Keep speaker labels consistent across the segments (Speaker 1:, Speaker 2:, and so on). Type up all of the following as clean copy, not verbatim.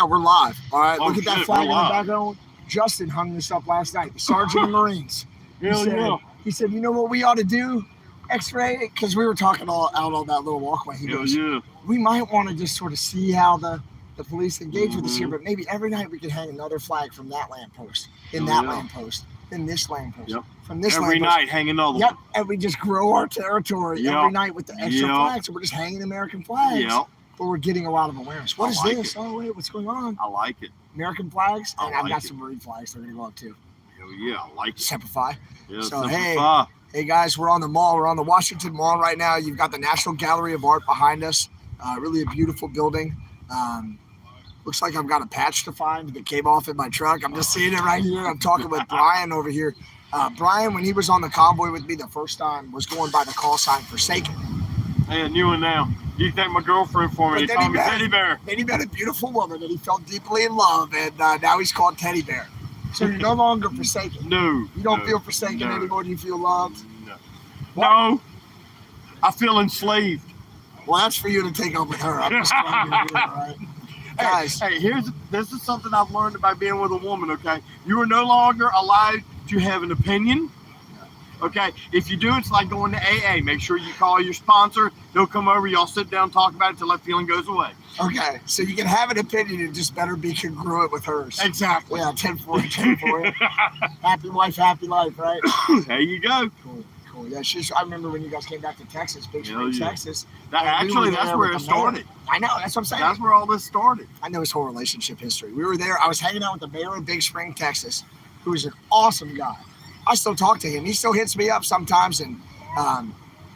Speaker 1: now. We're live. All right.
Speaker 2: Oh,
Speaker 1: look at that
Speaker 2: shit,
Speaker 1: flag in
Speaker 2: we're
Speaker 1: the
Speaker 2: live.
Speaker 1: background. Justin hung this up last night. The Sergeant of Marines. He said, you know what we ought to do? X-ray, because we were talking out on that little walkway. He goes, we might want to just sort of see how the police engage with us here, but maybe every night we could hang another flag from that lamppost, in that lamppost, in this lamppost, from this
Speaker 2: every
Speaker 1: lamppost.
Speaker 2: night hang another
Speaker 1: Yep,
Speaker 2: one.
Speaker 1: and we just grow our territory every night with the extra flags. So we're just hanging American flags, but we're getting a lot of awareness. What is this? Oh, wait, what's going on?
Speaker 2: I like it.
Speaker 1: American flags, and I've got
Speaker 2: it.
Speaker 1: some Marine flags they're going to go up too.
Speaker 2: Hell yeah, I like it.
Speaker 1: Simplify.
Speaker 2: Yeah,
Speaker 1: so,
Speaker 2: simplify.
Speaker 1: Hey guys, we're on the mall. We're on the Washington Mall right now. You've got the National Gallery of Art behind us. Really a beautiful building. Looks like I've got a patch to find that came off in my truck. I'm just seeing it right here. I'm talking with Brian over here. Brian, when he was on the convoy with me the first time, was going by the call sign Forsaken.
Speaker 2: Hey, I knew it now. You thank my girlfriend for me. He called me Teddy Bear.
Speaker 1: Then he met a beautiful woman that he fell deeply in love, and now he's called Teddy Bear. So you're no longer forsaken.
Speaker 2: No.
Speaker 1: You don't feel forsaken anymore. Do you feel loved?
Speaker 2: No. No. I feel enslaved.
Speaker 1: Well, that's for you to take up with her. I'm just trying to do it, all right? Guys.
Speaker 2: Hey, this is something I've learned by being with a woman, okay? You are no longer allowed to have an opinion. Okay, if you do, it's like going to AA. Make sure you call your sponsor. They'll come over. Y'all sit down, talk about it till that feeling goes away.
Speaker 1: Okay, so you can have an opinion. It just better be congruent with hers.
Speaker 2: Exactly.
Speaker 1: Yeah, 10-4, 10-4. Happy wife, happy life, right?
Speaker 2: There you go.
Speaker 1: Cool. Yeah, I remember when you guys came back to Texas, Big Spring, Texas.
Speaker 2: That's where it started.
Speaker 1: I know, that's what I'm saying.
Speaker 2: That's where all this started.
Speaker 1: I know his whole relationship history. We were there. I was hanging out with the mayor of Big Spring, Texas, who is an awesome guy. I still talk to him. He still hits me up sometimes and,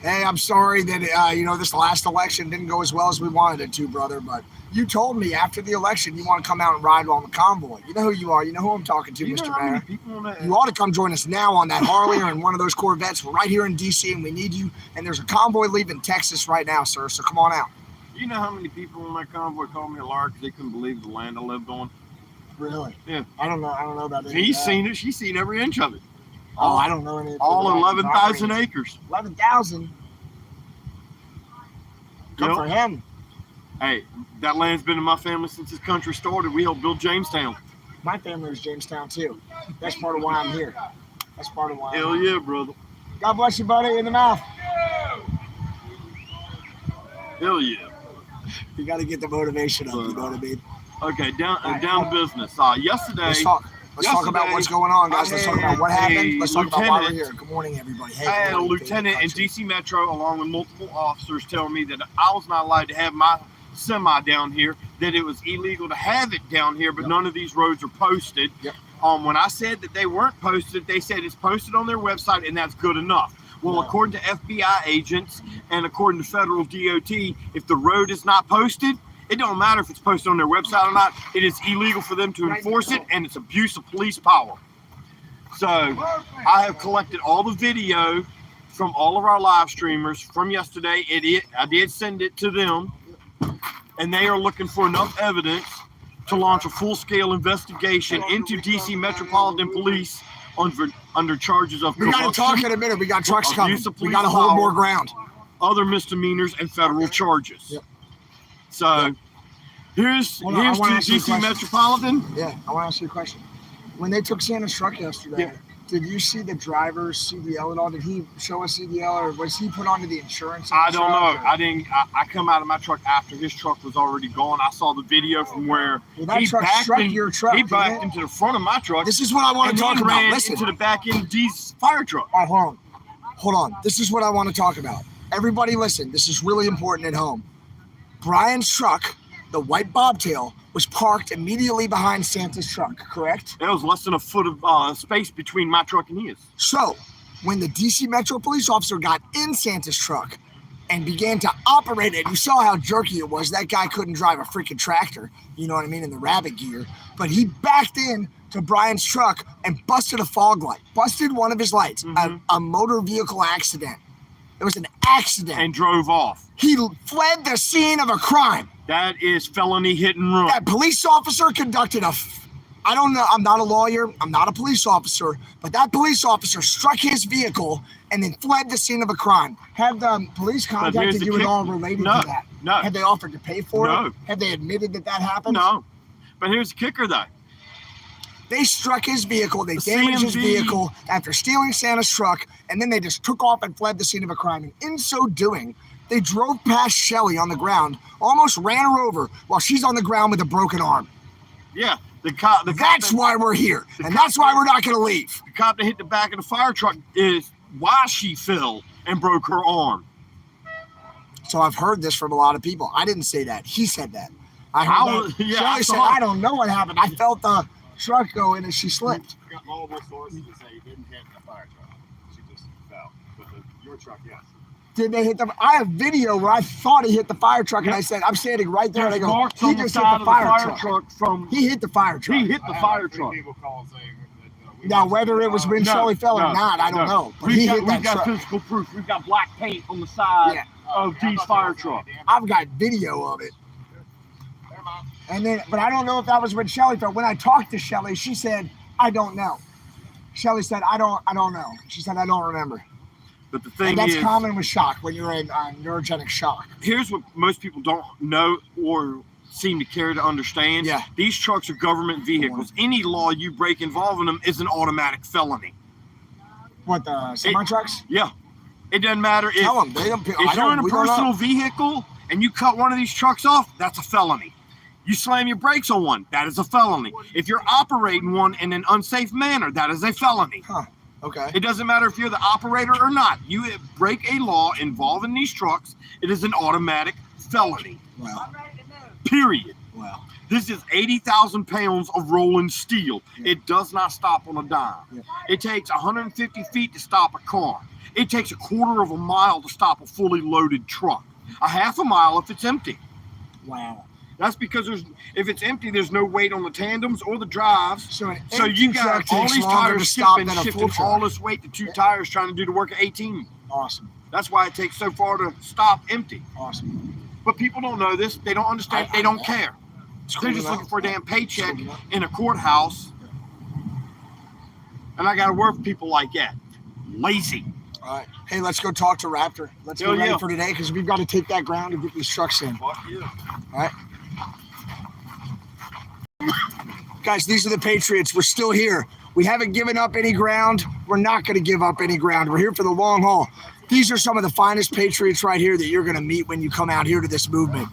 Speaker 1: hey, I'm sorry that, this last election didn't go as well as we wanted it to, brother, but you told me after the election you want to come out and ride on the convoy. You know who you are. You know who I'm talking to, Mr. Mayor. You ought to come join us now on that Harley or in one of those Corvettes right here in D.C., and we need you. And there's a convoy leaving Texas right now, sir, so come on out.
Speaker 2: You know how many people on that convoy called me a liar because they couldn't believe the land I lived on?
Speaker 1: Really?
Speaker 2: Yeah.
Speaker 1: I don't know about that.
Speaker 2: He's seen it. She's seen every inch of it.
Speaker 1: Oh, I don't know anything.
Speaker 2: All 11,000 acres.
Speaker 1: 11,000? Good for him.
Speaker 2: Hey, that land's been in my family since this country started. We helped build Jamestown.
Speaker 1: My family was Jamestown, too. That's part of why I'm here. That's part of why
Speaker 2: Hell
Speaker 1: I'm here.
Speaker 2: Yeah, brother.
Speaker 1: God bless you, buddy, in the mouth.
Speaker 2: Hell yeah.
Speaker 1: You got to get the motivation up, you know what I mean?
Speaker 2: Okay, down to business. Yesterday...
Speaker 1: Let's talk about what's going on, guys. Let's talk about what happened. Let's talk about why we're here. Good morning, everybody.
Speaker 2: I had a lieutenant in DC Metro, along with multiple officers, telling me that I was not allowed to have my semi down here, that it was illegal to have it down here, but none of these roads are posted. When I said that they weren't posted, they said it's posted on their website, and that's good enough. Well, according to FBI agents and according to federal DOT, if the road is not posted, it don't matter if it's posted on their website or not. It is illegal for them to enforce it, and it's abuse of police power. So I have collected all the video from all of our live streamers from yesterday. I did send it to them, and they are looking for enough evidence to launch a full-scale investigation into DC Metropolitan Police under charges of corruption.
Speaker 1: We got to talk in a minute. We got trucks coming. We got to hold more ground.
Speaker 2: Other misdemeanors and federal charges. So here's to DC Metropolitan.
Speaker 1: Yeah, I want to ask you a question. When they took Santa's truck yesterday, did you see the driver's CDL at all? Did he show a CDL, or was he put onto the insurance?
Speaker 2: I don't know. I didn't. I come out of my truck after his truck was already gone. I saw the video from where
Speaker 1: he backed your truck.
Speaker 2: He backed into the front of my truck.
Speaker 1: This is what I want to talk about. Listen,
Speaker 2: into the back end of D's fire truck.
Speaker 1: All right, hold on. This is what I want to talk about. Everybody, listen. This is really important at home. Brian's truck, the white bobtail, was parked immediately behind Santa's truck, correct?
Speaker 2: There was less than a foot of space between my truck and his.
Speaker 1: So, when the DC Metro police officer got in Santa's truck and began to operate it, you saw how jerky it was. That guy couldn't drive a freaking tractor, you know what I mean, in the rabbit gear. But he backed in to Brian's truck and busted a fog light, busted one of his lights, a motor vehicle accident. It was an accident.
Speaker 2: And drove off.
Speaker 1: He fled the scene of a crime.
Speaker 2: That is felony hit and run.
Speaker 1: That police officer conducted I don't know, I'm not a lawyer, I'm not a police officer, but that police officer struck his vehicle and then fled the scene of a crime. Have the police contacted you at all related to that?
Speaker 2: No.
Speaker 1: Have they offered to pay for
Speaker 2: it?
Speaker 1: Have they admitted that happened?
Speaker 2: No. But here's the kicker, though.
Speaker 1: They struck his vehicle. They
Speaker 2: The
Speaker 1: damaged his
Speaker 2: CMV
Speaker 1: vehicle after stealing Santa's truck, and then they just took off and fled the scene of a crime. And in so doing, they drove past Shelly on the ground, almost ran her over while she's on the ground with a broken arm.
Speaker 2: Yeah, the cop.
Speaker 1: That's why we're here, and that's why we're not going to leave.
Speaker 2: The cop that hit the back of the fire truck is why she fell and broke her arm.
Speaker 1: So I've heard this from a lot of people. I didn't say that. He said that. I heard that.
Speaker 2: Yeah,
Speaker 1: Shelly said, I don't know what happened. I felt the truck go in and she slipped.
Speaker 3: I got multiple sources that say he didn't hit the fire truck. She just fell. But your truck, yes.
Speaker 1: Did they hit the? I have video where I thought he hit the fire truck, and I said, I'm standing right there, and I go, he just hit the fire truck.
Speaker 2: He
Speaker 1: hit the fire truck.
Speaker 2: He hit the fire truck.
Speaker 3: People call saying that,
Speaker 1: Now, whether it was when Shelly fell or not, I don't know. But he hit that
Speaker 2: We've got
Speaker 1: truck.
Speaker 2: physical proof. We've got black paint on the side of Dee's fire truck.
Speaker 1: I've got video of it. And then, but I don't know if that was when Shelly fell. When I talked to Shelly, she said, I don't know. Shelly said, I don't know. She said, I don't remember.
Speaker 2: But the thing
Speaker 1: and that's
Speaker 2: is,
Speaker 1: common with shock when you're in neurogenic shock.
Speaker 2: Here's what most people don't know or seem to care to understand.
Speaker 1: Yeah.
Speaker 2: These trucks are government vehicles. Any law you break involving them is an automatic felony.
Speaker 1: What, the semi trucks?
Speaker 2: Yeah. It doesn't matter if,
Speaker 1: Tell them. They don't,
Speaker 2: if you're in a personal vehicle and you cut one of these trucks off, that's a felony. You slam your brakes on one, that is a felony. If you're operating one in an unsafe manner, that is a felony.
Speaker 1: Huh. Okay.
Speaker 2: It doesn't matter if you're the operator or not. You break a law involving these trucks, it is an automatic felony.
Speaker 1: Wow.
Speaker 2: Period.
Speaker 1: Wow.
Speaker 2: This is 80,000 pounds of rolling steel. Yeah. It does not stop on a dime. Yeah. It takes 150 feet to stop a car. It takes a quarter of a mile to stop a fully loaded truck. A half a mile if it's empty.
Speaker 1: Wow.
Speaker 2: That's because if it's empty, there's no weight on the tandems or the drives.
Speaker 1: So
Speaker 2: you got all these tires shifting all this weight to two tires trying to do the work of 18.
Speaker 1: Awesome.
Speaker 2: That's why it takes so far to stop empty.
Speaker 1: Awesome.
Speaker 2: But people don't know this. They don't understand. They don't care. They're just looking for a damn paycheck in a courthouse. And I got to work with people like that. Lazy.
Speaker 1: All right. Hey, let's go talk to Raptor. Let's get ready for today because we've got to take that ground and get these trucks in.
Speaker 3: Fuck yeah.
Speaker 1: All right. Guys, these are the Patriots. We're still here. We haven't given up any ground. We're not going to give up any ground. We're here for the long haul. These are some of the finest Patriots right here that you're going to meet when you come out here to this movement.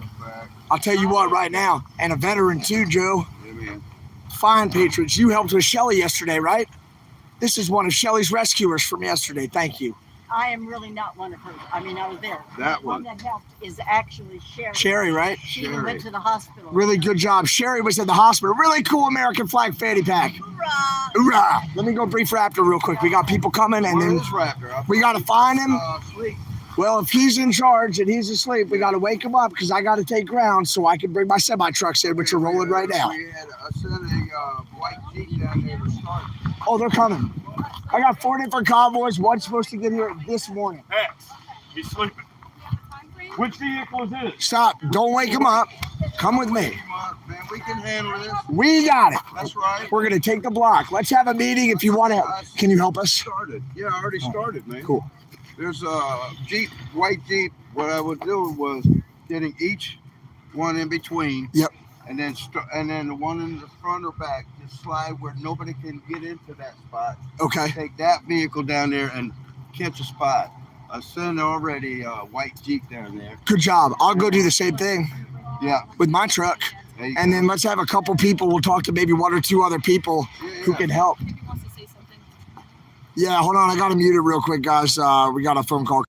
Speaker 1: I'll tell you what right now, and a veteran too, Joe.
Speaker 3: Amen.
Speaker 1: Fine Patriots. You helped with Shelly yesterday, right? This is one of Shelly's rescuers from yesterday. Thank you.
Speaker 4: I am really not one of hers. I mean, I was there.
Speaker 3: That
Speaker 4: one that helped is actually Sherry.
Speaker 1: Sherry, right?
Speaker 4: She even went to the hospital.
Speaker 1: Really good job. Sherry was in the hospital. Really cool American flag fanny pack.
Speaker 4: Hoorah!
Speaker 1: Hoorah! Let me go brief Raptor real quick. We got people coming, and then we got to find him. Well, if he's in charge and he's asleep, we got to wake him up because I got to take ground so I can bring my semi-trucks in, which are rolling right now.
Speaker 3: We had a white Jeep down there to start.
Speaker 1: Oh, they're coming. I got 4 different convoys. One's supposed to get here this morning.
Speaker 2: X, he's sleeping. Which vehicle is this?
Speaker 1: Stop. Don't wake him up. Come with me.
Speaker 3: Man, we can handle this.
Speaker 1: We got it.
Speaker 3: That's right.
Speaker 1: We're going to take the block. Let's have a meeting if you want to. Can you help us?
Speaker 3: Started. Yeah, I already started, man.
Speaker 1: Cool.
Speaker 3: There's a Jeep, white Jeep. What I was doing was getting each one in between.
Speaker 1: Yep.
Speaker 3: And then the one in the front or back, just slide where nobody can get into that spot.
Speaker 1: Okay.
Speaker 3: Take that vehicle down there and catch a spot. I sent already a white Jeep down there.
Speaker 1: Good job. I'll go do the same thing.
Speaker 3: Yeah.
Speaker 1: With my truck. And then let's have a couple people. We'll talk to maybe 1 or 2 other people who can help. Yeah, hold on. I got to mute it real quick, guys. We got a phone call.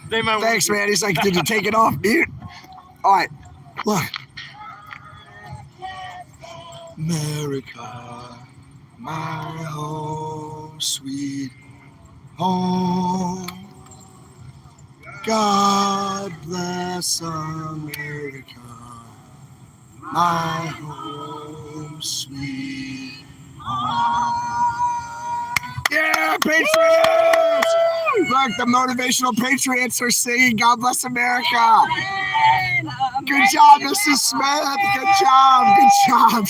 Speaker 2: They might
Speaker 1: Thanks, man. He's like, did you take it off mute? All right, look. America, my home, sweet home. God bless America, my home, sweet home. Yeah, Patriots! Look, the motivational Patriots are singing God bless America. Good job, Mrs. Smith. Good job. Good job,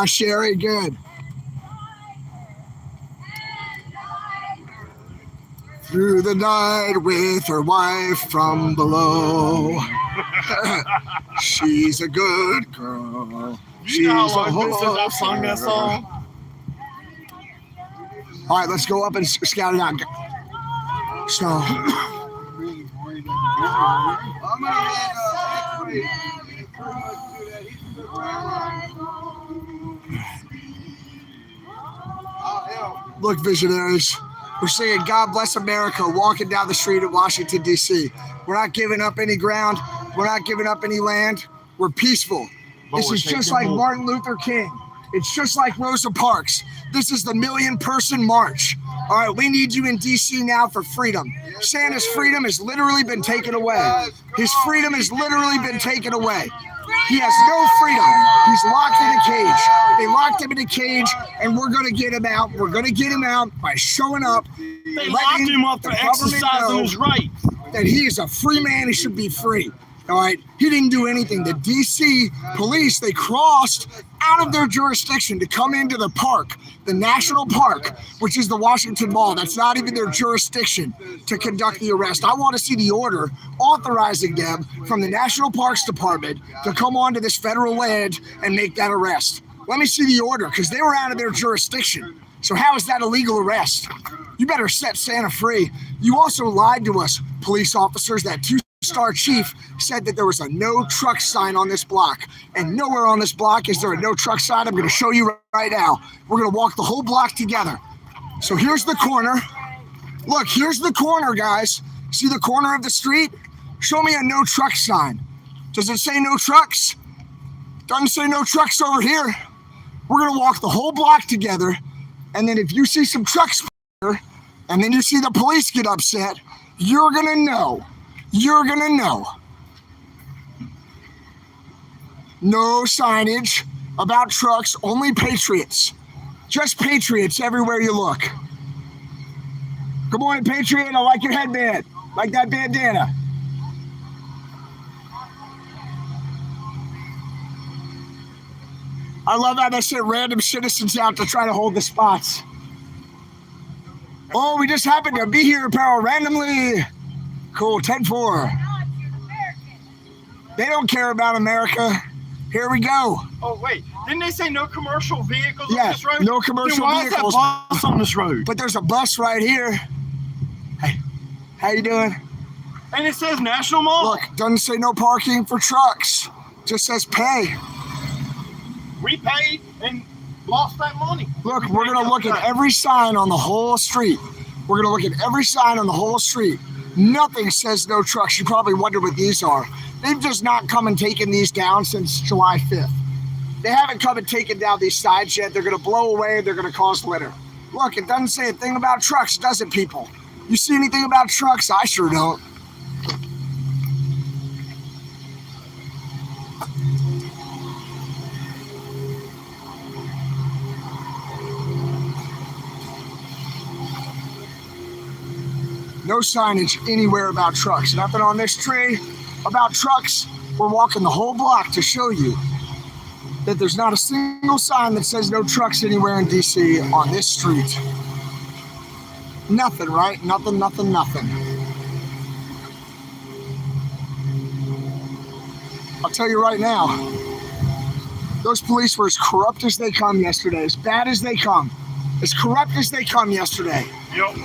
Speaker 1: Sherry. Good. Through the night with her wife from below. She's a good girl. She's a whole
Speaker 2: I've sung that song.
Speaker 1: All right, let's go up and scout it out. So,
Speaker 3: I'm gonna get
Speaker 1: look, visionaries. We're singing God Bless America walking down the street in Washington, D.C. We're not giving up any ground. We're not giving up any land. We're peaceful. This is just like Martin Luther King. It's just like Rosa Parks. This is the 1 million person march. All right, we need you in D.C. now for freedom. Santa's freedom has literally been taken away. His freedom has literally been taken away. He has no freedom. He's locked in a cage. They locked him in a cage, and we're going to get him out. We're going to get him out by showing up.
Speaker 2: They locked him up for exercising his rights.
Speaker 1: That he is a free man. He should be free. All right. He didn't do anything. The D.C. police, they crossed out of their jurisdiction to come into the park, the national park, which is the Washington Mall. That's not even their jurisdiction to conduct the arrest. I want to see the order authorizing them from the National Parks Department to come onto this federal land and make that arrest. Let me see the order, because they were out of their jurisdiction. So how is that a legal arrest? You better set Santa free. You also lied to us, police officers. That two-star chief said that there was a no truck sign on this block. And nowhere on this block is there a no truck sign. I'm going to show you right now. We're going to walk the whole block together. So here's the corner. Look, here's the corner, guys. See the corner of the street? Show me a no truck sign. Does it say no trucks? Doesn't say no trucks over here. We're going to walk the whole block together. And then if you see some trucks here, and then you see the police get upset, you're going to know. You're going to know. No signage about trucks, only Patriots. Just Patriots everywhere you look. Good morning, Patriot. I like your headband. Like that bandana. I love how they sent random citizens out to try to hold the spots. Oh, we just happened to be here, pal, randomly. Cool, 10-4. They don't care about America. Here we go.
Speaker 2: Oh, wait. Didn't they say no commercial vehicles on
Speaker 1: Yeah,
Speaker 2: this road?
Speaker 1: no commercial
Speaker 2: Then
Speaker 1: vehicles.
Speaker 2: Why is that bus on this road?
Speaker 1: But there's a bus right here. Hey, how you doing?
Speaker 2: And it says National Mall.
Speaker 1: Look, doesn't say no parking for trucks. Just says pay.
Speaker 2: We paid and lost that money.
Speaker 1: Look, we're going to look at every sign on the whole street. We're going to look at every sign on the whole street. Nothing says no trucks. You probably wonder what these are. They've just not come and taken these down since July 5th. They haven't come and taken down these signs yet. They're going to blow away. They're going to cause litter. Look, it doesn't say a thing about trucks, does it, people? You see anything about trucks? I sure don't. No signage anywhere about trucks. Nothing on this tree about trucks. We're walking the whole block to show you that there's not a single sign that says no trucks anywhere in D.C. on this street. Nothing, right? Nothing, nothing, nothing. I'll tell you right now, those police were as corrupt as they come yesterday, as bad as they come, as corrupt as they come yesterday.
Speaker 2: Yep.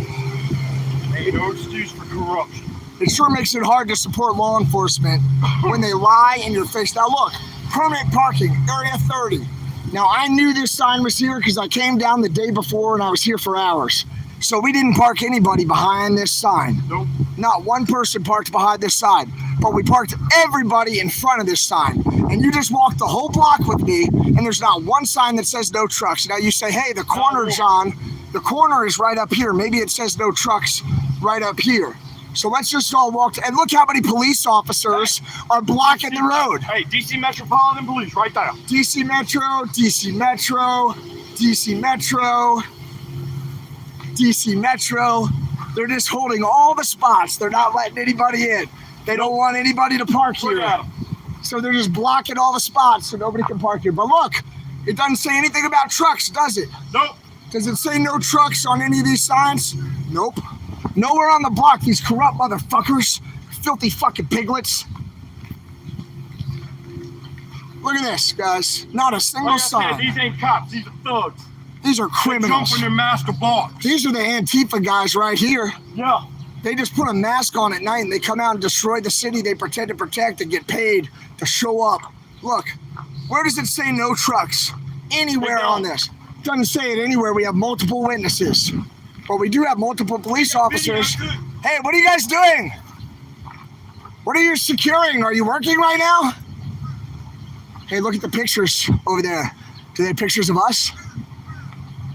Speaker 2: Ain't no excuse for corruption.
Speaker 1: It sure makes it hard to support law enforcement when they lie in your face. Now look, permanent parking, area 30. Now I knew this sign was here because I came down the day before and I was here for hours. So we didn't park anybody behind this sign.
Speaker 2: Nope.
Speaker 1: Not one person parked behind this sign, but we parked everybody in front of this sign. And you just walked the whole block with me, and there's not one sign that says no trucks. Now you say, hey, the corner, John, the corner is right up here. Maybe it says no trucks right up here. So let's just all walk. And look how many police officers are blocking the road.
Speaker 2: Hey, DC Metropolitan Police right there.
Speaker 1: DC Metro, DC Metro, DC Metro, DC Metro. They're just holding all the spots. They're not letting anybody in. They don't want anybody to park here. So they're just blocking all the spots so nobody can park here. But look, it doesn't say anything about trucks, does it?
Speaker 2: Nope.
Speaker 1: Does it say no trucks on any of these signs? Nope. Nowhere on the block, these corrupt motherfuckers. Filthy fucking piglets. Look at this, guys. Not a single sign.
Speaker 2: These ain't cops. These are thugs.
Speaker 1: These are criminals.
Speaker 2: Jumping their master box.
Speaker 1: These are the Antifa guys right here.
Speaker 2: Yeah.
Speaker 1: They just put a mask on at night and they come out and destroy the city they pretend to protect and get paid to show up. Look, where does it say no trucks? Anywhere on this. Doesn't say it anywhere. We have multiple witnesses. But we do have multiple police officers. Hey, what are you guys doing? What are you securing? Are you working right now? Hey, look at the pictures over there. Do they have pictures of us?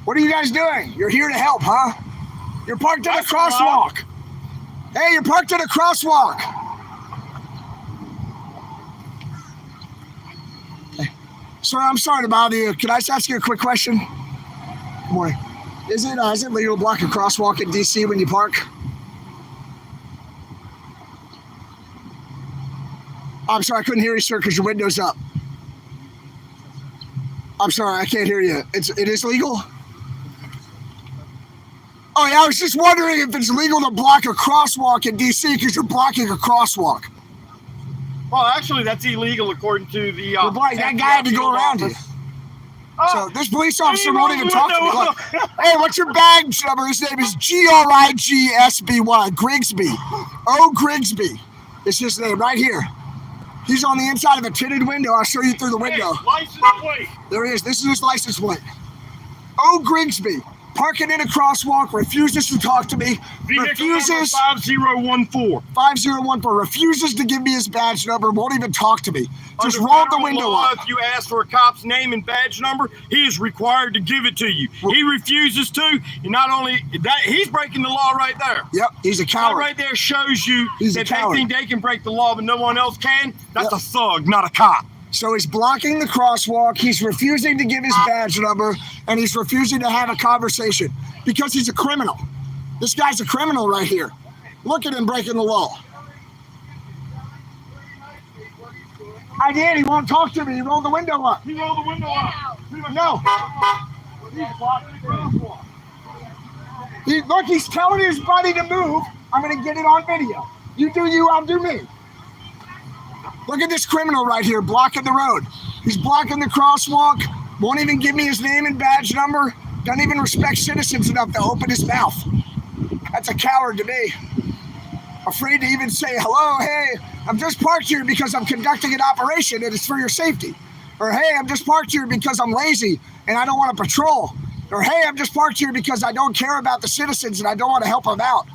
Speaker 1: What are you guys doing? You're here to help, huh? You're parked at a crosswalk. Hey, you're parked at a crosswalk. Hey, sir, I'm sorry to bother you. Can I just ask you a quick question? Good morning. Is it legal to block a crosswalk in DC when you park? I'm sorry, I couldn't hear you, sir, because your window's up. I'm sorry, I can't hear you. It is legal? Oh yeah, I was just wondering if it's legal to block a crosswalk in DC because you're blocking a crosswalk.
Speaker 2: Well, actually, that's illegal according to the.
Speaker 1: That guy had to go around you. So this police officer won't even talk to me. Look, hey, what's your badge number? His name is Grigsby. Grigsby. O. Grigsby. It's his name right here. He's on the inside of a tinted window. I'll show you through the window.
Speaker 2: Hey, license plate.
Speaker 1: There he is. This is his license plate. O. Grigsby. Parking in a crosswalk, refuses to talk to me, refuses
Speaker 2: 5014.
Speaker 1: 5014, refuses to give me his badge number, won't even talk to me. Just rolled the window up.
Speaker 2: If you ask for a cop's name and badge number, he is required to give it to you. He refuses to. And not only that, he's breaking the law right there.
Speaker 1: Yep, he's a coward.
Speaker 2: That right there shows you
Speaker 1: He's
Speaker 2: that
Speaker 1: a coward.
Speaker 2: they think they can break the law, but no one else can. That's a thug, not a cop.
Speaker 1: So he's blocking the crosswalk, he's refusing to give his badge number, and he's refusing to have a conversation because he's a criminal. This guy's a criminal right here. Look at him breaking the law. I did, he won't talk to me, he rolled the window up.
Speaker 2: He rolled the window up.
Speaker 1: No.
Speaker 2: He's blocking the crosswalk.
Speaker 1: Look, he's telling his buddy to move. I'm gonna get it on video. You do you, I'll do me. Look at this criminal right here blocking the road. He's blocking the crosswalk, won't even give me his name and badge number, doesn't even respect citizens enough to open his mouth. That's a coward to me. Afraid to even say, hello, hey, I'm just parked here because I'm conducting an operation and it's for your safety. Or hey, I'm just parked here because I'm lazy and I don't want to patrol. Or hey, I'm just parked here because I don't care about the citizens and I don't want to help them out.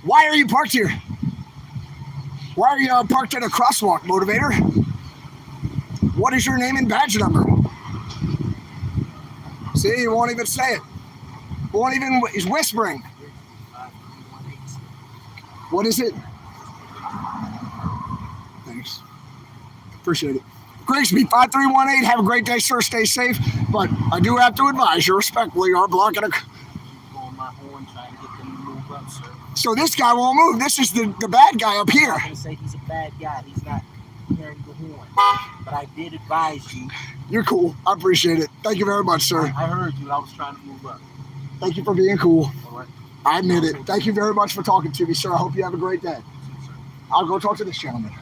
Speaker 1: Why are you parked here? Why are you parked at a crosswalk, motivator? What is your name and badge number? See, he won't even say it. He's whispering. What is it? Thanks. Appreciate it. Grigsby, 5318. Have a great day, sir. Stay safe. But I do have to advise you respectfully, you are blocking a...
Speaker 5: On my horn trying to get them to move up, sir.
Speaker 1: So this guy won't move. This is the bad guy up here.
Speaker 5: I'm going to say he's a bad guy. He's not hearing the horn. But I did advise you.
Speaker 1: You're cool. I appreciate it. Thank you very much, sir.
Speaker 5: I heard you. I was trying to move up.
Speaker 1: Thank you for being cool.
Speaker 5: All right.
Speaker 1: I admit it. Thank you very much for talking to me, sir. I hope you have a great day. I'll go talk to this gentleman.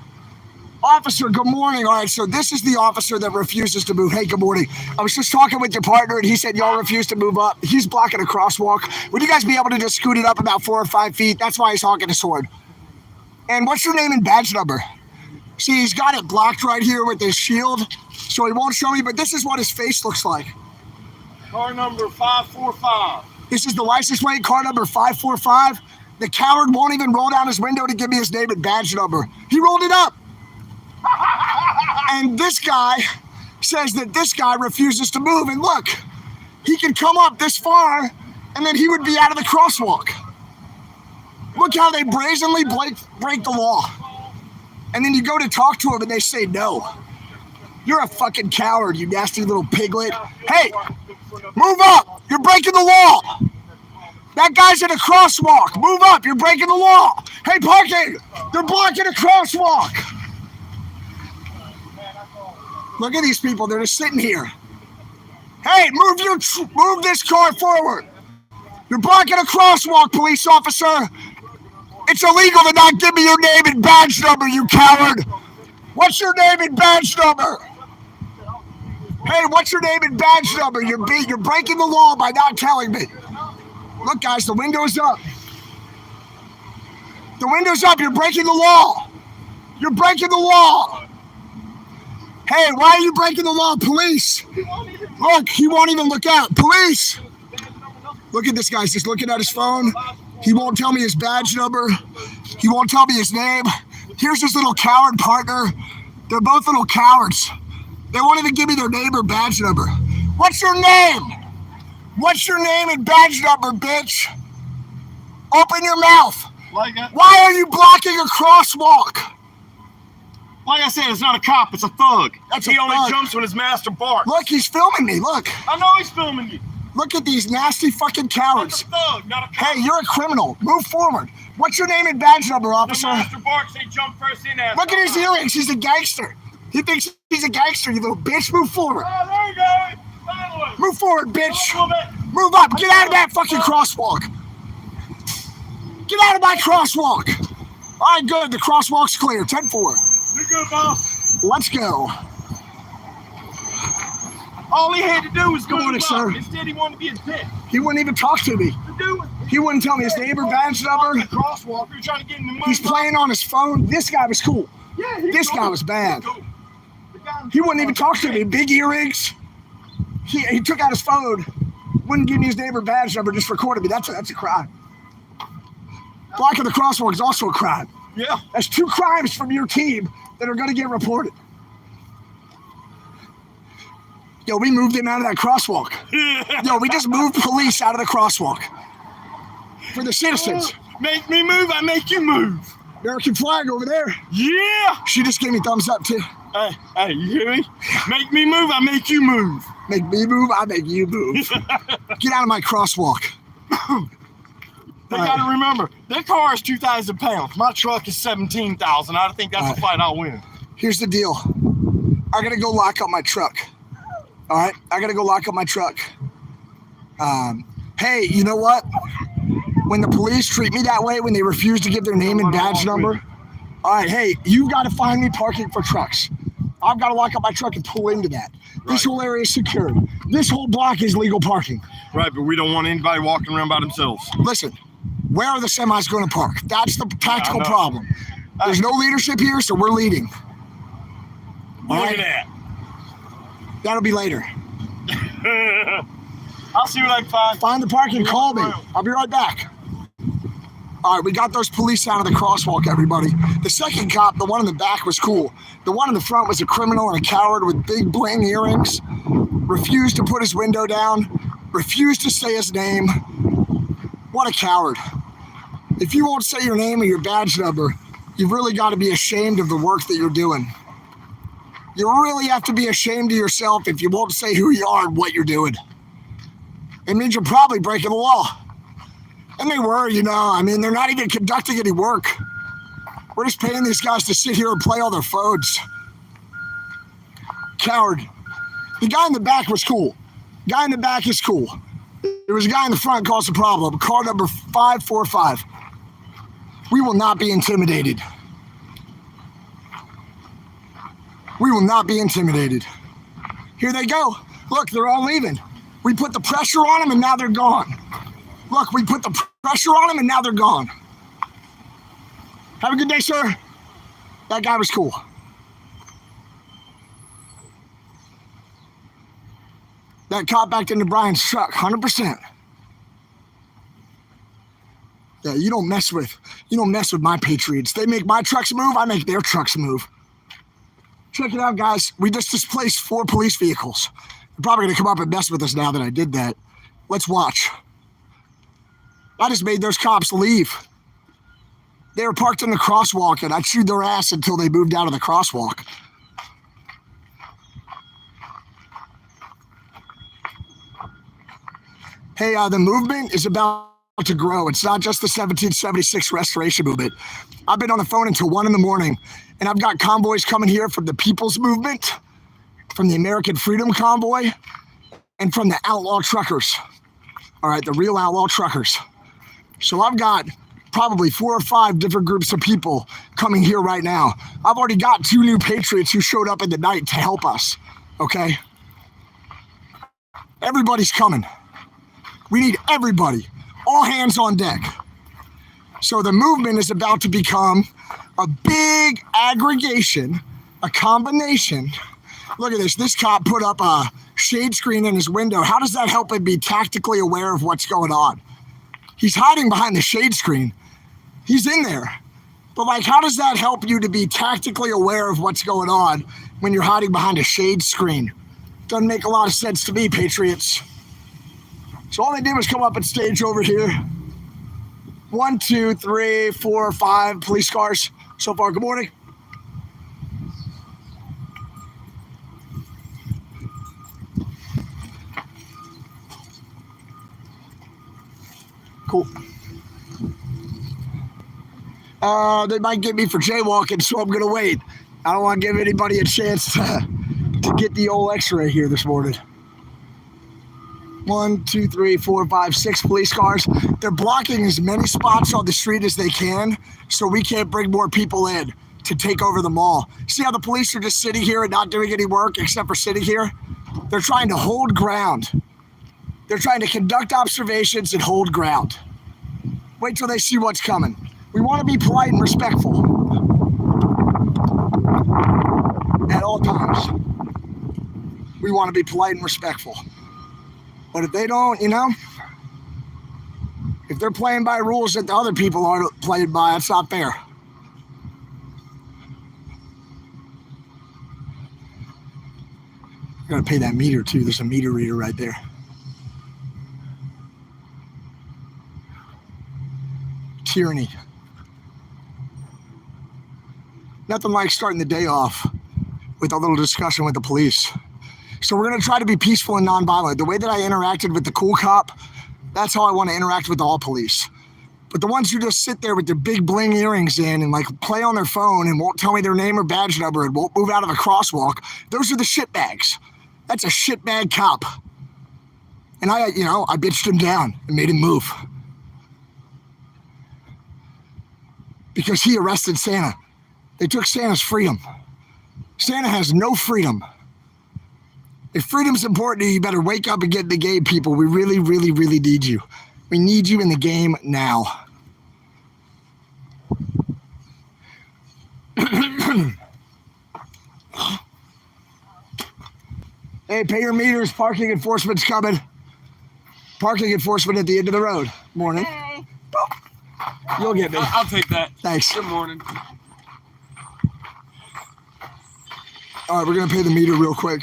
Speaker 1: Officer, good morning. All right, so this is the officer that refuses to move. Hey, good morning. I was just talking with your partner, and he said y'all refuse to move up. He's blocking a crosswalk. Would you guys be able to just scoot it up about 4 or 5 feet? That's why he's honking his horn. And what's your name and badge number? See, he's got it blocked right here with his shield, so he won't show me, but this is what his face looks like.
Speaker 2: Car number 545.
Speaker 1: This is the license plate, car number 545. The coward won't even roll down his window to give me his name and badge number. He rolled it up. And this guy says that this guy refuses to move. And look, he can come up this far and then he would be out of the crosswalk. Look how they brazenly break the law. And then you go to talk to them and they say no. You're a fucking coward, you nasty little piglet. Hey, move up. You're breaking the law. That guy's in a crosswalk. Move up. You're breaking the law. Hey, parking. They're blocking a crosswalk. Look at these people. They're just sitting here. Hey, move this car forward. You're blocking a crosswalk, police officer. It's illegal to not give me your name and badge number, you coward. What's your name and badge number? Hey, what's your name and badge number? You're breaking the law by not telling me. Look, guys, the window's up. The window's up. You're breaking the law. You're breaking the law. Hey, why are you breaking the law? Police. Look, he won't even look out. Police. Look at this guy. He's just looking at his phone. He won't tell me his badge number. He won't tell me his name. Here's his little coward partner. They're both little cowards. They won't even give me their name or badge number. What's your name? What's your name and badge number, bitch? Open your mouth. Why are you blocking a crosswalk?
Speaker 2: Like I said, it's not a cop, it's a thug.
Speaker 1: He
Speaker 2: only jumps when his master barks.
Speaker 1: Look, he's filming me. Look.
Speaker 2: I know he's filming you.
Speaker 1: Look at these nasty fucking cowards.
Speaker 2: That's a thug, not a cop.
Speaker 1: Hey, you're a criminal. Move forward. What's your name and badge number, officer?
Speaker 2: The master barks, he jump first in after.
Speaker 1: Look at his earrings. He's a gangster. He thinks he's a gangster, you little bitch. Move forward.
Speaker 2: Oh, there you go. Finally.
Speaker 1: Move forward, bitch. Move up. Get out of that fucking crosswalk. Get out of my crosswalk. All right, good. The crosswalk's clear. 10-4.
Speaker 2: You're good, boss.
Speaker 1: Let's go.
Speaker 2: All he had to do was go
Speaker 1: Good morning, sir.
Speaker 2: Instead, he wanted to be a dick.
Speaker 1: He wouldn't even talk to me. He wouldn't tell me his name or badge number.
Speaker 2: Crosswalk. You're trying to get in the money.
Speaker 1: He's playing on his phone. This guy was cool.
Speaker 2: Yeah,
Speaker 1: this guy was bad. He wouldn't even talk to me. Big earrings. He took out his phone. Wouldn't give me his name or badge number. Just recorded me. That's a crime. Blocking the crosswalk is also a crime.
Speaker 2: Yeah.
Speaker 1: That's 2 crimes from your team that are going to get reported. Yo, we moved him out of that crosswalk. Yo, we just moved police out of the crosswalk. For the citizens.
Speaker 2: Make me move, I make you move.
Speaker 1: American flag over there.
Speaker 2: Yeah.
Speaker 1: She just gave me thumbs up too.
Speaker 2: Hey, you hear me? Make me move, I make you move.
Speaker 1: Make me move, I make you move. Get out of my crosswalk.
Speaker 2: They gotta remember, their car is 2,000 pounds. My truck is 17,000. I think that's a fight I'll win.
Speaker 1: Here's the deal. I gotta go lock up my truck. All right, I gotta go lock up my truck. Hey, you know what? When the police treat me that way, when they refuse to give their name and badge number, all right, hey, you got to find me parking for trucks. I've got to lock up my truck and pull into that. Right. This whole area is secured. This whole block is legal parking.
Speaker 2: Right, but we don't want anybody walking around by themselves.
Speaker 1: Listen, where are the semis going to park? That's the tactical problem. There's no leadership here, so we're leading.
Speaker 2: Look at that.
Speaker 1: That'll be later.
Speaker 2: I'll see what I can find.
Speaker 1: Find the parking, call me. I'll be right back. All right, we got those police out of the crosswalk, everybody. The second cop, the one in the back, was cool. The one in the front was a criminal and a coward with big bling earrings. Refused to put his window down. Refused to say his name. What a coward. If you won't say your name or your badge number, you've really got to be ashamed of the work that you're doing. You really have to be ashamed of yourself if you won't say who you are and what you're doing. It means you're probably breaking the law. And they were, you know, I mean, they're not even conducting any work. We're just paying these guys to sit here and play on their phones. Coward. The guy in the back was cool. Guy in the back is cool. There was a guy in the front caused a problem. Car number 545. We will not be intimidated. We will not be intimidated. Here they go. Look, they're all leaving. We put the pressure on them and now they're gone. Look, we put the pressure on them and now they're gone. Have a good day, sir. That guy was cool. That cop backed into Brian's truck, 100%. Yeah, you don't mess with my Patriots. They make my trucks move, I make their trucks move. Check it out, guys. We just displaced 4 police vehicles. They're probably gonna come up and mess with us now that I did that. Let's watch. I just made those cops leave. They were parked in the crosswalk and I chewed their ass until they moved out of the crosswalk. Hey, the movement is about to grow. It's not just the 1776 restoration movement. I've been on the phone until 1 in the morning, and I've got convoys coming here from the People's Movement, from the American Freedom Convoy, and from the outlaw truckers. All right, the real outlaw truckers. So I've got probably 4 or 5 different groups of people coming here right now. I've already got 2 new patriots who showed up in the night to help us, okay? Everybody's coming. We need everybody, all hands on deck. So the movement is about to become a big aggregation, a combination. Look at this. This cop put up a shade screen in his window. How does that help him be tactically aware of what's going on? He's hiding behind the shade screen. He's in there. But like, how does that help you to be tactically aware of what's going on when you're hiding behind a shade screen? Doesn't make a lot of sense to me, Patriots. So all they did was come up and stage over here. 1, 2, 3, 4, 5 police cars so far. Good morning. Cool. They might get me for jaywalking, so I'm gonna wait. I don't want to give anybody a chance to get the old X-ray here this morning. 1, 2, 3, 4, 5, 6 police cars. They're blocking as many spots on the street as they can, so we can't bring more people in to take over the mall. See how the police are just sitting here and not doing any work except for sitting here? They're trying to hold ground. They're trying to conduct observations and hold ground. Wait till they see what's coming. We want to be polite and respectful at all times. We want to be polite and respectful. But if they don't, if they're playing by rules that the other people aren't playing by, it's not fair. You're gonna pay that meter too. There's a meter reader right there. Tyranny. Nothing like starting the day off with a little discussion with the police. So we're going to try to be peaceful and nonviolent. The way that I interacted with the cool cop, that's how I want to interact with all police. But the ones who just sit there with their big bling earrings in and like play on their phone and won't tell me their name or badge number and won't move out of a crosswalk, those are the shitbags. That's a shitbag cop. And I bitched him down and made him move. Because he arrested Santa. They took Santa's freedom. Santa has no freedom. If freedom's important to you, you better wake up and get in the game, people. We really, really, really need you. We need you in the game now. Hey, pay your meters. Parking enforcement's coming. Parking enforcement at the end of the road. Morning.
Speaker 4: Hey.
Speaker 1: You'll get me.
Speaker 2: I'll take that.
Speaker 1: Thanks.
Speaker 2: Good morning.
Speaker 1: All right, we're going to pay the meter real quick.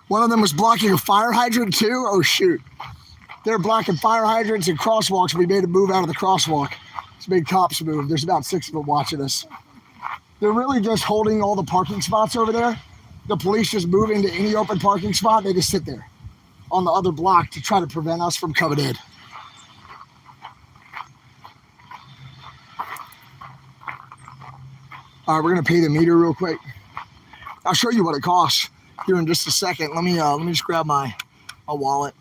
Speaker 1: One of them was blocking a fire hydrant too. Oh, shoot. They're blocking fire hydrants and crosswalks. We made them move out of the crosswalk. It's made cops move. There's about 6 of them watching us. They're really just holding all the parking spots over there. The police just move into any open parking spot. They just sit there on the other block to try to prevent us from coming in. All right, we're going to pay the meter real quick. I'll show you what it costs here in just a second. Let me just grab my wallet.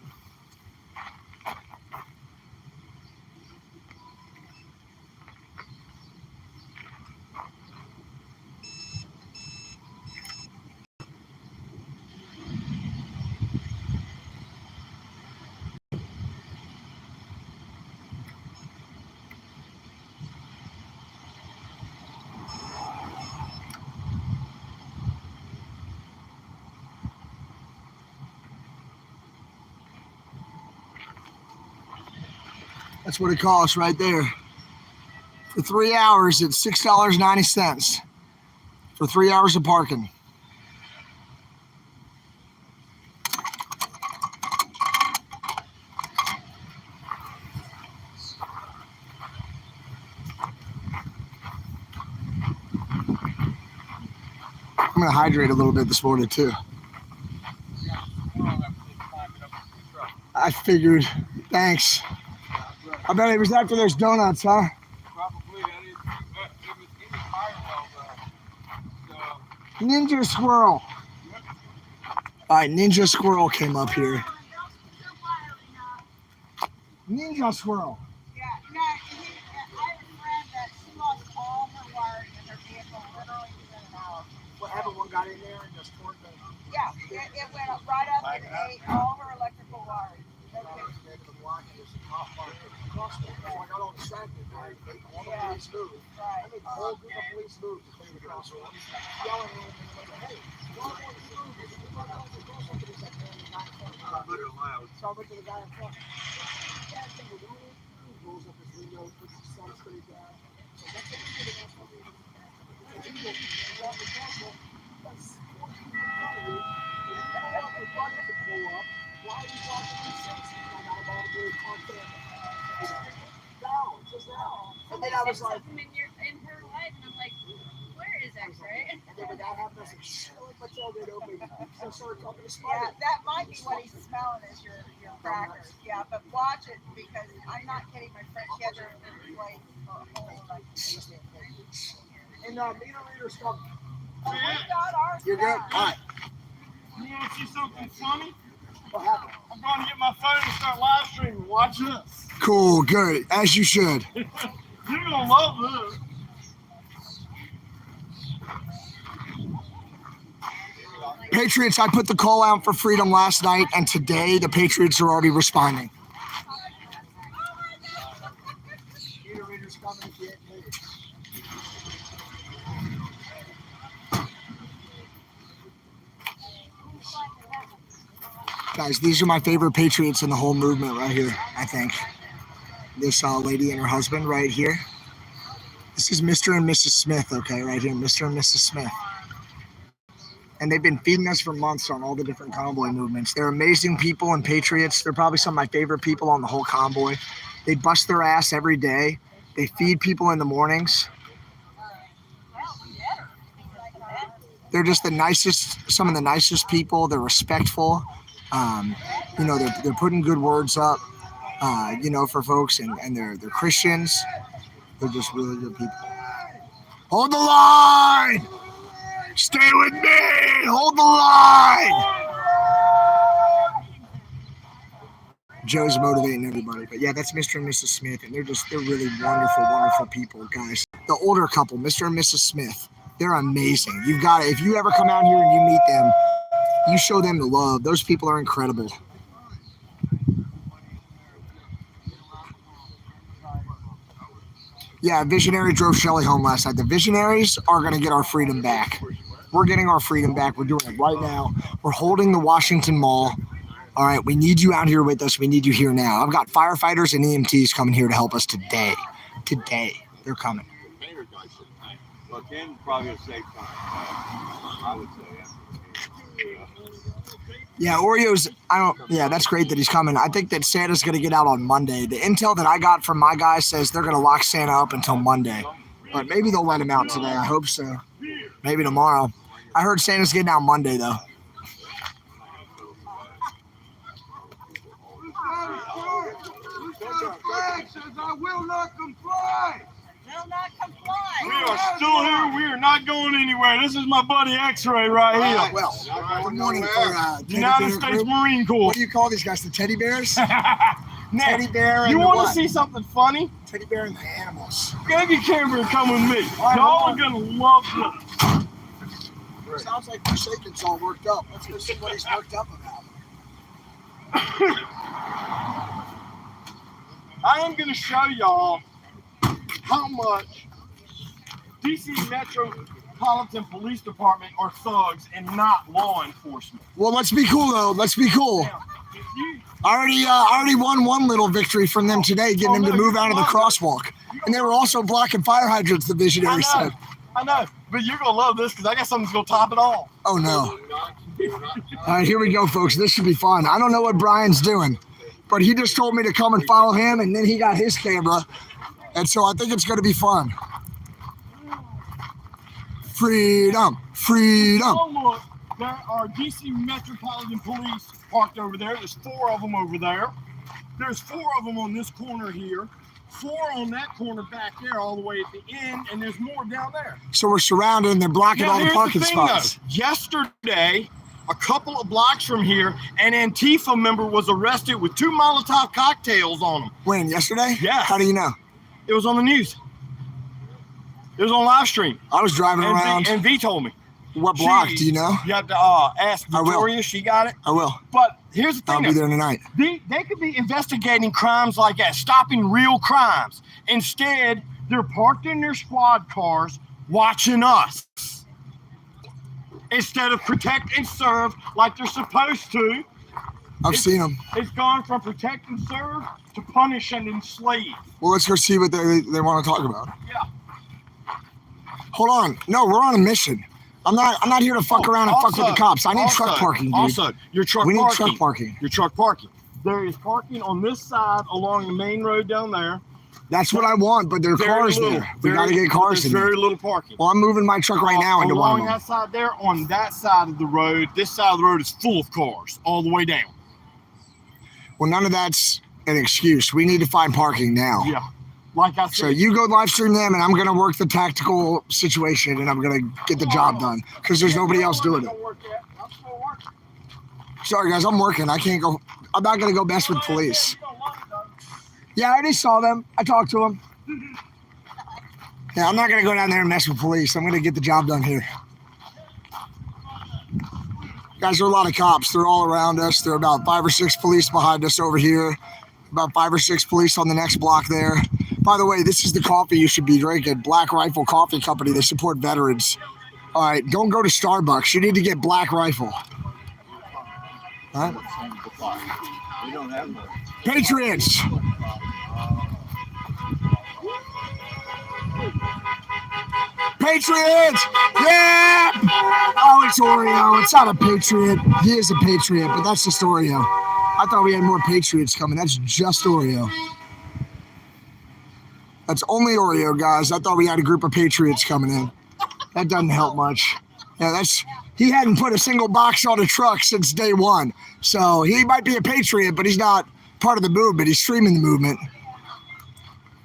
Speaker 1: That's what it costs right there. For 3 hours, it's $6.90 for 3 hours of parking. I'm gonna hydrate a little bit this morning too. I figured. Thanks. I bet it was after those donuts, huh?
Speaker 2: Probably.
Speaker 1: Ninja Squirrel. All right, Ninja Squirrel came up here. Ninja Squirrel.
Speaker 4: Yeah, no, I have a friend that she lost all her wiring in her vehicle literally within an hour.
Speaker 1: What happened? One got in there and just tore the.
Speaker 4: Yeah, it went up right up and ate all her electrical wiring. No kidding.
Speaker 1: I got all distracted. All the police moved.
Speaker 4: Right.
Speaker 1: I mean, the whole group of police moved to clean the crosswalk. Yelling at him, hey, why won't you move? He's like, man, the guy in front. So I went to the guy in front. Yeah, he rolls up his window, puts his sun straight down. So that's what we did in that fucking. It's illegal to walk the crosswalk. That's 14 feet in front of you. You pull up, the front to pull up. Why are you walking in 6? I got about to do it on camera. Down, just now. And then I was like,
Speaker 6: in her life, and I'm like, where is X-ray?
Speaker 1: and then when that happened, I was like, shit, my tailgate open. So I started talking to
Speaker 4: Yeah,
Speaker 1: Spider.
Speaker 4: that might be what he's smelling is your crackers. Yeah, but watch it because I'm not kidding. My friend, she had her plate for a whole like.
Speaker 1: And meter reader's coming.
Speaker 4: Oh my God, ours.
Speaker 1: You're good? All right.
Speaker 2: You want to see something funny?
Speaker 1: What happened?
Speaker 2: I'm going to get my phone and start live streaming. Watch this.
Speaker 1: Cool, good, as you should.
Speaker 2: You're going to love this.
Speaker 1: Patriots, I put the call out for freedom last night, and today the Patriots are already responding. Meter reader's coming if you ain't paid it. Guys, these are my favorite Patriots in the whole movement right here, I think. This lady and her husband right here. This is Mr. and Mrs. Smith, okay, right here, Mr. and Mrs. Smith. And they've been feeding us for months on all the different convoy movements. They're amazing people and Patriots. They're probably some of my favorite people on the whole convoy. They bust their ass every day. They feed people in the mornings. They're just the nicest, some of the nicest people. They're respectful. You know, they're putting good words up, you know, for folks, and they're Christians. They're just really good people. Hold the line! Stay with me! Hold the line! Joe's motivating everybody. But yeah, that's Mr. and Mrs. Smith, and they're really wonderful, wonderful people, guys. The older couple, Mr. and Mrs. Smith, they're amazing. You've got to, if you ever come out here and you meet them, you show them the love. Those people are incredible. Yeah, Visionary drove Shelly home last night. The Visionaries are going to get our freedom back. We're getting our freedom back. We're doing it right now. We're holding the Washington Mall. All right, we need you out here with us. We need you here now. I've got firefighters and EMTs coming here to help us today. Today, they're coming.
Speaker 3: Well, 10 probably a safe time. I would say.
Speaker 1: Yeah, Oreos, yeah, that's great that he's coming. I think that Santa's going to get out on Monday. The intel that I got from my guy says they're going to lock Santa up until Monday. But maybe they'll let him out today. I hope so. Maybe tomorrow. I heard Santa's getting out Monday, though.
Speaker 3: I will not comply.
Speaker 4: Will not comply.
Speaker 2: We are still here. We are not going anywhere. This is my buddy X-Ray right here.
Speaker 1: Well, good morning for
Speaker 2: United States Marine Corps.
Speaker 1: What do you call these guys? The teddy bears?
Speaker 2: Now,
Speaker 1: Teddy bear and
Speaker 2: you
Speaker 1: the
Speaker 2: want
Speaker 1: what?
Speaker 2: to see something funny?
Speaker 1: Teddy bear and the animals.
Speaker 2: Grab your camera and come with me. Y'all are going to love this.
Speaker 1: Sounds like Forsaken's all worked up. Let's go see what he's worked up about.
Speaker 2: I am going to show y'all how much DC Metropolitan Police Department are thugs and not law enforcement.
Speaker 1: Well, let's be cool, though. Let's be cool.
Speaker 2: Now,
Speaker 1: I already won one little victory from them today, getting them to move out of the crosswalk. And they were also blocking fire hydrants, the visionary said.
Speaker 2: I know, but you're going to love this because I got something that's going to top it all.
Speaker 1: Oh, no. All right, here we go, folks. This should be fun. I don't know what Brian's doing, but he just told me to come and follow him, and then he got his camera. And so I think it's going to be fun. Freedom, freedom.
Speaker 2: Oh, look, there are DC Metropolitan Police parked over there. There's 4 of them over there. There's 4 of them on this corner here. 4 on that corner back there all the way at the end, and there's more down there.
Speaker 1: So we're surrounded, and they're blocking all the parking spots.
Speaker 2: Though. Yesterday, a couple of blocks from here, an Antifa member was arrested with 2 Molotov cocktails on him.
Speaker 1: When, yesterday?
Speaker 2: Yeah.
Speaker 1: How do you know?
Speaker 2: It was on the news. It was on live stream.
Speaker 1: I was driving around.
Speaker 2: And V told me.
Speaker 1: What block, do you know?
Speaker 2: You have to ask Victoria. She got it.
Speaker 1: I will.
Speaker 2: But here's the thing.
Speaker 1: I'll be there tonight.
Speaker 2: They could be investigating crimes like that, stopping real crimes. Instead, they're parked in their squad cars watching us. Instead of protect and serve like they're supposed to.
Speaker 1: I've seen them.
Speaker 2: It's gone from protect and serve to punish and enslave.
Speaker 1: Well, let's go see what they want to talk about.
Speaker 2: Yeah.
Speaker 1: Hold on. No, we're on a mission. I'm not here to fuck around and fuck with the cops. I need truck parking, dude.
Speaker 2: Also, your truck
Speaker 1: we
Speaker 2: parking.
Speaker 1: need truck parking.
Speaker 2: Your truck parking. There is parking on this side along the main road down there.
Speaker 1: That's what I want, but there are cars there. We got to get cars in there.
Speaker 2: There's very little parking.
Speaker 1: Well, I'm moving my truck right now into one of them.
Speaker 2: Along that side there, on that side of the road, this side of the road is full of cars all the way down.
Speaker 1: Well, none of that's an excuse. We need to find parking now.
Speaker 2: Yeah. Like I said.
Speaker 1: So you go live stream them, and I'm going to work the tactical situation, and I'm going to get the job done because there's nobody else doing it. Sorry, guys, I'm working. I can't go. I'm not going to go mess with police. Yeah, I already saw them. I talked to them. Yeah, I'm not going to go down there and mess with police. I'm going to get the job done here. Guys, there are a lot of cops. They're all around us. There are about 5 or 6 police behind us over here. About 5 or 6 police on the next block there. By the way, this is the coffee you should be drinking. Black Rifle Coffee Company. They support veterans. All right, don't go to Starbucks. You need to get Black Rifle. Huh? Patriots. Patriots! Yeah! Oh, it's Oreo. It's not a Patriot. He is a Patriot, but that's just Oreo. I thought we had more Patriots coming. That's just Oreo. That's only Oreo, guys. I thought we had a group of Patriots coming in. That doesn't help much. Yeah, he hadn't put a single box on a truck since day one. So he might be a Patriot, but he's not part of the movement. He's streaming the movement.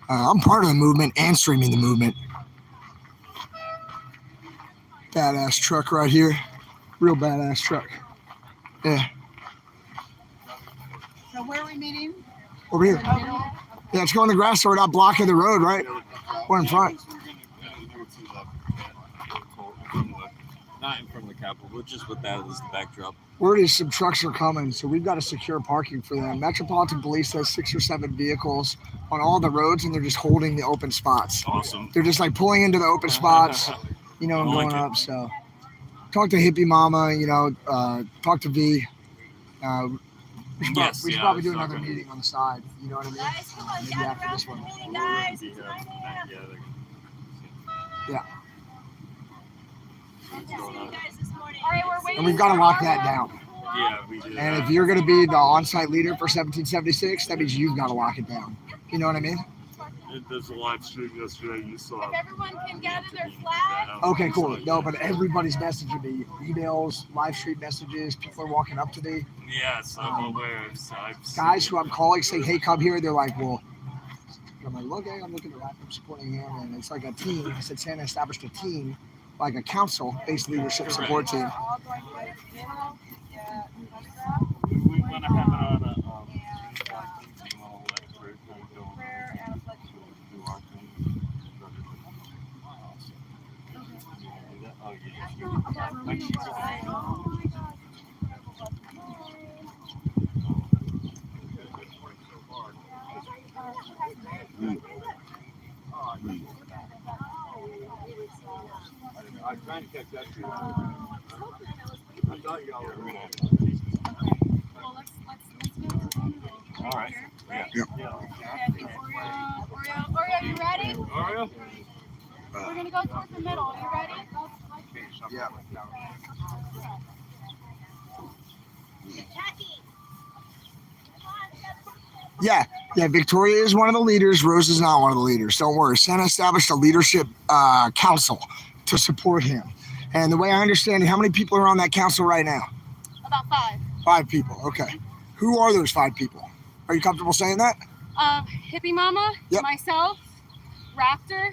Speaker 1: I'm part of the movement and streaming the movement. Badass truck right here. Real badass truck. Yeah.
Speaker 4: So where are we meeting?
Speaker 1: Over here. Yeah, let's go in the grass so we're not blocking the road, right? We're in front.
Speaker 7: Not in front of the Capitol, but just with that as the backdrop.
Speaker 1: Word is some trucks are coming, so we've got to secure parking for them. Metropolitan Police has 6 or 7 vehicles on all the roads, and they're just holding the open spots.
Speaker 7: Awesome.
Speaker 1: They're just like pulling into the open spots, and going up. So talk to Hippie Mama, talk to V. We should probably do another meeting on the side. You know what I mean?
Speaker 6: Guys, come on,
Speaker 1: Maybe
Speaker 6: gather
Speaker 1: after
Speaker 6: around
Speaker 1: this
Speaker 6: for
Speaker 1: one.
Speaker 6: the meeting, guys. It's 9 a.m.
Speaker 1: Yeah.
Speaker 6: Good to see you guys this morning. All right, we're waiting.
Speaker 1: And we've got to lock that down.
Speaker 7: Yeah, we did.
Speaker 1: And if you're going to be the on-site leader for 1776, that means you've got to lock it down. You know what I mean?
Speaker 7: There's a live stream yesterday. You saw.
Speaker 6: If everyone can gather their flags.
Speaker 1: Okay, cool. No, but everybody's messaging me. Emails, live stream messages. People are walking up to me.
Speaker 7: Yes, I'm aware.
Speaker 1: Guys who I'm calling saying, hey, come here. They're like, well, I'm like, okay, I'm looking at I'm supporting him. And it's like a team. He said Santa established a team, like a council-based leadership support team.
Speaker 7: We want to have it on a.
Speaker 2: I tried to catch that too. I thought y'all were.
Speaker 6: Well, let's
Speaker 7: All right. Yeah.
Speaker 1: Yep.
Speaker 6: Oreo, you ready?
Speaker 7: Oreo?
Speaker 6: We're gonna go towards the middle. You ready?
Speaker 3: Yeah.
Speaker 1: Yeah. Victoria is one of the leaders. Rose is not one of the leaders. Don't worry. Santa established a leadership council to support him. And the way I understand it, how many people are on that council right now?
Speaker 6: About 5.
Speaker 1: 5 people. Okay. Who are those 5 people? Are you comfortable saying that?
Speaker 6: Hippie Mama,
Speaker 1: Yep.
Speaker 6: myself, Raptor.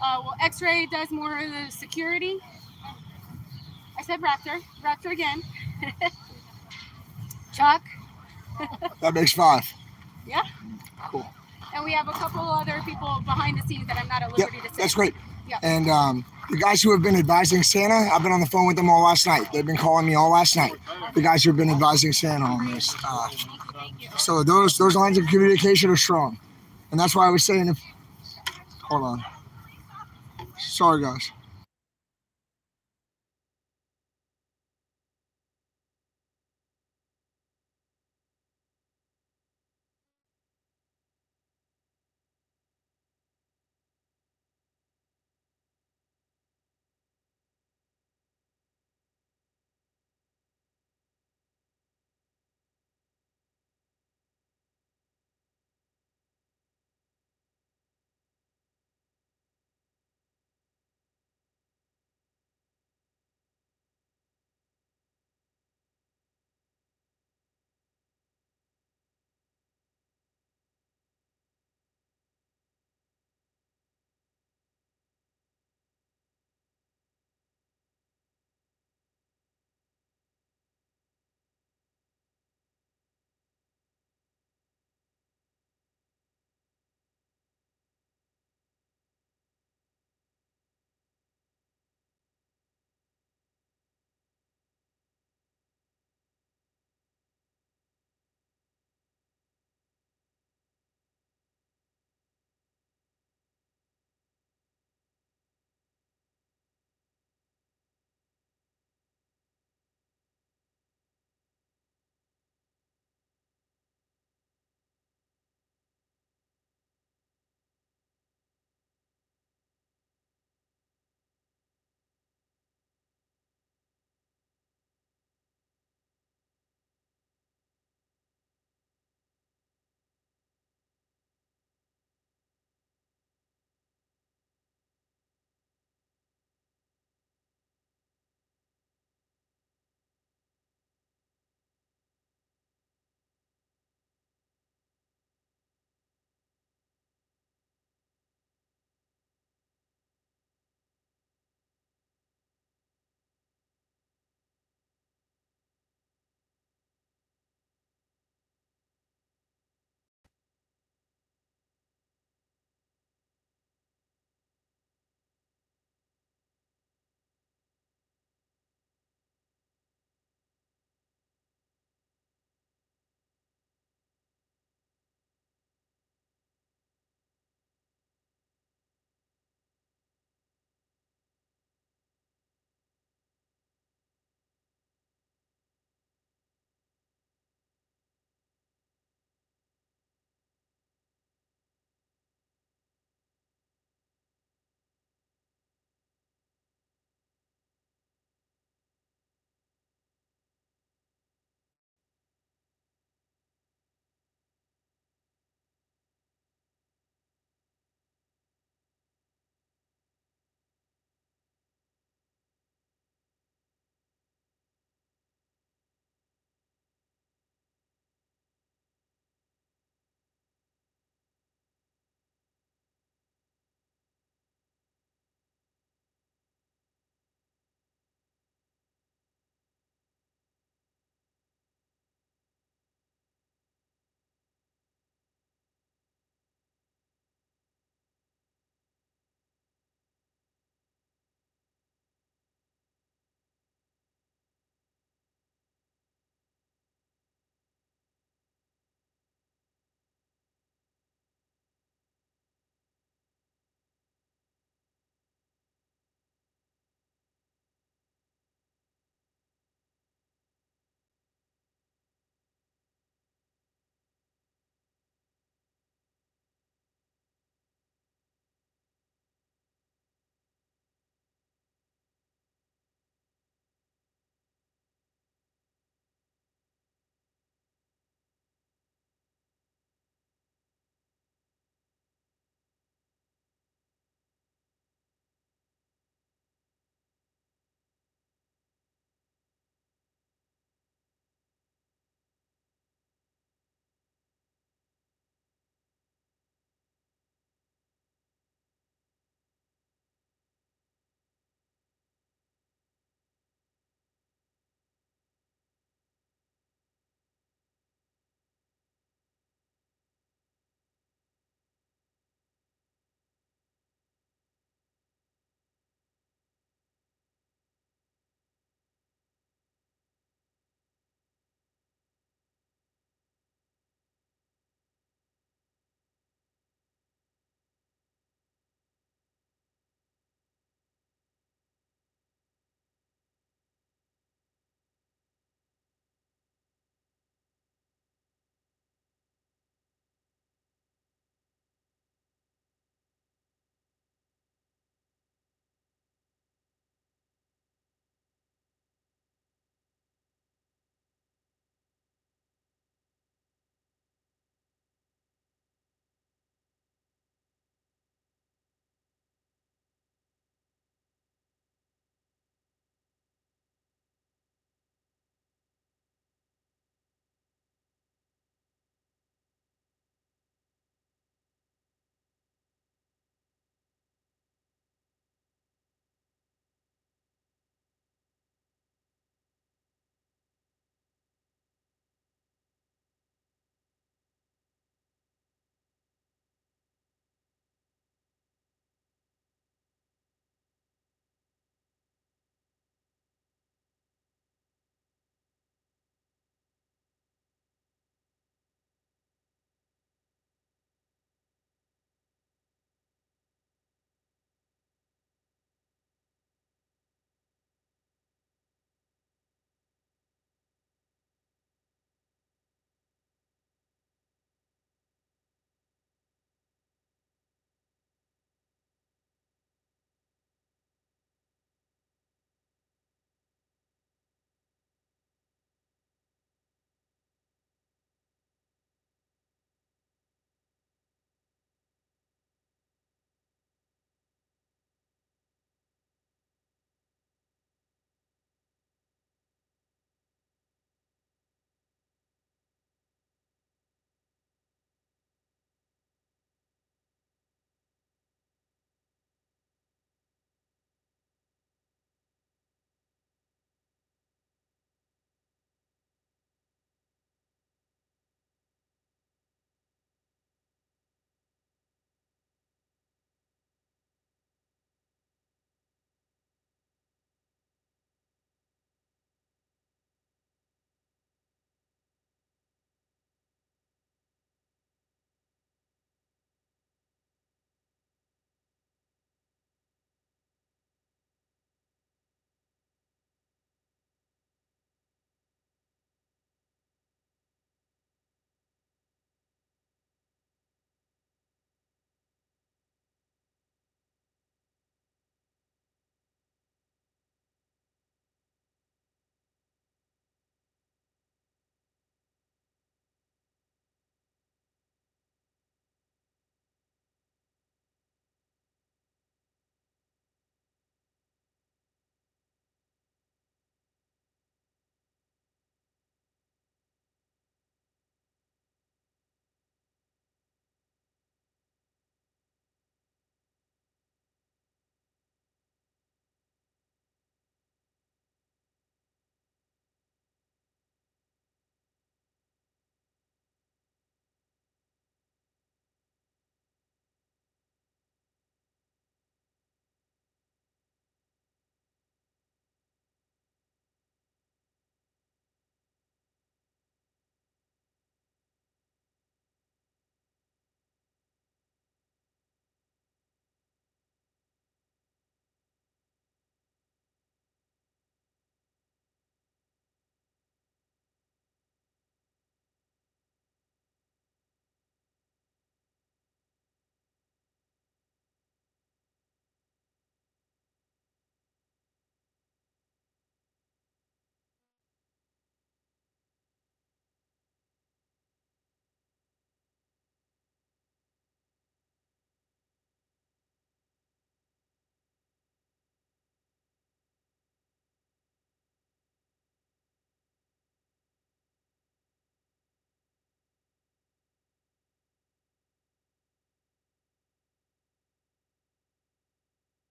Speaker 6: Well, X-Ray does more of the security. I said Raptor. Raptor again. Chuck.
Speaker 1: That makes 5.
Speaker 6: Yeah.
Speaker 1: Cool.
Speaker 6: And we have a couple other people behind the scenes that I'm not at liberty to say.
Speaker 1: That's great.
Speaker 6: Yeah.
Speaker 1: And the guys who have been advising Santa, I've been on the phone with them all last night. They've been calling me all last night. The guys who have been advising Santa on this. So those lines of communication are strong. And that's why I was saying if. Hold on. Sorry, guys.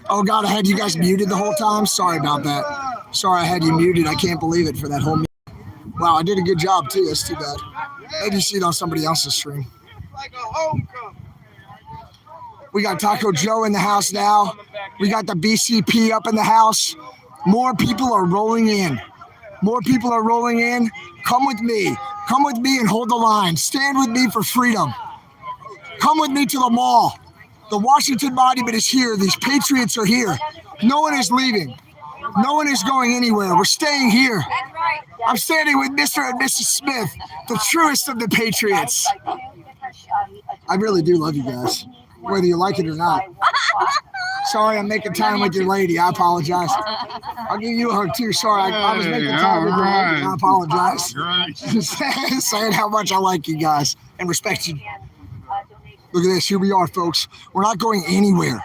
Speaker 1: Oh God, I had you guys muted the whole time. Sorry about that. Sorry, I had you muted. I can't believe it for that whole. Wow, I did a good job too. That's too bad. Maybe you see it on somebody else's stream.
Speaker 3: Like a homecoming.
Speaker 1: We got Taco Joe in the house now. We got the BCP up in the house. More people are rolling in. More people are rolling in. Come with me. Come with me and hold the line. Stand with me for freedom. Come with me to the mall. The Washington Monument is here. These patriots are here. No one is leaving. No one is going anywhere. We're staying here. I'm standing with Mr. and Mrs. Smith, the truest of the patriots. I really do love you guys, whether you like it or not. Sorry, I'm making time with your lady. I apologize. I'll give you a hug too. Sorry, I was making time with your lady. I apologize. Saying how much I like you guys and respect you. Look at this. Here we are, folks. We're not going anywhere.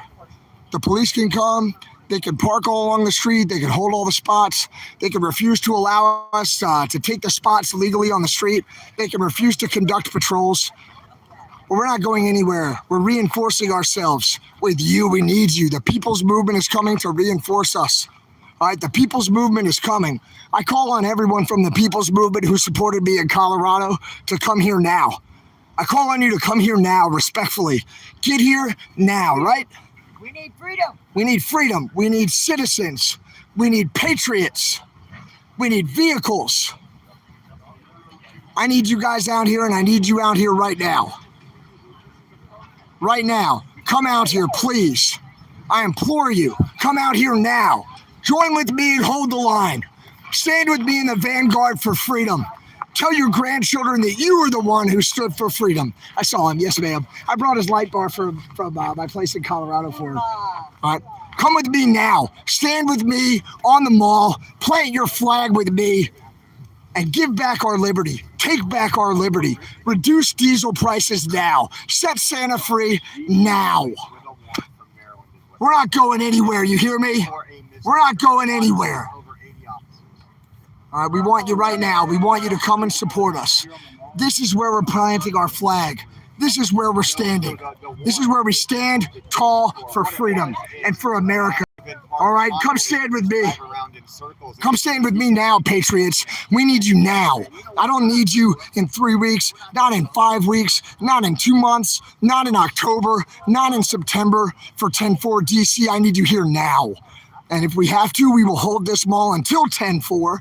Speaker 1: The police can come. They can park all along the street. They can hold all the spots. They can refuse to allow us to take the spots legally on the street. They can refuse to conduct patrols. But we're not going anywhere. We're reinforcing ourselves with you. We need you. The people's movement is coming to reinforce us. All right, the people's movement is coming. I call on everyone from the people's movement who supported me in Colorado to come here now. I call on you to come here now, respectfully. Get here now, right?
Speaker 4: We need freedom.
Speaker 1: We need freedom. We need citizens. We need patriots. We need vehicles. I need you guys out here, and I need you out here right now. Right now. Come out here, please. I implore you. Come out here now. Join with me and hold the line. Stand with me in the vanguard for freedom. Tell your grandchildren that you were the one who stood for freedom. I saw him. Yes, ma'am. I brought his light bar from my place in Colorado for him. All right. Come with me now. Stand with me on the mall. Plant your flag with me. And give back our liberty. Take back our liberty. Reduce diesel prices now. Set Santa free now. We're not going anywhere. You hear me? We're not going anywhere. All right, we want you right now. We want you to come and support us. This is where we're planting our flag. This is where we're standing. This is where we stand tall for freedom and for America. All right, come stand with me. Come stand with me now, patriots. We need you now. I don't need you in 3 weeks, not in 5 weeks, not in 2 months, not in October, not in September for 10-4 DC. I need you here now. And if we have to, we will hold this mall until 10-4,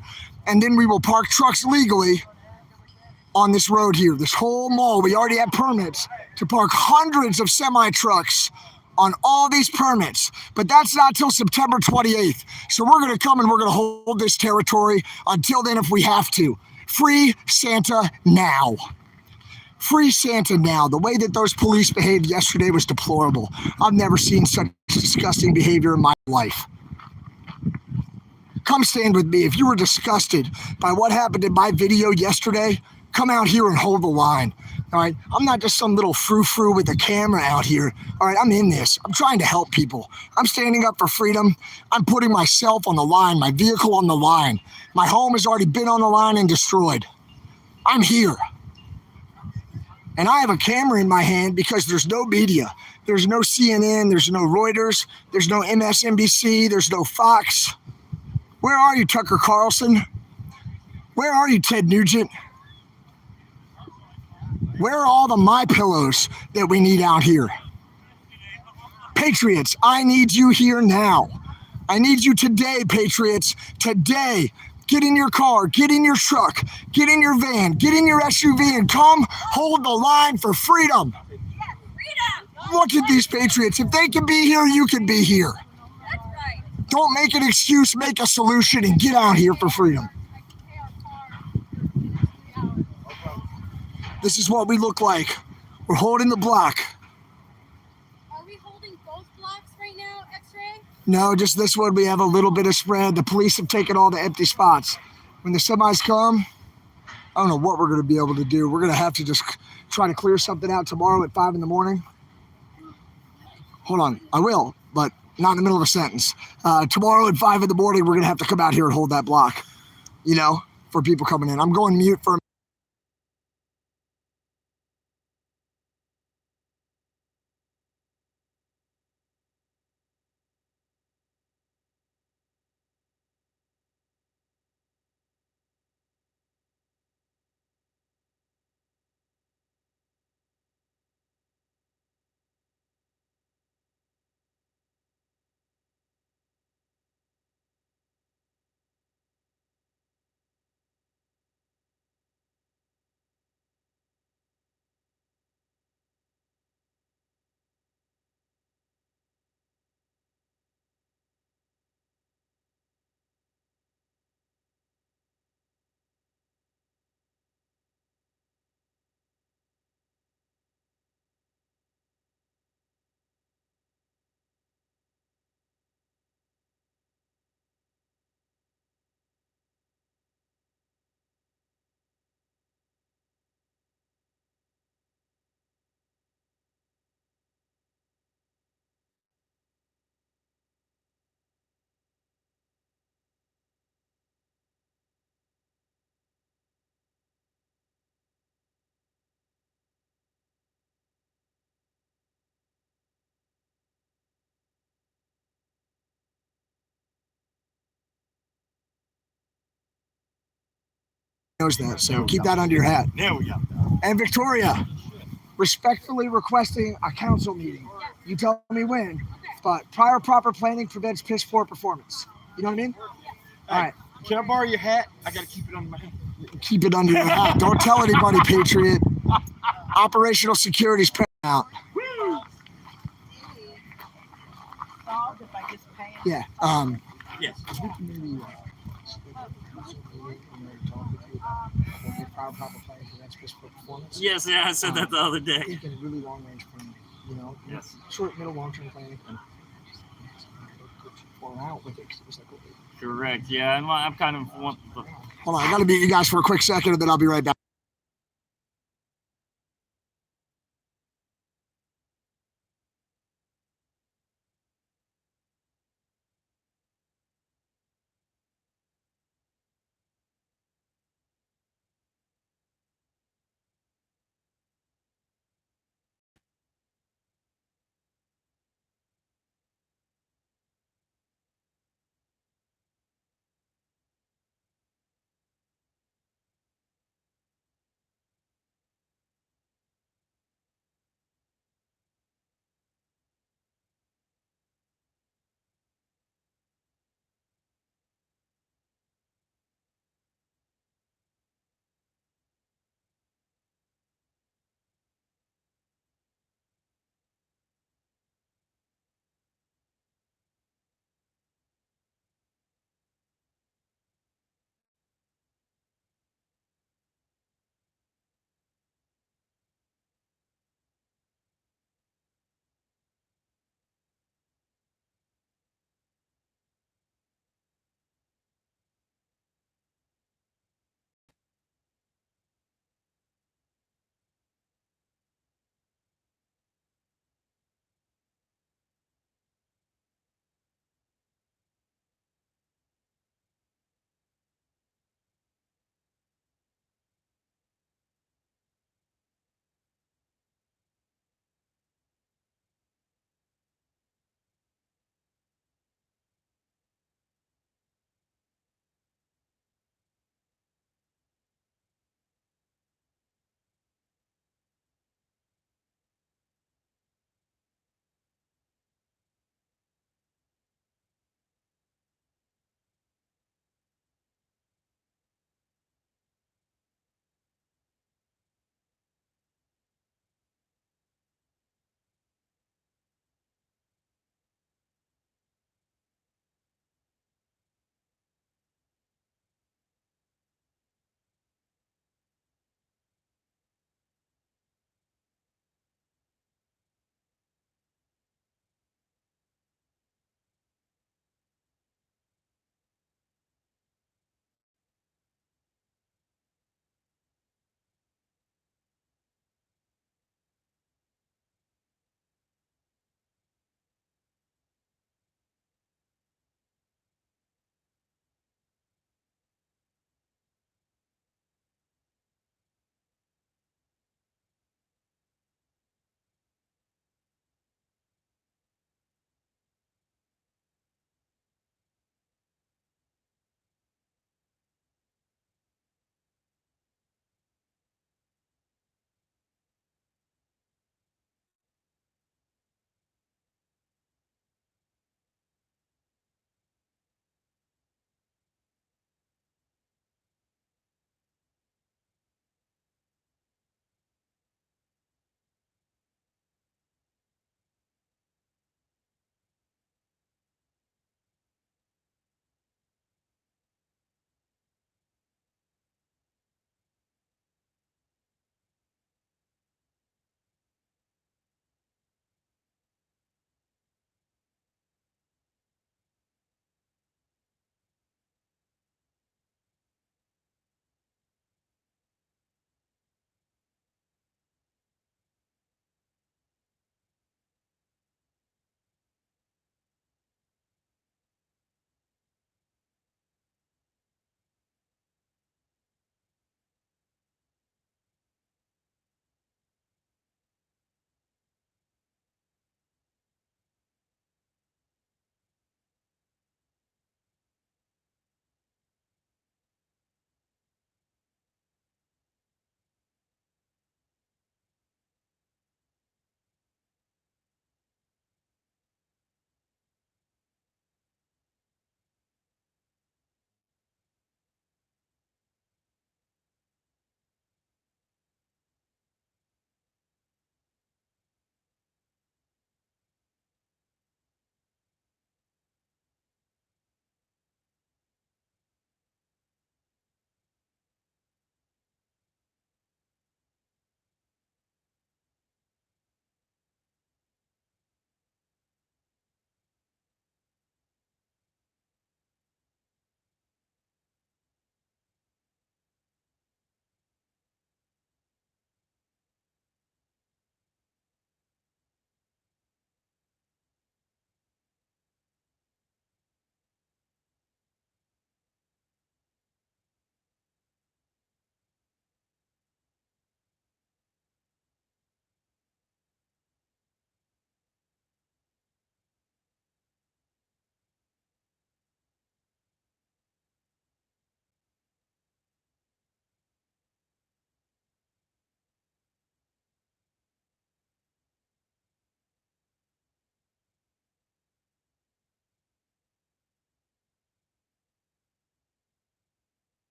Speaker 1: and then we will park trucks legally on this road here, this whole mall. We already have permits to park hundreds of semi-trucks on all these permits, but that's not till September 28th. So we're going to come and we're going to hold this territory until then if we have to. Free Santa now. Free Santa now. The way that those police behaved yesterday was deplorable. I've never seen such disgusting behavior in my life. Come stand with me. If you were disgusted by what happened in my video yesterday, come out here and hold the line. All right, I'm not just some little frou-frou with a camera out here. All right, I'm in this. I'm trying to help people. I'm standing up for freedom. I'm putting myself on the line, my vehicle on the line. My home has already been on the line and destroyed. I'm here. And I have a camera in my hand because there's no media. There's no CNN, there's no Reuters, there's no MSNBC, there's no Fox. Where are you, Tucker Carlson? Where are you, Ted Nugent? Where are all the My Pillows that we need out here? Patriots, I need you here now. I need you today, Patriots. Today. Get in your car, get in your truck, get in your van, get in your SUV, and come hold the line for freedom. Look at these Patriots. If they can be here, you can be here. Don't make an excuse, make a solution, and get out here for freedom. This is what we look like. We're holding the block.
Speaker 6: Are we holding both blocks right now, X-Ray?
Speaker 1: No, just this one. We have a little bit of spread. The police have taken all the empty spots. When the semis come, I don't know what we're going to be able to do. We're going to have to just try to clear something out tomorrow at 5 in the morning. Hold on. I will, but not in the middle of a sentence. Tomorrow at 5 in the morning, we're going to have to come out here and hold that block, for people coming in. I'm going mute for a knows that, so keep that under your hat.
Speaker 2: There we go.
Speaker 1: And Victoria, respectfully requesting a council meeting. You tell me when, but prior proper planning prevents piss poor performance. You know what I mean? All right.
Speaker 2: Can I borrow your hat? I gotta keep it under my hat.
Speaker 1: Keep it under your hat. Don't tell anybody, Patriot. Operational security's out.
Speaker 4: Solved if I just pay him.
Speaker 1: Yeah.
Speaker 2: Yes.
Speaker 7: Yes, yeah, I said that the other day.
Speaker 1: Thinking really long range planning, you know,
Speaker 7: Yes.
Speaker 1: short, middle, long term planning. Or out with it because it was like,
Speaker 7: Correct. Yeah, I'm kind of want the.
Speaker 1: hold on, I gotta beat you guys for a quick second and then I'll be right back.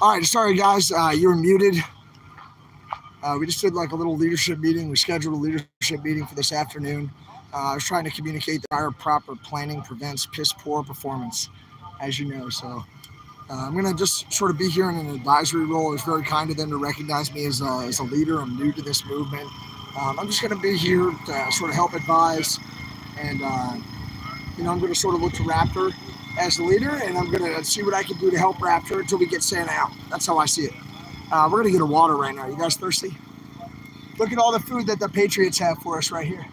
Speaker 1: All right, sorry guys, you were muted. We just did like a little leadership meeting. We scheduled a leadership meeting for this afternoon. I was trying to communicate that our proper planning prevents piss poor performance, as you know. So I'm going to just sort of be here in an advisory role. It was very kind of them to recognize me as a leader. I'm new to this movement. I'm just going to be here to sort of help advise. And, I'm going to sort of look to Raptor as the leader, and I'm going to see what I can do to help Raptor until we get Santa out. That's how I see it. We're going to get a water right now. You guys thirsty? Look at all the food that the Patriots have for us right here.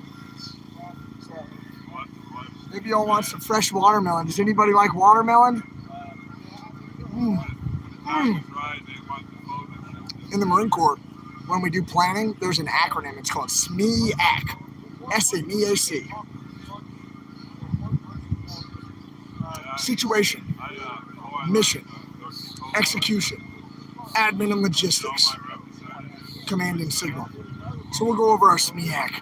Speaker 1: Maybe y'all want some fresh watermelon. Does anybody like watermelon? In the Marine Corps, when we do planning, there's an acronym. It's called SMEAC. S-M-E-A-C. Situation, mission, execution, admin and logistics, command and signal. So we'll go over our SMEAC,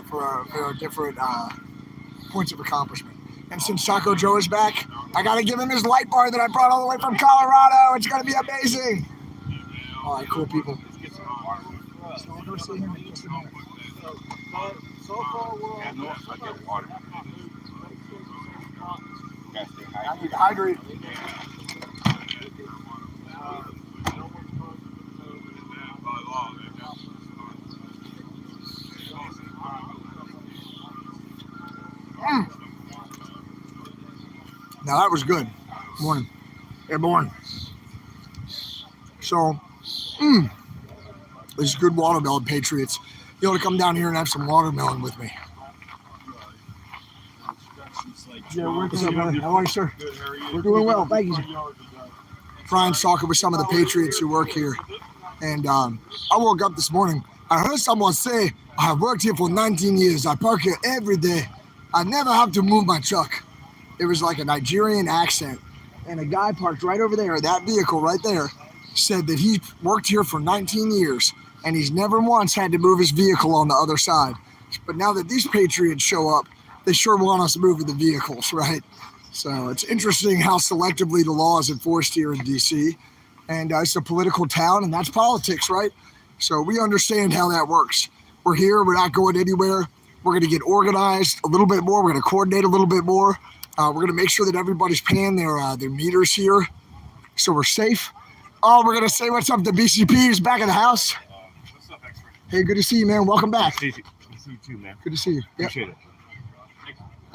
Speaker 1: for our different points of accomplishment. And since Taco Joe is back, I gotta give him his light bar that I brought all the way from Colorado. It's gonna be amazing. All right, cool people. So we'll go see him in just a minute. I need to hydrate. Now that was good. Morning. Airborne. So, this is good watermelon, Patriots. You ought to come down here and have some watermelon with me. What's up, brother? How are you, sir? We're doing well. Thank you, sir. Brian's talking with some of the Patriots who work here. And I woke up this morning. I heard someone say, I have worked here for 19 years. I park here every day. I never have to move my truck. It was like a Nigerian accent. And a guy parked right over there, that vehicle right there, said that he worked here for 19 years and he's never once had to move his vehicle on the other side. But now that these Patriots show up, they sure want us moving the vehicles, right? So it's interesting how selectively the law is enforced here in DC. And it's a political town, and that's politics, right? So we understand how that works. We're here. We're not going anywhere. We're going to get organized a little bit more. We're going to coordinate a little bit more. We're going to make sure that everybody's paying their meters here, so we're safe. Oh, we're going to say what's up to BCP. He's back in the house.
Speaker 7: What's up, X-Ray?
Speaker 1: Hey, good to see you, man. Welcome back.
Speaker 7: Good to see you too, man.
Speaker 1: Good to see you. Yep.
Speaker 7: Appreciate it.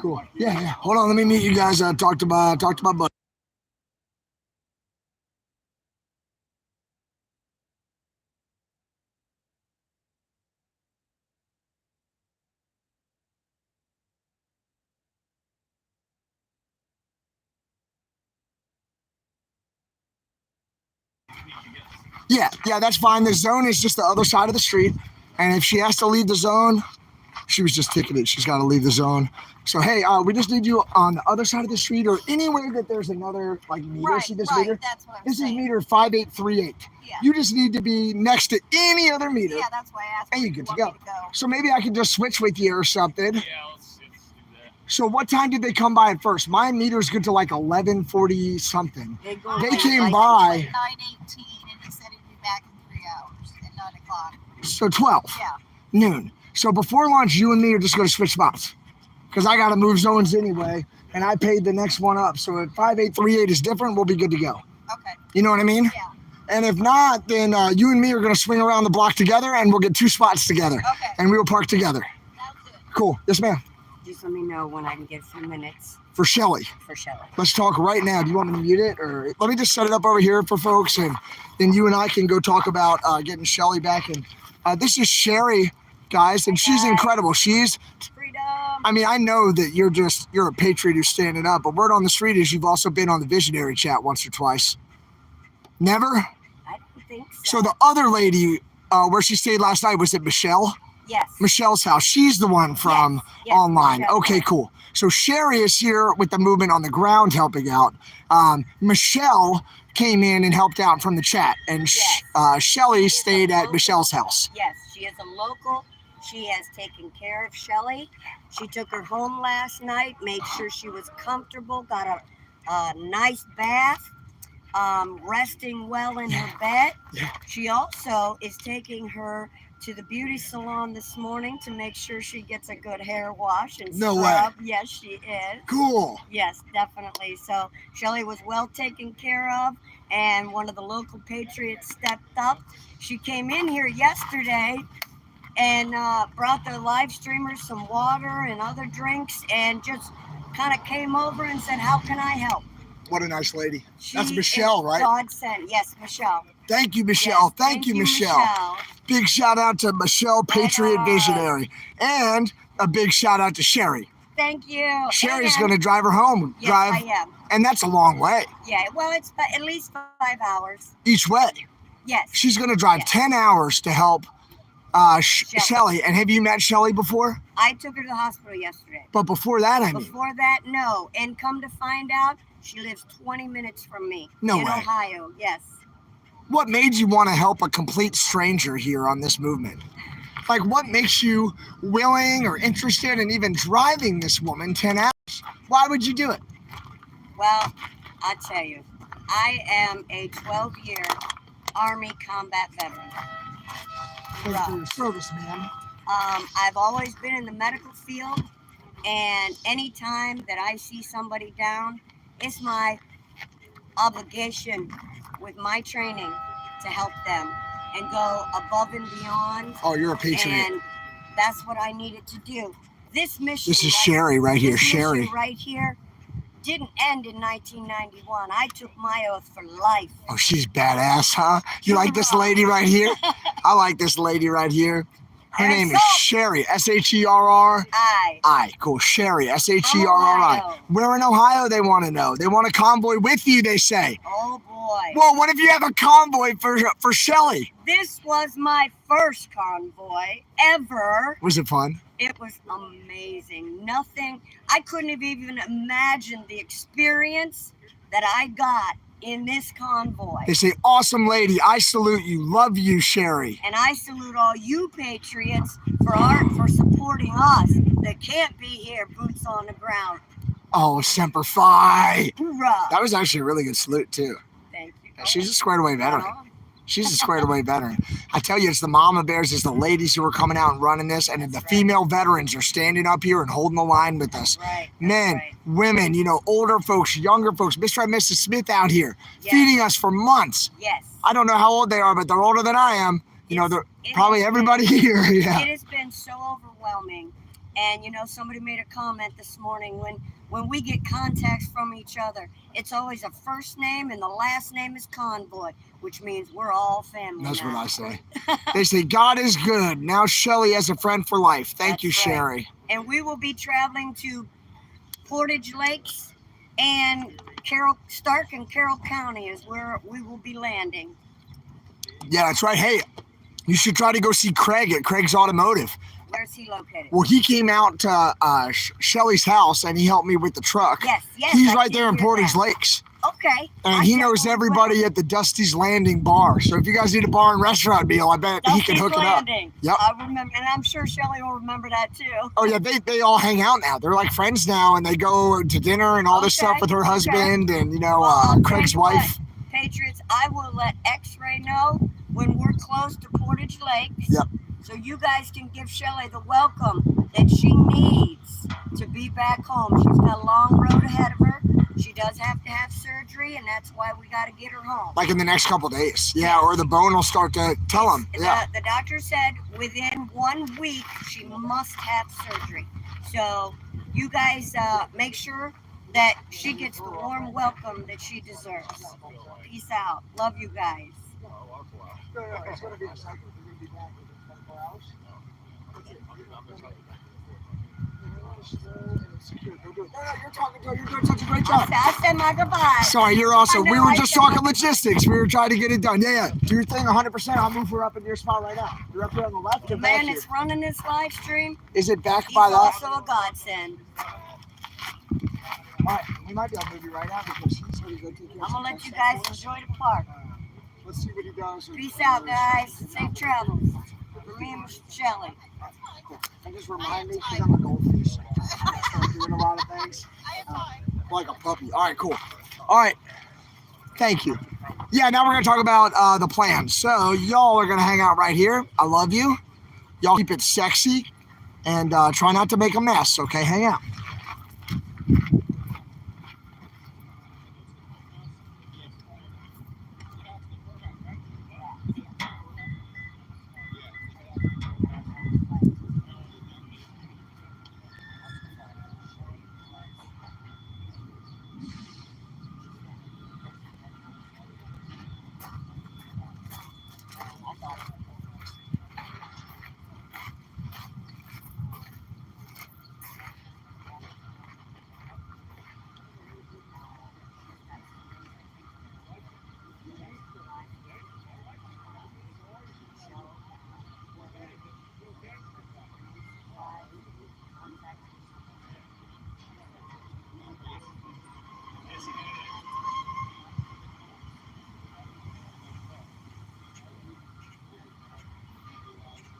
Speaker 1: Cool. Yeah. Hold on. Let me meet you guys. Talk to my buddy. Yeah, that's fine. The zone is just the other side of the street. And if she has to leave the zone, she was just ticketed. She's got to leave the zone. So, hey, we just need you on the other side of the street or anywhere that there's another, meter.
Speaker 4: Right,
Speaker 1: See this
Speaker 4: right,
Speaker 1: meter?
Speaker 4: that's what I'm
Speaker 1: This
Speaker 4: saying.
Speaker 1: is meter 5838.
Speaker 4: Yeah.
Speaker 1: You just need to be next to any other meter.
Speaker 4: Yeah, that's why I asked.
Speaker 1: And
Speaker 4: where
Speaker 1: you get to
Speaker 4: want
Speaker 1: go.
Speaker 4: me to go.
Speaker 1: So maybe I can just switch with you or something.
Speaker 7: Yeah, let's do that.
Speaker 1: So what time did they come by at first? My meter's good to 11:40 something.
Speaker 4: They
Speaker 1: came by.
Speaker 4: 9:18, and he said he'd be back in 3 hours at 9 o'clock.
Speaker 1: So 12.
Speaker 4: Yeah.
Speaker 1: Noon. So before lunch, you and me are just going to switch spots because I got to move zones anyway, and I paid the next one up. So if 5838 is different, we'll be good to go.
Speaker 4: Okay.
Speaker 1: You know what I mean?
Speaker 4: Yeah.
Speaker 1: And if not, then you and me are going to swing around the block together, and we'll get 2 spots together,
Speaker 4: Okay.
Speaker 1: and we will park together.
Speaker 4: Sounds good.
Speaker 1: Cool. Yes, ma'am.
Speaker 8: Just let me know when I can get a few minutes
Speaker 1: For Shelly.
Speaker 8: for Shelly.
Speaker 1: Let's talk right now. Do you want me to mute it, or let me just set it up over here for folks, and then you and I can go talk about getting Shelly back. And this is Sherry, guys, and she's incredible. She's,
Speaker 8: Freedom.
Speaker 1: I mean, I know that you're a patriot who's standing up, but word on the street is you've also been on the visionary chat once or twice. Never?
Speaker 8: I don't think so.
Speaker 1: So the other lady, where she stayed last night, was it Michelle?
Speaker 8: Yes.
Speaker 1: Michelle's house. She's the one from
Speaker 8: Yes,
Speaker 1: online.
Speaker 8: Michelle.
Speaker 1: Okay, cool. So Sherry is here with the movement on the ground helping out. Michelle came in and helped out from the chat. And Shelly stayed at Michelle's house.
Speaker 8: Yes, she is a local. She has taken care of Shelly. She took her home last night, made sure she was comfortable, got a nice bath, resting well in her bed.
Speaker 1: Yeah.
Speaker 8: She also is taking her to the beauty salon this morning to make sure she gets a good hair wash and
Speaker 1: No
Speaker 8: scrub. Yes, she is.
Speaker 1: Cool.
Speaker 8: Yes, definitely. So Shelly was well taken care of, and one of the local patriots stepped up. She came in here yesterday and brought their live streamers some water and other drinks, and just kind of came over and said, "How can I help?"
Speaker 1: What a nice lady.
Speaker 8: She
Speaker 1: That's Michelle,
Speaker 8: is
Speaker 1: right?
Speaker 8: God sent. Yes, Michelle.
Speaker 1: Thank you, Michelle.
Speaker 8: Yes,
Speaker 1: thank you, Michelle. Big shout out to Michelle, Patriot
Speaker 8: on.
Speaker 1: Visionary. And a big shout out to Sherry.
Speaker 8: Thank you.
Speaker 1: Sherry's
Speaker 8: And-
Speaker 1: going to drive her home.
Speaker 8: Yes, I am.
Speaker 1: And that's a long way.
Speaker 8: Yeah, well, it's at least 5 hours.
Speaker 1: Each way.
Speaker 8: Yes.
Speaker 1: She's going to drive
Speaker 8: Yes.
Speaker 1: 10 hours to help Shelly. And have you met Shelly before?
Speaker 8: I took her to the hospital yesterday.
Speaker 1: But before that, I mean.
Speaker 8: Before that, no. And come to find out, she lives 20 minutes from me.
Speaker 1: No
Speaker 8: in
Speaker 1: way.
Speaker 8: Ohio, yes.
Speaker 1: What made you want to help a complete stranger here on this movement? Like, what makes you willing or interested in even driving this woman 10 hours? Why would you do it?
Speaker 8: Well, I'll tell you, I am a 12-year Army combat veteran.
Speaker 1: Thanks for your service, ma'am.
Speaker 8: I've always been in the medical field, and anytime that I see somebody down, it's my obligation with my training to help them and go above and beyond.
Speaker 1: Oh, you're a patriot.
Speaker 8: And that's what I needed to do. This mission.
Speaker 1: This is Sherry right here.
Speaker 8: this
Speaker 1: Sherry.
Speaker 8: mission right here didn't end in 1991. I took my oath for life.
Speaker 1: Oh, she's badass, huh? You like this lady right here? I like this lady right here. Her
Speaker 8: And
Speaker 1: name
Speaker 8: so-
Speaker 1: is Sherry. S-H-E-R-R.
Speaker 8: I.
Speaker 1: Cool. Sherry. S-H-E-R-R-I.
Speaker 8: Ohio.
Speaker 1: Where in Ohio they want to know? They want a convoy with you, they say.
Speaker 8: Oh boy.
Speaker 1: Well, what if you have a convoy for Shelly?
Speaker 8: This was my first convoy ever.
Speaker 1: Was it fun?
Speaker 8: It was amazing. Nothing, I couldn't have even imagined the experience that I got in this convoy.
Speaker 1: They say, awesome lady. I salute you. Love you, Sherry.
Speaker 8: And I salute all you patriots for supporting us that can't be here, boots on the ground.
Speaker 1: Oh, Semper Fi.
Speaker 8: Hoorah.
Speaker 1: That was actually a really good salute, too.
Speaker 8: Thank you.
Speaker 1: She's a squared away veteran.
Speaker 8: Right on.
Speaker 1: She's a squared away veteran. I tell you, it's the mama bears, it's the ladies who are coming out and running this, and the female veterans are standing up here and holding the line with us.
Speaker 8: Right. that's
Speaker 1: Men,
Speaker 8: right.
Speaker 1: women, older folks, younger folks, Mr. and Mrs. Smith out here
Speaker 8: Yes.
Speaker 1: feeding us for months.
Speaker 8: Yes.
Speaker 1: I don't know how old they are, but they're older than I am. They're
Speaker 8: It
Speaker 1: probably
Speaker 8: has
Speaker 1: everybody
Speaker 8: been-
Speaker 1: here. Yeah.
Speaker 8: It has been so overwhelming. And somebody made a comment this morning, when we get contacts from each other, it's always a first name and the last name is Convoy, which means we're all family.
Speaker 1: That's
Speaker 8: now.
Speaker 1: what I say. They say, God is good. Now Shelly has a friend for life. Thank you,
Speaker 8: That's right.
Speaker 1: Sherry.
Speaker 8: And we will be traveling to Portage Lakes and Stark and Carroll County is where we will be landing.
Speaker 1: Yeah, that's right. Hey, you should try to go see Craig at Craig's Automotive.
Speaker 8: Where's he located?
Speaker 1: Well, he came out to Shelly's house and he helped me with the truck.
Speaker 8: Yes.
Speaker 1: He's
Speaker 8: I
Speaker 1: right
Speaker 8: did
Speaker 1: there in
Speaker 8: hear
Speaker 1: Portage
Speaker 8: that.
Speaker 1: Lakes.
Speaker 8: Okay.
Speaker 1: And
Speaker 8: I
Speaker 1: he knows
Speaker 8: definitely
Speaker 1: everybody
Speaker 8: will.
Speaker 1: at the Dusty's Landing bar. So if you guys need a bar and restaurant meal, I bet he can
Speaker 8: Dusty's
Speaker 1: hook it up.
Speaker 8: Landing.
Speaker 1: Yep.
Speaker 8: I remember, and I'm sure Shelly will remember that too.
Speaker 1: Oh, yeah, they all hang out now. They're like friends now, and they go to dinner and all this
Speaker 8: Okay,
Speaker 1: stuff with her
Speaker 8: okay.
Speaker 1: husband and,
Speaker 8: Well, I'll tell
Speaker 1: Craig's
Speaker 8: you what,
Speaker 1: wife.
Speaker 8: Patriots, I will let X-Ray know when we're close to Portage Lakes.
Speaker 1: Yep.
Speaker 8: So you guys can give Shelly the welcome that she needs to be back home. She's got a long road ahead of her. She does have to have surgery, and that's why we got to get her home.
Speaker 1: Like in the next couple days. Yeah, or the bone will start to tell him. Yeah.
Speaker 8: The doctor said within 1 week she must have surgery. So you guys make sure that she gets the warm welcome that she deserves. Peace out. Love you guys.
Speaker 1: It's going to be a cycle. We're going to be back in 24 hours. You're talking to her. You're doing such a great job.
Speaker 8: I said my goodbyes.
Speaker 1: Sorry, you're awesome.
Speaker 8: I
Speaker 1: We
Speaker 8: know,
Speaker 1: were
Speaker 8: I
Speaker 1: just
Speaker 8: said
Speaker 1: talking
Speaker 8: my-
Speaker 1: logistics. We were trying to get it done. Yeah. Do your thing 100%. I'll move her up into your spot right now. You're up here on the left.
Speaker 8: The
Speaker 1: You're back
Speaker 8: man
Speaker 1: here.
Speaker 8: that's running this live stream,
Speaker 1: Is it back
Speaker 8: he's
Speaker 1: by that?
Speaker 8: also a godsend.
Speaker 1: All right. We might be able to move you right now because he's going to go take care of
Speaker 8: I'm
Speaker 1: some
Speaker 8: gonna let you
Speaker 1: stuff
Speaker 8: guys
Speaker 1: for us.
Speaker 8: enjoy the park.
Speaker 1: Let's see what he does.
Speaker 8: Peace out, guys. Safe travels. For me and Shelly.
Speaker 1: And just remind me because I'm a goldfish. I'm doing a lot of things. Like a puppy. All right, cool. All right. Thank you. Yeah, now we're going to talk about the plan. So y'all are going to hang out right here. I love you. Y'all keep it sexy and try not to make a mess, okay? Hang out.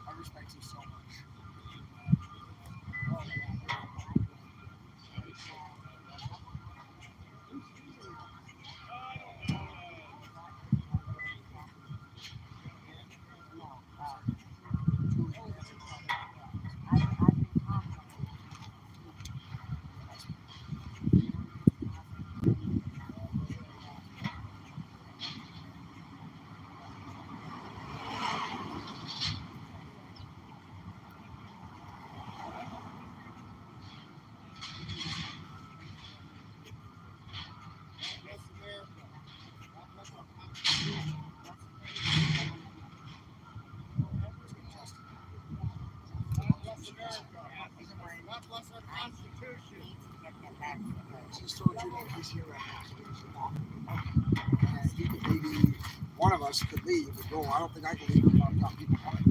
Speaker 1: I respect you so much. She's told you that he's here right now. And he could maybe, one of us could leave and go. I don't think I can leave without people coming.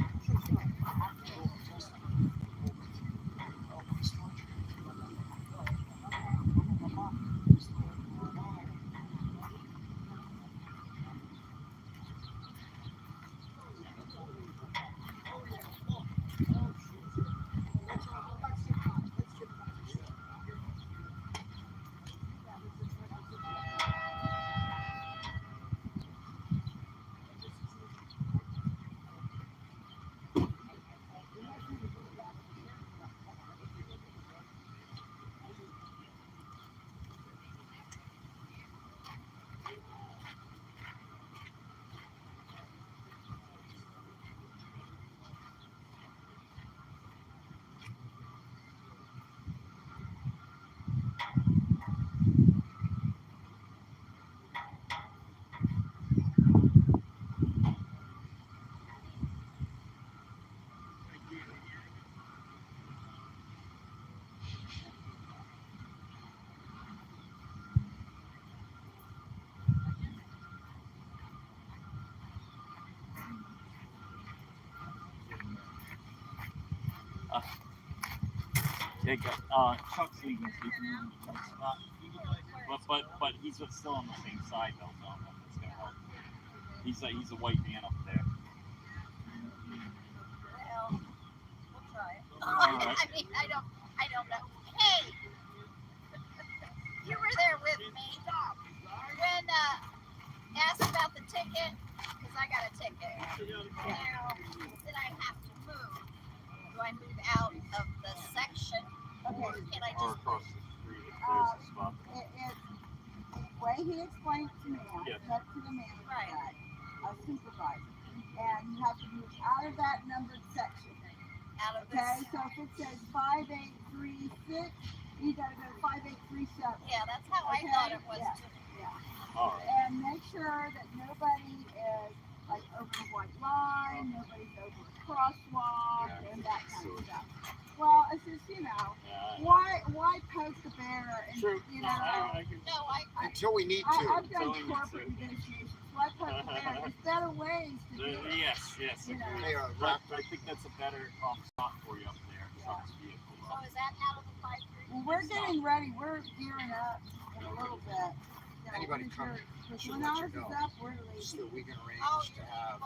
Speaker 7: Chuck's leaving. But he's still on the same side though. So that's gonna help. He's a white man up there.
Speaker 4: Well, we'll try.
Speaker 7: Right.
Speaker 4: I mean, I don't know. Hey, you were there with me when asked about the ticket, because I got a ticket. Now, did I have to move? Do I move out of the section? Or can I
Speaker 7: Or
Speaker 4: just
Speaker 7: across the street if there's a spot.
Speaker 9: The way he explained it to me, I
Speaker 7: Yes.
Speaker 9: said to the manager,
Speaker 4: Right.
Speaker 9: a supervisor, and you have to move out of that numbered section.
Speaker 4: out of
Speaker 9: Okay,
Speaker 4: this?
Speaker 9: so if it says 5836, you gotta go to 5837.
Speaker 4: Yeah, that's how I
Speaker 9: Okay,
Speaker 4: thought it was
Speaker 9: yeah.
Speaker 4: too.
Speaker 7: All right.
Speaker 9: And make sure that nobody is like over the white line, nobody's over a crosswalk, and that kind of stuff. Well, it's just, why poke the bear and,
Speaker 7: True.
Speaker 9: you
Speaker 7: No,
Speaker 9: know,
Speaker 7: I can.
Speaker 4: No,
Speaker 1: Until we need to.
Speaker 9: I've done
Speaker 7: Totally
Speaker 9: corporate negotiations. Why poke the bear? There's better ways to do it.
Speaker 7: Yes.
Speaker 9: You know.
Speaker 1: Hey,
Speaker 7: I think that's a better spot for you up there. Chuck's vehicle.
Speaker 4: so is that out of the 5-3?
Speaker 9: Well, we're getting ready. We're gearing up in a little bit.
Speaker 1: Anybody coming, should
Speaker 9: When
Speaker 1: let
Speaker 9: ours
Speaker 1: you
Speaker 9: is
Speaker 1: know.
Speaker 9: up, we're
Speaker 1: So
Speaker 9: leaving.
Speaker 1: that we can arrange
Speaker 4: Oh,
Speaker 1: to have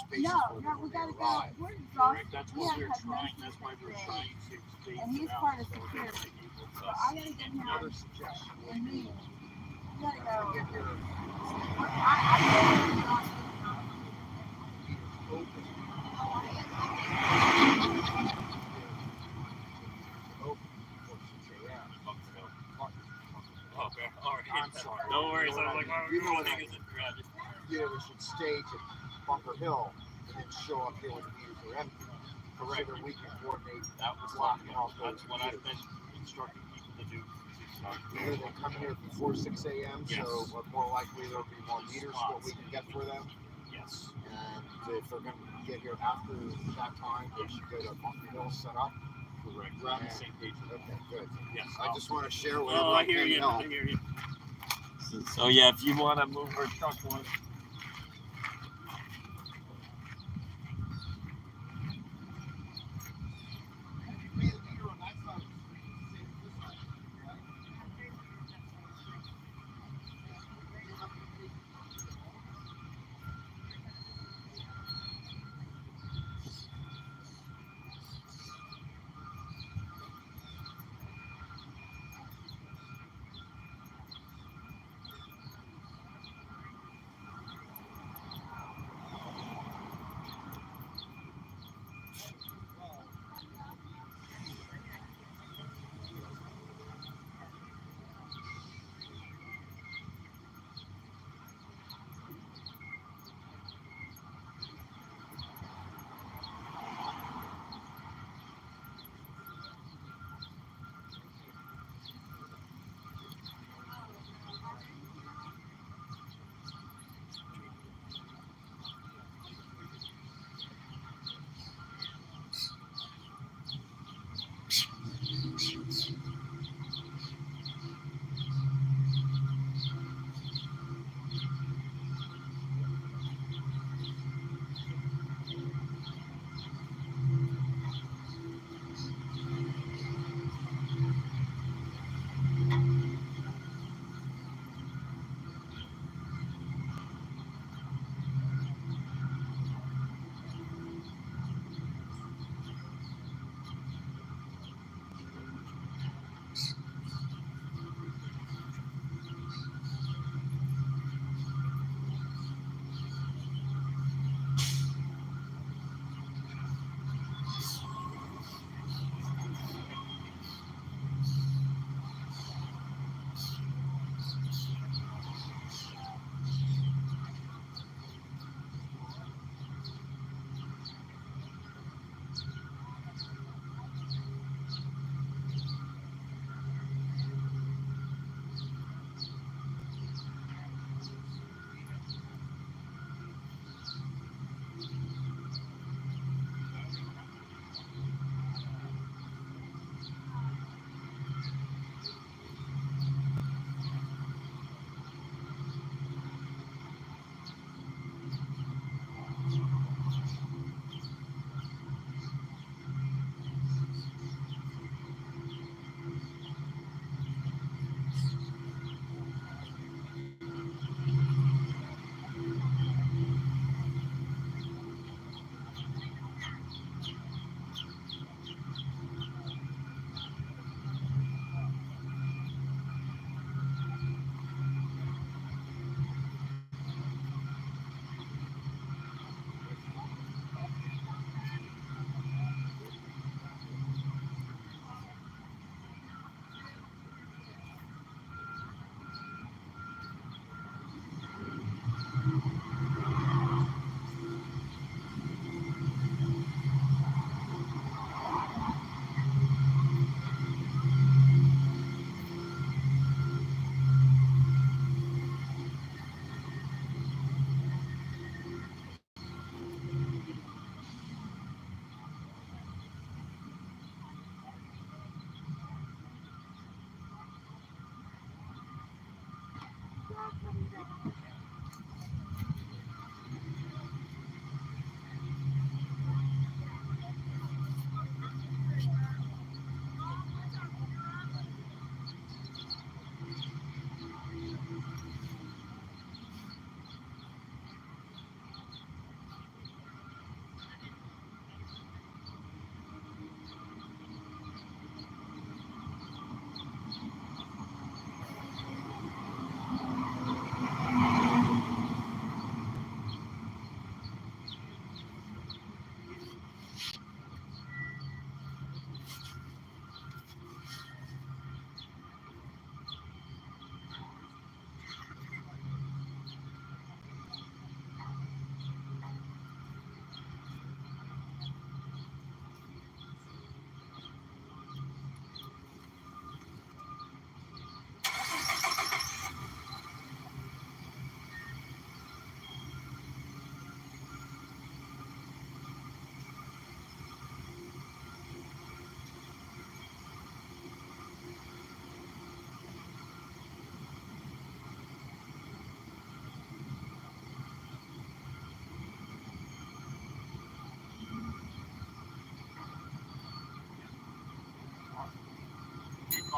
Speaker 1: spaces
Speaker 9: No,
Speaker 1: for them
Speaker 9: we
Speaker 1: when
Speaker 9: gotta
Speaker 1: they
Speaker 9: go.
Speaker 1: arrive.
Speaker 9: We're
Speaker 7: Correct.
Speaker 9: exhausted.
Speaker 7: That's
Speaker 9: We
Speaker 7: what
Speaker 9: have
Speaker 7: we're
Speaker 9: had no
Speaker 7: trying. That's why we're
Speaker 9: sleep
Speaker 7: trying to space
Speaker 9: And he's
Speaker 7: it out
Speaker 9: part of
Speaker 7: so
Speaker 9: security.
Speaker 7: people
Speaker 9: So I gotta get him
Speaker 1: Another suggestion.
Speaker 9: and me.
Speaker 7: Okay, all right.
Speaker 10: I'm sorry.
Speaker 7: No worries.
Speaker 10: You know
Speaker 7: I was
Speaker 10: what
Speaker 7: like,
Speaker 10: I
Speaker 7: oh,
Speaker 10: mean? You know
Speaker 7: I
Speaker 10: what
Speaker 7: think
Speaker 10: I
Speaker 7: it's
Speaker 10: mean.
Speaker 7: yeah, just
Speaker 10: Yeah, we should stage at Bunker Hill and then show up here when the meters are empty.
Speaker 7: correct.
Speaker 10: So that we can coordinate
Speaker 7: That was
Speaker 10: blocking off those
Speaker 7: that's what I've
Speaker 10: meters.
Speaker 7: been instructing people to do since start.
Speaker 10: Either they come here before 6 a.m.,
Speaker 7: Yes.
Speaker 10: so more likely there'll be more meters what we can get for them.
Speaker 7: Yes.
Speaker 10: And if they're going to get here after that time, they should go to Bunker Hill set up.
Speaker 7: Correct. We're on the same page.
Speaker 10: Okay, good.
Speaker 7: Yes.
Speaker 10: I just want to share whatever
Speaker 7: Oh, I hear
Speaker 10: can
Speaker 7: you.
Speaker 10: help.
Speaker 7: I hear you. So yeah, if you want to move her truck one.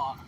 Speaker 5: talk.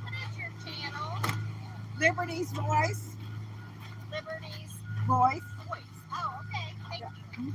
Speaker 4: What is your channel?
Speaker 9: Liberty's Voice.
Speaker 4: Liberty's
Speaker 9: Voice.
Speaker 4: Voice. Oh, okay. Thank you.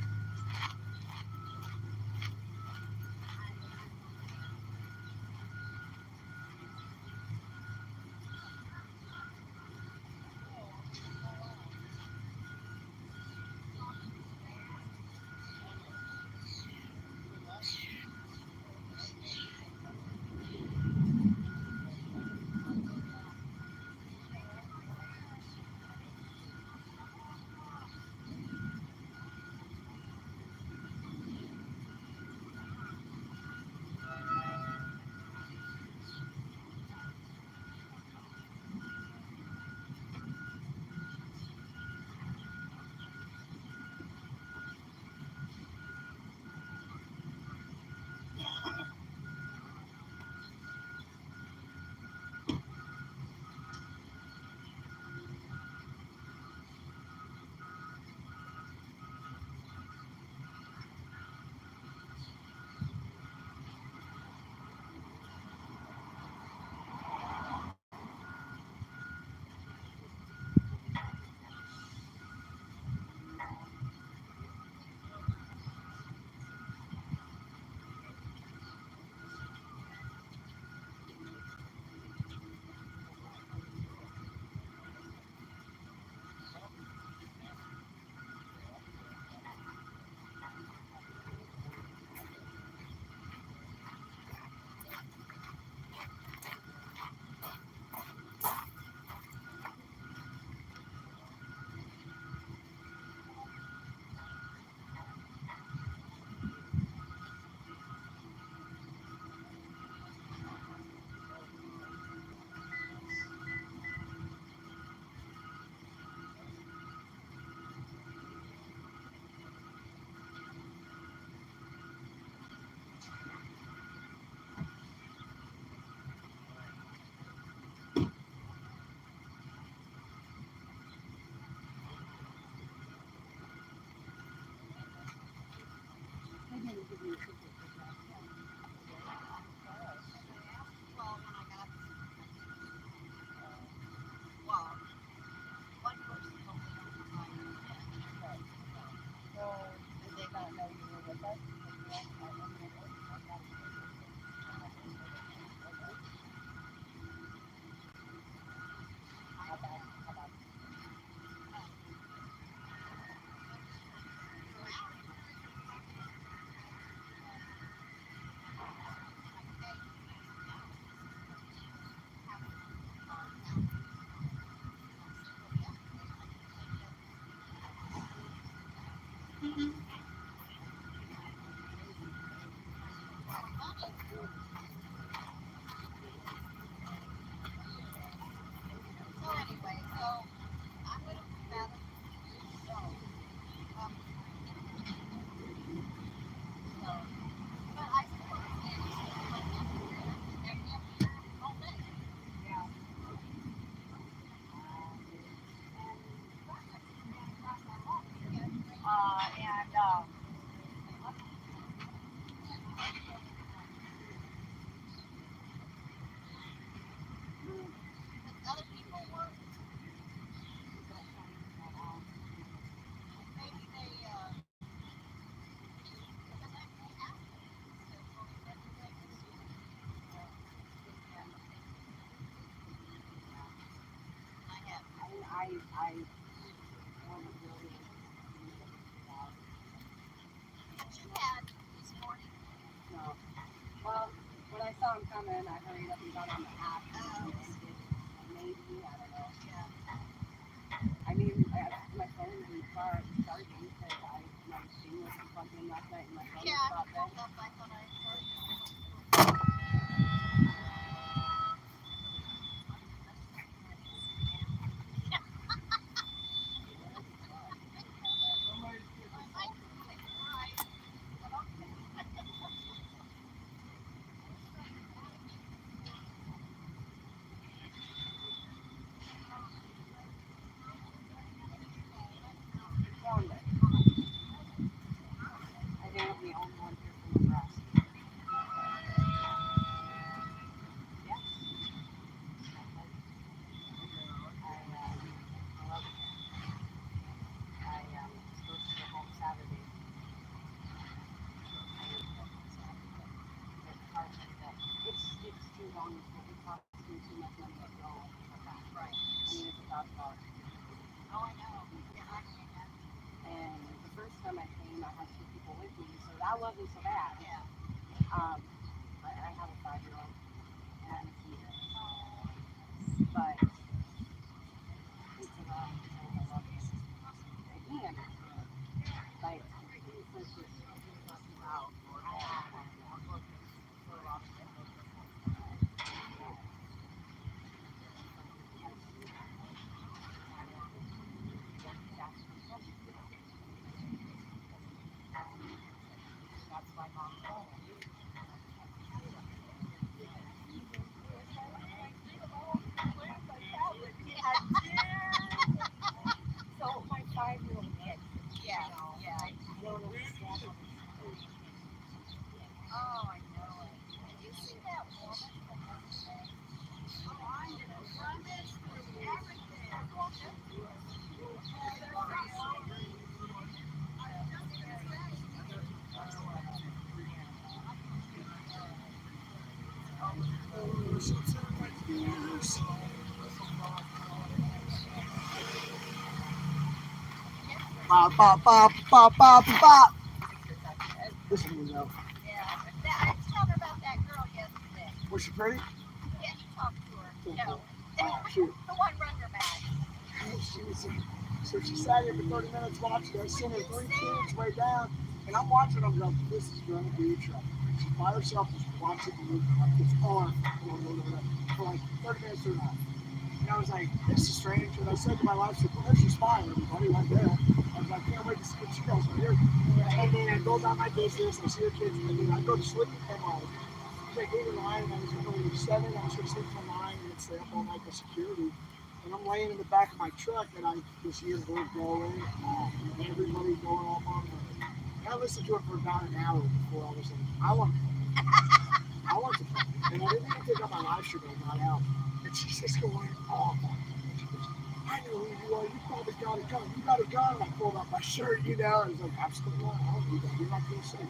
Speaker 4: Well, when I got, well, one person told me not to sign it. Did they not know you were with us?
Speaker 9: wasn't really.
Speaker 4: She had this morning.
Speaker 9: No. Well, when I saw him coming, I hurried up and got on the app. Maybe, I don't know. I mean, my phone was in the car charging because my thing was plugged in last night and my phone was
Speaker 4: Yeah,
Speaker 9: not dead.
Speaker 4: I thought I heard.
Speaker 9: I think I'm the only one here from Nebraska. Yes. I love it. I supposed to go home Saturday. It's too long. It costs me too much money to go and come back.
Speaker 4: Right.
Speaker 9: I mean, it's $1,000.
Speaker 4: Oh, I know.
Speaker 9: And the first time I came, I had 2 people with me, so that wasn't so bad.
Speaker 4: Yeah.
Speaker 9: I have a 5-year-old and but it's a lot. I love it. Again, like it's just wow. That's my mom. So my 5-year-old kid.
Speaker 4: Yeah.
Speaker 9: I don't understand.
Speaker 4: Oh, I know it. Did you see that woman from yesterday? Oh, I'm gonna run this through everything.
Speaker 1: Bop, bop, bop, bop, bop, bop. Listen to me, though.
Speaker 4: Yeah. I was telling her about that girl yesterday.
Speaker 1: Was she pretty?
Speaker 4: Yeah, you talked to her. No.
Speaker 1: Oh, shoot.
Speaker 4: The one runner back.
Speaker 1: She was, so she sat here for 30 minutes watching. I seen her 3 kids way down, and I'm watching them go, this is going to be trouble. She's by herself, just watching the movie like it's on for like 30 minutes or not. And I was like, this is strange. And I said to my wife, well, there's your spy, everybody, right there. I was like, can't wait to see what she goes right here. And then I go about my business, I see her kids, and then I go to sleep, and like 8 or 9, and I was going to 7, I was going to sleep till 9, and stay up all night for security. And I'm laying in the back of my truck, and I just hear bird blowing, and everybody going off on me. And I listened to it for about an hour before I was like, I want to play. And I didn't even take out my live stream, I got out. And she's just going off on me. She goes, I know who you are, you probably got a gun, you got a gun. And I pulled out my shirt, and I was like, absolutely not, I don't need that, you're not going to say.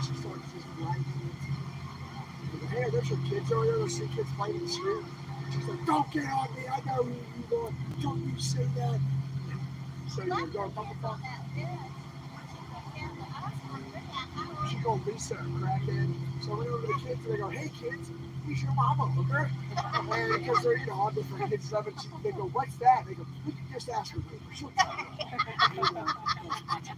Speaker 1: She started just writing it. Hey, there's your kids over there, there's 2 kids playing in the street. She's like, don't get on me, I know who you are, don't you say that. So you're going, bum. She goes, Lisa, crackhead. So I went over to the kids and they go, hey kids, who's your mama, hooker? And because they're, all different kids stuff, and they go, what's that? They go, we can just ask her later. She'll tell you.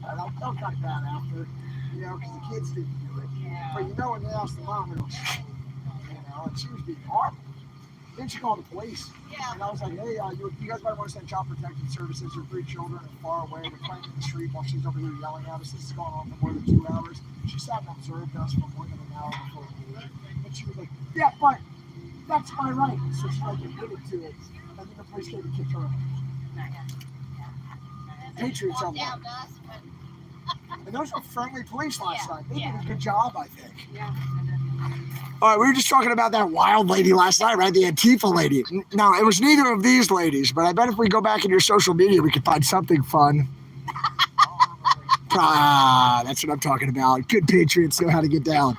Speaker 1: I'll cut that after, because the kids didn't do it. But when they asked the mom, it was, and she was being horrible. Then she called the police.
Speaker 4: Yeah.
Speaker 1: And I was like, hey, you guys might want to send Child Protective Services. Your 3 children are far away. They're playing in the street while she's over here yelling at us. This is going on for more than 2 hours. She sat and observed us for more than an hour before we leave. And she was like, yeah, but that's my right. So she admitted to it. And then the police came and kicked her out. Patriots on that. And those were friendly police last night. They did a good job, I think.
Speaker 9: Yeah.
Speaker 1: All right, we were just talking about that wild lady last night, right? The Antifa lady. Now, it was neither of these ladies, but I bet if we go back in your social media, we could find something fun. That's what I'm talking about. Good patriots know how to get down.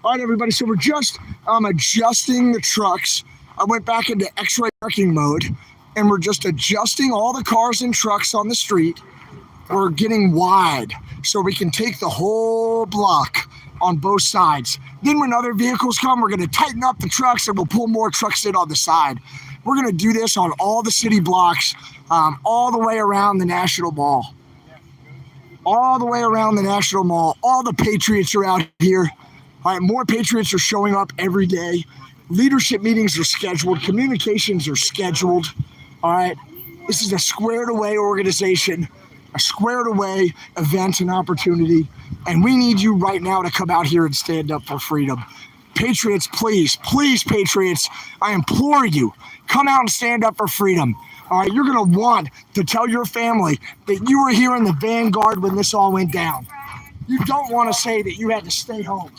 Speaker 1: All right, everybody, so we're just adjusting the trucks. I went back into X-ray parking mode. and we're just adjusting all the cars and trucks on the street. We're getting wide so we can take the whole block on both sides. Then when other vehicles come, we're going to tighten up the trucks and we'll pull more trucks in on the side. We're going to do this on all the city blocks, all the way around the National Mall. All the way around the National Mall. All the Patriots are out here. All right, more Patriots are showing up every day. Leadership meetings are scheduled. Communications are scheduled. All right, this is a squared away organization, a squared away event and opportunity. And we need you right now to come out here and stand up for freedom. Patriots, please, please, Patriots, I implore you, come out and stand up for freedom. All right, you're going to want to tell your family that you were here in the vanguard when this all went down. You don't want to say that you had to stay home.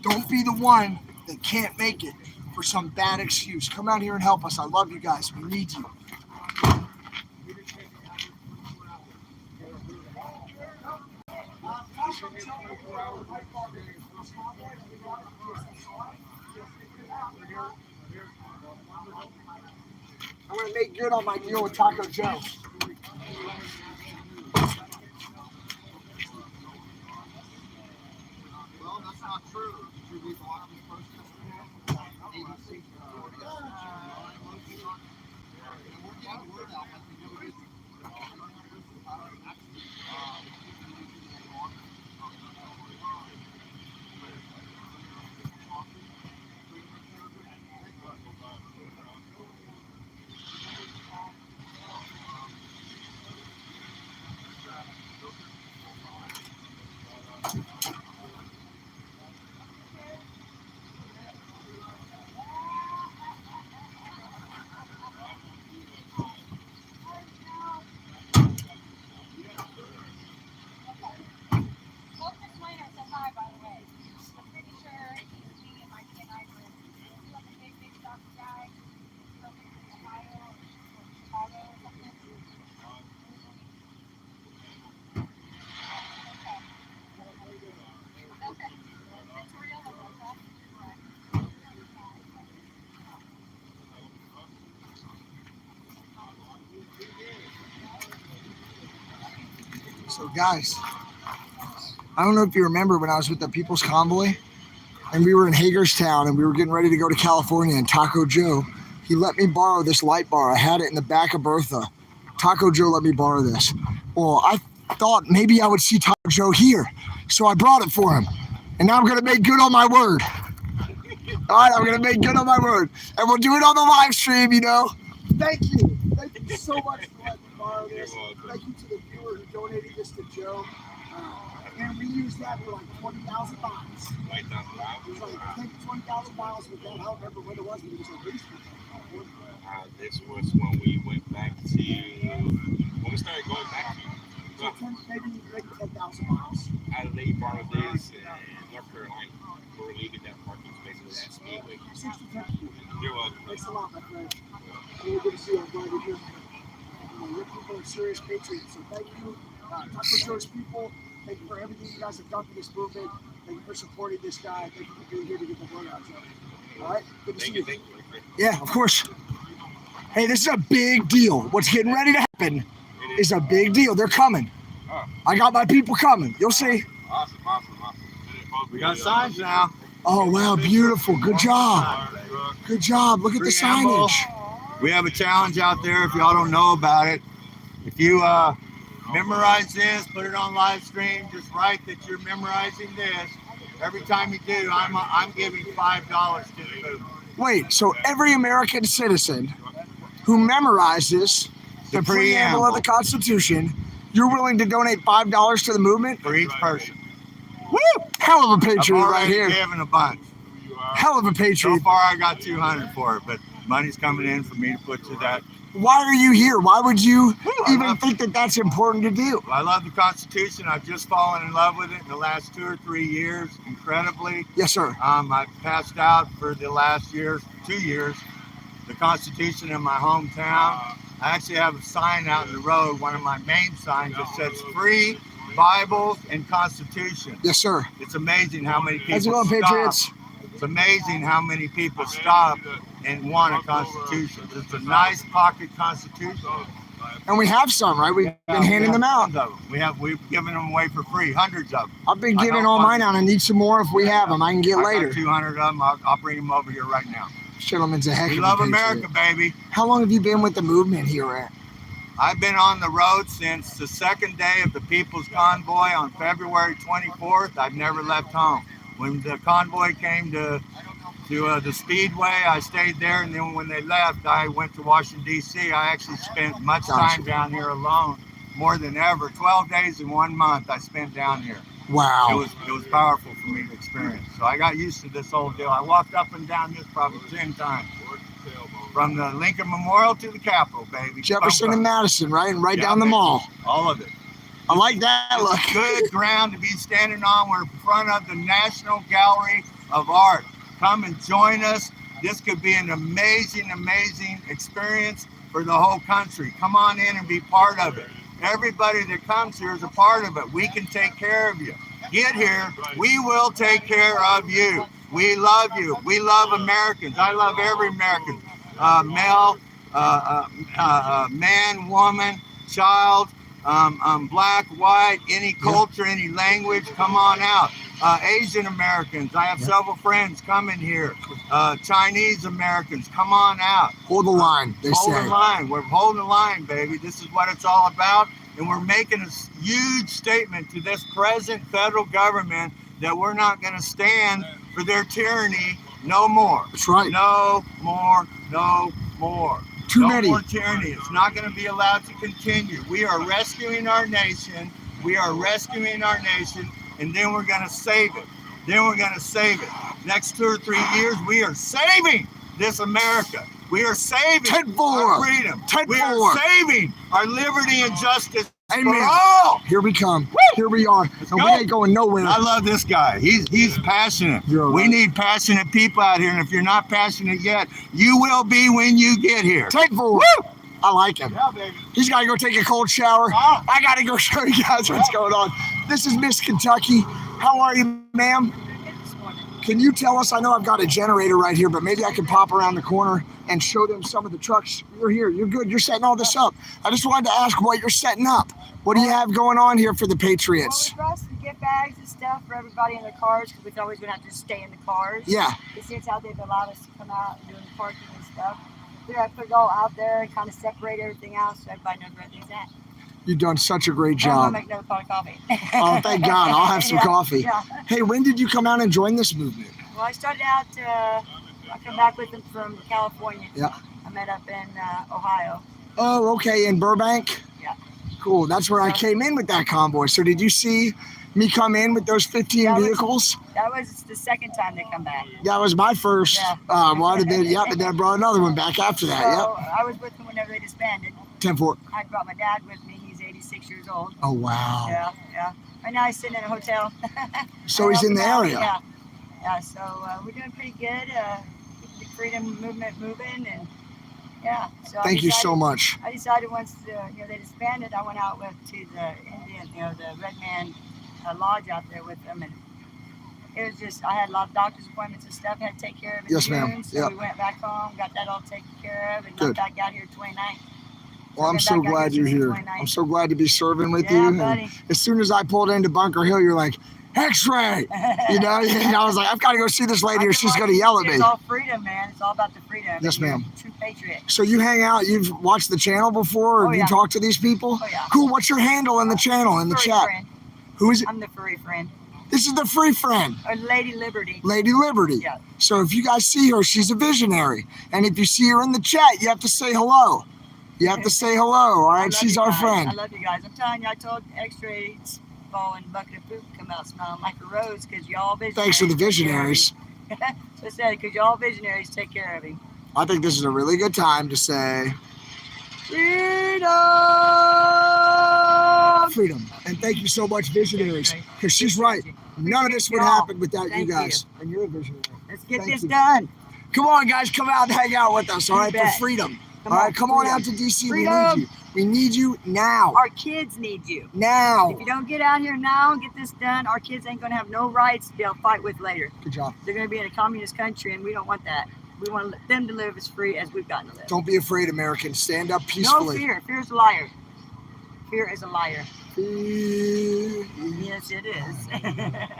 Speaker 1: Don't be the one that can't make it for some bad excuse. Come out here and help us. I love you guys. We need you. I'm going to make good on my deal with Taco Joe.
Speaker 10: Well, that's not true. Did you read the Washington Post yesterday? ABC. And we're getting word out like we never did.
Speaker 1: So guys, I don't know if you remember when I was with the People's Convoy and we were in Hagerstown and we were getting ready to go to California, and Taco Joe, he let me borrow this light bar. I had it in the back of Bertha. Taco Joe let me borrow this. Well, I thought maybe I would see Taco Joe here, so I brought it for him. And now I'm going to make good on my word. All right, I'm going to make good on my word. And we'll do it on the live stream, you know. Thank you. Thank you so much for letting me borrow this. Thank you to the viewer who donated this to Joe. And we used that for like 20,000 miles. It was like, I think 20,000 miles with that. I don't remember when it was, but it was like
Speaker 11: this was when we went back to, when we started going back to,
Speaker 1: maybe 10,000 miles.
Speaker 11: Out of they borrowed this in North Carolina. We were leaving that parking space with that speedway. You're welcome.
Speaker 1: Thanks a lot, my friend. Really good to see you. I'm glad you're here. Your people are serious patriots, so thank you. Taco Joe's people, thank you for everything you guys have done for this movement. Thank you for supporting this guy. Thank you for being here to get the word out. All right? Good to see you. Yeah, of course. Hey, this is a big deal. What's getting ready to happen is a big deal. They're coming. I got my people coming. You'll see.
Speaker 11: Awesome.
Speaker 3: We got signs now.
Speaker 1: Oh, wow. Beautiful. Good job. Good job. Look at the signage.
Speaker 3: We have a challenge out there if y'all don't know about it. If you memorize this, put it on live stream, just write that you're memorizing this. Every time you do, I'm giving $5 to the movement.
Speaker 1: Wait, so every American citizen who memorizes the preamble of the Constitution, you're willing to donate $5 to the movement?
Speaker 3: For each person.
Speaker 1: Woo! Hell of a patriot right here.
Speaker 3: I'm already giving a bunch.
Speaker 1: Hell of a patriot.
Speaker 3: So far, I got 200 for it, but money's coming in for me to put to that.
Speaker 1: Why are you here? Why would you even think that that's important to do?
Speaker 3: I love the Constitution. I've just fallen in love with it in the last 2 or 3 years, incredibly.
Speaker 1: Yes, sir.
Speaker 3: I passed out for the last 2 years, the Constitution in my hometown. I actually have a sign out in the road, one of my main signs that says free Bibles and Constitution.
Speaker 1: Yes, sir.
Speaker 3: It's amazing how many
Speaker 1: How's it
Speaker 3: people
Speaker 1: going,
Speaker 3: stop.
Speaker 1: Patriots?
Speaker 3: It's amazing how many people stop and want a Constitution. It's a nice pocket Constitution.
Speaker 1: And we have some, right? We've been handing them out.
Speaker 3: We've given them away for free, hundreds of them.
Speaker 1: I've been giving all mine out. I need some more if we have them. I can get
Speaker 3: I
Speaker 1: later.
Speaker 3: got 200 of them. I'll bring them over here right now.
Speaker 1: Gentleman's a heck
Speaker 3: We
Speaker 1: of a
Speaker 3: love
Speaker 1: patriot.
Speaker 3: America, baby.
Speaker 1: How long have you been with the movement here at?
Speaker 3: I've been on the road since the second day of the People's Convoy on February 24th. I've never left home. When the convoy came to the Speedway, I stayed there, and then when they left, I went to Washington, D.C. I actually spent much time down here alone, more than ever. 12 days in 1 month I spent down here.
Speaker 1: Wow.
Speaker 3: It was powerful for me to experience. So I got used to this whole deal. I walked up and down this probably 10 times. From the Lincoln Memorial to the Capitol, baby.
Speaker 1: Jefferson and Madison, right? And right down the
Speaker 3: baby.
Speaker 1: mall.
Speaker 3: All of it.
Speaker 1: I like that look.
Speaker 3: It's good ground to be standing on. We're in front of the National Gallery of Art. Come and join us. This could be an amazing, amazing experience for the whole country. Come on in and be part of it. Everybody that comes here is a part of it. We can take care of you. Get here. We will take care of you. We love you. We love Americans. I love every American. Male, man, woman, child, black, white, any culture, any language, come on out. Asian Americans, I have several friends coming here. Chinese Americans, come on out.
Speaker 1: Hold the line, they
Speaker 3: Hold
Speaker 1: say.
Speaker 3: the line. We're holding the line, baby. This is what it's all about. And we're making a huge statement to this present federal government that we're not going to stand for their tyranny no more.
Speaker 1: That's right.
Speaker 3: No more, no more.
Speaker 1: Too
Speaker 3: no
Speaker 1: many.
Speaker 3: more tyranny. It's not going to be allowed to continue. We are rescuing our nation. We are rescuing our nation, and then we're going to save it. Then we're going to save it. Next 2 or 3 years, we are saving this America. We are saving our freedom. We are saving our liberty and justice.
Speaker 1: Amen.
Speaker 3: For all.
Speaker 1: Here we come. Here we are. And we ain't going nowhere.
Speaker 3: I love this guy. He's passionate. We need passionate people out here. And if you're not passionate yet, you will be when you get here.
Speaker 1: Take forward. I like him.
Speaker 3: Yeah, baby.
Speaker 1: He's got to go take a cold shower. I got to go show you guys what's going on. This is Miss Kentucky. How are you, ma'am? Can you tell us, I know I've got a generator right here, but maybe I can pop around the corner and show them some of the trucks. You're here. You're good. You're setting all this up. I just wanted to ask what you're setting up. What do you have going on here for the Patriots?
Speaker 8: Well, for us to get bags and stuff for everybody in their cars, because we're always going to have to stay in the cars.
Speaker 1: Yeah.
Speaker 8: This is how they've allowed us to come out and do the parking and stuff. We have to put it all out there and kind of separate everything out so everybody knows where everything's at.
Speaker 1: You've done such a great
Speaker 8: I'm
Speaker 1: job.
Speaker 8: going to make another pot of coffee.
Speaker 1: Oh, thank God. I'll have some
Speaker 8: Yeah,
Speaker 1: coffee.
Speaker 8: yeah.
Speaker 1: Hey, when did you come out and join this movement?
Speaker 8: Well, I started out, I come back with them from California.
Speaker 1: Yeah.
Speaker 8: I met up in Ohio.
Speaker 1: Oh, okay. In Burbank?
Speaker 8: Yeah.
Speaker 1: Cool. That's where I came in with that convoy. So did you see me come in with those 15 vehicles?
Speaker 8: That was the second time they come back.
Speaker 1: That was my first
Speaker 8: Yeah.
Speaker 1: one. And then, yep, and then I brought another one back after that.
Speaker 8: So
Speaker 1: Yep.
Speaker 8: I was with them whenever they disbanded.
Speaker 1: 10-4.
Speaker 8: I brought my dad with me. He's 86 years old.
Speaker 1: Oh, wow.
Speaker 8: Yeah, yeah. Right now he's sitting in a hotel.
Speaker 1: So he's in the area.
Speaker 8: Yeah. Yeah, so we're doing pretty good. Keeping the freedom movement moving, and yeah. So
Speaker 1: Thank you so much.
Speaker 8: I decided once they disbanded, I went out to the Indian, the Red Man Lodge out there with them, and it was just I had a lot of doctor's appointments and stuff I had to take care of. In
Speaker 1: Yes, ma'am.
Speaker 8: June, so
Speaker 1: Yep.
Speaker 8: we went back home, got that all taken care of, and
Speaker 1: Good.
Speaker 8: got back out here 29th.
Speaker 1: Well, I'm so glad you're here. I'm so glad to be serving with
Speaker 8: Yeah,
Speaker 1: you.
Speaker 8: buddy.
Speaker 1: And as soon as I pulled into Bunker Hill, you're like, X-ray. And I was like, I've got to go see this lady or she's going to yell at me.
Speaker 8: It's all freedom, man. It's all about the freedom.
Speaker 1: Yes,
Speaker 8: You're
Speaker 1: ma'am.
Speaker 8: a true patriot.
Speaker 1: So you hang out, you've watched the channel before, or
Speaker 8: Oh,
Speaker 1: have
Speaker 8: yeah.
Speaker 1: you talked to these people?
Speaker 8: Oh, yeah.
Speaker 1: Cool. What's your handle in the channel, in the
Speaker 8: Furry
Speaker 1: chat?
Speaker 8: friend.
Speaker 1: Who is it?
Speaker 8: I'm the furry friend.
Speaker 1: This is the free friend,
Speaker 8: Or Lady Liberty.
Speaker 1: Lady Liberty.
Speaker 8: Yeah.
Speaker 1: So if you guys see her, she's a visionary. And if you see her in the chat, you have to say hello. You have to say hello, all
Speaker 8: I
Speaker 1: right?
Speaker 8: love
Speaker 1: She's
Speaker 8: you
Speaker 1: our
Speaker 8: guys.
Speaker 1: friend.
Speaker 8: I love you guys. I'm telling you, I told X-Ray Ball and Bucket of Poop come out smelling like a rose because y'all visionaries.
Speaker 1: Thanks for the visionaries.
Speaker 8: So I said, because y'all visionaries take care of him.
Speaker 1: I think this is a really good time to say freedom. Freedom. And thank you so much, visionaries. Because she's right. None of this would happen without you
Speaker 8: Thank
Speaker 1: guys. And you're a visionary.
Speaker 8: Let's get
Speaker 1: Thank
Speaker 8: this
Speaker 1: you.
Speaker 8: done.
Speaker 1: Come on, guys. Come out and hang out with us, all
Speaker 8: You
Speaker 1: right? For
Speaker 8: bet.
Speaker 1: freedom.
Speaker 8: Come
Speaker 1: All
Speaker 8: on,
Speaker 1: right, come on
Speaker 8: freedom.
Speaker 1: out to DC.
Speaker 8: Freedom.
Speaker 1: We need you now.
Speaker 8: Our kids need you.
Speaker 1: Now.
Speaker 8: If you don't get out here now and get this done, our kids ain't going to have no rights to be able to fight with later.
Speaker 1: Good job.
Speaker 8: They're going to be in a communist country, and we don't want that. We want them to live as free as we've gotten to live.
Speaker 1: Don't be afraid, Americans. Stand up peacefully.
Speaker 8: No fear. Fear is a liar. Fear is a liar.
Speaker 1: Fear.
Speaker 8: Yes, it is.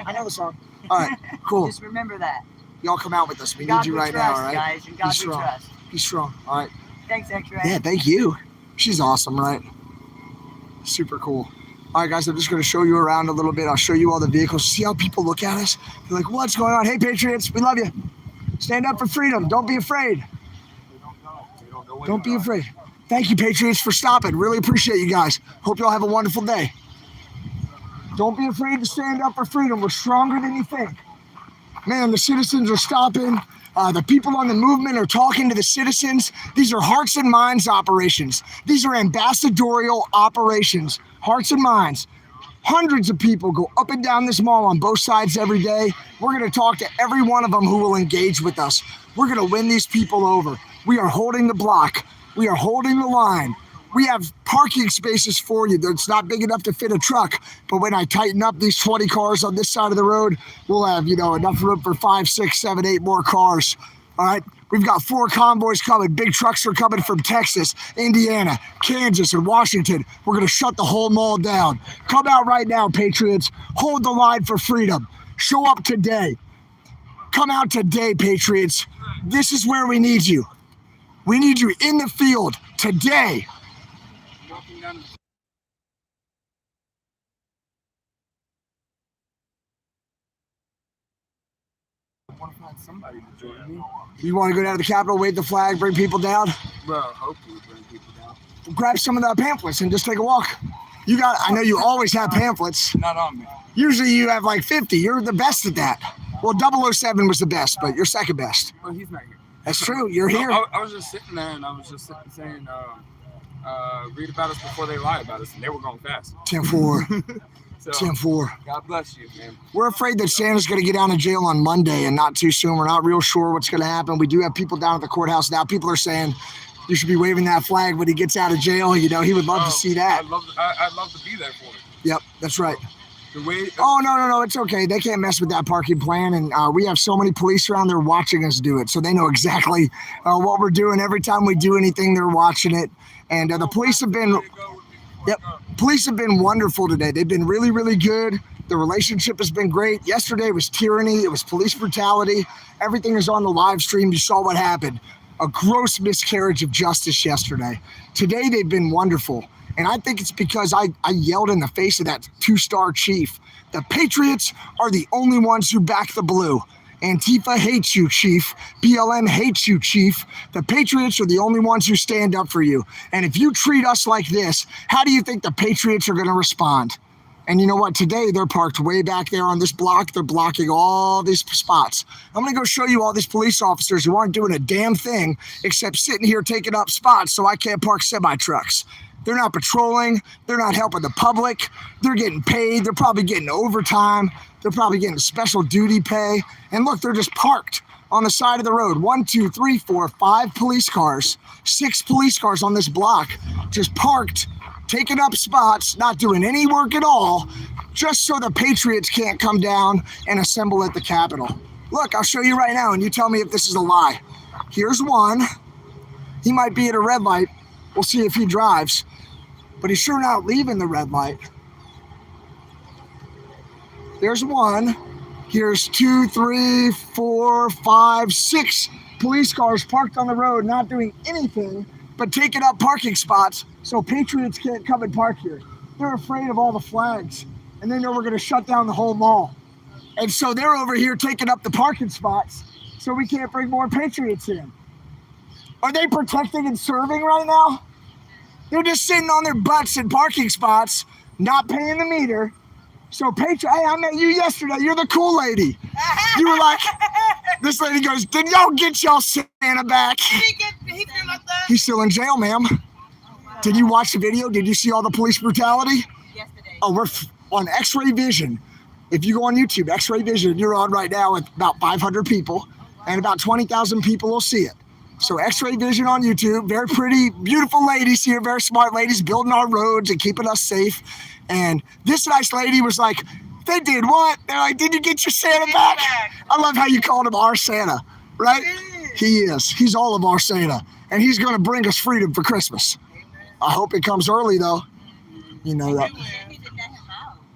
Speaker 1: I know the song. All right, cool.
Speaker 8: Just remember that.
Speaker 1: Y'all come out with us. We
Speaker 8: God
Speaker 1: need you
Speaker 8: we
Speaker 1: right
Speaker 8: trust,
Speaker 1: now, all right?
Speaker 8: guys, and God
Speaker 1: Be
Speaker 8: we
Speaker 1: strong.
Speaker 8: trust.
Speaker 1: Be strong. All right.
Speaker 8: Thanks, X-Ray.
Speaker 1: Yeah, thank you. She's awesome, right? Super cool. All right, guys, I'm just going to show you around a little bit. I'll show you all the vehicles. See how people look at us? They're like, what's going on? Hey, Patriots, we love you. Stand up for freedom. Don't be afraid. Don't be afraid. Thank you, Patriots, for stopping. Really appreciate you guys. Hope y'all have a wonderful day. Don't be afraid to stand up for freedom. We're stronger than you think. Man, the citizens are stopping. The people on the movement are talking to the citizens. These are hearts and minds operations. These are ambassadorial operations. Hearts and minds. Hundreds of people go up and down this mall on both sides every day. We're going to talk to every one of them who will engage with us. We're going to win these people over. We are holding the block. We are holding the line. We have parking spaces for you. It's not big enough to fit a truck, but when I tighten up these 20 cars on this side of the road, we'll have, enough room for 5, 6, 7, 8 more cars. All right. We've got 4 convoys coming. Big trucks are coming from Texas, Indiana, Kansas, and Washington. We're going to shut the whole mall down. Come out right now, Patriots. Hold the line for freedom. Show up today. Come out today, Patriots. This is where we need you. We need you in the field today.
Speaker 12: I want to find somebody to join me.
Speaker 1: You want to go down to the Capitol, wave the flag, bring people down?
Speaker 12: Well, hopefully bring people down.
Speaker 1: Grab some of the pamphlets and just take a walk. I know you always have pamphlets.
Speaker 12: Not on me.
Speaker 1: Usually you have like 50. You're the best at that. Well, 007 was the best, but you're second best.
Speaker 12: Well, he's not here.
Speaker 1: That's true. You're here.
Speaker 12: I was just sitting there and I was just saying, read about us before they lie about us, and they were going fast.
Speaker 1: 10-4.
Speaker 12: So,
Speaker 1: 10-4.
Speaker 12: God bless you, man.
Speaker 1: We're afraid that Santa's going to get out of jail on Monday and not too soon. We're not real sure what's going to happen. We do have people down at the courthouse now. People are saying you should be waving that flag when he gets out of jail. He would love to see that.
Speaker 12: I'd love to be there for it.
Speaker 1: Yep, that's right.
Speaker 12: The way.
Speaker 1: Oh, no, it's okay. They can't mess with that parking plan, and we have so many police around there watching us do it, so they know exactly what we're doing. Every time we do anything, they're watching it, and the police have been. Yep, police have been wonderful today. They've been really, really good. The relationship has been great. Yesterday was tyranny. It was police brutality. Everything is on the live stream. You saw what happened. A gross miscarriage of justice yesterday. Today, they've been wonderful. And I think it's because I yelled in the face of that 2-star chief. The Patriots are the only ones who back the blue. Antifa hates you, Chief. BLM hates you, Chief. The Patriots are the only ones who stand up for you. And if you treat us like this, how do you think the Patriots are going to respond? And you know what? Today, they're parked way back there on this block. They're blocking all these spots. I'm going to go show you all these police officers who aren't doing a damn thing except sitting here taking up spots so I can't park semi-trucks. They're not patrolling. They're not helping the public. They're getting paid. They're probably getting overtime. They're probably getting special duty pay. And look, they're just parked on the side of the road. 1, 2, 3, 4, 5 police cars, 6 police cars on this block, just parked, taking up spots, not doing any work at all, just so the Patriots can't come down and assemble at the Capitol. Look, I'll show you right now, and you tell me if this is a lie. Here's one. He might be at a red light. We'll see if he drives. But he's sure not leaving the red light. There's one. Here's 2, 3, 4, 5, 6 police cars parked on the road, not doing anything but taking up parking spots so Patriots can't come and park here. They're afraid of all the flags, and they know we're going to shut down the whole mall. And so they're over here taking up the parking spots so we can't bring more Patriots in. Are they protecting and serving right now? They're just sitting on their butts in parking spots, not paying the meter. So, hey, I met you yesterday. You're the cool lady. You were like, this lady goes, did y'all get y'all Santa back?
Speaker 13: He feel like that?
Speaker 1: He's still in jail, ma'am. Did you watch the video? Did you see all the police brutality?
Speaker 13: Yesterday.
Speaker 1: Oh, we're on X-Ray Vision. If you go on YouTube, X-Ray Vision, you're on right now with about 500 people, and about 20,000 people will see it. So X-Ray Vision on YouTube, very pretty, beautiful ladies here, very smart ladies building our roads and keeping us safe. And this nice lady was like, they did what? They're like, did you get your Santa back? I love how you called him our Santa, right? He is. He's all of our Santa. And he's going to bring us freedom for Christmas. I hope it comes early, though. You know that.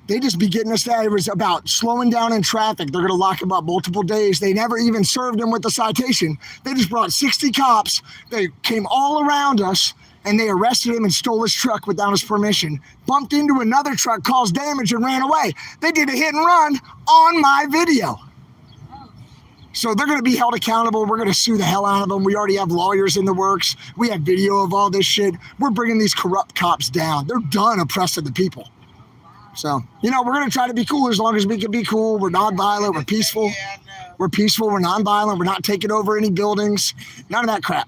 Speaker 1: They just be getting us that. It was about slowing down in traffic. They're going to lock him up multiple days. They never even served him with a citation. They just brought 60 cops. They came all around us, and they arrested him and stole his truck without his permission, bumped into another truck, caused damage, and ran away. They did a hit and run on my video. So they're going to be held accountable. We're going to sue the hell out of them. We already have lawyers in the works. We have video of all this shit. We're bringing these corrupt cops down. They're done oppressing the people. So, you know, we're going to try to be cool as long as we can be cool. We're non-violent. We're peaceful. We're peaceful. We're non-violent. We're not taking over any buildings. None of that crap.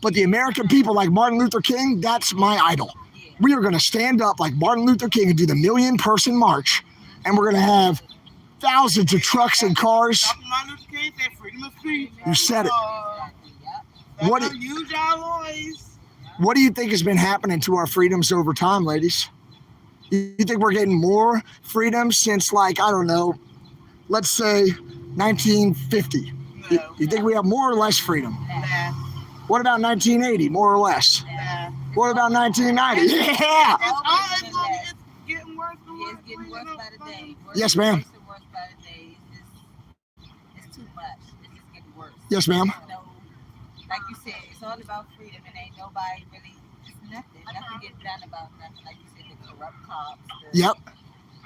Speaker 1: But the American people like Martin Luther King, that's my idol. We are going to stand up like Martin Luther King and do the 1 million person march. And we're going to have thousands of trucks and cars. You said it. What do you think has been happening to our freedoms over time, ladies? You think we're getting more freedom since, like, I don't know, let's say 1950? No. You think we have more or less freedom?
Speaker 9: Nah.
Speaker 1: What about 1980, more or less?
Speaker 9: Nah.
Speaker 1: What about 1990? Yeah!
Speaker 9: It's getting worse and worse.
Speaker 13: It's getting worse by the day.
Speaker 1: Yes, ma'am.
Speaker 13: Worse by the day. It's too much. It's just getting worse.
Speaker 1: Yes, ma'am.
Speaker 13: You know, like you said, it's all about freedom, and ain't nobody really, nothing getting done about nothing. Like you said, the corrupt cops.
Speaker 1: Yep.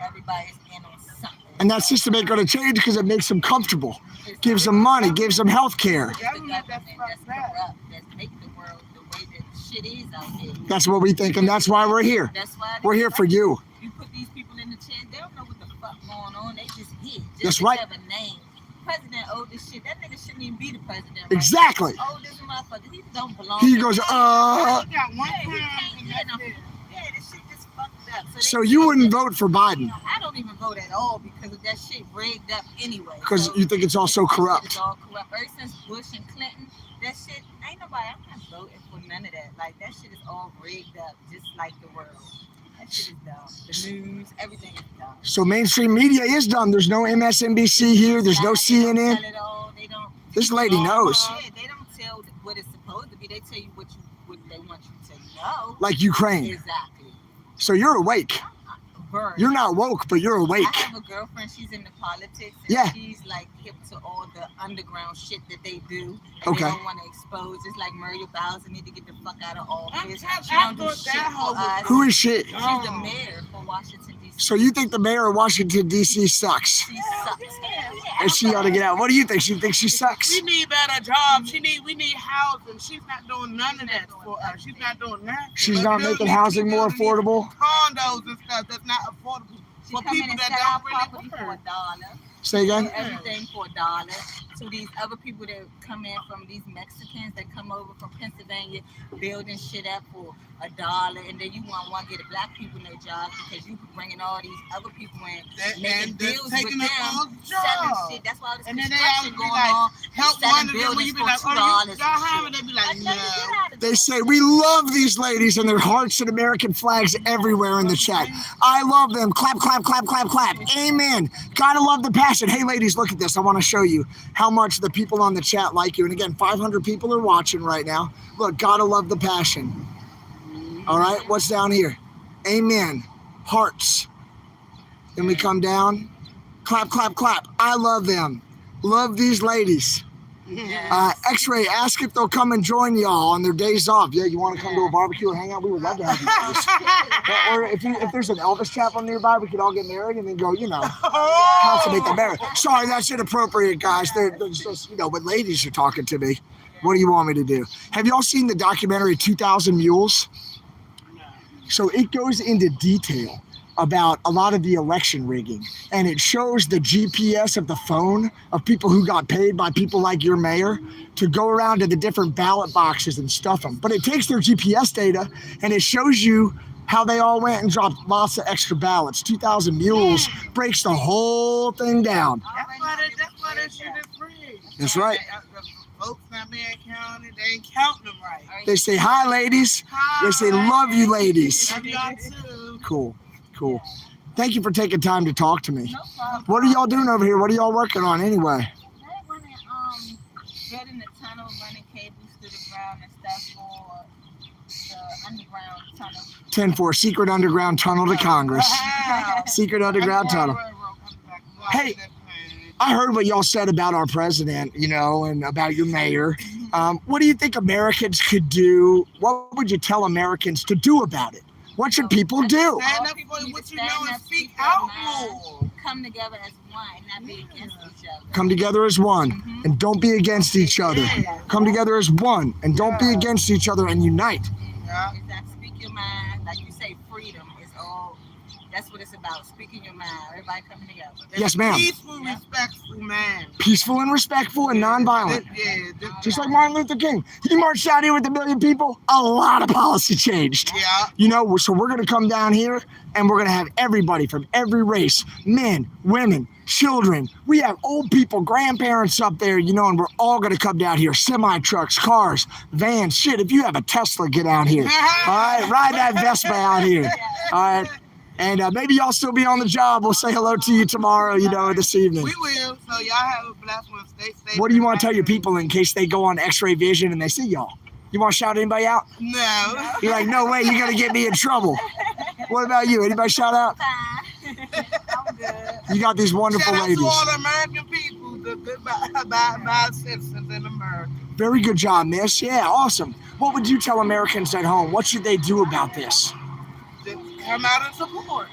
Speaker 13: Everybody's in on something.
Speaker 1: And that system ain't going to change because it makes them comfortable, gives them money, gives them health care.
Speaker 13: It's the government that's corrupt, that's making the world the way that shit is out there.
Speaker 1: That's what we think, and that's why we're here.
Speaker 13: That's why
Speaker 1: we're here for you.
Speaker 13: You put these people in the chair, they don't know what the fuck going on. They just here.
Speaker 1: That's right.
Speaker 13: Have a name. President owe this shit. That nigga shouldn't even be the president. Right?
Speaker 1: Exactly.
Speaker 13: Oh, this motherfucker. He don't belong.
Speaker 1: He goes,
Speaker 9: He got one
Speaker 13: Yeah, this shit just fucked up.
Speaker 1: So you wouldn't vote for Biden?
Speaker 13: I don't even vote at all because of that shit rigged up anyway.
Speaker 1: Because
Speaker 13: so,
Speaker 1: you think it's all so corrupt.
Speaker 13: It's all corrupt. Ever since Bush and Clinton, that shit, ain't nobody, I'm not voting for none of that. Like, that shit is all rigged up, just like the world. That shit is dumb. The news, everything is dumb.
Speaker 1: So mainstream media is dumb. There's no MSNBC here. There's no CNN.
Speaker 13: They don't.
Speaker 1: This lady knows.
Speaker 13: Yeah, they don't tell what it's supposed to be. They tell you what they want you to know.
Speaker 1: Like Ukraine.
Speaker 13: Exactly.
Speaker 1: So you're awake. You're not woke, but you're awake.
Speaker 13: I have a girlfriend. She's into politics. And
Speaker 1: yeah.
Speaker 13: She's like hip to all the underground shit that they do. And
Speaker 1: okay.
Speaker 13: They don't want to expose. It's like Muriel Bowser need to get the fuck out of office. She don't do shit for us.
Speaker 1: Who is she?
Speaker 13: She's the mayor for Washington, D.C.
Speaker 1: So you think the mayor of Washington, D.C. sucks?
Speaker 13: She sucks.
Speaker 1: And she ought to get out. What do you think? She thinks she sucks?
Speaker 9: We need better jobs. We need housing. She's not doing none of that for us. She's not doing that.
Speaker 1: She's not making housing more affordable?
Speaker 9: Condos and stuff that's not affordable.
Speaker 13: She for people that don't really for $1.
Speaker 1: Say again?
Speaker 13: Everything for $1. So these other people that come in from these Mexicans that come over from Pennsylvania building shit up for $1, and then you want to get the black people in their jobs because you bringing all these other people in, making deals with them, selling shit. That's why all this construction going on.
Speaker 9: Help one of them when you be like, oh, y'all have it. They be like, no.
Speaker 1: They say, we love these ladies and their hearts and American flags everywhere in the chat. I love them. Clap, clap, clap, clap, clap. Amen. Gotta love the passion. Hey, ladies, look at this. I want to show you how much the people on the chat like you. And again, 500 people are watching right now. Look, gotta love the passion. All right, what's down here? Amen. Hearts. Then we come down. Clap, clap, clap. I love them. Love these ladies. Yes. X-Ray, ask if they'll come and join y'all on their days off. Yeah, you want to come to a barbecue or hang out? We would love to have you guys. Or if there's an Elvis chapel nearby, we could all get married and then go, consummate the marriage. Sorry, that's inappropriate, guys. They're just, but ladies are talking to me. What do you want me to do? Have y'all seen the documentary 2,000 Mules? So it goes into detail about a lot of the election rigging, and it shows the GPS of the phone of people who got paid by people like your mayor to go around to the different ballot boxes and stuff them. But it takes their GPS data and it shows you how they all went and dropped lots of extra ballots. 2,000 Mules breaks the whole thing down.
Speaker 9: That's why that shit is free.
Speaker 1: That's right.
Speaker 14: folks in Marion County, they ain't counting them right.
Speaker 1: They say hi, ladies. They say love you, ladies.
Speaker 14: Love y'all too.
Speaker 1: Cool. Thank you for taking time to talk to me.
Speaker 13: No problem.
Speaker 1: What are y'all doing over here? What are y'all working on anyway?
Speaker 13: They're running, building the tunnel, running cables through the ground and stuff for the underground tunnel.
Speaker 1: 10-4, secret underground tunnel to Congress. Secret underground tunnel. Hey, I heard what y'all said about our president, and about your mayor. What do you think Americans could do? What would you tell Americans to do about it? What should people do?
Speaker 14: Stand up for what you know and speak out more.
Speaker 13: Come together as one and not be against each other.
Speaker 1: Come together as one and don't be against each other. Come together as one and don't be against each other and unite.
Speaker 14: Yeah.
Speaker 13: Exactly. Speak your mind. Like you say, freedom is all. That's what it's about. Speaking your mind. Everybody coming together.
Speaker 1: Yes, ma'am.
Speaker 14: Peaceful, respectful man.
Speaker 1: Peaceful and respectful and nonviolent. Just like Martin Luther King. He marched out here with 1 million people. A lot of policy changed.
Speaker 14: Yeah.
Speaker 1: So we're going to come down here and we're going to have everybody from every race, men, women, children. We have old people, grandparents up there, and we're all going to come down here. Semi-trucks, cars, vans. Shit, if you have a Tesla, get out here. All right? Ride that Vespa out here. All right? And maybe y'all still be on the job. We'll say hello to you tomorrow, this evening.
Speaker 14: We will. So y'all have a blessed one. Stay safe.
Speaker 1: What do you want to tell your people in case they go on X-ray vision and they see y'all? You want to shout anybody out?
Speaker 14: No.
Speaker 1: You're like, no way, you're going to get me in trouble. What about you? Anybody shout out?
Speaker 13: I'm good.
Speaker 1: You got these wonderful
Speaker 14: Shout out
Speaker 1: ladies.
Speaker 14: to all the American people, the good citizens in America.
Speaker 1: Very good job, miss. Yeah, awesome. What would you tell Americans at home? What should they do about this?
Speaker 14: Come out and support.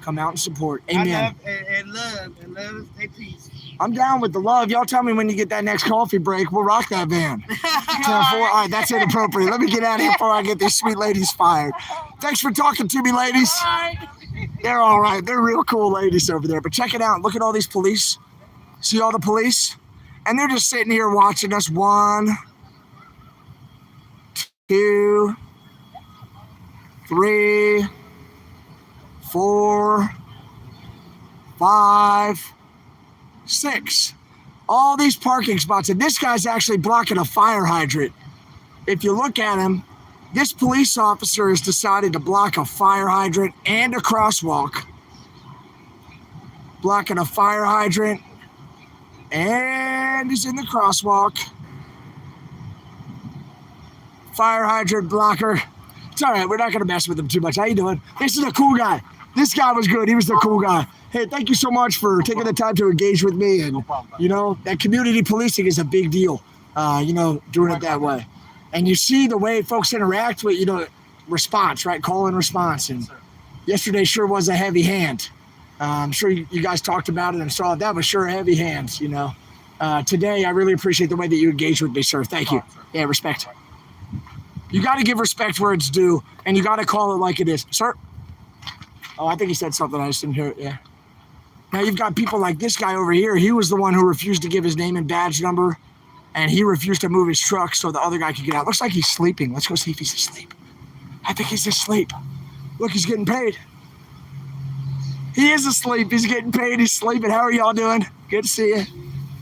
Speaker 1: Come out and support. Amen.
Speaker 14: And love and stay peace.
Speaker 1: I'm down with the love. Y'all tell me when you get that next coffee break. We'll rock that van. 10-4. All right, that's inappropriate. Let me get out of here before I get these sweet ladies fired. Thanks for talking to me, ladies. They're all right. They're real cool ladies over there. But check it out. Look at all these police. See all the police? And they're just sitting here watching us. 1, 2, 3, 4, 5, 6. All these parking spots. And this guy's actually blocking a fire hydrant. If you look at him, this police officer has decided to block a fire hydrant and a crosswalk. Blocking a fire hydrant. And he's in the crosswalk. Fire hydrant blocker. It's all right. We're not going to mess with him too much. How you doing? This is a cool guy. This guy was good. He was the cool guy. Hey, thank you so much for taking the time to engage with me. And, that community policing is a big deal, doing it that way. And you see the way folks interact with, response, right? Call and response. And yesterday sure was a heavy hand. I'm sure you guys talked about it and saw that was sure a heavy hand, Today, I really appreciate the way that you engaged with me, sir. Thank you. Yeah, respect. You got to give respect where it's due, and you got to call it like it is. Sir? Oh, I think he said something. I just didn't hear it. Yeah. Now you've got people like this guy over here. He was the one who refused to give his name and badge number, and he refused to move his truck so the other guy could get out. Looks like he's sleeping. Let's go see if he's asleep. I think he's asleep. Look, he's getting paid. He is asleep. He's getting paid. He's sleeping. How are y'all doing? Good to see you.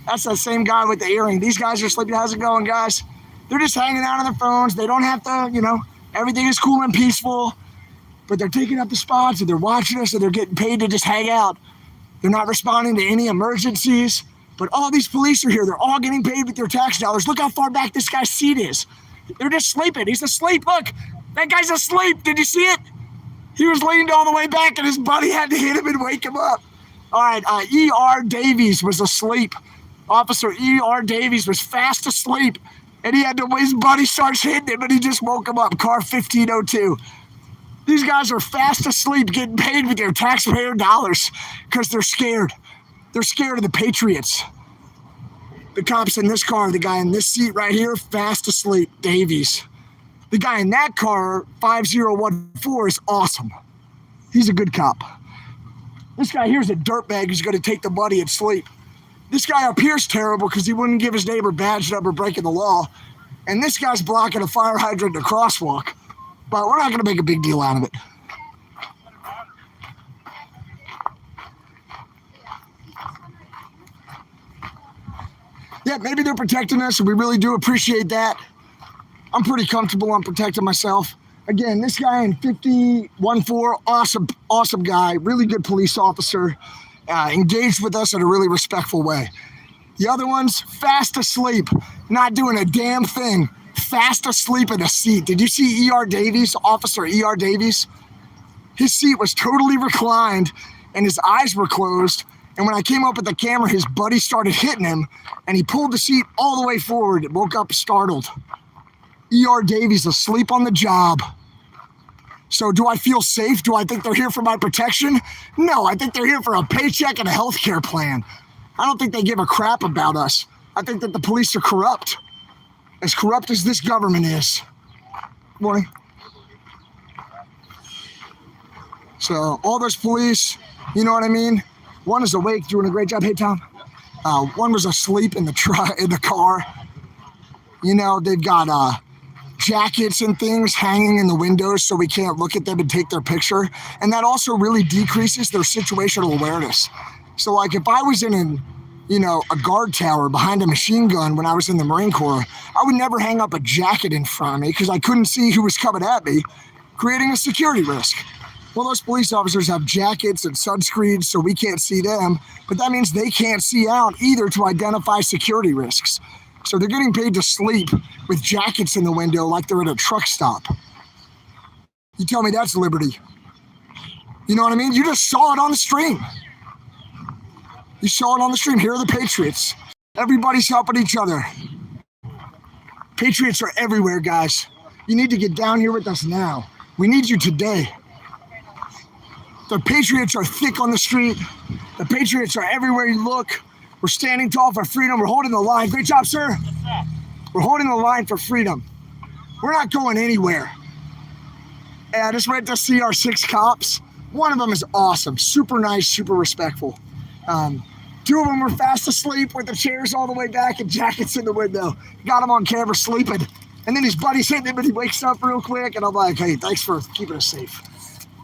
Speaker 1: That's the same guy with the earring. These guys are sleeping. How's it going, guys? They're just hanging out on their phones. They don't have to, everything is cool and peaceful. But they're taking up the spots and they're watching us and they're getting paid to just hang out. They're not responding to any emergencies. But all these police are here. They're all getting paid with their tax dollars. Look how far back this guy's seat is. They're just sleeping. He's asleep. Look, that guy's asleep. Did you see it? He was leaned all the way back and his buddy had to hit him and wake him up. All right, E.R. Davies was asleep. Officer E.R. Davies was fast asleep. And his buddy starts hitting him and he just woke him up. Car 1502. These guys are fast asleep getting paid with their taxpayer dollars because they're scared. They're scared of the Patriots. The cops in this car, the guy in this seat right here, fast asleep, Davies. The guy in that car, 5014, is awesome. He's a good cop. This guy here's a dirtbag who's going to take the buddy and sleep. This guy up here's terrible because he wouldn't give his neighbor badge number, breaking the law. And this guy's blocking a fire hydrant and a crosswalk. But we're not going to make a big deal out of it. Yeah, maybe they're protecting us, and we really do appreciate that. I'm pretty comfortable on protecting myself. Again, this guy in 51-4, awesome guy, really good police officer, engaged with us in a really respectful way. The other one's fast asleep, not doing a damn thing, fast asleep in a seat. Did you see E.R. Davies, Officer E.R. Davies? His seat was totally reclined and his eyes were closed. And when I came up with the camera, his buddy started hitting him and he pulled the seat all the way forward and woke up startled. E.R. Davies asleep on the job. So do I feel safe? Do I think they're here for my protection? No, I think they're here for a paycheck and a healthcare plan. I don't think they give a crap about us. I think that the police are corrupt as this government is. Morning. So all those police, you know what I mean? One is awake, doing a great job. Hey, Tom. One was asleep in the car. You know, they've got jackets and things hanging in the windows so we can't look at them and take their picture. And that also really decreases their situational awareness. So like if I was in a guard tower behind a machine gun when I was in the Marine Corps, I would never hang up a jacket in front of me because I couldn't see who was coming at me, creating a security risk. Well, those police officers have jackets and sunscreens so we can't see them, but that means they can't see out either to identify security risks. So they're getting paid to sleep with jackets in the window like they're at a truck stop. You tell me that's liberty. You know what I mean? You just saw it on the stream. You saw it on the stream. Here are the Patriots. Everybody's helping each other. Patriots are everywhere, guys. You need to get down here with us now. We need you today. The Patriots are thick on the street. The Patriots are everywhere you look. We're standing tall for freedom. We're holding the line. Great job, sir. We're holding the line for freedom. We're not going anywhere. And I just went to see our 6 cops. One of them is awesome, super nice, super respectful. 2 of them were fast asleep with the chairs all the way back and jackets in the window. Got him on camera sleeping. And then his buddy's hitting him and he wakes up real quick. And I'm like, hey, thanks for keeping us safe.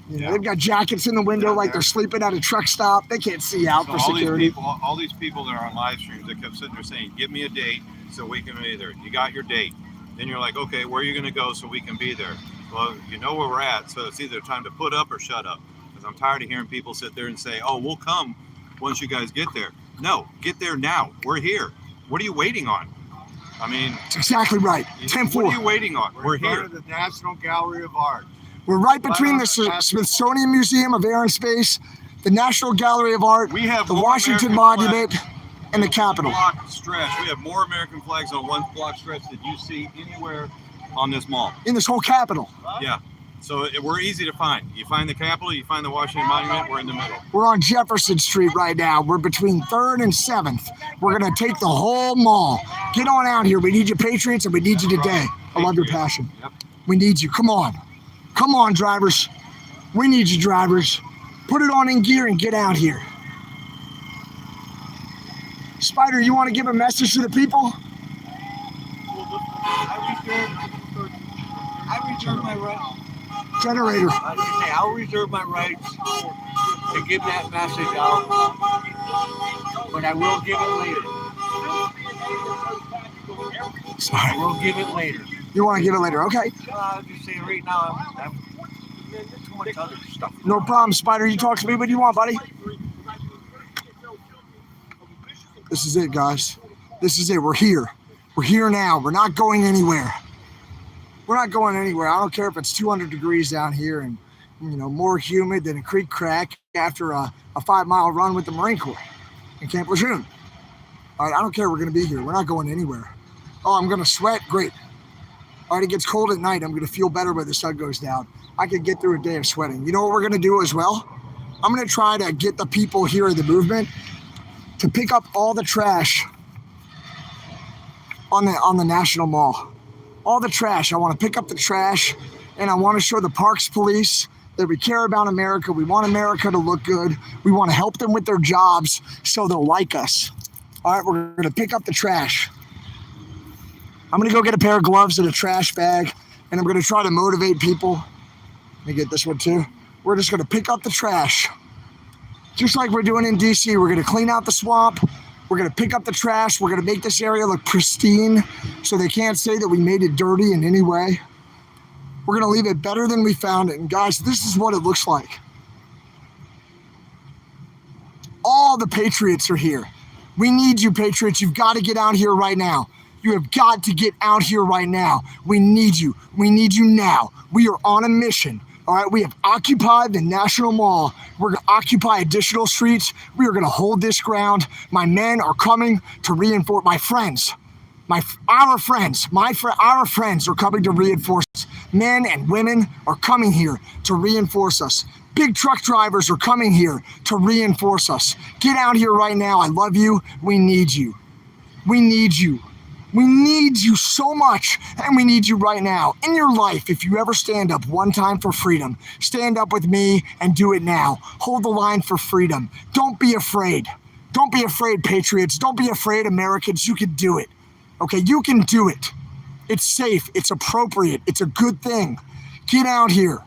Speaker 1: You know, they've got jackets in the window like they're sleeping at a truck stop. They can't see out for security.
Speaker 15: All these people that are on live streams that kept sitting there saying, give me a date so we can be there. You got your date. Then you're like, okay, where are you going to go so we can be there? Well, you know where we're at, so it's either time to put up or shut up. Because I'm tired of hearing people sit there and say, oh, we'll come once you guys get there. No, get there now. We're here. What are you waiting on? I mean,
Speaker 1: that's exactly right. 10-4.
Speaker 15: What are you waiting on? We're here.
Speaker 3: At the National Gallery of Art.
Speaker 1: We're right between the Smithsonian Museum of Air and Space, the National Gallery of Art, the Washington Monument, and the Capitol.
Speaker 15: We have more American flags on one block stretch than you see anywhere on this mall.
Speaker 1: In this whole Capitol.
Speaker 15: Yeah. So we're easy to find. You find the Capitol, you find the Washington Monument, we're in the middle.
Speaker 1: We're on Jefferson Street right now. We're between 3rd and 7th. We're going to take the whole mall. Get on out here. We need you, Patriots, and we need you today. I love your passion.
Speaker 15: Yep.
Speaker 1: We need you. Come on. Come on, drivers. We need you, drivers. Put it on in gear and get out here. Spider, you want to give a message to the people?
Speaker 3: I reserve my right.
Speaker 1: Generator.
Speaker 3: I'll reserve my rights to give that message out, but I will give it later.
Speaker 1: Sorry.
Speaker 3: I will give it later.
Speaker 1: You want to give it later? Okay.
Speaker 3: I'm just saying right now, I'm too much other stuff.
Speaker 1: No problem, Spider. You talk to me what you want, buddy. This is it, guys. This is it. We're here. We're here now. We're not going anywhere. We're not going anywhere. I don't care if it's 200 degrees down here and, you know, more humid than a creek crack after a 5-mile run with the Marine Corps in Camp Lejeune. All right, I don't care. We're going to be here. We're not going anywhere. Oh, I'm going to sweat? Great. All right, it gets cold at night. I'm going to feel better when the sun goes down. I can get through a day of sweating. You know what we're going to do as well? I'm going to try to get the people here in the movement to pick up all the trash on the National Mall. All the trash. I want to pick up the trash, and I want to show the Parks Police that we care about America. We want America to look good. We want to help them with their jobs so they'll like us. All right, we're going to pick up the trash. I'm going to go get a pair of gloves and a trash bag, and I'm going to try to motivate people. Let me get this one too. We're just going to pick up the trash. Just like we're doing in DC, we're going to clean out the swamp. We're going to pick up the trash. We're going to make this area look pristine so they can't say that we made it dirty in any way. We're going to leave it better than we found it. And guys, this is what it looks like. All the Patriots are here. We need you, Patriots. You've got to get out here right now. You have got to get out here right now. We need you. We need you now. We are on a mission. All right, we have occupied the National Mall. We're going to occupy additional streets. We are going to hold this ground. My men are coming to reinforce. My friends, our friends are coming to reinforce us. Men and women are coming here to reinforce us. Big truck drivers are coming here to reinforce us. Get out here right now. I love you. We need you. We need you. We need you so much, and we need you right now. In your life, if you ever stand up one time for freedom, stand up with me and do it now. Hold the line for freedom. Don't be afraid. Don't be afraid, Patriots. Don't be afraid, Americans. You can do it. Okay, you can do it. It's safe. It's appropriate. It's a good thing. Get out here.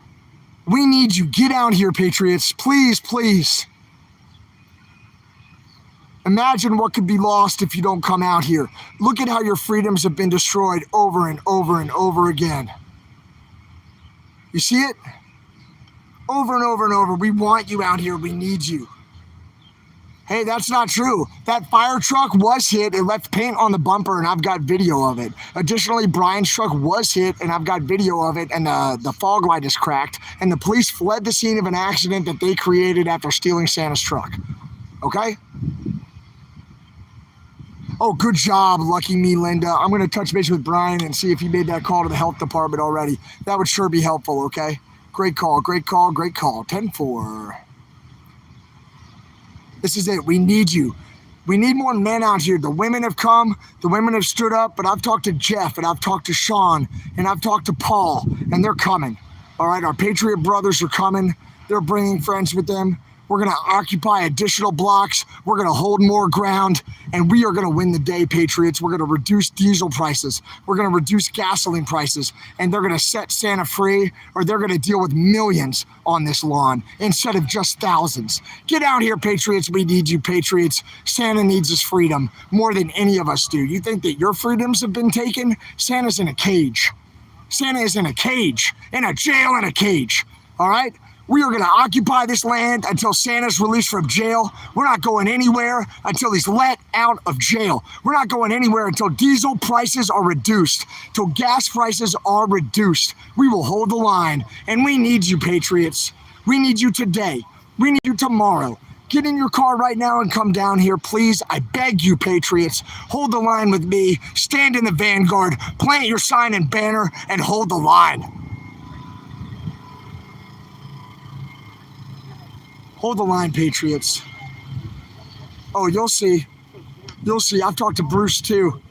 Speaker 1: We need you. Get out here, Patriots. Please, please. Imagine what could be lost if you don't come out here. Look at how your freedoms have been destroyed over and over and over again. You see it? Over and over and over. We want you out here. We need you. Hey, that's not true. That fire truck was hit. It left paint on the bumper, and I've got video of it. Additionally, Brian's truck was hit, and I've got video of it, and the fog light is cracked, and the police fled the scene of an accident that they created after stealing Santa's truck. Okay? Oh, good job, lucky me, Linda. I'm going to touch base with Brian and see if he made that call to the health department already. That would sure be helpful, okay? Great call, great call, great call. 10-4. This is it. We need you. We need more men out here. The women have come. The women have stood up, but I've talked to Jeff, and I've talked to Sean, and I've talked to Paul, and they're coming. All right, our Patriot brothers are coming. They're bringing friends with them. We're going to occupy additional blocks. We're going to hold more ground, and we are going to win the day, Patriots. We're going to reduce diesel prices. We're going to reduce gasoline prices, and they're going to set Santa free, or they're going to deal with millions on this lawn instead of just thousands. Get out here, Patriots. We need you, Patriots. Santa needs his freedom more than any of us do. You think that your freedoms have been taken? Santa's in a cage. Santa is in a cage, in a jail in a cage, all right? We are going to occupy this land until Santa's released from jail. We're not going anywhere until he's let out of jail. We're not going anywhere until diesel prices are reduced, till gas prices are reduced. We will hold the line, and we need you, Patriots. We need you today. We need you tomorrow. Get in your car right now and come down here, please. I beg you, Patriots. Hold the line with me. Stand in the vanguard. Plant your sign and banner and hold the line. Hold the line, Patriots. Oh, you'll see. You'll see. I've talked to Bruce, too.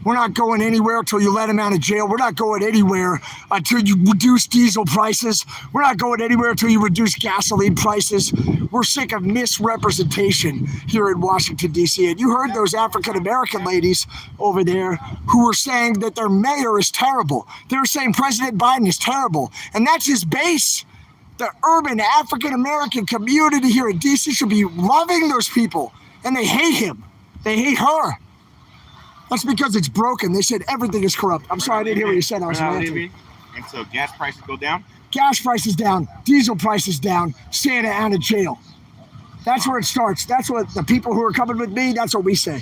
Speaker 1: We're not going anywhere until you let him out of jail. We're not going anywhere until you reduce diesel prices. We're not going anywhere until you reduce gasoline prices. We're sick of misrepresentation here in Washington, D.C. And you heard those African-American ladies over there who were saying that their mayor is terrible. They're saying President Biden is terrible. And that's his base. The urban African-American community here in D.C. should be loving those people, and they hate him. They hate her. That's because it's broken. They said everything is corrupt. I'm sorry, I didn't hear what you said. I was ranting.
Speaker 11: And so gas prices go down?
Speaker 1: Gas prices down. Diesel prices down. Santa out of jail. That's where it starts. That's what the people who are coming with me, that's what we say.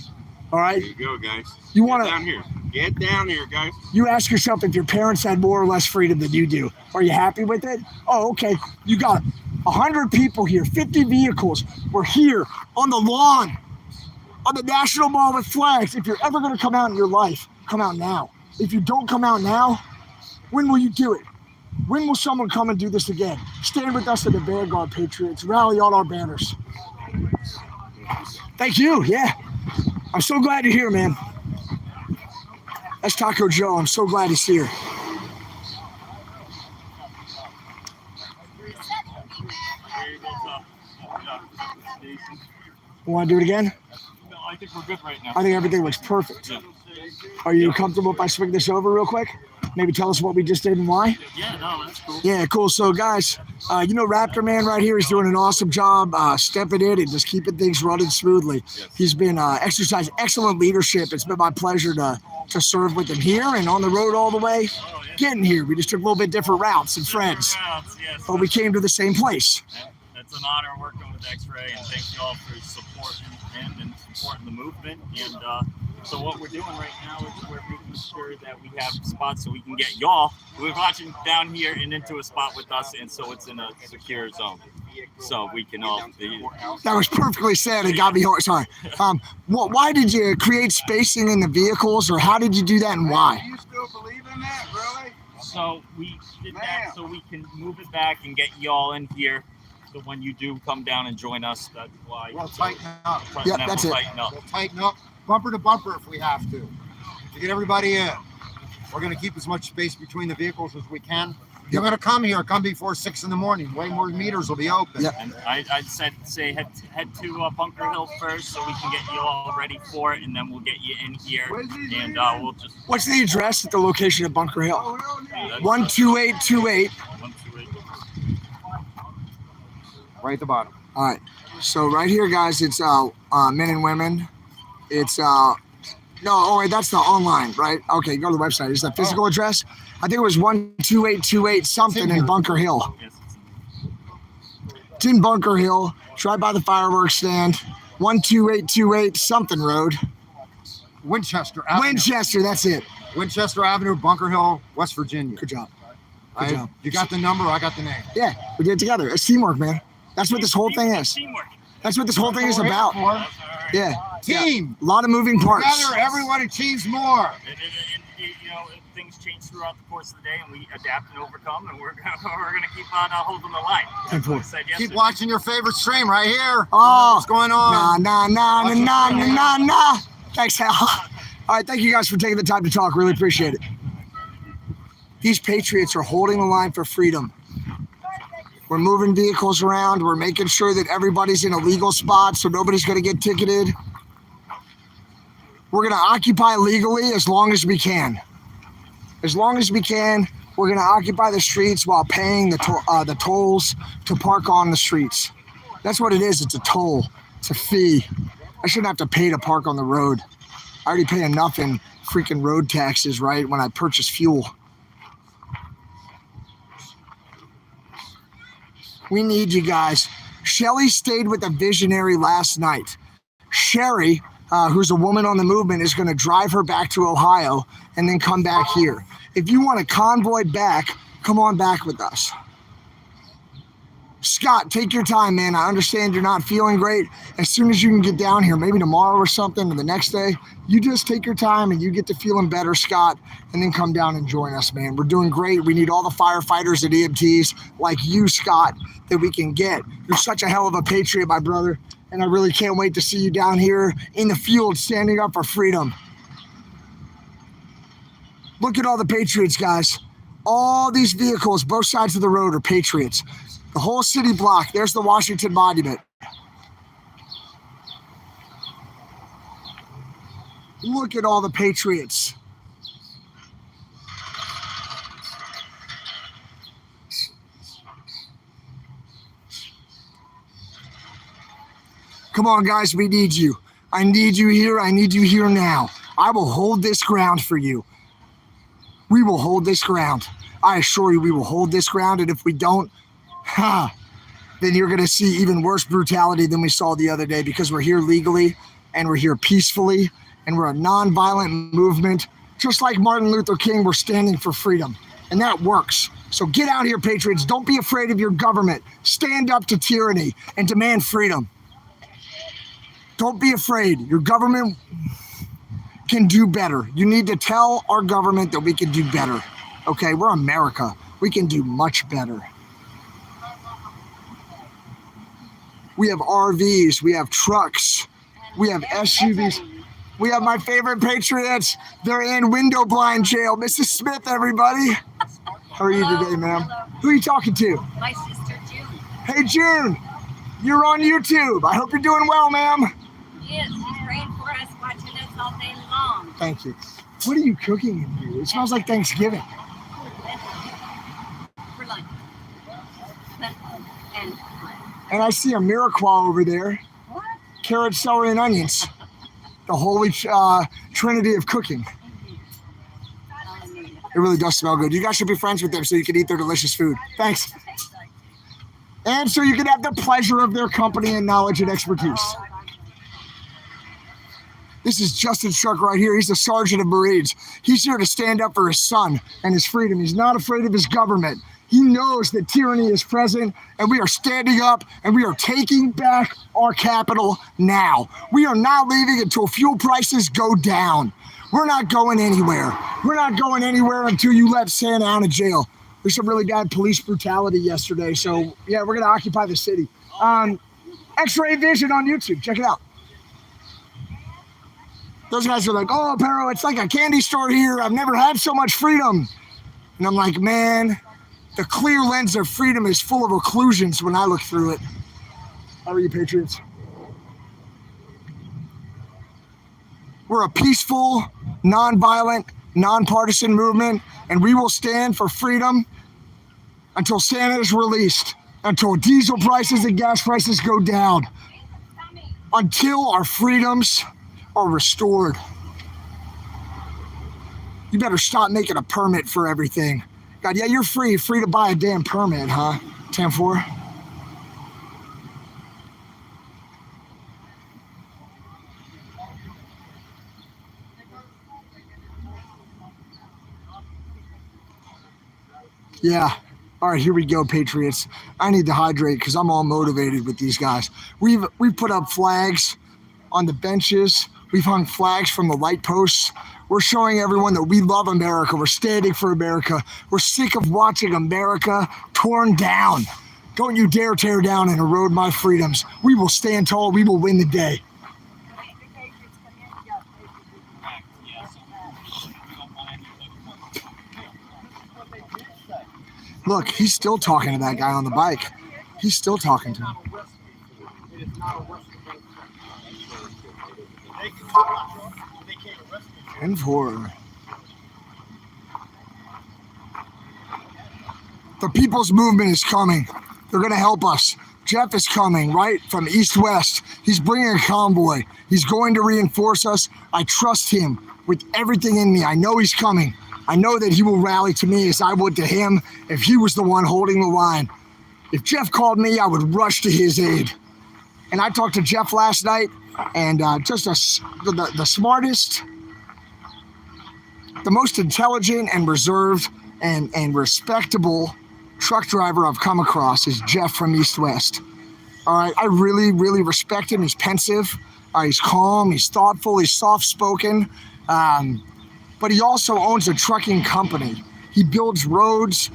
Speaker 1: All right?
Speaker 11: There you go, guys.
Speaker 1: You want
Speaker 11: to... Get down here. Get down here, guys.
Speaker 1: You ask yourself if your parents had more or less freedom than you do. Are you happy with it? Oh, okay. You got 100 people here, 50 vehicles. We're here on the lawn, on the National Mall with flags. If you're ever going to come out in your life, come out now. If you don't come out now, when will you do it? When will someone come and do this again? Stand with us in the vanguard, Patriots. Rally on our banners. Thank you. Yeah. I'm so glad you're here, man. That's Taco Joe. I'm so glad he's here. Want to do it again?
Speaker 7: No, I think we're good right now.
Speaker 1: I think everything looks perfect.
Speaker 7: Yeah.
Speaker 1: Are you comfortable if I swing this over real quick? maybe tell us what we just did and why?
Speaker 7: Yeah, no, that's cool.
Speaker 1: Yeah, cool. So, guys, you know Raptor Man right here is doing an awesome job stepping in and just keeping things running smoothly. He's been exercising excellent leadership. It's been my pleasure to serve with him here and on the road all the way. Getting here, we just took a little bit different routes and friends, but we came to the same place.
Speaker 7: It's an honor working with X-Ray, and thank you all for supporting him and supporting the movement. And so what we're doing right now is we're making sure that we have spots so we can get y'all. We're watching down here and into a spot with us, and so it's in a secure zone, so we can all be.
Speaker 1: That was perfectly said. It got me hard. Sorry. Why did you create spacing in the vehicles, or how did you do that, and why?
Speaker 3: You still believe in that, really?
Speaker 7: So we did that so we can move it back and get y'all in here. So when you do come down and join us, that's why.
Speaker 3: We'll tighten up.
Speaker 1: Yeah, that's it.
Speaker 3: We'll tighten up, bumper to bumper if we have to get everybody in. We're going to keep as much space between the vehicles as we can. You're going to come here. Come before 6 in the morning. Way more meters will be open.
Speaker 1: Yep.
Speaker 7: And I'd say head to Bunker Hill first, so we can get you all ready for it, and then we'll get you in here, and we'll just.
Speaker 1: What's the address at the location of Bunker Hill? 12828.
Speaker 3: Right at the bottom.
Speaker 1: All right. So right here, guys, it's men and women. It's no, oh wait, that's the online, right? Okay, go to the website. Is that physical address? I think it was 12828 something in Bunker Hill. It's in Bunker Hill. It's right by the fireworks stand. 12828 something road.
Speaker 3: Winchester Avenue.
Speaker 1: Winchester, that's it.
Speaker 3: Winchester Avenue, Bunker Hill, West Virginia.
Speaker 1: Good job.
Speaker 3: Good job. You got the number, I got the name.
Speaker 1: Yeah, we did it together. It's teamwork, man. That's what this whole thing is. That's what this whole thing is about. Yeah.
Speaker 3: Team.
Speaker 1: A lot of moving parts.
Speaker 3: Together, everyone achieves more.
Speaker 7: You know, things change throughout the course of the day, and we adapt and overcome, and we're gonna keep on holding the line. That's what I said yesterday.
Speaker 3: Keep watching your favorite stream right here.
Speaker 1: Oh,
Speaker 3: what's going on?
Speaker 1: Nah. Thanks, Hal. All right, thank you guys for taking the time to talk. Really appreciate it. These patriots are holding the line for freedom. We're moving vehicles around. We're making sure that everybody's in a legal spot so nobody's going to get ticketed. We're going to occupy legally as long as we can. As long as we can, we're going to occupy the streets while paying the tolls to park on the streets. That's what it is. It's a toll. It's a fee. I shouldn't have to pay to park on the road. I already pay enough in freaking road taxes, right, when I purchase fuel. We need you guys. Shelly stayed with a visionary last night. Sherry, who's a woman on the movement, is going to drive her back to Ohio and then come back here. If you want to convoy back, come on back with us. Scott, take your time, man. I understand you're not feeling great. As soon as you can get down here, maybe tomorrow or something, or the next day, you just take your time and you get to feeling better, Scott, and then come down and join us, man. We're doing great. We need all the firefighters and EMTs like you, Scott, that we can get. You're such a hell of a patriot, my brother, and I really can't wait to see you down here in the field standing up for freedom. Look at all the patriots, guys. All these vehicles, both sides of the road, are patriots. The whole city block. There's the Washington Monument. Look at all the patriots. Come on, guys, we need you. I need you here. I need you here now. I will hold this ground for you. We will hold this ground. I assure you we will hold this ground, and if we don't, then you're going to see even worse brutality than we saw the other day, because we're here legally and we're here peacefully and we're a nonviolent movement. Just like Martin Luther King, we're standing for freedom, and that works. So get out here, patriots. Don't be afraid of your government. Stand up to tyranny and demand freedom. Don't be afraid. Your government can do better. You need to tell our government that we can do better. Okay, we're America. We can do much better. We have RVs, we have trucks, we have SUVs. We have my favorite patriots. They're in window blind jail. Mrs. Smith, everybody. How are you today, ma'am? Who are you talking to?
Speaker 16: My sister, June.
Speaker 1: Hey, June. You're on YouTube. I hope you're doing well, ma'am.
Speaker 16: Yes, she's praying for us, watching us all day long.
Speaker 1: Thank you. What are you cooking in here? It smells like Thanksgiving. And I see a Mirepoix over there.
Speaker 9: What?
Speaker 1: Carrot, celery, and onions. The holy trinity of cooking. It really does smell good. You guys should be friends with them so you can eat their delicious food. Thanks. And so you can have the pleasure of their company and knowledge and expertise. This is Justin Shark right here. He's the Sergeant of Marines. He's here to stand up for his son and his freedom. He's not afraid of his government. He knows that tyranny is present, and we are standing up, and we are taking back our capital now. We are not leaving until fuel prices go down. We're not going anywhere. We're not going anywhere until you let Santa out of jail. There's some really bad police brutality yesterday, so yeah, we're going to occupy the city. X-Ray Vision on YouTube. Check it out. Those guys are like, oh, Pero, it's like a candy store here. I've never had so much freedom. And I'm like, man, the clear lens of freedom is full of occlusions when I look through it. How are you, Patriots? We're a peaceful, nonviolent, nonpartisan movement, and we will stand for freedom until Santa is released, until diesel prices and gas prices go down, until our freedoms are restored. You better stop making a permit for everything. God, yeah, you're free to buy a damn permit, huh? 10-4. Yeah. All right, here we go, Patriots. I need to hydrate because I'm all motivated with these guys. We've put up flags on the benches. We've hung flags from the light posts. We're showing everyone that we love America. We're standing for America. We're sick of watching America torn down. Don't you dare tear down and erode my freedoms. We will stand tall. We will win the day. Look, he's still talking to that guy on the bike. He's still talking to him. And 4. The people's movement is coming. They're going to help us. Jeff is coming, right, from east-west. He's bringing a convoy. He's going to reinforce us. I trust him with everything in me. I know he's coming. I know that he will rally to me as I would to him if he was the one holding the line. If Jeff called me, I would rush to his aid. And I talked to Jeff last night, and just the smartest, the most intelligent and reserved and respectable truck driver I've come across is Jeff from East West. All right, I really, really respect him. He's pensive, he's calm, he's thoughtful, he's soft-spoken. But he also owns a trucking company. He builds roads.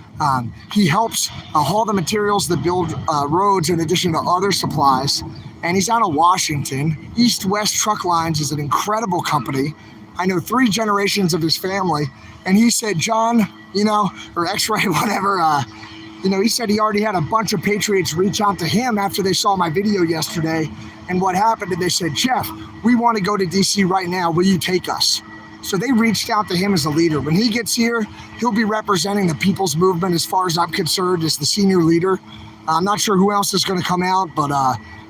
Speaker 1: He helps haul the materials that build roads in addition to other supplies. And he's out of Washington. East West Truck Lines is an incredible company. I know 3 generations of his family. And he said, John, or X-Ray, whatever, he said he already had a bunch of Patriots reach out to him after they saw my video yesterday. And what happened, and they said, Jeff, we want to go to D.C. right now. Will you take us? So they reached out to him as a leader. When he gets here, he'll be representing the people's movement as far as I'm concerned as the senior leader. I'm not sure who else is going to come out, but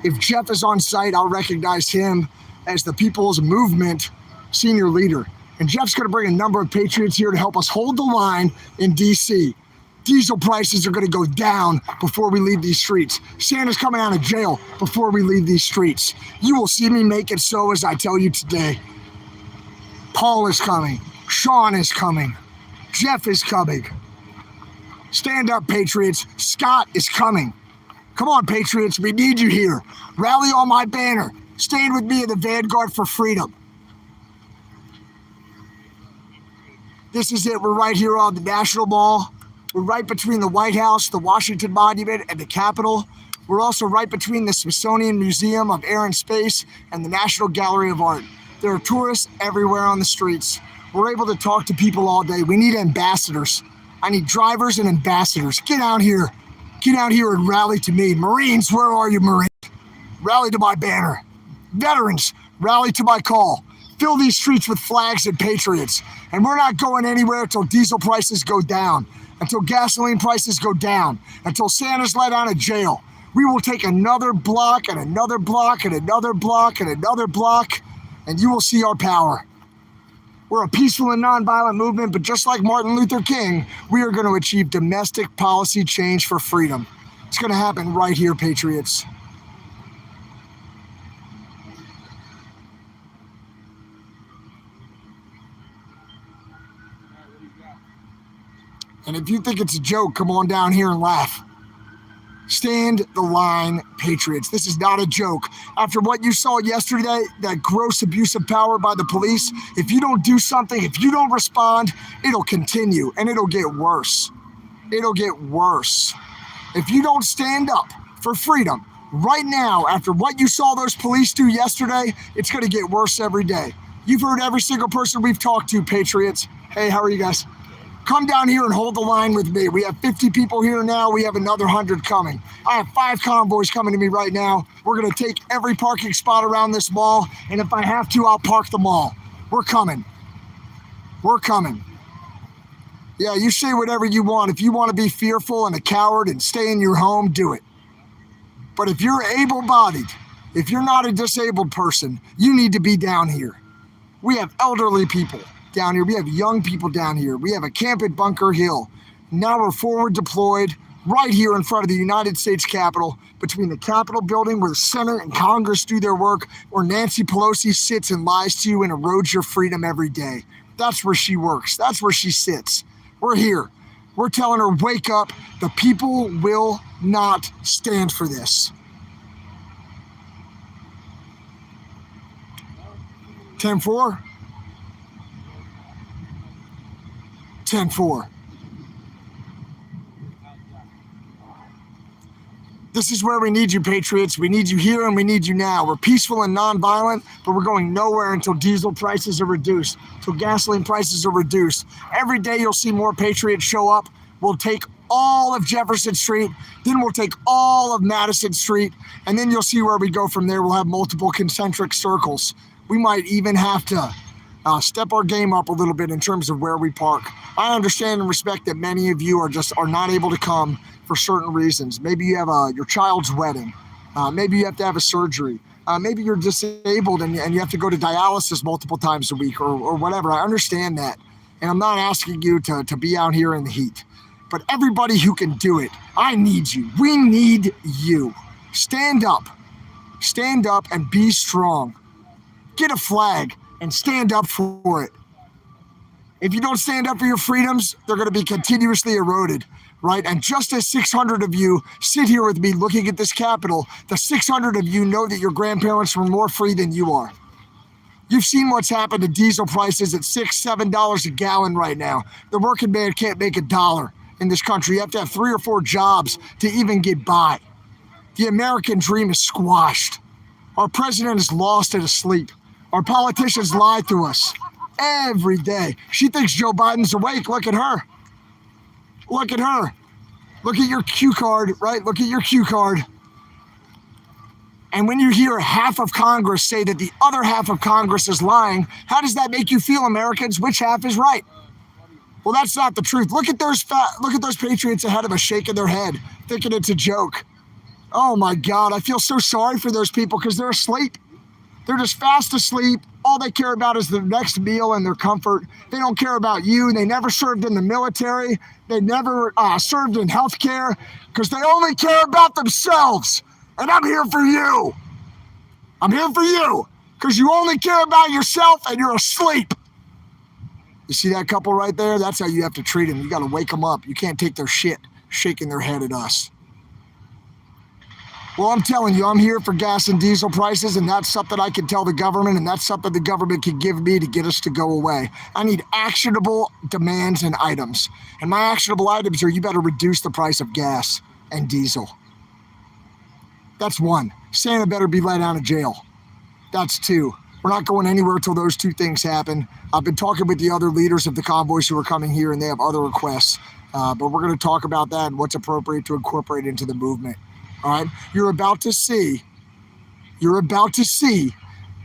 Speaker 1: if Jeff is on site, I'll recognize him as the people's movement senior leader. And Jeff's going to bring a number of Patriots here to help us hold the line in D.C. Diesel prices are going to go down before we leave these streets. Santa's coming out of jail before we leave these streets. You will see me make it so as I tell you today. Paul is coming. Sean is coming. Jeff is coming. Stand up, Patriots. Scott is coming. Come on, Patriots. We need you here. Rally on my banner. Stand with me in the vanguard for freedom. This is it. We're right here on the National Mall. We're right between the White House, the Washington Monument, and the Capitol. We're also right between the Smithsonian Museum of Air and Space and the National Gallery of Art. There are tourists everywhere on the streets. We're able to talk to people all day. We need ambassadors. I need drivers and ambassadors. Get out here. Get out here and rally to me. Marines, where are you, Marines? Rally to my banner. Veterans, rally to my call. Fill these streets with flags and Patriots. And we're not going anywhere until diesel prices go down, until gasoline prices go down, until Santa's let out of jail. We will take another block and another block and another block and another block, and you will see our power. We're a peaceful and nonviolent movement, but just like Martin Luther King, we are going to achieve domestic policy change for freedom. It's going to happen right here, patriots. And if you think it's a joke, come on down here and laugh. Stand the line, patriots. This is not a joke. After what you saw yesterday, that gross abuse of power by the police, if you don't do something, if you don't respond, it'll continue and it'll get worse. It'll get worse. If you don't stand up for freedom right now, after what you saw those police do yesterday, it's going to get worse every day. You've heard every single person we've talked to, patriots. Hey, how are you guys? Come down here and hold the line with me. We have 50 people here now. We have another 100 coming. I have 5 convoys coming to me right now. We're going to take every parking spot around this mall, and if I have to, I'll park them all. We're coming. We're coming. Yeah, you say whatever you want. If you want to be fearful and a coward and stay in your home, do it. But if you're able-bodied, if you're not a disabled person, you need to be down here. We have elderly people down here. We have young people down here. We have a camp at Bunker Hill. Now we're forward deployed right here in front of the United States Capitol, between the Capitol building where the Senate and Congress do their work, where Nancy Pelosi sits and lies to you and erodes your freedom every day. That's where she works. That's where she sits. We're here. We're telling her, wake up. The people will not stand for this. 10-4. 10-4. This is where we need you, patriots. We need you here and we need you now. We're peaceful and nonviolent, but we're going nowhere until diesel prices are reduced, until gasoline prices are reduced. Every day you'll see more patriots show up. We'll take all of Jefferson Street, then we'll take all of Madison Street, and then you'll see where we go from there. We'll have multiple concentric circles. We might even have to step our game up a little bit in terms of where we park. I understand and respect that many of you are not able to come for certain reasons. Maybe you have your child's wedding. Maybe you have to have a surgery. Maybe you're disabled and you have to go to dialysis multiple times a week or whatever. I understand that. And I'm not asking you to be out here in the heat. But everybody who can do it, I need you. We need you. Stand up. Stand up and be strong. Get a flag and stand up for it. If you don't stand up for your freedoms, they're going to be continuously eroded, right? And just as 600 of you sit here with me looking at this Capitol, the 600 of you know that your grandparents were more free than you are. You've seen what's happened to diesel prices at $6, $7 a gallon right now. The working man can't make $1 in this country. You have to have 3 or 4 jobs to even get by. The American dream is squashed. Our president is lost and asleep. Our politicians lie to us every day. She thinks Joe Biden's awake. Look at her. Look at her. Look at your cue card, right? Look at your cue card. And when you hear half of Congress say that the other half of Congress is lying, how does that make you feel, Americans? Which half is right? Well, that's not the truth. Look at those patriots ahead of us shaking their head, thinking it's a joke. Oh my God, I feel so sorry for those people because they're asleep. They're just fast asleep. All they care about is their next meal and their comfort. They don't care about you. They never served in the military. They never served in healthcare because they only care about themselves. And I'm here for you. I'm here for you because you only care about yourself and you're asleep. You see that couple right there? That's how you have to treat them. You got to wake them up. You can't take their shit shaking their head at us. Well, I'm telling you, I'm here for gas and diesel prices, and that's something I can tell the government, and that's something the government can give me to get us to go away. I need actionable demands and items. And my actionable items are you better reduce the price of gas and diesel. That's 1. Santa better be let out of jail. That's 2. We're not going anywhere until those 2 things happen. I've been talking with the other leaders of the convoys who are coming here, and they have other requests. But we're going to talk about that and what's appropriate to incorporate into the movement. All right, you're about to see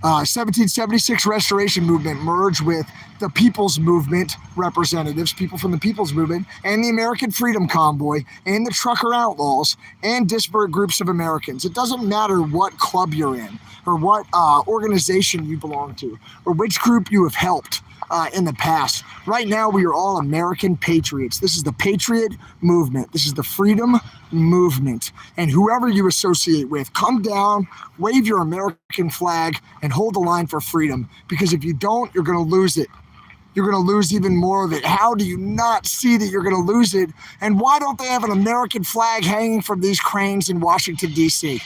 Speaker 1: 1776 Restoration Movement merged with the People's Movement representatives, people from the People's Movement, and the American Freedom Convoy, and the Trucker Outlaws, and disparate groups of Americans. It doesn't matter what club you're in, or what organization you belong to, or which group you have helped in the past. Right now, we are all American patriots. This is the Patriot Movement. This is the Freedom Movement. And whoever you associate with, come down, wave your American flag, and hold the line for freedom. Because if you don't, you're going to lose it. You're going to lose even more of it. How do you not see that you're going to lose it? And why don't they have an American flag hanging from these cranes in Washington, D.C.?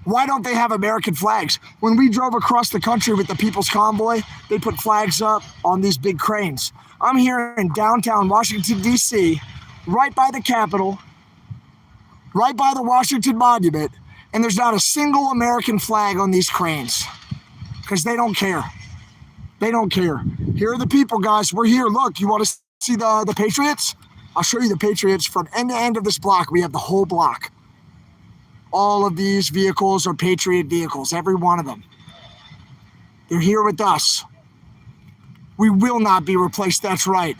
Speaker 1: Why don't they have American flags? When we drove across the country with the People's Convoy, they put flags up on these big cranes. I'm here in downtown Washington, D.C., right by the Capitol, right by the Washington Monument, and there's not a single American flag on these cranes because they don't care. They don't care. Here are the people, guys. We're here. Look, you want to see the Patriots? I'll show you the Patriots from end to end of this block. We have the whole block. All of these vehicles are Patriot vehicles, every one of them. They're here with us. We will not be replaced, that's right.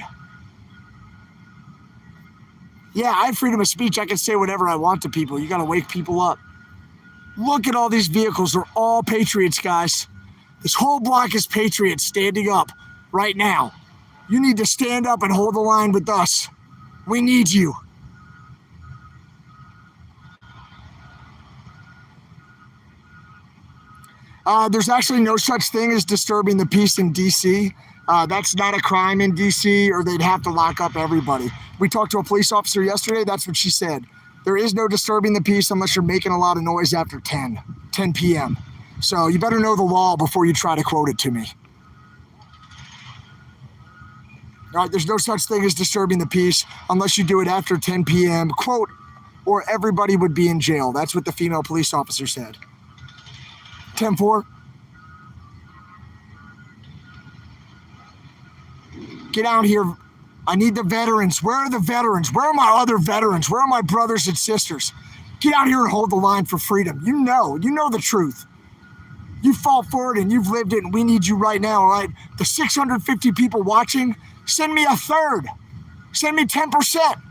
Speaker 1: Yeah, I have freedom of speech. I can say whatever I want to people. You got to wake people up. Look at all these vehicles. They're all Patriots, guys. This whole block is Patriots standing up right now. You need to stand up and hold the line with us. We need you. There's actually no such thing as disturbing the peace in D.C. That's not a crime in D.C., or they'd have to lock up everybody. We talked to a police officer yesterday. That's what she said. There is no disturbing the peace unless you're making a lot of noise after 10 p.m. So you better know the law before you try to quote it to me. All right, there's no such thing as disturbing the peace unless you do it after 10 p.m., quote, or everybody would be in jail. That's what the female police officer said. 10-4. Get out here. I need the veterans. Where are the veterans? Where are my other veterans? Where are my brothers and sisters? Get out here and hold the line for freedom. You know the truth. You fought for it and you've lived it, and we need you right now, all right? The 650 people watching, send me a third. Send me 10%.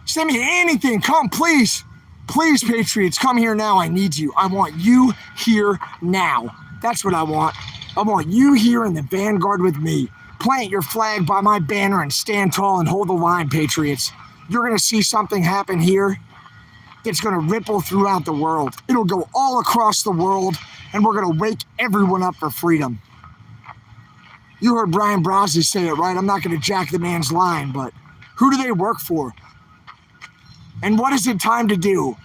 Speaker 1: Send me anything. Come, please. Please, Patriots, come here now. I need you. I want you here now. That's what I want. I want you here in the vanguard with me. Plant your flag by my banner and stand tall and hold the line, Patriots. You're going to see something happen here that's going to ripple throughout the world. It'll go all across the world, and we're going to wake everyone up for freedom. You heard Brian Brosby say it, right? I'm not going to jack the man's line, but who do they work for? And what is it time to do?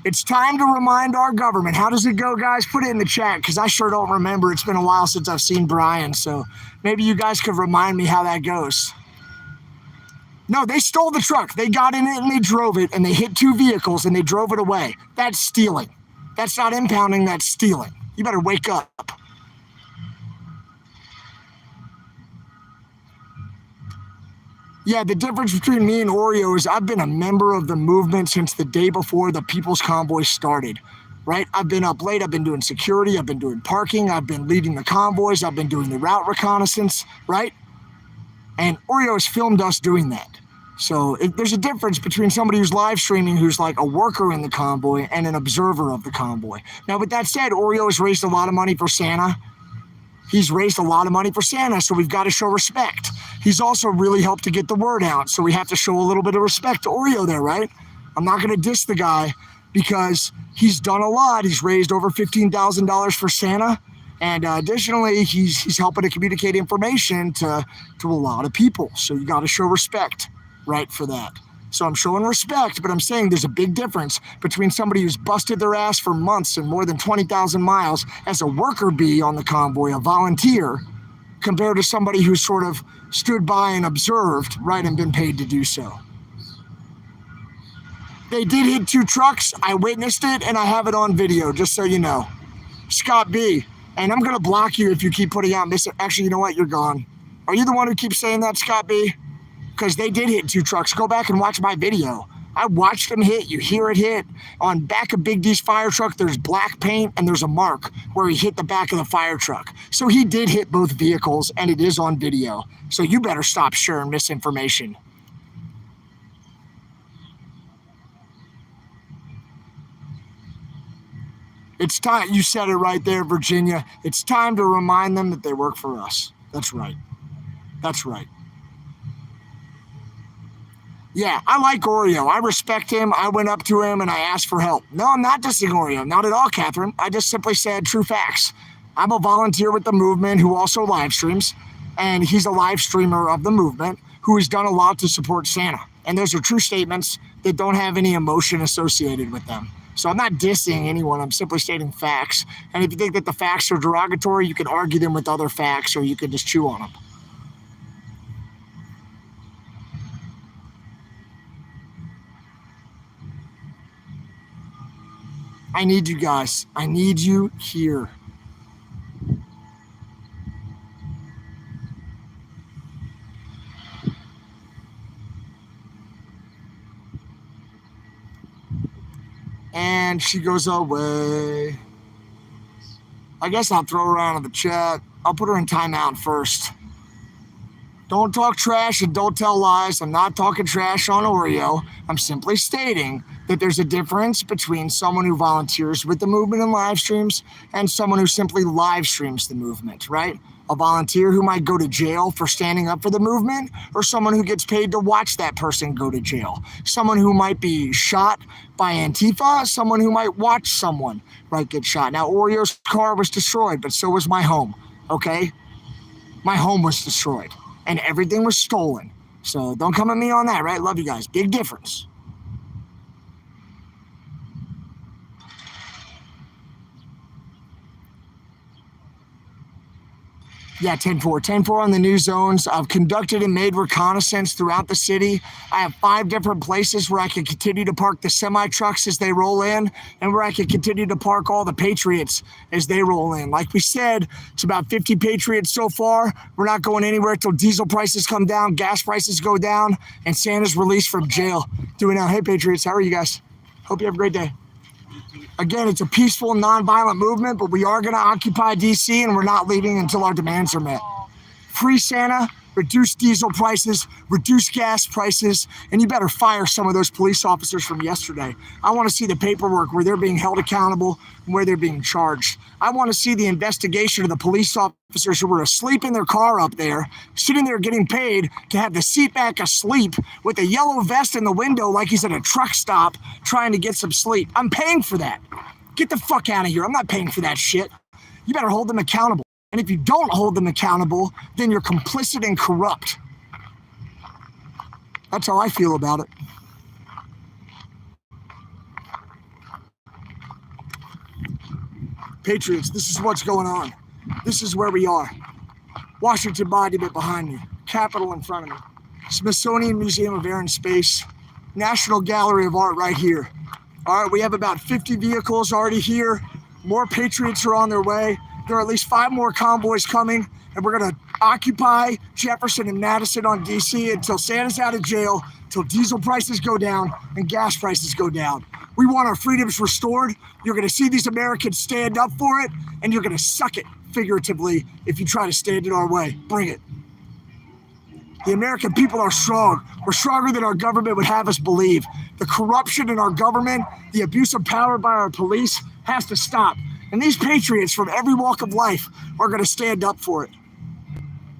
Speaker 1: It's time to remind our government. How does it go, guys? Put it in the chat, because I sure don't remember. It's been a while since I've seen Brian, so maybe you guys could remind me how that goes. No, they stole the truck. They got in it and they drove it, and they hit two vehicles and they drove it away. That's stealing. That's not impounding, that's stealing. You better wake up. Yeah, the difference between me and Oreo is I've been a member of the movement since the day before the People's Convoy started, right? I've been up late. I've been doing security. I've been doing parking. I've been leading the convoys. I've been doing the route reconnaissance, right? And Oreo has filmed us doing that. So there's a difference between somebody who's live streaming, who's like a worker in the convoy, and an observer of the convoy. Now, with that said, Oreo has raised a lot of money for Santa. He's raised a lot of money for Santa, so we've got to show respect. He's also really helped to get the word out, so we have to show a little bit of respect to Oreo there, right? I'm not going to diss the guy because he's done a lot. He's raised over $15,000 for Santa, and additionally, he's helping to communicate information to a lot of people, so you got to show respect, right, for that. So I'm showing respect, but I'm saying there's a big difference between somebody who's busted their ass for months and more than 20,000 miles as a worker bee on the convoy, a volunteer, compared to somebody who sort of stood by and observed, right, and been paid to do so. They did hit two trucks. I witnessed it, and I have it on video, just so you know. Scott B. And I'm going to block you if you keep putting out this. Actually, you know what? You're gone. Are you the one who keeps saying that, Scott B.? Because they did hit two trucks. Go back and watch my video. I watched him hit. You hear it hit. On back of Big D's fire truck, there's black paint and there's a mark where he hit the back of the fire truck. So he did hit both vehicles and it is on video. So you better stop sharing misinformation. It's time, you said it right there, Virginia. It's time to remind them that they work for us. That's right. That's right. Yeah, I like Oreo. I respect him. I went up to him and I asked for help. No, I'm not dissing Oreo. Not at all, Catherine. I just simply said true facts. I'm a volunteer with the movement who also live streams, and he's a live streamer of the movement who has done a lot to support Santa. And those are true statements that don't have any emotion associated with them. So I'm not dissing anyone. I'm simply stating facts. And if you think that the facts are derogatory, you can argue them with other facts or you can just chew on them. I need you guys. I need you here. And she goes away. I guess I'll throw her out of the chat. I'll put her in timeout first. Don't talk trash and don't tell lies. I'm not talking trash on Oreo. I'm simply stating that there's a difference between someone who volunteers with the movement and live streams and someone who simply live streams the movement, right? A volunteer who might go to jail for standing up for the movement, or someone who gets paid to watch that person go to jail. Someone who might be shot by Antifa, someone who might watch someone, right, get shot. Now, Oreo's car was destroyed, but so was my home, okay? My home was destroyed, and everything was stolen. So don't come at me on that, right? Love you guys. Big difference. Yeah, 10-4. 10-4 on the new zones. I've conducted and made reconnaissance throughout the city. I have 5 different places where I can continue to park the semi-trucks as they roll in and where I can continue to park all the Patriots as they roll in. Like we said, it's about 50 Patriots so far. We're not going anywhere until diesel prices come down, gas prices go down, and Santa's released from jail. Doing now. Hey, Patriots, how are you guys? Hope you have a great day. Again, it's a peaceful, nonviolent movement, but we are going to occupy D.C., and we're not leaving until our demands are met. Free Santa, reduce diesel prices, reduce gas prices, and you better fire some of those police officers from yesterday. I want to see the paperwork where they're being held accountable and where they're being charged. I want to see the investigation of the police officers who were asleep in their car up there, sitting there getting paid to have the seat back asleep with a yellow vest in the window like he's at a truck stop trying to get some sleep. I'm paying for that. Get the fuck out of here. I'm not paying for that shit. You better hold them accountable. And if you don't hold them accountable, then you're complicit and corrupt. That's how I feel about it. Patriots, this is what's going on. This is where we are. Washington Monument behind me. Capitol in front of me. Smithsonian Museum of Air and Space. National Gallery of Art right here. All right, we have about 50 vehicles already here. More Patriots are on their way. There are at least 5 more convoys coming, and we're going to occupy Jefferson and Madison on D.C. until Santa's out of jail, until diesel prices go down and gas prices go down. We want our freedoms restored. You're going to see these Americans stand up for it, and you're going to suck it figuratively if you try to stand in our way. Bring it. The American people are strong. We're stronger than our government would have us believe. The corruption in our government, the abuse of power by our police has to stop. And these patriots from every walk of life are going to stand up for it.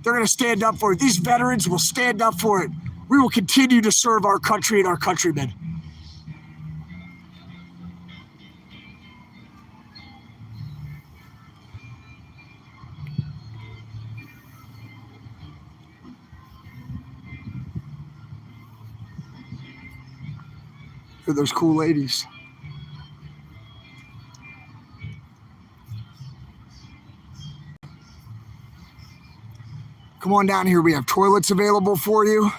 Speaker 1: They're going to stand up for it. These veterans will stand up for it. We will continue to serve our country and our countrymen. Look at those cool ladies. Come on down here. We have toilets available for you.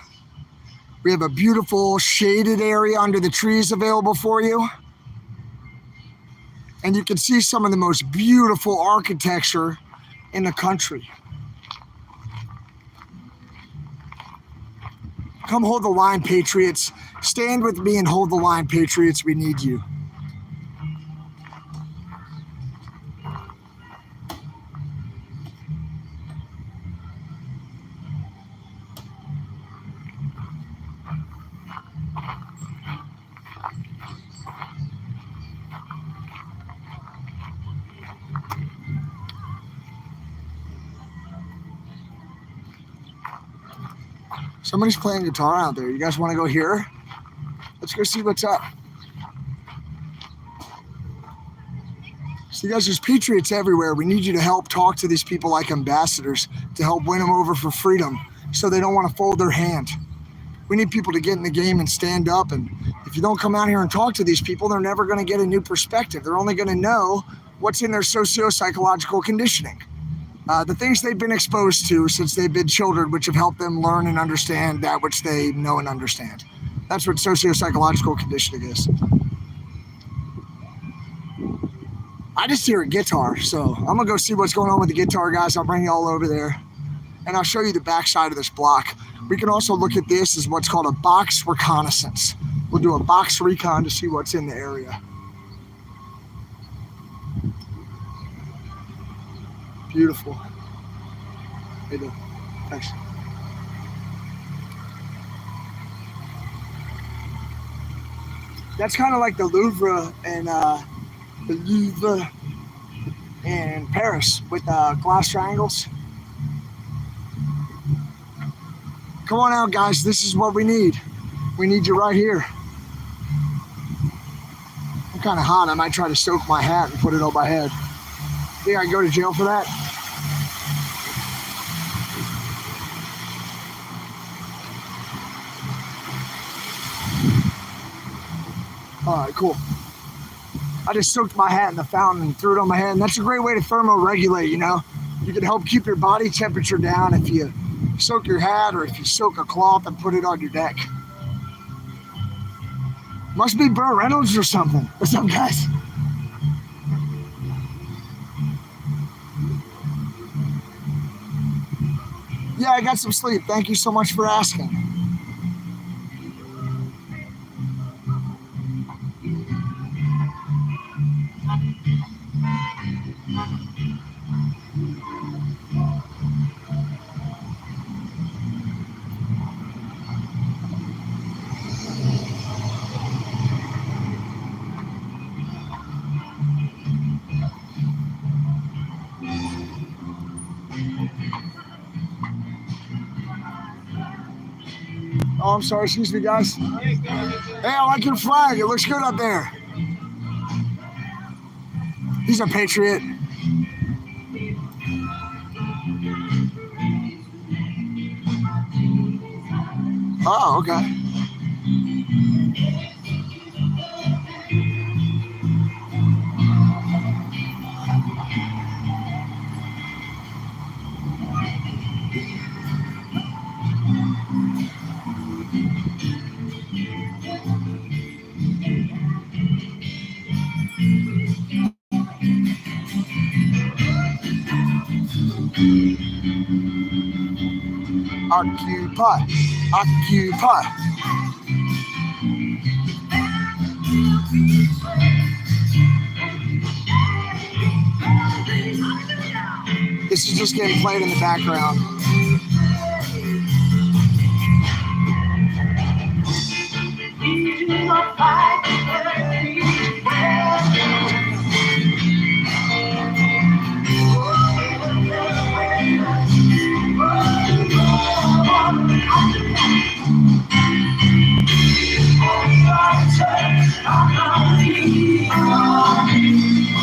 Speaker 1: We have a beautiful shaded area under the trees available for you. And you can see some of the most beautiful architecture in the country. Come hold the line, Patriots. Stand with me and hold the line, Patriots. We need you. Somebody's playing guitar out there. You guys want to go hear? Let's go see what's up. So you guys, there's patriots everywhere. We need you to help talk to these people like ambassadors to help win them over for freedom so they don't want to fold their hand. We need people to get in the game and stand up. And if you don't come out here and talk to these people, they're never going to get a new perspective. They're only going to know what's in their socio-psychological conditioning. The things they've been exposed to since they've been children, which have helped them learn and understand that which they know and understand. That's what socio-psychological conditioning is. I just hear a guitar, so I'm gonna go see what's going on with the guitar, guys. I'll bring you all over there, and I'll show you the backside of this block. We can also look at this as what's called a box reconnaissance. We'll do a box recon to see what's in the area. Beautiful. Hey, dude. Thanks. That's kind of like the Louvre in Paris with glass triangles. Come on out, guys. This is what we need. We need you right here. I'm kind of hot. I might try to soak my hat and put it on my head. Think I go to jail for that? All right, cool. I just soaked my hat in the fountain and threw it on my head, and that's a great way to thermoregulate, you know? You can help keep your body temperature down if you soak your hat or if you soak a cloth and put it on your neck. Must be Burt Reynolds or something. What's up, guys? Yeah, I got some sleep. Thank you so much for asking. Oh, I'm sorry. Excuse me, guys. Hey, I like your flag. It looks good up there. He's a patriot. Oh, okay. Occupy. Occupy. This is just getting played in the background.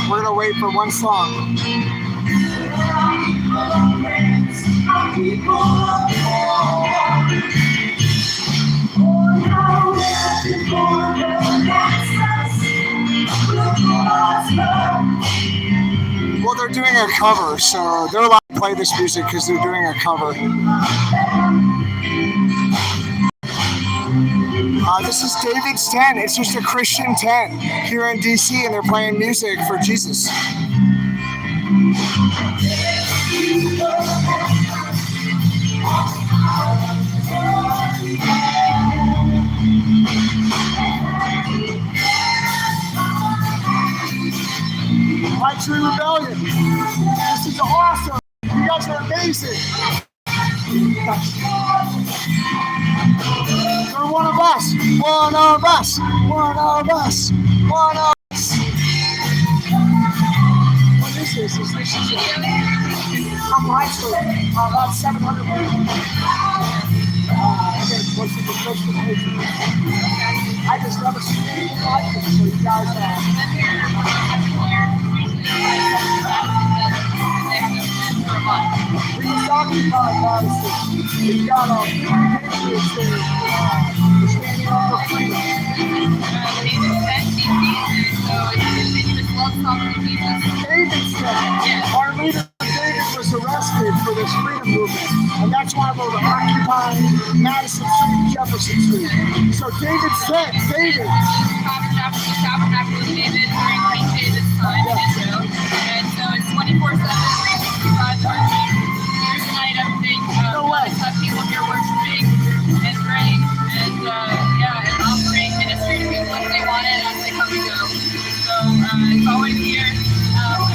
Speaker 1: We're gonna wait for one song. Well, they're doing a cover, so they're allowed to play this music because they're doing a cover. This is David's tent. It's just a Christian tent here in DC, and they're playing music for Jesus. Century Rebellion. This is awesome. You guys are amazing. You're one of us. One of us. One of us. One of us. What is this? Is this I'm live streaming about 700 people. Again, most of the Christian pages. I just never seen anything like this, so you guys we was talking about Madison. We've got Patriots there standing up for freedom. David said, our leader David was arrested for this freedom movement, and that's why we're occupying Madison Street, Jefferson Street. So David said, David.
Speaker 17: Tabernacle of David during King David's time in Israel, and so it's 24/7, 365 days. Here's tonight, everything. Let's have people here worshiping and praying and and offering ministry to people if they want it as they come and go. So it's always here.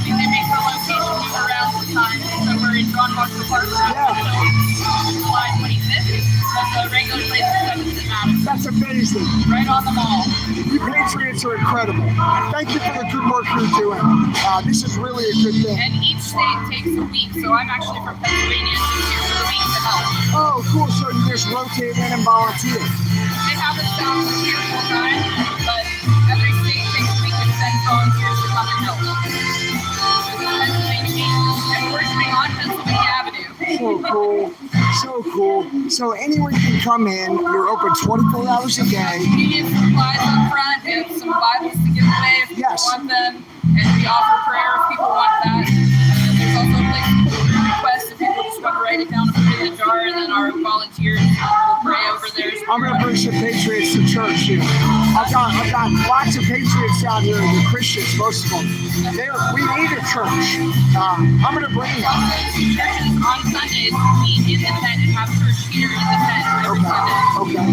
Speaker 17: They make the locations around the time. So we're in John Marshall Park until July 25th. That's a regular place for 7th and Madison.
Speaker 1: That's amazing.
Speaker 17: Right on the mall.
Speaker 1: You Patriots are incredible. Thank you for the good work you're doing. This is really a good thing.
Speaker 17: And each state takes a week. So I'm actually from Pennsylvania, just here for the week to help.
Speaker 1: Oh, cool. So you just rotate in and volunteer.
Speaker 17: They have a staff here full time, but every state takes a week and sends volunteers to come and help. And worshiping on Pennsylvania Avenue.
Speaker 1: So cool. So cool. So anyone can come in. You're open 24 hours a day.
Speaker 17: We have supplies up front. We have some Bibles to give away if people want them. And we offer prayer if people want that. There's also a place to request if people just want to write it down and put it in a jar, and then our volunteers will pray over there.
Speaker 1: I'm going to bring some Patriots to church here. I've got lots of Patriots out here, the Christians, most of them. We need a church. I'm going to bring them.
Speaker 17: Churches on Sundays meet in the tent and have church here in the tent every Sunday.
Speaker 1: Okay.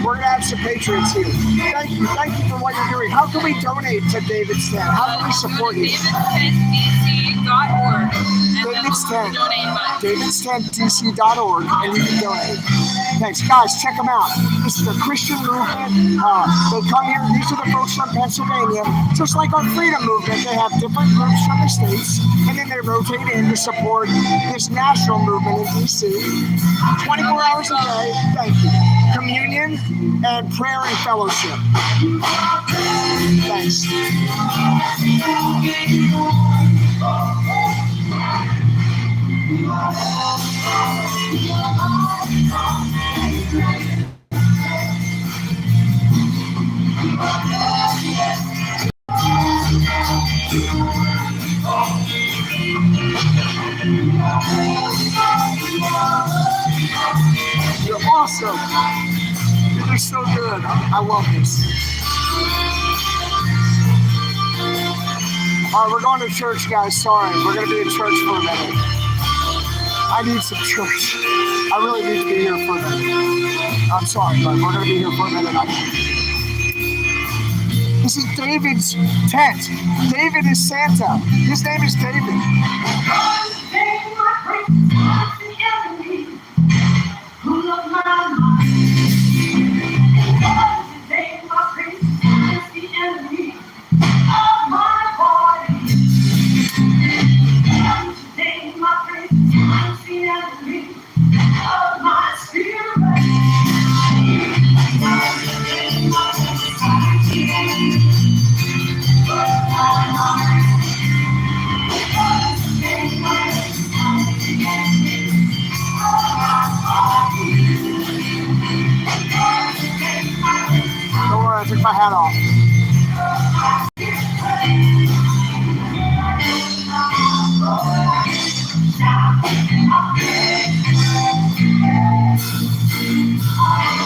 Speaker 1: We're going to have some Patriots here. Thank you for what you're doing. How can we donate to David's Tent? How can we support you?
Speaker 17: David'sTentDC.org.
Speaker 1: David'sTentDC.org, and you can donate. Thanks, guys. Check them out. This is a Christian movement. They come here. These are the folks from Pennsylvania. Just like our freedom movement, they have different groups from the states, and then they rotate in to support this national movement in DC. 24 hours a day. Thank you. Communion and prayer and fellowship. Thanks. You're awesome. You're so good. I love this. All right, we're going to church, guys. Sorry, we're going to be in church for a minute. I need some church. I really need to be here for a minute. I'm sorry, but we're going to be here for a minute. This is David's tent. David is Santa. His name is David. Don't worry, I took my hat off.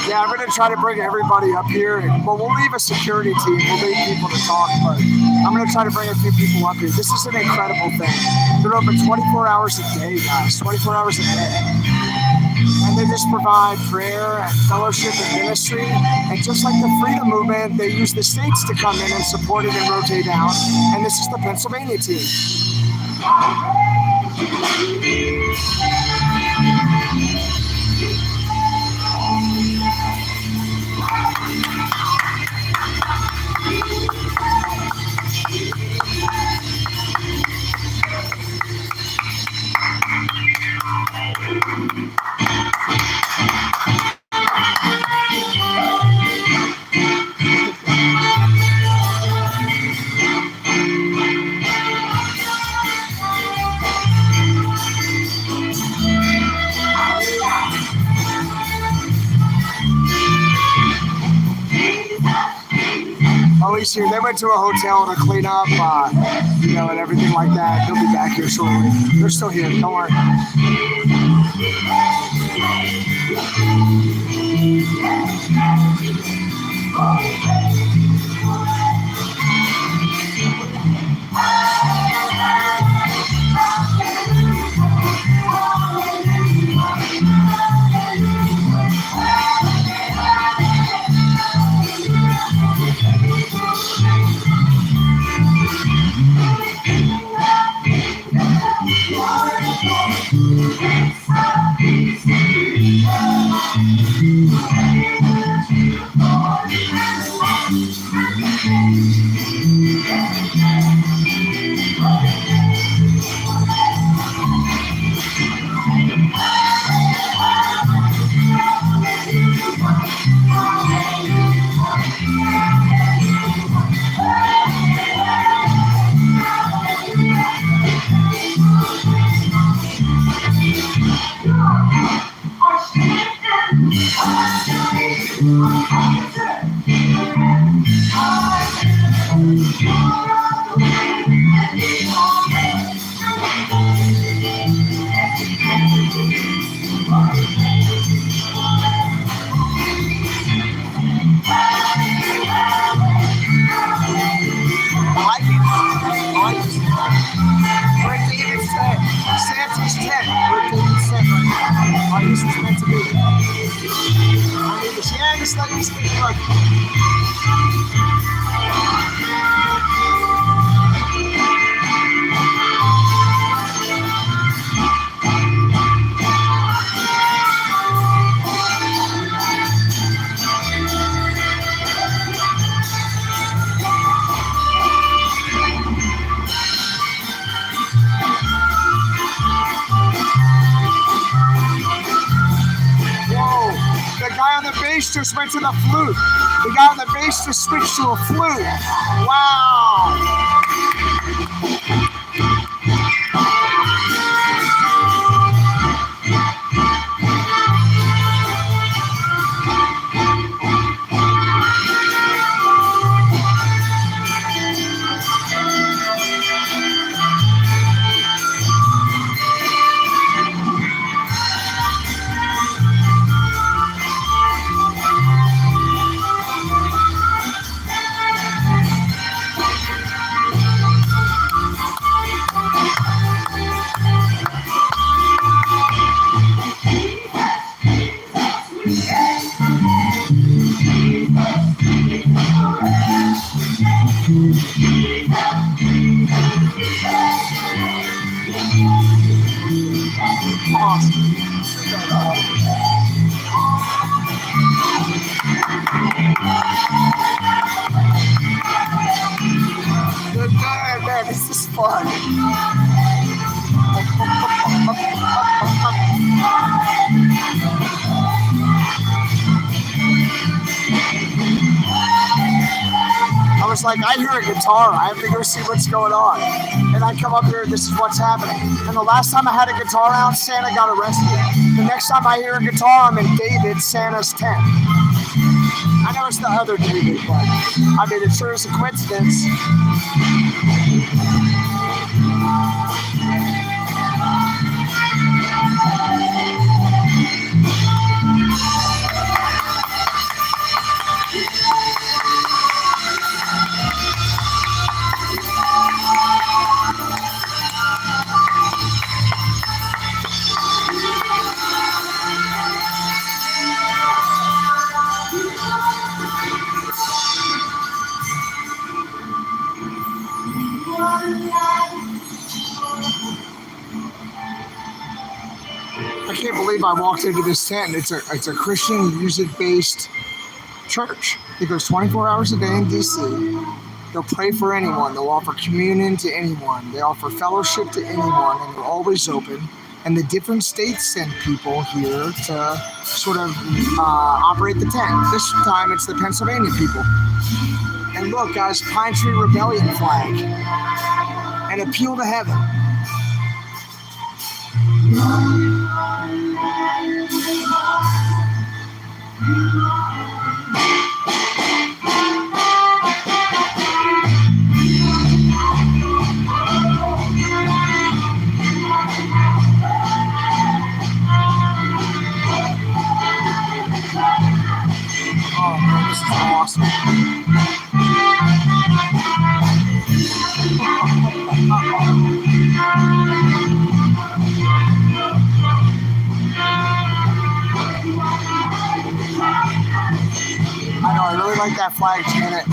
Speaker 1: Yeah, I'm going to try to bring everybody up here. Well, we'll leave a security team. We'll leave people to talk, but I'm going to try to bring a few people up here. This is an incredible thing. They're open 24 hours a day, guys. 24 hours a day. and they just provide prayer and fellowship and ministry. And just like the freedom movement, they use the states to come in and support it and rotate out. And this is the Pennsylvania team. Oh, he's here. They went to a hotel to clean up, and everything like that. They'll be back here shortly. They're still here. Don't worry. Santa's 10. We're doing 7 right now. Oh, this was meant to be. I need this. Yeah, just let me speak. Look. The guy on the bass just went to the flute. The guy on the bass just switched to a flute. Wow. Good man, this is fun. I was like, I hear a guitar. I have to go see what's going on. And I come up here, this is what's happening. And the last time I had a guitar out, Santa got arrested. The next time I hear a guitar, I'm in David, Santa's 10. I know it's the other David, but I mean, it sure is a coincidence. I can't believe I walked into this tent. It's a Christian music-based church. It goes 24 hours a day in DC. They'll pray for anyone. They'll offer communion to anyone. They offer fellowship to anyone, and they're always open. And the different states send people here to sort of operate the tent. This time it's the Pennsylvania people. And look, guys, Pine Tree Rebellion flag. And appeal to heaven. Oh man, this is awesome. I know, I really like that flag, Janet.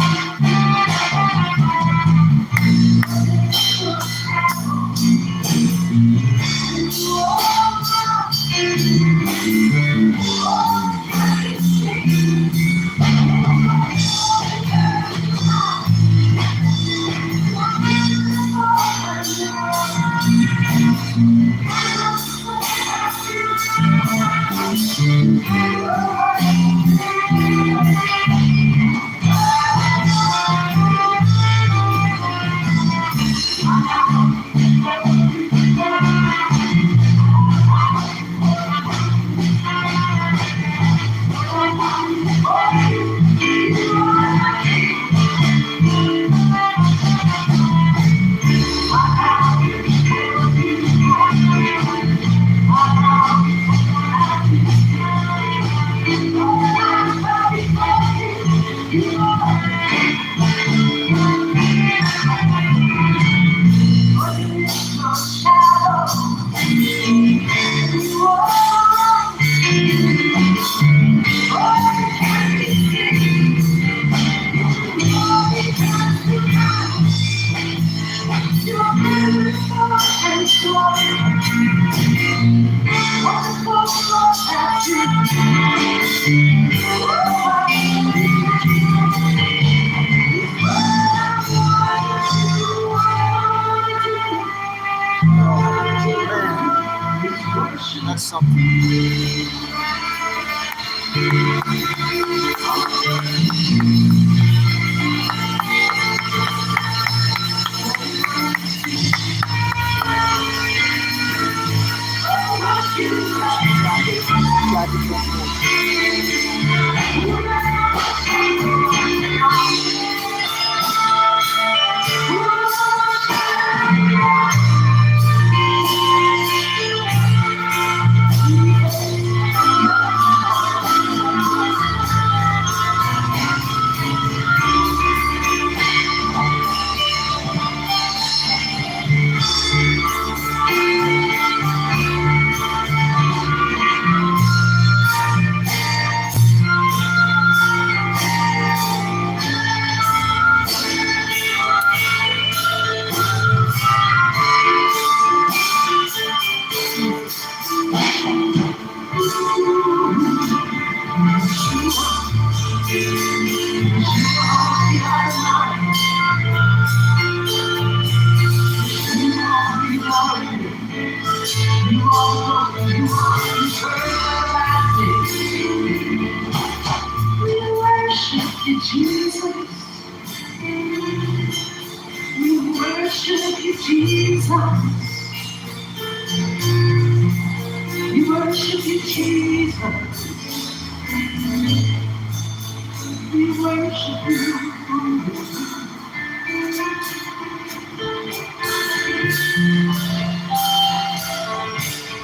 Speaker 1: That's something.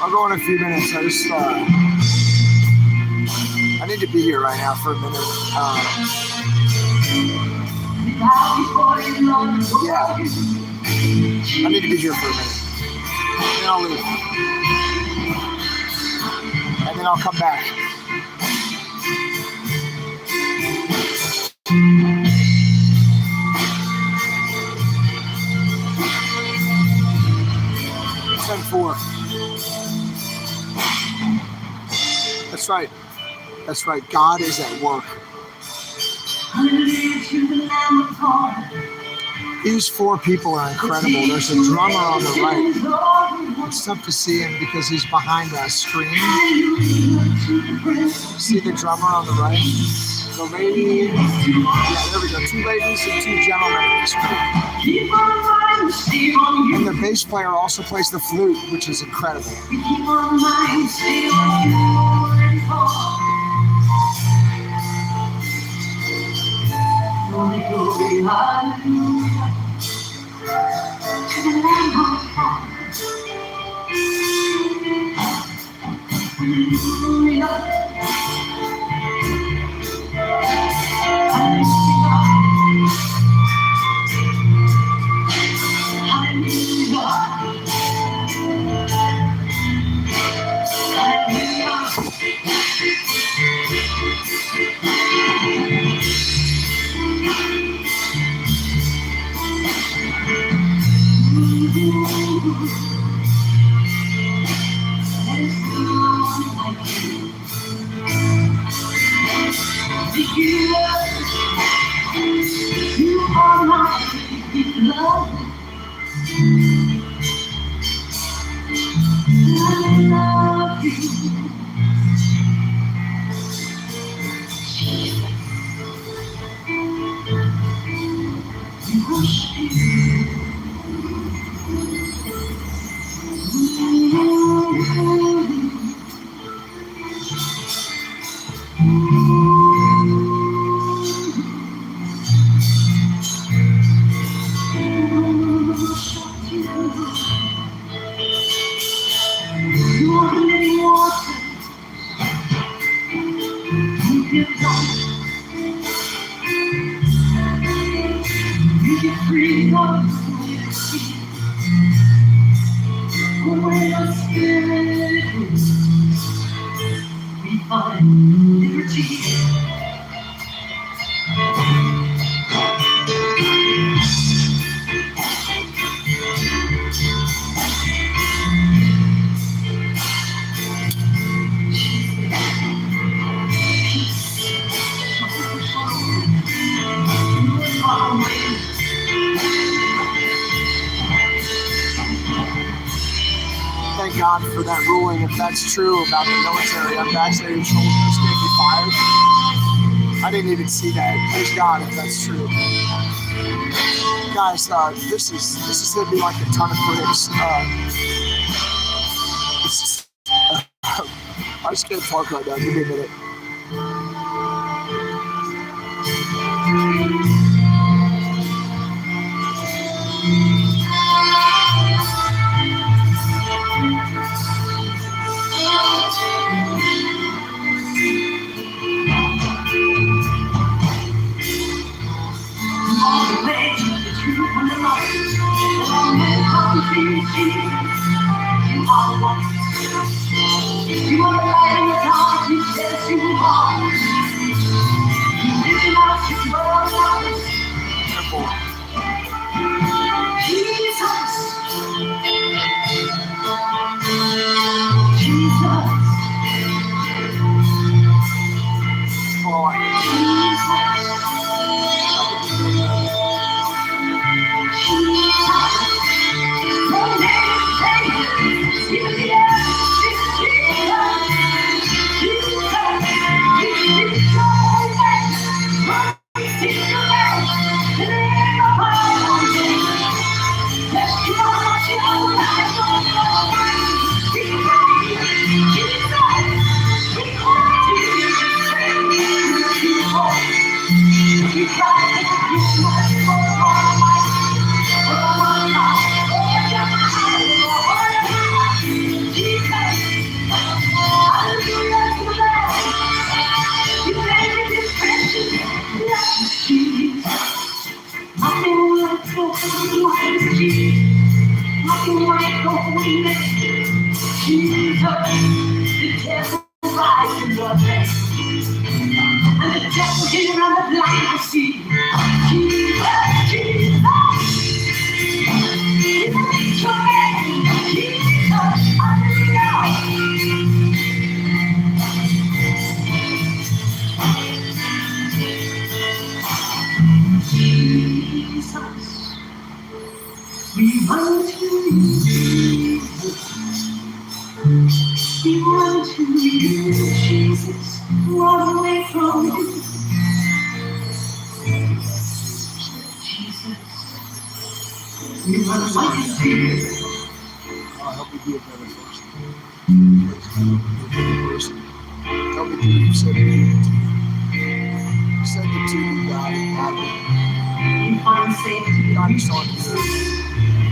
Speaker 1: I'll go in a few minutes. I need to be here right now for a minute. Yeah. I need to be here for a minute. And then I'll leave. And then I'll come back. It's 10-4. That's right. That's right. God is at work. These 4 people are incredible. There's a drummer on the right. It's tough to see him because he's behind a screen. See the drummer on the right? The lady, yeah, there we go. 2 ladies and 2 gentlemen in this group. And the bass player also plays the flute, which is incredible. You are my love. I love you. Thank God for that ruling. If that's true about the military, unvaccinated children can't be fired. I didn't even see that. Praise God if that's true. Guys, this is gonna be like a ton of critics. I just can't talk right now. Give me a minute. You are the light in the dark, you said you are. You live out your world. Jesus. Jesus.
Speaker 18: Jesus. We run to you, Jesus. We run to you, Jesus. Run away from you, Jesus. We run like a deer.
Speaker 1: Help me be a better person. Be a better person. Help me believe send it to you. Send it to me, God, and guide me.
Speaker 18: We find safety.
Speaker 1: God is on you.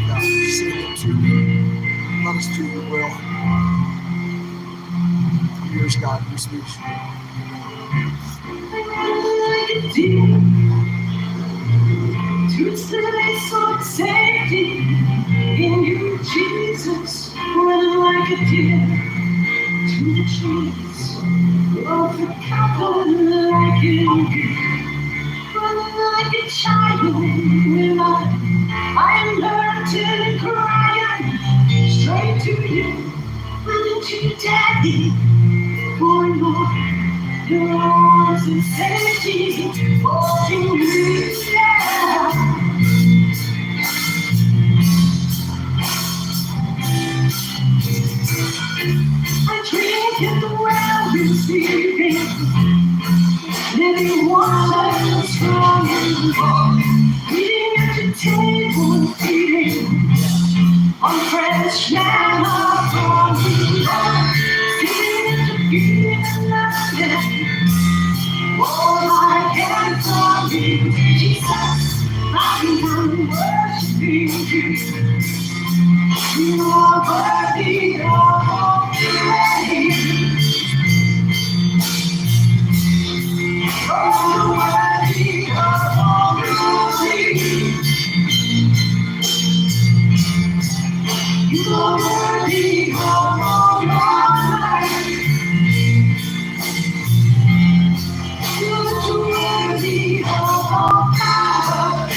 Speaker 1: God, send it to me. Let us do your will. Here's God, who speaks.
Speaker 18: Like a deer to place of safety in you, Jesus. Run like a deer to the trees of the capital, like you. Run like a child when I learned to cry straight to you, running to daddy for your arms and safety. Oh, to me, yeah. I drink in the well receiving living water strong and warm, eating at the table, feeding on fresh manna from the Lord, sitting at the feet of nothing. All I can from you, Jesus, I am worshiping you. You are worthy of all praise. Oh, worthy of all glory. You are worthy of all honor. You are worthy of all power.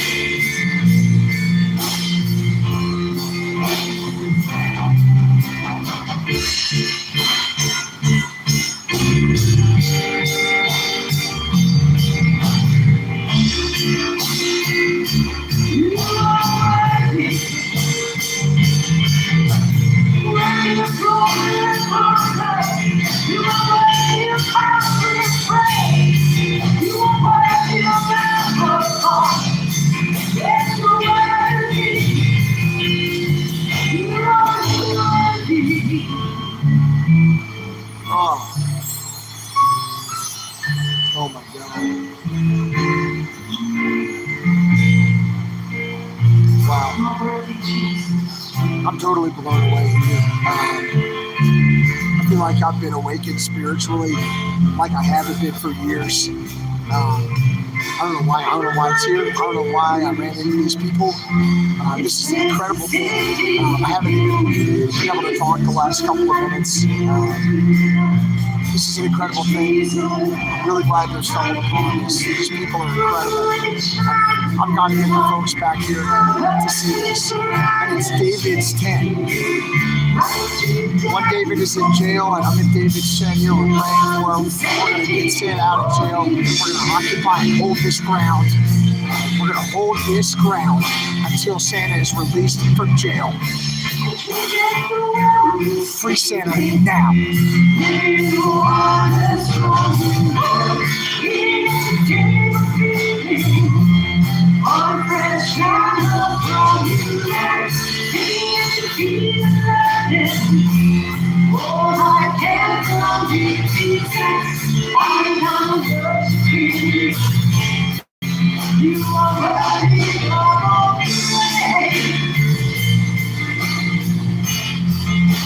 Speaker 18: You are worthy. Worthy of glory and honor. You are worthy of power and praise. You are worthy of evermore. Yes, you are worthy. You are worthy.
Speaker 1: Oh my God. Wow. I'm totally blown away here. I feel like I've been awakened spiritually like I haven't been for years. I don't know why. I don't know why it's here. I don't know why I ran into these people. This is an incredible thing. I haven't been able to talk the last couple of minutes. This is an incredible thing. I'm really glad to have stumbled upon this. These people are incredible. I've got to get the folks back here to see this. And it's David's 10. One David is in jail, and I'm in David's 10 here. We're praying for him. We're going to get Santa out of jail. We're going to occupy and hold this ground. We're going to hold this ground until Santa is released from jail. Free Santa now.
Speaker 18: All I can from you, Jesus, I am worshiping you. You are worthy of all praise.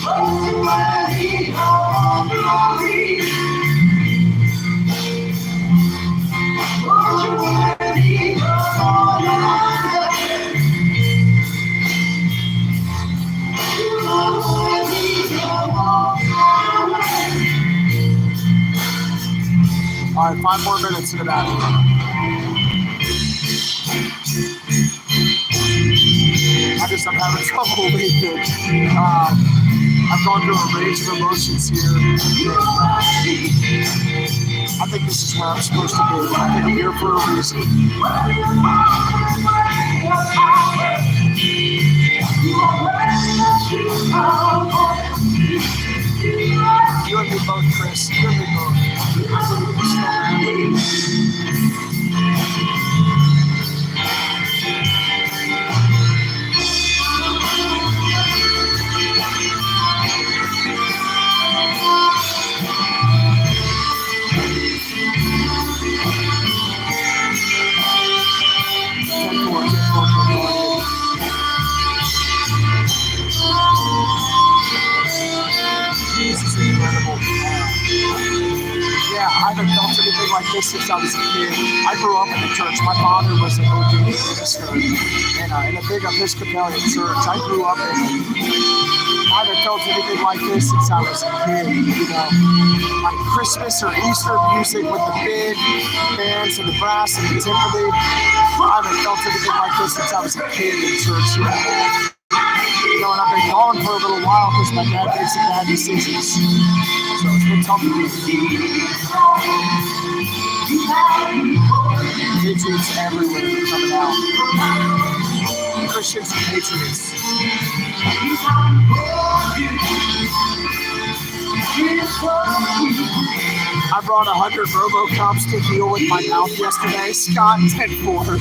Speaker 18: Oh, worthy of all glory. Oh, worthy of all honor. You are worthy of all power.
Speaker 1: All right, 5 more minutes in about here. I'm having trouble leaving. I've gone through a range of emotions here. I think this is where I'm supposed to be. I think I'm here for a reason. You and me both, Chris. You and me Jesus is incredible. Yeah, I haven't felt anything like this since I was a kid. I grew up in the church. My father was an ordained minister in a big Episcopalian church. I grew up in it. I haven't felt anything like this since I was a kid. You know, like Christmas or Easter music with the big bands and the brass and the timpani. I haven't felt anything like this since I was a kid in church. You know, and I've been gone for a little while because my dad made some bad decisions. So it's been tough for me. Patriots everywhere coming out. Christians and patriots. I brought 100 RoboCops to deal with my mouth yesterday. Scott, 10-4.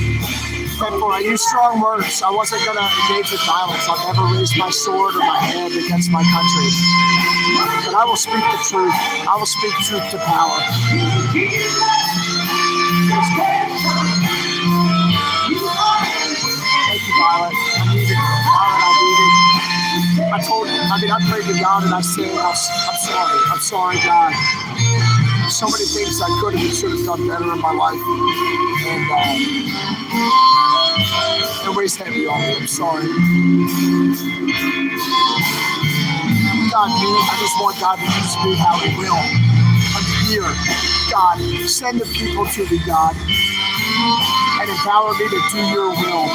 Speaker 1: 10-4. I used strong words. I wasn't going to engage with violence. I'll never raise my sword or my hand against my country. But I will speak the truth. I will speak truth to power. Thank you, Violet. I need it. Violet, I need it. I prayed to God and I said, I'm sorry. I'm sorry, God. So many things I could have and should have done better in my life. And nobody's heavy on me. I'm sorry. God, I just want God to use me how He will. I'm here. God, send the people to me, God, and empower me to do your will.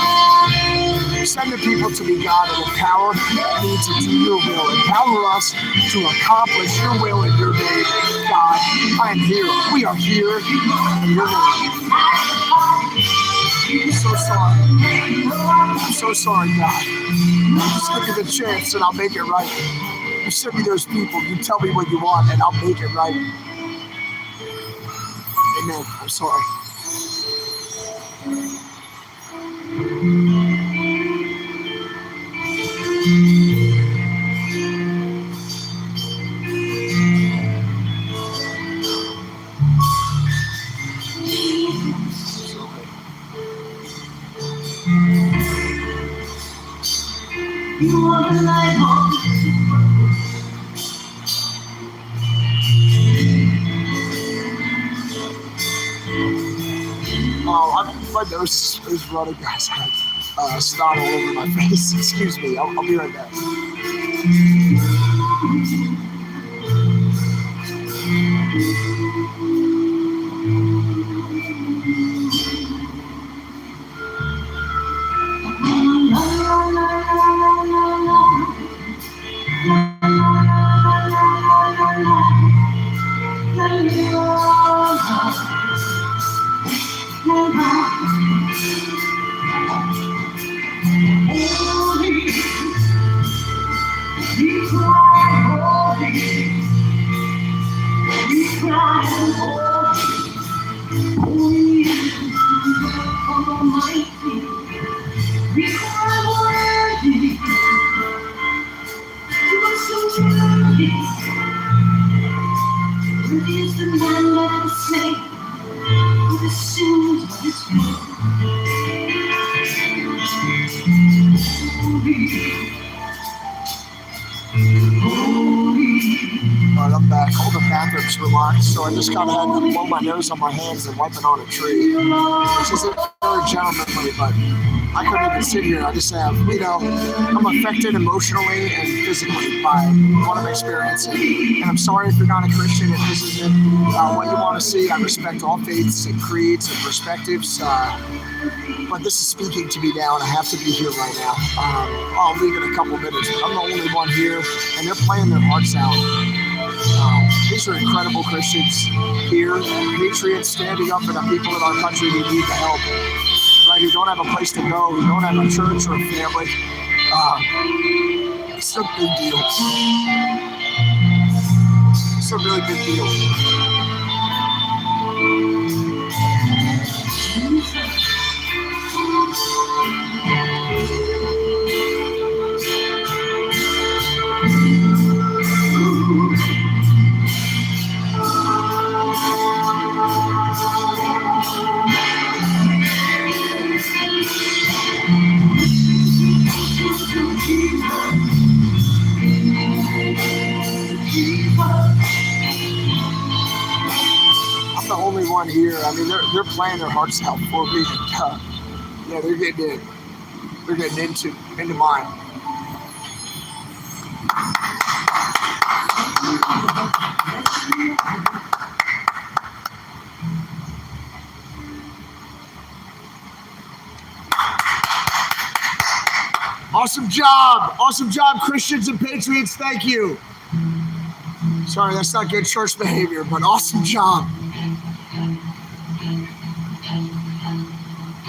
Speaker 1: Send the people to me, God, and empower me to do your will. Empower us to accomplish your will in your name, God. I am here. We are here in your name. I'm so sorry. I'm so sorry, God. Just give me the chance and I'll make it right. You send me those people. You tell me what you want and I'll make it right. Amen. I'm sorry. You are the light on. Oh, my nose is running, guys. I have snot all over my face. Excuse me. I'll be right back. Alright, I'm back. All the bathrooms were locked, so I just kind of had to blow my nose on my hands and wipe it on a tree, which is very gentlemanly, but I couldn't even sit here. I just have, I'm affected emotionally and physically by what I'm experiencing. And I'm sorry if you're not a Christian and this isn't what you want to see. I respect all faiths and creeds and perspectives. But this is speaking to me now, and I have to be here right now. I'll leave in a couple minutes. But I'm the only one here, and they're playing their hearts out. These are incredible Christians here, and patriots standing up for the people in our country who need the help right who don't have a place to go, who don't have a church or a family. It's a big deal. It's a really big deal. I'm the only one here. I mean, they're playing their hearts out for me. Yeah, they're getting into mine. Awesome job, Christians and Patriots. Thank you. Sorry, that's not good church behavior, but awesome job.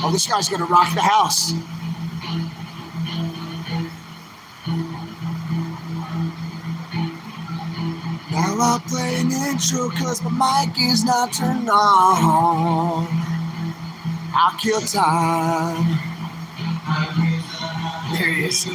Speaker 1: Oh, this guy's gonna rock the house. Now I'll play an intro cause my mic is not turned on. I'll kill time. There he is.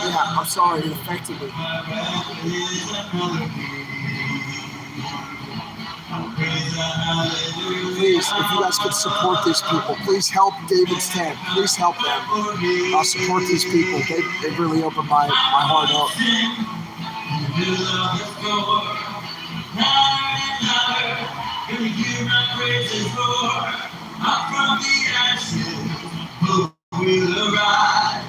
Speaker 1: Yeah, I'm sorry, it affected me. Please, if you guys could support these people, please help David's tent. Please help them. I'll support these people. They really opened my heart up.
Speaker 18: Will arise,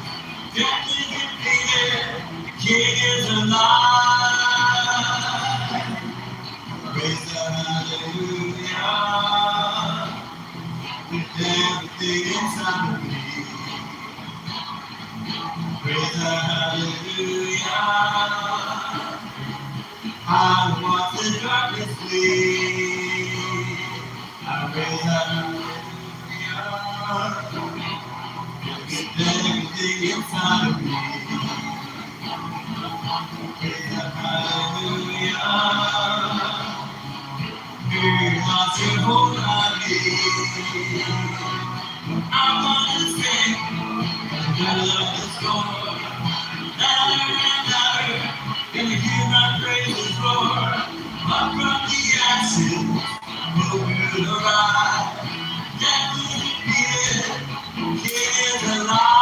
Speaker 18: death is defeated, the King is alive. Praise the hallelujah, with everything inside of me. Praise the hallelujah, I watch the darkness flee. I praise the hallelujah. Everything inside of me. Hallelujah. Here wants to hold on me. I want to sing the middle of the storm. Louder and louder, can you hear my praises roar? Up from the ashes, hope will arise. Death is defeated, King is alive.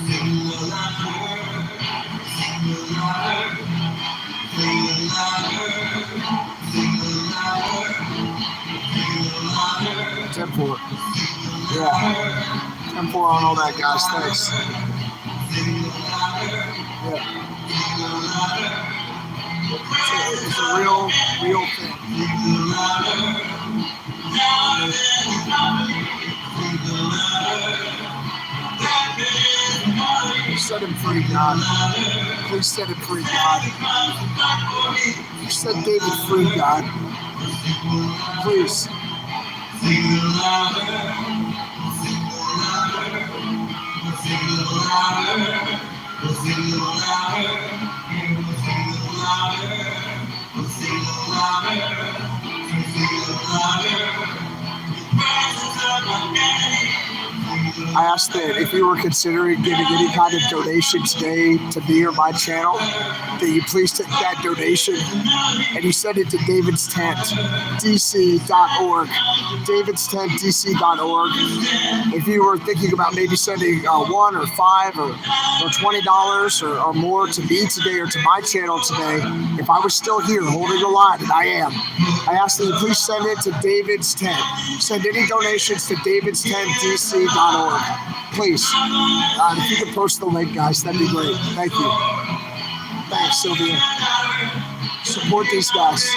Speaker 18: Sing the louder, sing the louder, sing the louder, sing the louder, sing the louder.
Speaker 1: 10-4. Yeah. 10-4 on all that, guys. Thanks. Yeah. It's a real thing. Set him free, God. Please set him free, God. Set David free, God. Please.
Speaker 18: Sing louder, sing louder, sing louder, sing louder, sing louder, sing louder, sing louder. Presence of my daddy, sing
Speaker 1: I asked that if you were considering giving any kind of donation today to me or my channel, that you please take that donation and you send it to davidsTentDC.org. davidsTentDC.org. If you were thinking about maybe sending $1 or $5 or $20 or more to me today or to my channel today, if I was still here holding the line, and I am, I ask that you please send it to David's Tent. Send any donations to davidstentdc.org. Please. If you could post the link, guys, that'd be great. Thank you. Thanks, Sylvia. Support these guys.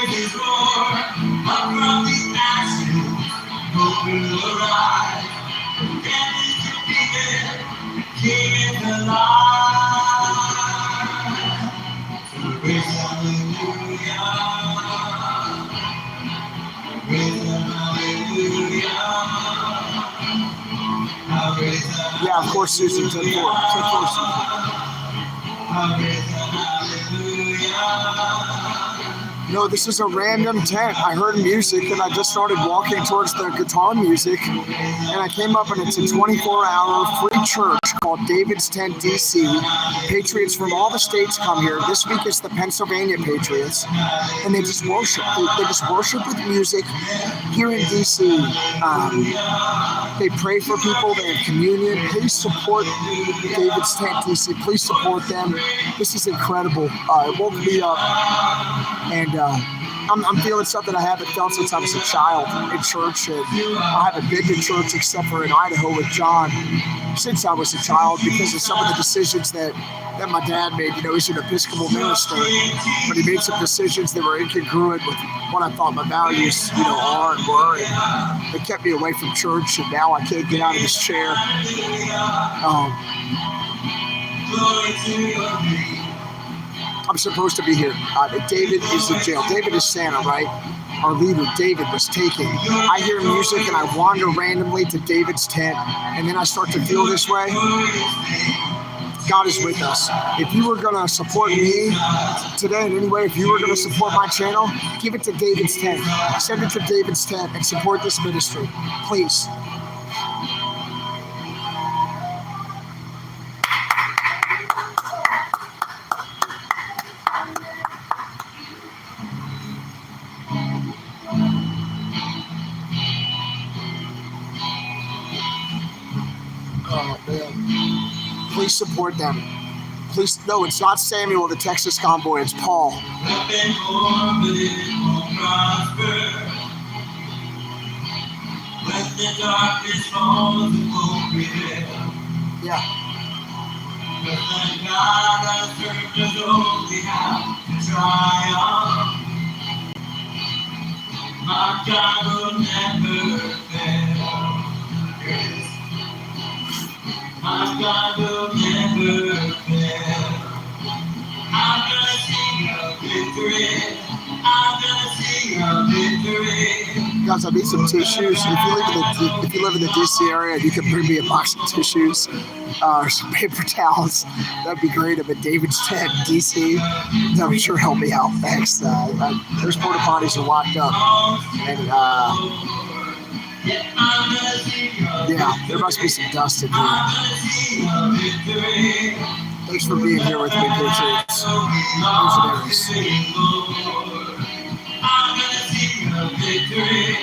Speaker 1: Yeah, of course, Susan. 10-4. 10-4, Susan. No, this is a random tent. I heard music and I just started walking towards the guitar music, and I came up and it's a 24-hour free church called David's Tent DC. Patriots from all the states come here. This week is the Pennsylvania Patriots, and they just worship. They just worship with music here in DC. They pray for people. They have communion. Please support David's Tent DC. Please support them. This is incredible. It woke me up, and I'm feeling something I haven't felt since I was a child in church, and I haven't been to church except for in Idaho with John since I was a child because of some of the decisions that my dad made. You know, he's an Episcopal minister, but he made some decisions that were incongruent with what I thought my values, are and were, and it kept me away from church, and now I can't get out of this chair. I'm supposed to be here. David is in jail. David is Santa, right? Our leader, David, was taken. I hear music and I wander randomly to David's tent, and then I start to feel this way. God is with us. If you were going to support me today in any way, if you were going to support my channel, give it to David's tent. Send it to David's tent and support this ministry. Please. Please support them. Please, no, it's not Samuel, the Texas convoy, it's Paul. Yeah. My God will never fail. My God will never fail. I'm gonna sing a victory. I'm gonna sing a victory. Guys, I need some tissues. If you live in the DC area, you can bring me a box of tissues or some paper towels. That'd be great. I'm at David's Tent, DC. That would sure help me out. Thanks. There's porta potties are locked up, and yeah, there must be some dust in here. Thanks for being here with me, Patriots. Missionaries. I'm gonna see a victory.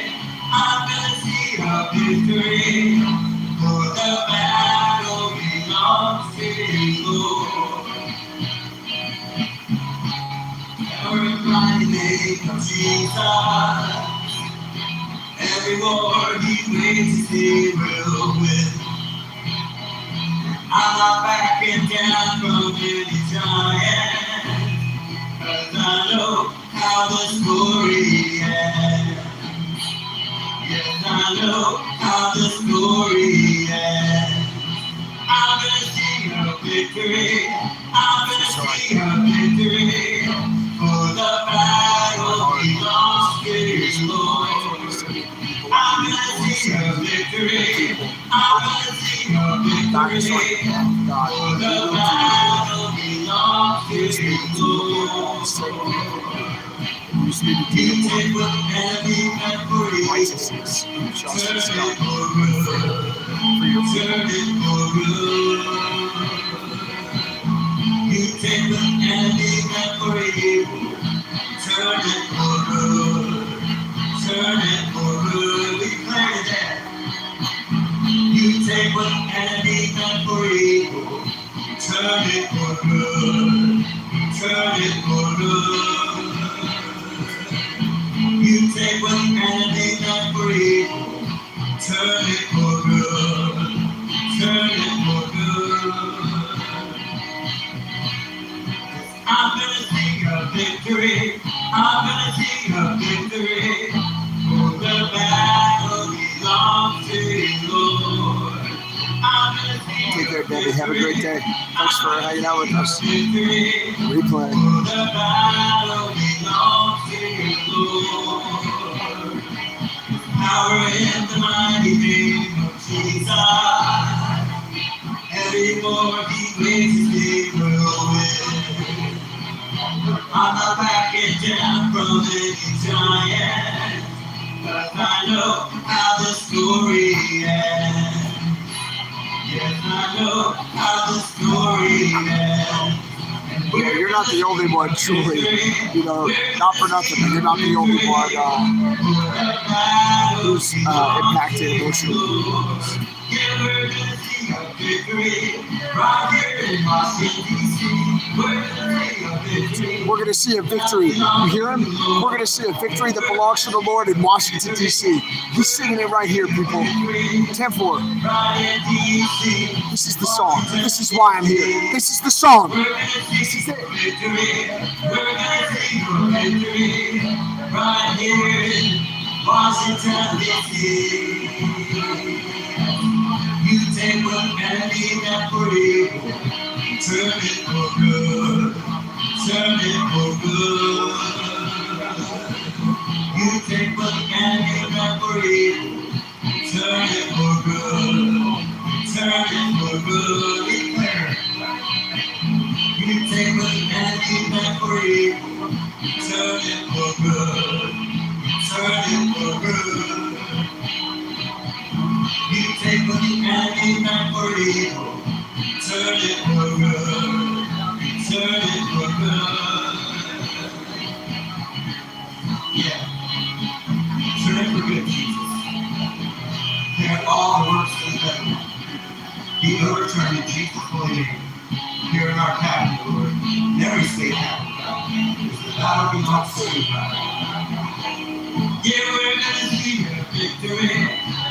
Speaker 1: I'm gonna see a victory. For the battle belongs to you, Lord. Every mighty name of Jesus. Every war he wages, he will win. I'm not backing down from any giant, 'cause I know how the story ends. Yes, I know how the story ends. I'm gonna see a victory. I'm gonna see a victory. For the battle belongs to you, Lord. I'm gonna see a victory. I'm gonna see a victory. For the battle belongs to you, Lord. Use me to deal with righteousness, justice, God, freedom
Speaker 2: here.
Speaker 18: You take the enemy meant for evil, turn it for good. Turn it for good. We declare that. You take what enemy meant for evil, turn it for good. Turn it for good. You take what enemy meant for evil, turn it for good. Turn it for good. I'm gonna sing a victory. I'm gonna sing a victory. For the battle belongs to you, Lord. I'm gonna sing
Speaker 1: Take care, Debbie. Have a great day. Thanks for hanging out with us.
Speaker 18: victory.
Speaker 1: Replay.
Speaker 18: For the battle belongs to you, Lord. Power in the mighty name of Jesus. Every more he wins, he will win. I'm not backing down from any giant, but I know how the story ends. Yes, I know how the story ends.
Speaker 1: Yeah, you're not the only one, truly. You know, not for nothing, but you're not the only one who's impacted emotionally. We're going to see a victory. You hear him? We're going to see a victory that belongs to the Lord in Washington, D.C. He's singing it right here, people. 10-4. This is the song. This is why I'm here. This is the song. This is it.
Speaker 18: Right here in Washington, D.C. You take what enemy meant for evil, turn it for good. Turn it for good. You take what enemy meant for evil, turn it for good. Turn it for good. You take what enemy meant for evil, turn it for good. Turn it for good. You take what the enemy meant for evil, turn it for good. Turn it for good. Yeah. Turn it for good, Jesus. Hear all the works of the devil. Be overturned in Jesus' holy name. Here in our cabinet, Lord. In every state cabinet, God. Because the battle belongs to you, God. Yeah, we're gonna see a victory.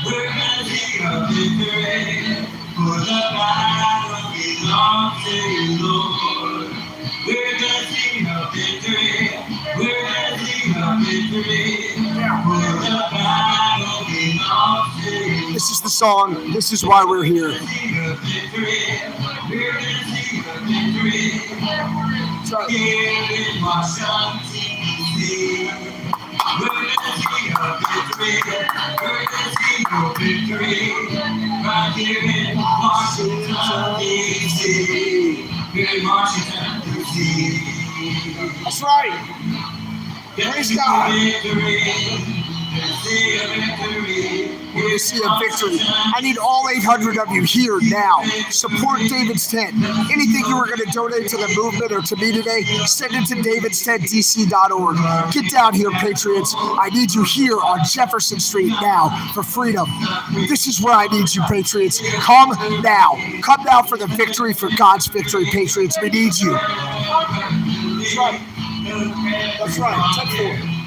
Speaker 18: We're gonna see a victory. For the battle belongs to you, Lord. We're gonna see a victory. We're gonna see a victory. For the battle belongs to you.
Speaker 1: This is the song. This is why we're here.
Speaker 18: We're gonna see a victory. We're gonna see a victory. Here in Washington, D.C. We're gonna see a victory. We're gonna see a victory. Right here in Washington, D.C. Here in Washington, D.C.
Speaker 1: That's right. Praise God. We're going to see a victory. I need all 800 of you here now. Support David's Tent. Anything you were going to donate to the movement or to me today, send it to davidstentdc.org. Get down here, Patriots. I need you here on Jefferson Street now for freedom. This is where I need you, Patriots. Come now. Come now for the victory, for God's victory, Patriots. We need you. That's right. That's right. 10-4.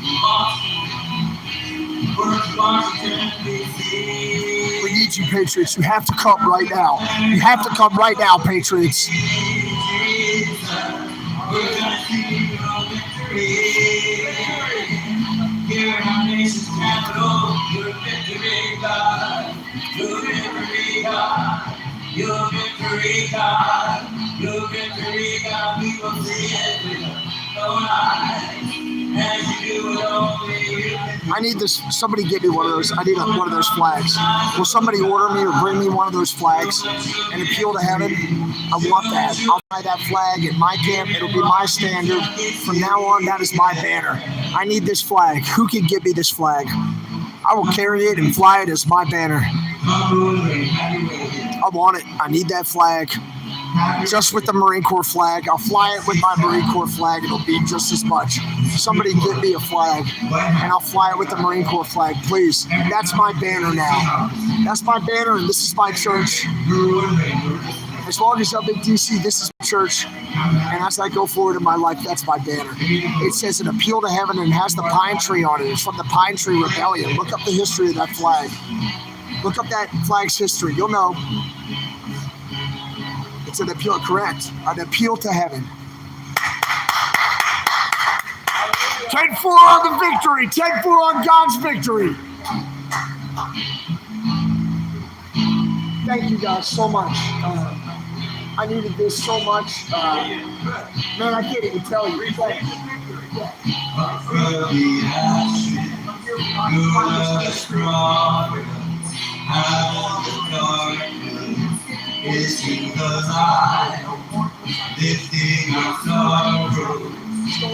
Speaker 1: We need you, Patriots. You have to come right now. You have to come right now, Patriots.
Speaker 18: Here in our nation's capital, your victory, God. Your victory, God. Your victory, God. Your victory, God. We will see it with our own eyes. As you do it only you can.
Speaker 1: I need this. Somebody get me one of those. I need one of those flags. Will somebody order me or bring me one of those flags? An appeal to heaven? I want that. I'll buy that flag at my camp. It'll be my standard. From now on, that is my banner. I need this flag. Who can get me this flag? I will carry it and fly it as my banner. I want it. I need that flag. Just with the Marine Corps flag. I'll fly it with my Marine Corps flag. It'll be just as much. Somebody get me a flag, and I'll fly it with the Marine Corps flag, please. That's my banner now. That's my banner, and this is my church. As long as I'm in DC, this is my church. And as I go forward in my life, that's my banner. It says an appeal to heaven and has the pine tree on it. It's from the Pine Tree Rebellion. Look up the history of that flag. Look up that flag's history. You'll know. It's an appeal, correct. An appeal to heaven. 10-4 on the victory. 10-4 on God's victory. Thank you guys so much. I needed this so much. Man, I can't even tell you.
Speaker 18: Is in the light, lifting our sorrows,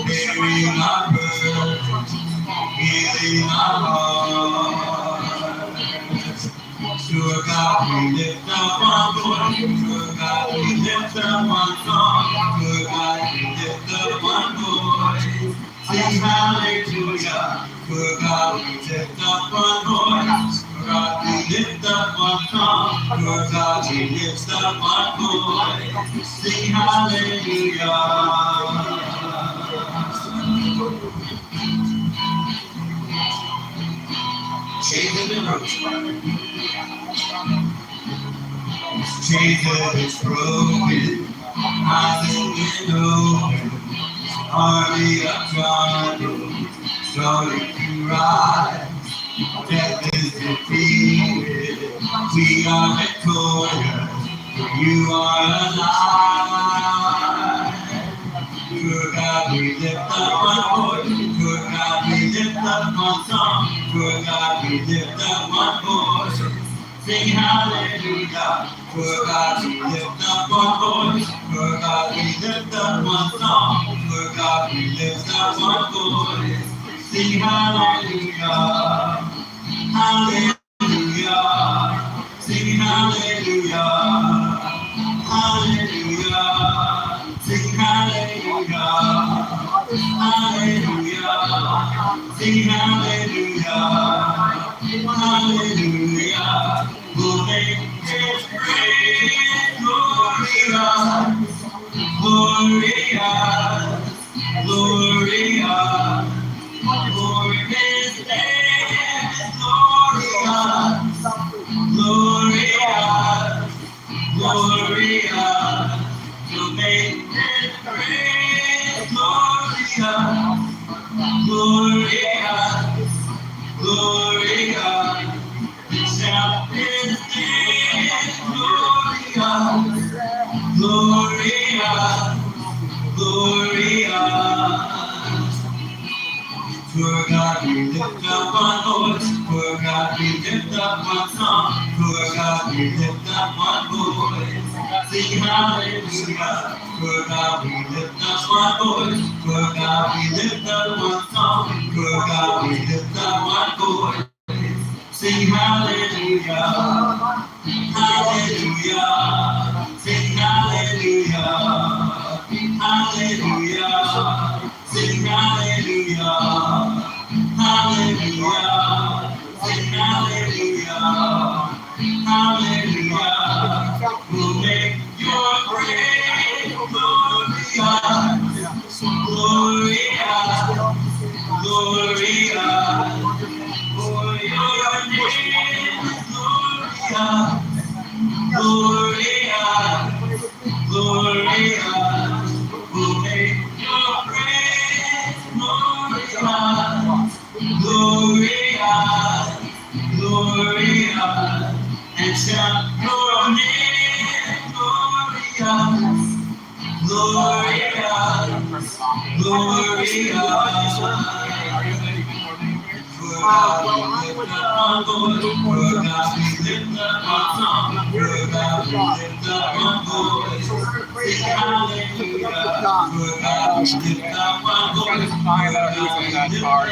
Speaker 18: bearing our burdens, healing our hearts. To God we lift up our voice, to God we lift up our song, to God we lift up our voice. Sing hallelujah, to God we lift up our voice. God, we lift up our song. For God, we lift up our voice. Sing hallelujah. Chains is broken. Eyes is open. Army of triumph. Starting to rise. Death is defeated, we are victorious, for you are alive. For God we lift up our voice, for God we lift up our song, for God we lift up our voice. Sing hallelujah, for God we lift up our voice, for God we lift up our song, for God we lift up our voice. Sing hallelujah. Hallelujah, sing hallelujah, hallelujah, sing hallelujah, hallelujah, sing hallelujah, hallelujah, we'll make His praise glorious, glorious, glorious, for His name is glorious, glorious, glorious, to make His praise glorious, glorious, glorious, shout His name glorious, glorious, glorious. For God we lift up our voice, for God we lift up our song, for God we lift up our voice. Sing hallelujah, for God we lift up our voice, for God we lift up our song, for God we lift up our voice. Sing hallelujah, hallelujah, sing hallelujah, hallelujah, sing hallelujah, hallelujah, sing hallelujah, hallelujah, we'll make your praise glorious, glorious, glorious. For your name is glorious, glorious, glorious. We'll make your praise glorious, glorious, glorious. And shout your name glorious, glorious, glorious. For God we lift up our voice, for God we lift up our song, for God we lift up our voice. Sing hallelujah, for God we lift up our voice, for God we lift up our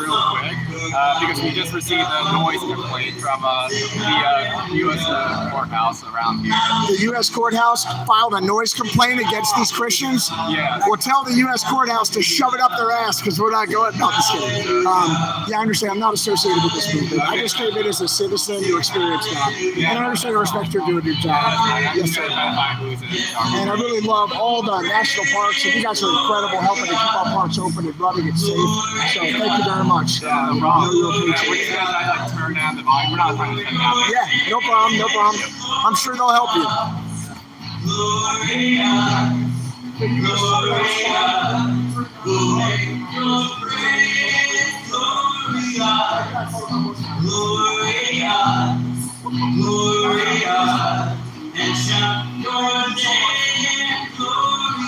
Speaker 18: song, for
Speaker 12: because we just received a noise complaint from the U.S. courthouse around here.
Speaker 1: The U.S. courthouse filed a noise complaint against these Christians?
Speaker 12: Yeah.
Speaker 1: Well, tell the U.S. courthouse to shove it up their ass because we're not going. No, just kidding. Yeah, I understand. I'm not associated with this movement. I just came in as a citizen to experience that. And I understand and respect you're doing your job. Yes, sir. And I really love all the national parks. And you guys are incredible helping to keep our parks open and running and safe. So thank you very much.
Speaker 12: No problem. Turn down the volume. We're not trying to turn down.
Speaker 1: Yeah, no problem, no problem. I'm sure they'll help you.
Speaker 18: And shout your name, glorious.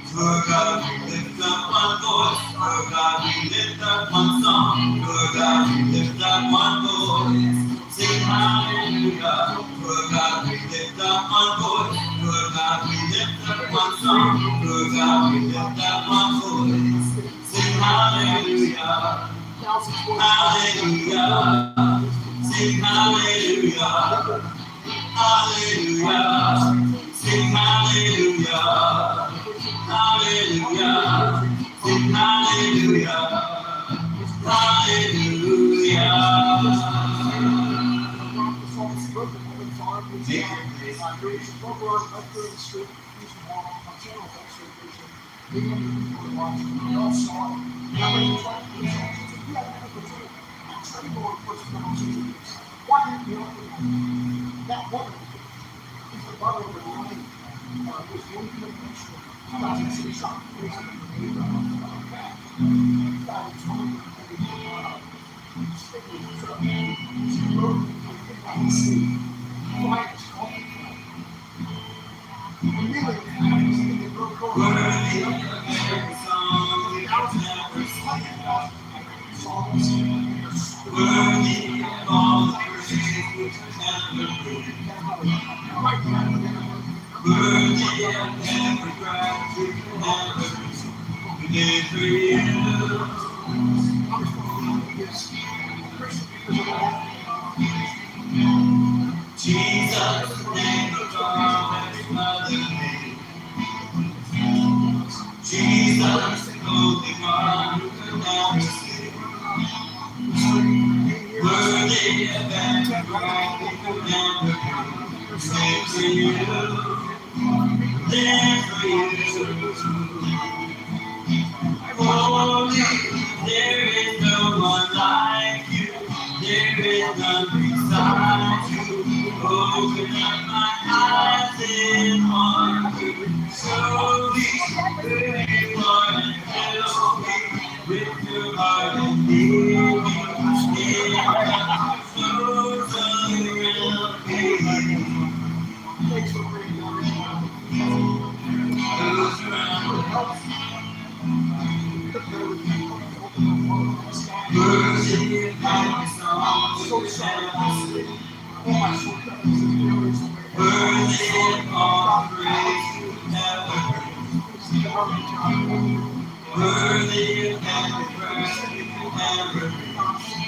Speaker 18: For God we lift up one voice, for God we lift up one song, for God we lift up one voice, sing hallelujah. For God we lift up one voice, for God we lift up one song, for God we lift up one voice, sing hallelujah, hallelujah, sing hallelujah, hallelujah, sing hallelujah. Hallelujah, sing hallelujah, hallelujah. Jesus, name of God, Mother name. Jesus, Holy One, who could never sin. Worthy of every breath, who could never be. Live for you, live for you. Holy, there is no one like you. There is none beside you. Open up my eyes in wonder. Show me who you are and fill me with your heart and lead me. In the flows around me. Flows around me. Worthy of my song, so sad. Worthy of all praise ever. Worthy of every breath ever.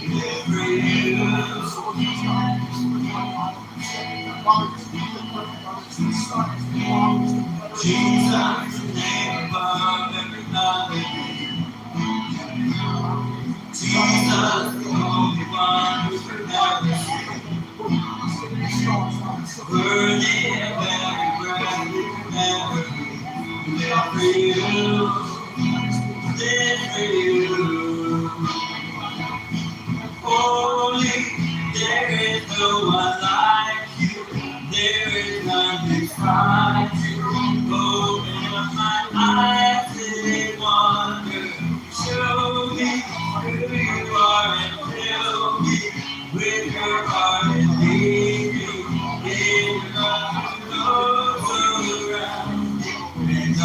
Speaker 18: Live for you. Jesus, name above every other name. Jesus, the only one who could never sin. Worthy of every breath ever. Live for you. Live for you. Holy, there is no one like you. There is none beside you. Open up my eyes in wonder. Show me who you are and fill me with your heart and lead me in love flows around me. And I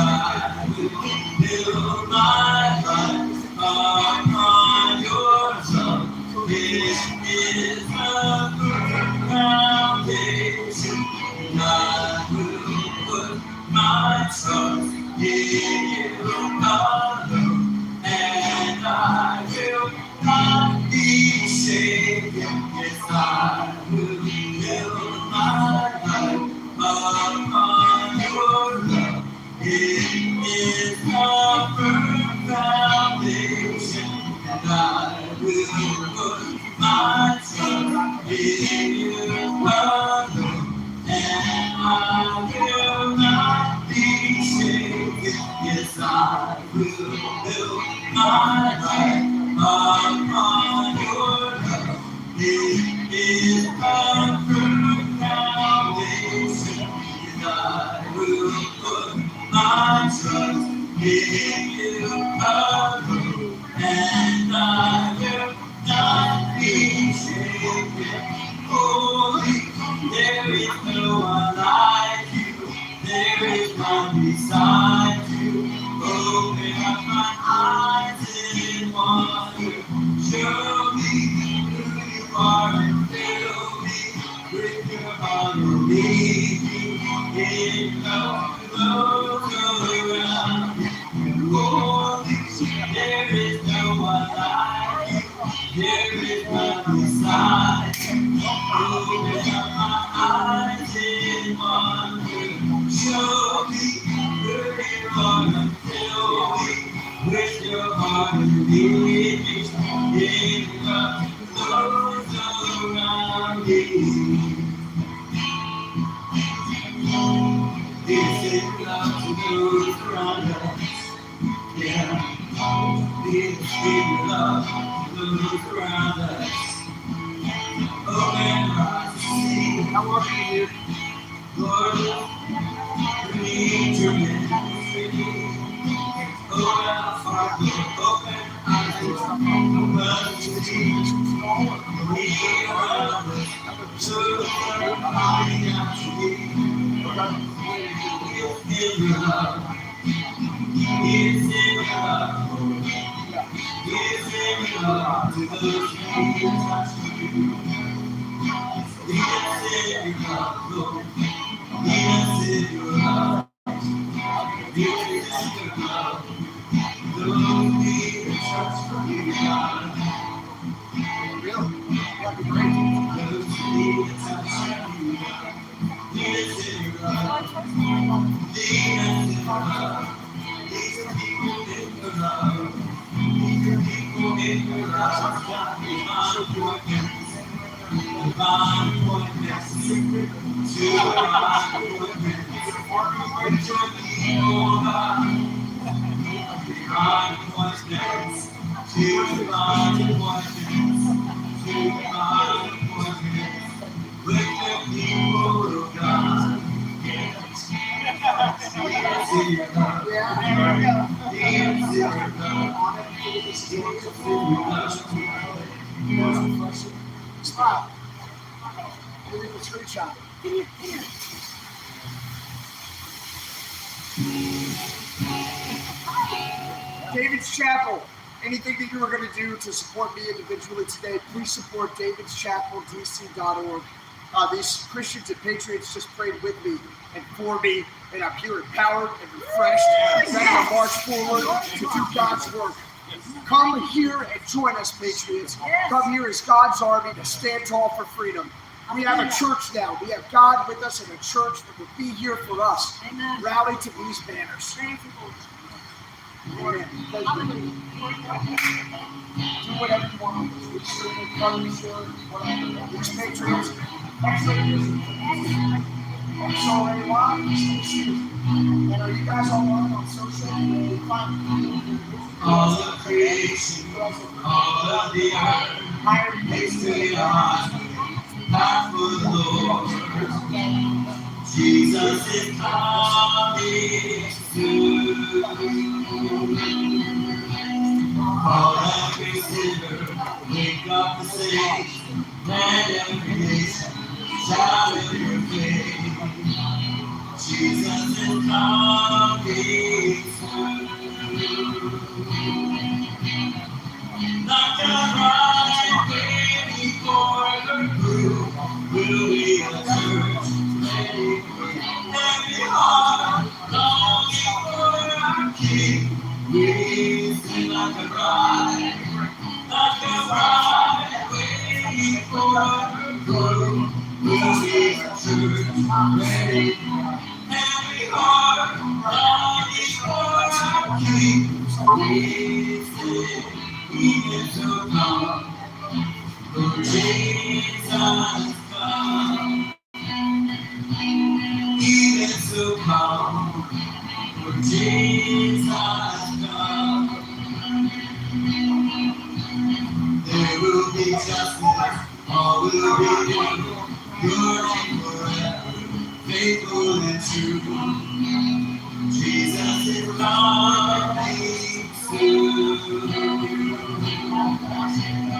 Speaker 18: will build my life upon your love. This is the foundation. I will put my you alone, and I will not be shaken. Yes, I will build my life upon your love. It is a firm foundation, and I will put my trust in you alone, and I will not be shaken. Yes, I will build my life upon your love. It is a firm foundation, and I will put my trust in you alone, and I will not be shaken. Holy, there is no one like you. There is none beside you. Open up my eyes in wonder. Show me who you are and fill me with your heart. Lead me in love, close around you. Holy, there is no one like you. There is none beside you. Open up my eyes in wonder. Show me who you are and fill me with your heart. And lead me in love, close around you. This is love to those around us. Yeah. This is love to those around us. Open our eyes to see. How are you? Lord, we need your ministry. Open our heart, open our eyes to see. We are so happy to be. It's in your love. It's in your love. It's in your love to those who touch you. It's in your love, Lord. It's in your love. It's in your love. Those who touch you, God. Really? That'd be great. Those who touch you, God. It's in your love. It's in your love. These are people in your love. These are people in your love. Divine appointments. Divine appointments. To divine appointments. With your people, God. Divine appointments. To divine appointments. To divine appointments. With your people, God.
Speaker 1: Smile. Give me a screenshot. David's Chapel. Anything that you are going to do to support me individually today, please support davidschapel.dc.org. These Christians and Patriots just prayed with me and for me, and I'm here empowered and refreshed, ready to march forward to do God's work. Come here and join us, Patriots. Come here as God's army to stand tall for freedom. We have a church now. We have God with us and a church that will be here for us. Amen. Rally to these banners. Amen. Do whatever you want. These Patriots. And are you guys online on social?
Speaker 18: All of creation, all of the earth, next to your heart, powerful Lord. Jesus is coming soon. All every sinner, wake up the saints, and every nation, shout with your faith. Jesus is coming soon. Like a bride waiting for the groom, will be a church ready for every heart longing for a King. We sing like a bride waiting for the groom. We'll be a church ready. Every heart longing for our King. We sing, he is to come. For Jesus come. He is to come. For Jesus come. There will be justice, all will be new, good and forever, faithful and true. Jesus is coming soon.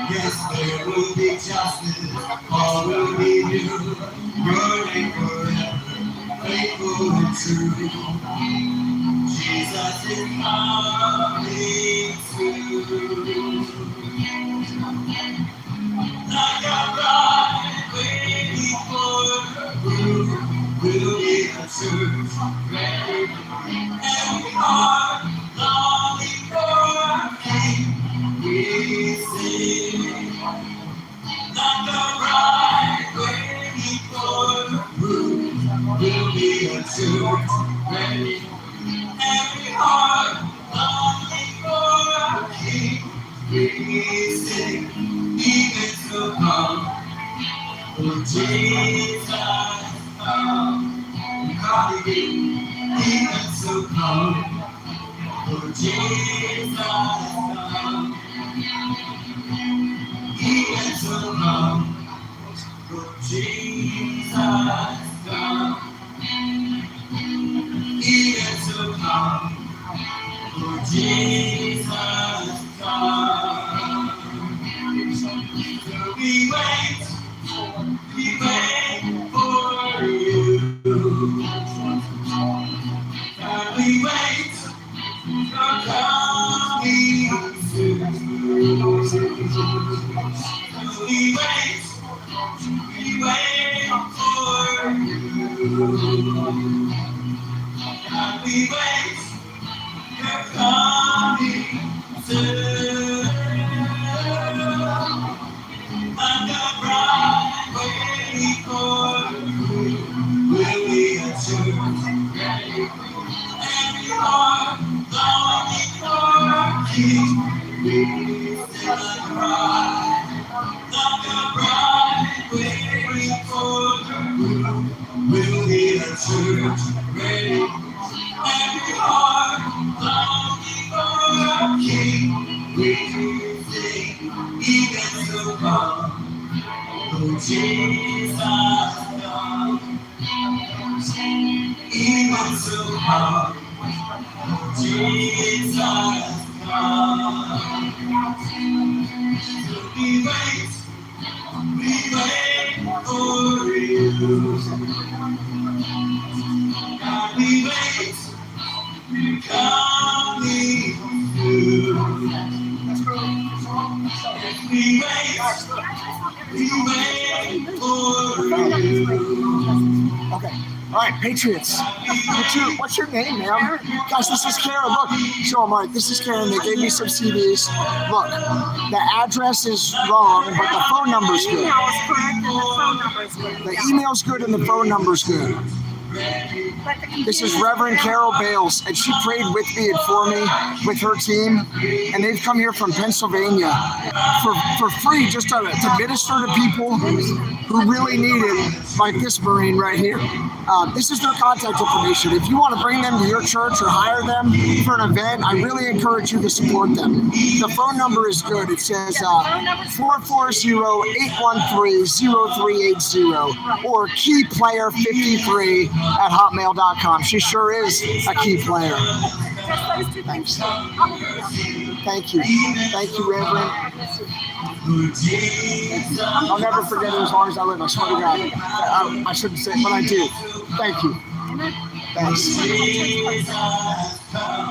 Speaker 18: Yes, there will be justice, all will be new, good and forever, faithful and true. Jesus is coming soon. Like a bride waiting for the groom, will be the church ready. Every heart longing for a King. We sing. Like a bride waiting for the groom, will be the church ready. Every heart longing for a King. We sing. Even to come. For Jesus come, God even so come. For Jesus come, even so come. For Jesus come, even so come. For Jesus come. So we wait for you. And we wait, you're coming soon. We wait for you. And we wait, you're coming soon. Like a bride waiting for you. Will be a church ready. Every heart longing for a King. We sing like a bride waiting for the groom. Will be a church ready. Every heart longing for a King. We sing, even so come. Oh, Jesus come. Even so come. Oh, Jesus come. So we wait for you. God, we wait, you're coming through. We wait for you.
Speaker 1: Okay. All right, Patriots. What's your name, man? Guys, this is Karen. Look, show them, Mike. This is Karen. They gave me some CDs. Look, the address is wrong, but the phone number's good. The email's good and the phone number's good. This is Reverend Carol Bales, and she prayed with me and for me with her team, and they've come here from Pennsylvania for free just to minister to people who really need it, like this Marine right here. This is their contact information. If you want to bring them to your church or hire them for an event, I really encourage you to support them. The phone number is good. It says 440-813-0380 or keyplayer53@hotmail.com. She sure is a key player. Thanks. Thank you. Thank you, Reverend. I'll never forget it as long as I live. I swear to God. I shouldn't say it, but I do. Thank you. Thanks.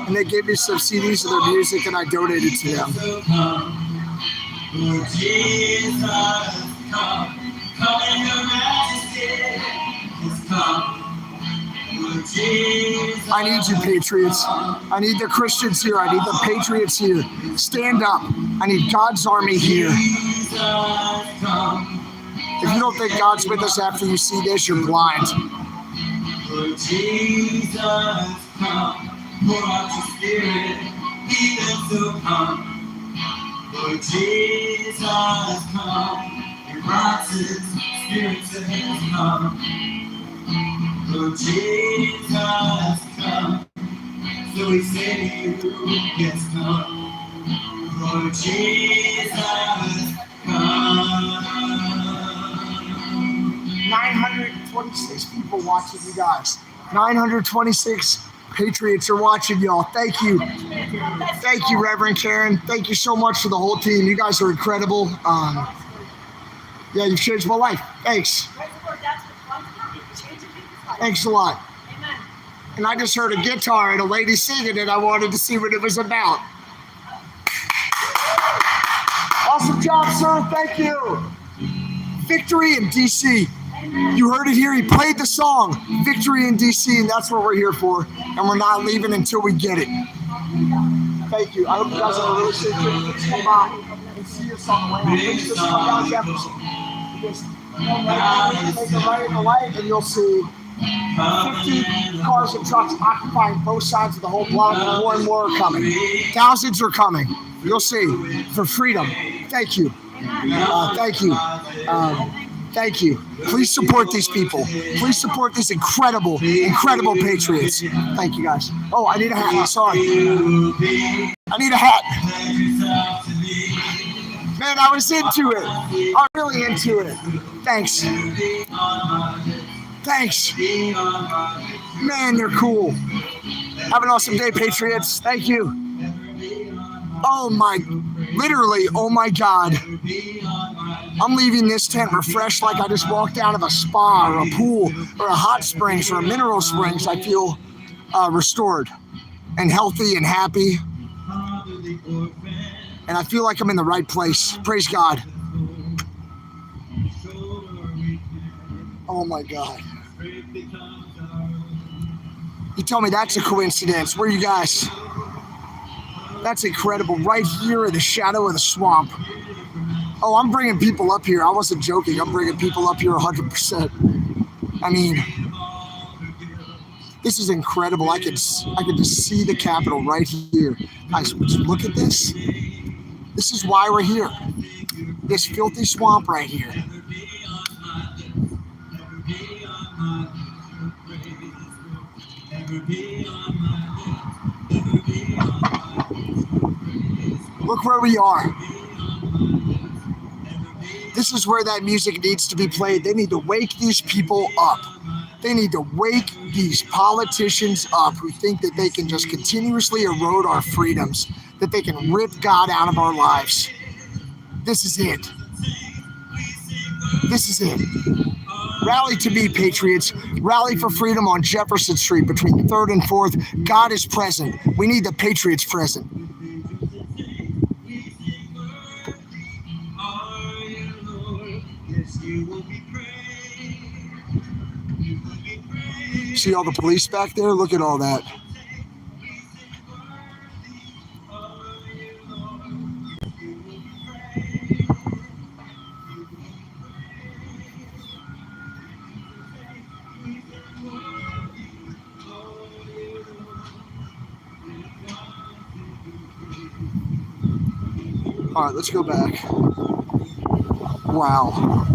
Speaker 1: And they gave me some CDs of their music, and I donated to them.
Speaker 18: Jesus, come in your majesty. Come, Lord
Speaker 1: I need you, Patriots. I need the Christians here. I need the Patriots here. Stand up. I need God's army here. If you don't think God's with us after you see this, you're blind.
Speaker 18: Lord Jesus, come, pour out your spirit, even to come. Lord Jesus, come, your righteous spirit to him come. Lord Jesus, come, so we say to you, yes, come. Lord Jesus, come.
Speaker 1: 926 people watching you guys. 926 Patriots are watching y'all. Thank you. Thank you, Reverend Karen. Thank you so much to the whole team. You guys are incredible. Yeah, you've changed my life. Thanks. Thanks a lot. And I just heard a guitar and a lady singing and I wanted to see what it was about. Awesome job, sir. Thank you. Victory in DC. You heard it here. He played the song Victory in DC, and that's what we're here for. And we're not leaving until we get it. Thank you. I hope you guys have a really safe trip. Please come by and see us on the way. Please just come down Jefferson. Just come right, take a right and a light, and you'll see 50 cars and trucks occupying both sides of the whole block. More and more are coming. Thousands are coming. You'll see. For freedom. Thank you. Thank you. Thank you. Please support these people. Please support these incredible, incredible Patriots. Thank you, guys. Oh, I need a hat. Sorry. I need a hat. Man, I was into it. I'm really into it. Thanks. Thanks. Man, they're cool. Have an awesome day, Patriots. Thank you. Oh my, literally, oh my God. I'm leaving this tent refreshed like I just walked out of a spa or a pool or a hot springs or a mineral springs. I feel restored and healthy and happy. And I feel like I'm in the right place. Praise God. Oh my God. You tell me that's a coincidence. Where are you guys? That's incredible. Right here in the shadow of the swamp. Oh, I'm bringing people up here. I wasn't joking. I'm bringing people up here 100%. I mean, this is incredible. I could just see the Capitol right here. Guys, would you look at this? This is why we're here. This filthy swamp right here. Look where we are. This is where that music needs to be played. They need to wake these people up. They need to wake these politicians up who think that they can just continuously erode our freedoms, that they can rip God out of our lives. This is it. This is it. Rally to me, Patriots. Rally for freedom on Jefferson Street between 3rd and 4th. God is present. We need the Patriots present. See all the police back there? Look at all that. All right, let's go back. Wow.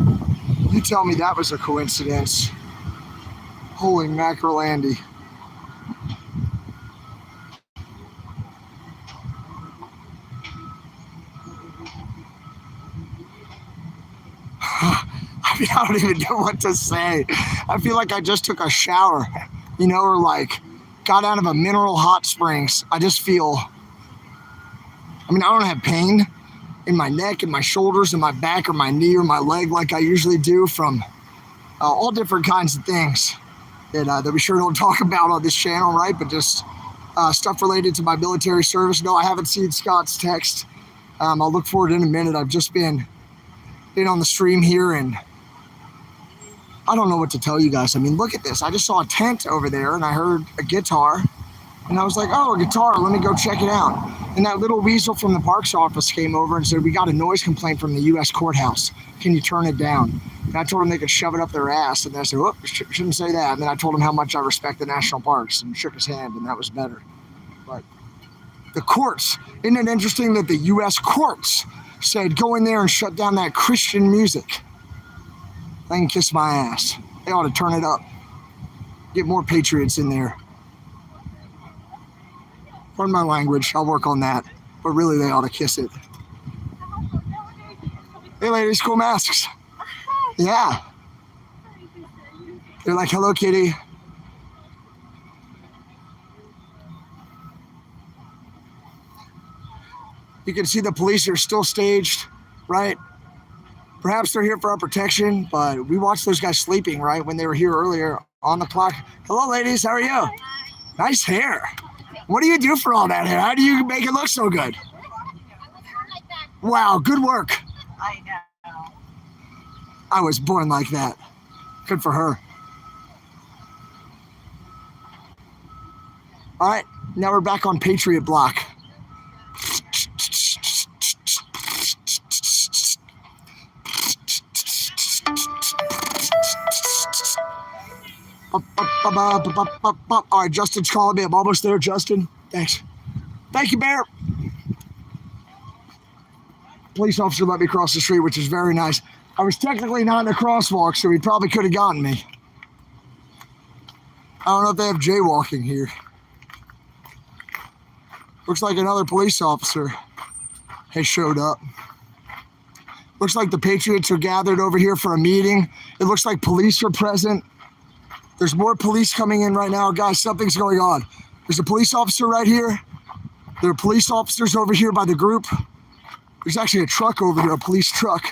Speaker 1: You tell me that was a coincidence. Holy mackerel, Andy. I don't even know what to say. I feel like I just took a shower, or like got out of a mineral hot springs. I just feel, I don't have pain in my neck and my shoulders and my back or my knee or my leg like I usually do from all different kinds of things that we sure don't talk about on this channel, right? But just stuff related to my military service. No, I haven't seen Scott's text. I'll look for it in a minute. I've just been on the stream here and I don't know what to tell you guys. I mean, look at this. I just saw a tent over there and I heard a guitar. And I was like, oh, a guitar, let me go check it out. And that little weasel from the parks office came over and said, we got a noise complaint from the U.S. courthouse. Can you turn it down? And I told them they could shove it up their ass. And they said, whoop, shouldn't say that. And then I told him how much I respect the national parks and shook his hand, and that was better. But the courts, isn't it interesting that the U.S. courts said, go in there and shut down that Christian music? They can kiss my ass. They ought to turn it up. Get more patriots in there. Pardon my language, I'll work on that. But really, they ought to kiss it. Hey ladies, cool masks. Yeah. They're like, hello kitty. You can see the police are still staged, right? Perhaps they're here for our protection, but we watched those guys sleeping, right, when they were here earlier on the clock. Hello ladies, how are you? Nice hair. What do you do for all that hair? How do you make it look so good? Wow, good work.
Speaker 8: I know.
Speaker 1: I was born like that. Good for her. All right, now we're back on Patriot Block. All right, Justin's calling me. I'm almost there, Justin. Thanks. Thank you, Bear. Police officer let me cross the street, which is very nice. I was technically not in a crosswalk, so he probably could have gotten me. I don't know if they have jaywalking here. Looks like another police officer has showed up. Looks like the Patriots are gathered over here for a meeting. It looks like police are present. There's more police coming in right now. Guys, something's going on. There's a police officer right here. There are police officers over here by the group. There's actually a truck over here, a police truck.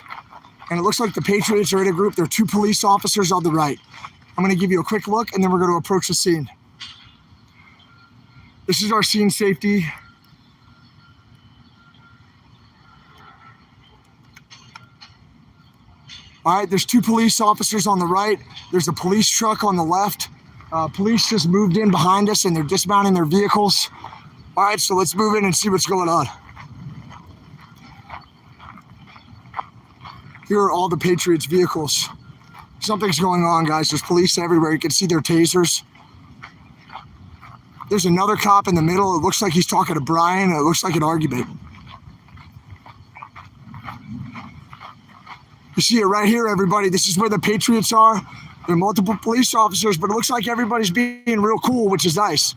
Speaker 1: And it looks like the Patriots are in a group. There are 2 police officers on the right. I'm going to give you a quick look, and then we're going to approach the scene. This is our scene safety. All right, there's 2 police officers on the right. There's a police truck on the left. Police just moved in behind us, and they're dismounting their vehicles. All right, so let's move in and see what's going on. Here are all the Patriots' vehicles. Something's going on, guys. There's police everywhere. You can see their tasers. There's another cop in the middle. It looks like he's talking to Brian. It looks like an argument. You see it right here, everybody. This is where the Patriots are. There are multiple police officers, but it looks like everybody's being real cool, which is nice.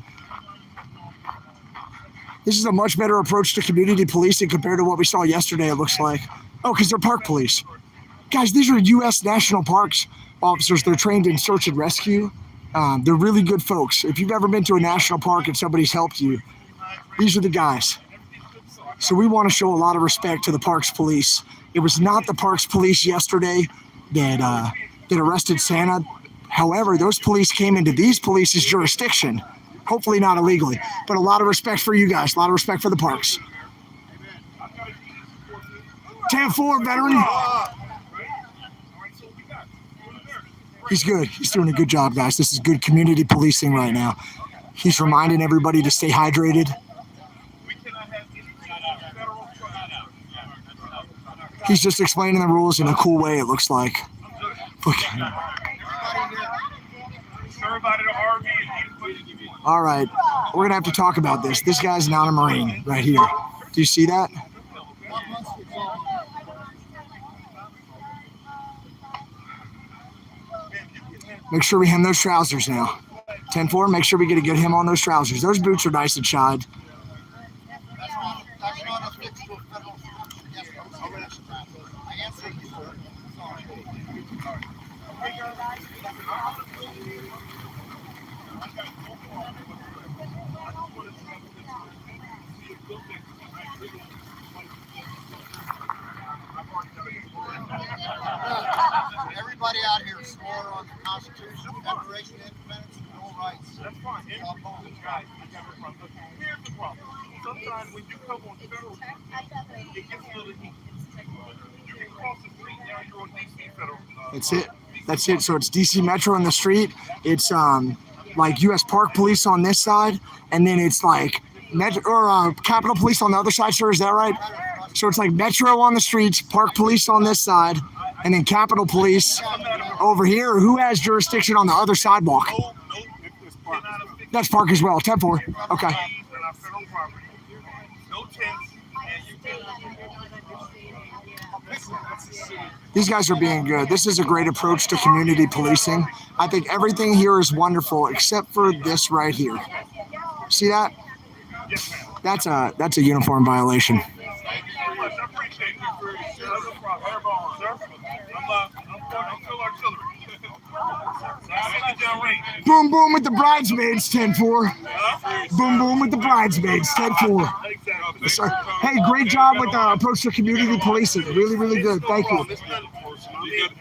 Speaker 1: This is a much better approach to community policing compared to what we saw yesterday, it looks like. Oh, because they're park police. Guys, these are U.S. National Parks officers. They're trained in search and rescue. They're really good folks. If you've ever been to a national park and somebody's helped you, these are the guys. So we want to show a lot of respect to the parks police. It was not the parks police yesterday that arrested Santa. However, those police came into these police's jurisdiction, hopefully not illegally, but a lot of respect for you guys, a lot of respect for the parks. 10-4, veteran. He's good. He's doing a good job, guys. This is good community policing right now. He's reminding everybody to stay hydrated. He's just explaining the rules in a cool way, it looks like. All right, we're gonna have to talk about this. This guy's not a Marine right here. Do you see that? Make sure we hem those trousers now. 10-4, make sure we get a good hem on those trousers. Those boots are nice and shod.
Speaker 10: Everybody out here swore on the Constitution, Declaration of Independence, and Bill of Rights. That's fine. Here's the problem. Sometimes when you come on federal, it gets a little heat. You
Speaker 1: That's it. That's it. So it's DC Metro in the street. It's like U.S. Park Police on this side, and then it's like Metro or Capitol Police on the other side. Sure, is that right? So it's like Metro on the streets, Park Police on this side, and then Capitol Police over here. Who has jurisdiction on the other sidewalk? That's Park as well. 10-4. Okay. These guys are being good. This is a great approach to community policing. I think everything here is wonderful except for this right here. See that? That's a uniform violation. Boom boom with the bridesmaids, 10-4. Boom boom with the bridesmaids, 10-4. Hey, great job with the approach to community policing. Really, really good. Thank you.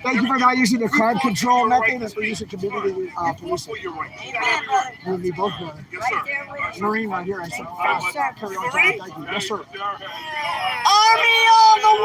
Speaker 1: Thank you for not using the crowd control method and for using community policing. You and me both, brother. Yes, sir. Marine right here. I said, carry on. Thank you. Yes, sir. Army on the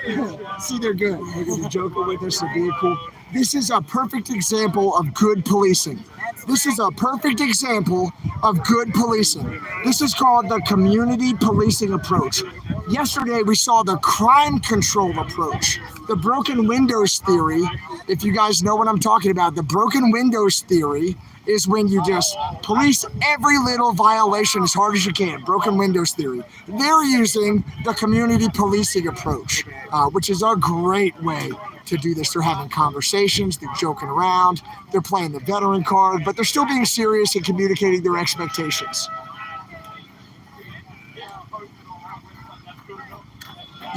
Speaker 1: way! See, they're good. They're going to joke with us and be cool. This is a perfect example of good policing. This is a perfect example of good policing. This is called the community policing approach. Yesterday, we saw the crime control approach, the broken windows theory. If you guys know what I'm talking about, the broken windows theory is when you just police every little violation as hard as you can. Broken windows theory. They're using the community policing approach, which is a great way to do this. They're having conversations, they're joking around, they're playing the veteran card, but they're still being serious and communicating their expectations.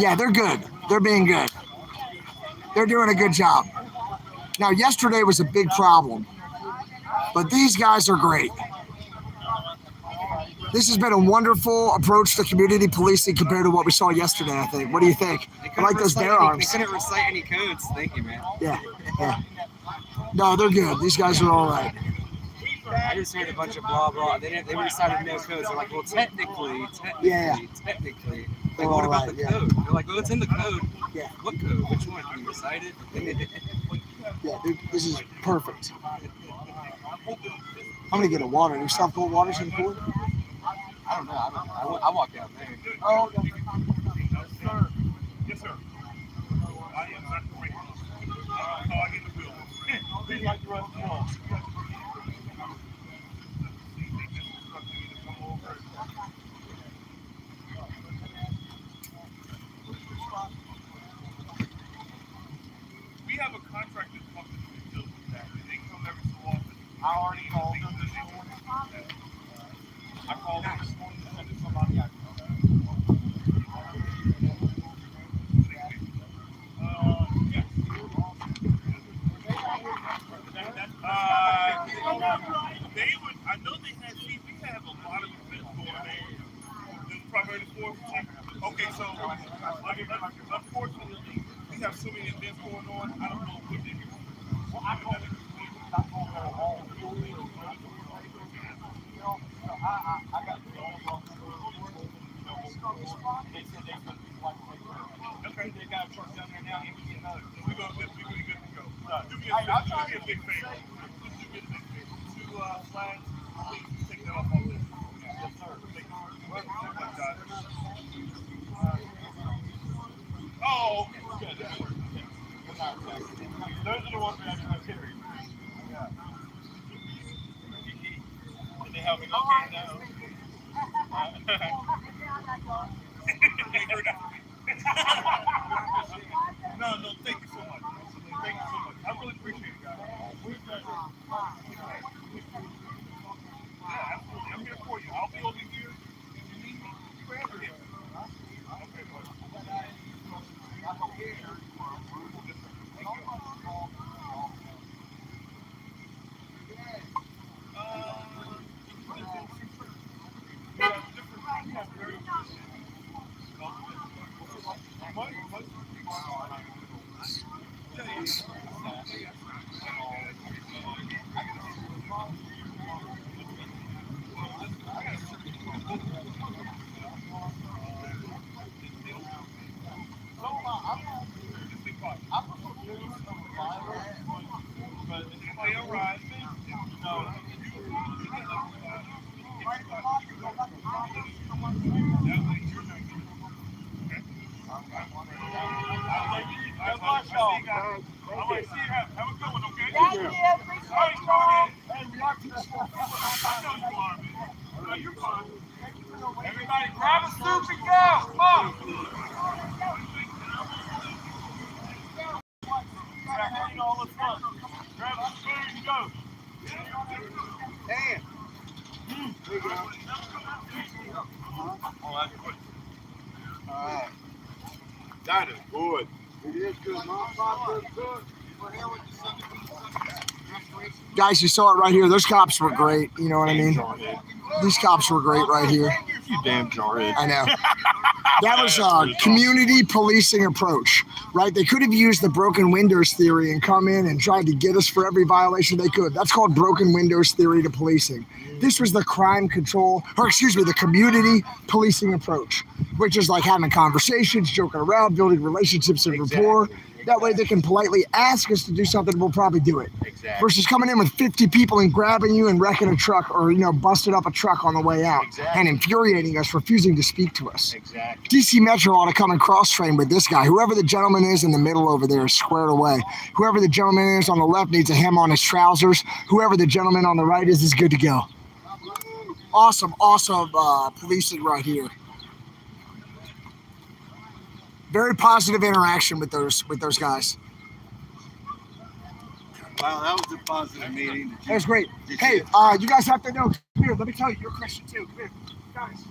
Speaker 1: Yeah, they're good. They're being good. They're doing a good job. Now, yesterday was a big problem, but these guys are great. This has been a wonderful approach to community policing compared to what we saw yesterday, I think. What do you think? I like those bear arms.
Speaker 19: They couldn't recite any codes. Thank you, man.
Speaker 1: Yeah. No, they're good. These guys are all right.
Speaker 19: I just heard a bunch of blah blah. They recited no codes. They're like, well, technically.
Speaker 1: Yeah.
Speaker 19: Like, what about the code? They're like, well, it's in the code.
Speaker 1: Yeah.
Speaker 19: What code? Which one? Can you recite it?
Speaker 1: Yeah, dude, this is perfect. I'm gonna get a water. Do you stop cold waters in the cooler?
Speaker 19: I don't know. I walk out there.
Speaker 1: Oh, okay.
Speaker 18: Yes, sir. Yes, sir. I am not great. How I get the wheel. Please like the rest of the wall. We have a contract that comes to deal with that. They come every so often. I already called them this morning. I called them this morning to send it to somebody I I know they had, we have a lot of events going on. This is probably the fourth. Okay, so unfortunately, we have so many events going on. I don't know what they're doing. Well, I call it okay, they got a truck down there now, and we get another. So we're good to go. Do me a big favor. Just do me a big favor. 2 flags, please take that off my list. Yes, sir. Thank you. Oh, okay. Good. Those are the ones that I carry. Yeah. Did they help me locate those? No, thank you so much. Thank you so much. I really appreciate it, guys. Yeah, absolutely. I'm here for you. I'll be over here. If you need me, wherever here. Okay, buddy. Everybody grab a soup and go. Come on. Hang on, let's go. Grab a spoon and go.
Speaker 3: Hey. There you go. Alright.
Speaker 2: That is good.
Speaker 3: It is good. Mom, good.
Speaker 1: Guys, you saw it right here. Those cops were great. You know what I mean? These cops were great right here.
Speaker 2: You damn jarhead.
Speaker 1: I know. That was a community policing approach, right? They could have used the broken windows theory and come in and tried to get us for every violation they could. That's called broken windows theory to policing. This was the crime control, or excuse me, the community policing approach, which is like having conversations, joking around, building relationships and rapport. That way they can politely ask us to do something, we'll probably do it.
Speaker 3: Exactly.
Speaker 1: Versus coming in with 50 people and grabbing you and wrecking a truck or, busting up a truck on the way out.
Speaker 3: Exactly.
Speaker 1: And infuriating us, refusing to speak to us.
Speaker 3: Exactly.
Speaker 1: DC Metro ought to come and cross-train with this guy. Whoever the gentleman is in the middle over there is squared away. Whoever the gentleman is on the left needs a hem on his trousers. Whoever the gentleman on the right is good to go. Awesome policing right here. Very positive interaction with those guys.
Speaker 3: Wow, that was a positive meeting.
Speaker 1: It was great. Hey, you guys have to know. Come here, let me tell you, you're a Christian too. Come here, guys.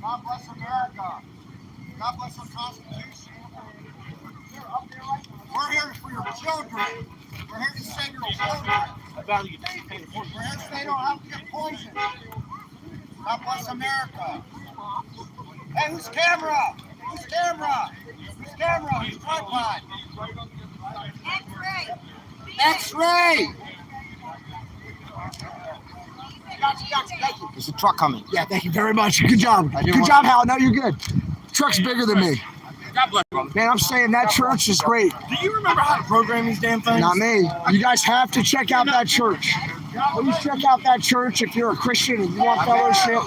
Speaker 10: God bless America. God bless our Constitution. We're here for your children. We're here to save your children. We're here to say they don't have to get poisoned. God bless America. Hey, who's camera? Who's camera? Who's camera? Who's tripod?
Speaker 4: X-ray.
Speaker 1: X-ray! Gotcha, thank you.
Speaker 19: There's a truck coming.
Speaker 1: Yeah, thank you very much. Good job. Good job, Hal. No, you're good. Truck's bigger than me.
Speaker 19: God bless you.
Speaker 1: Man, I'm saying that church is great.
Speaker 19: Do you remember how to program these damn things?
Speaker 1: Not me. You guys have to check out that church. Please check out that church if you're a Christian and you want fellowship.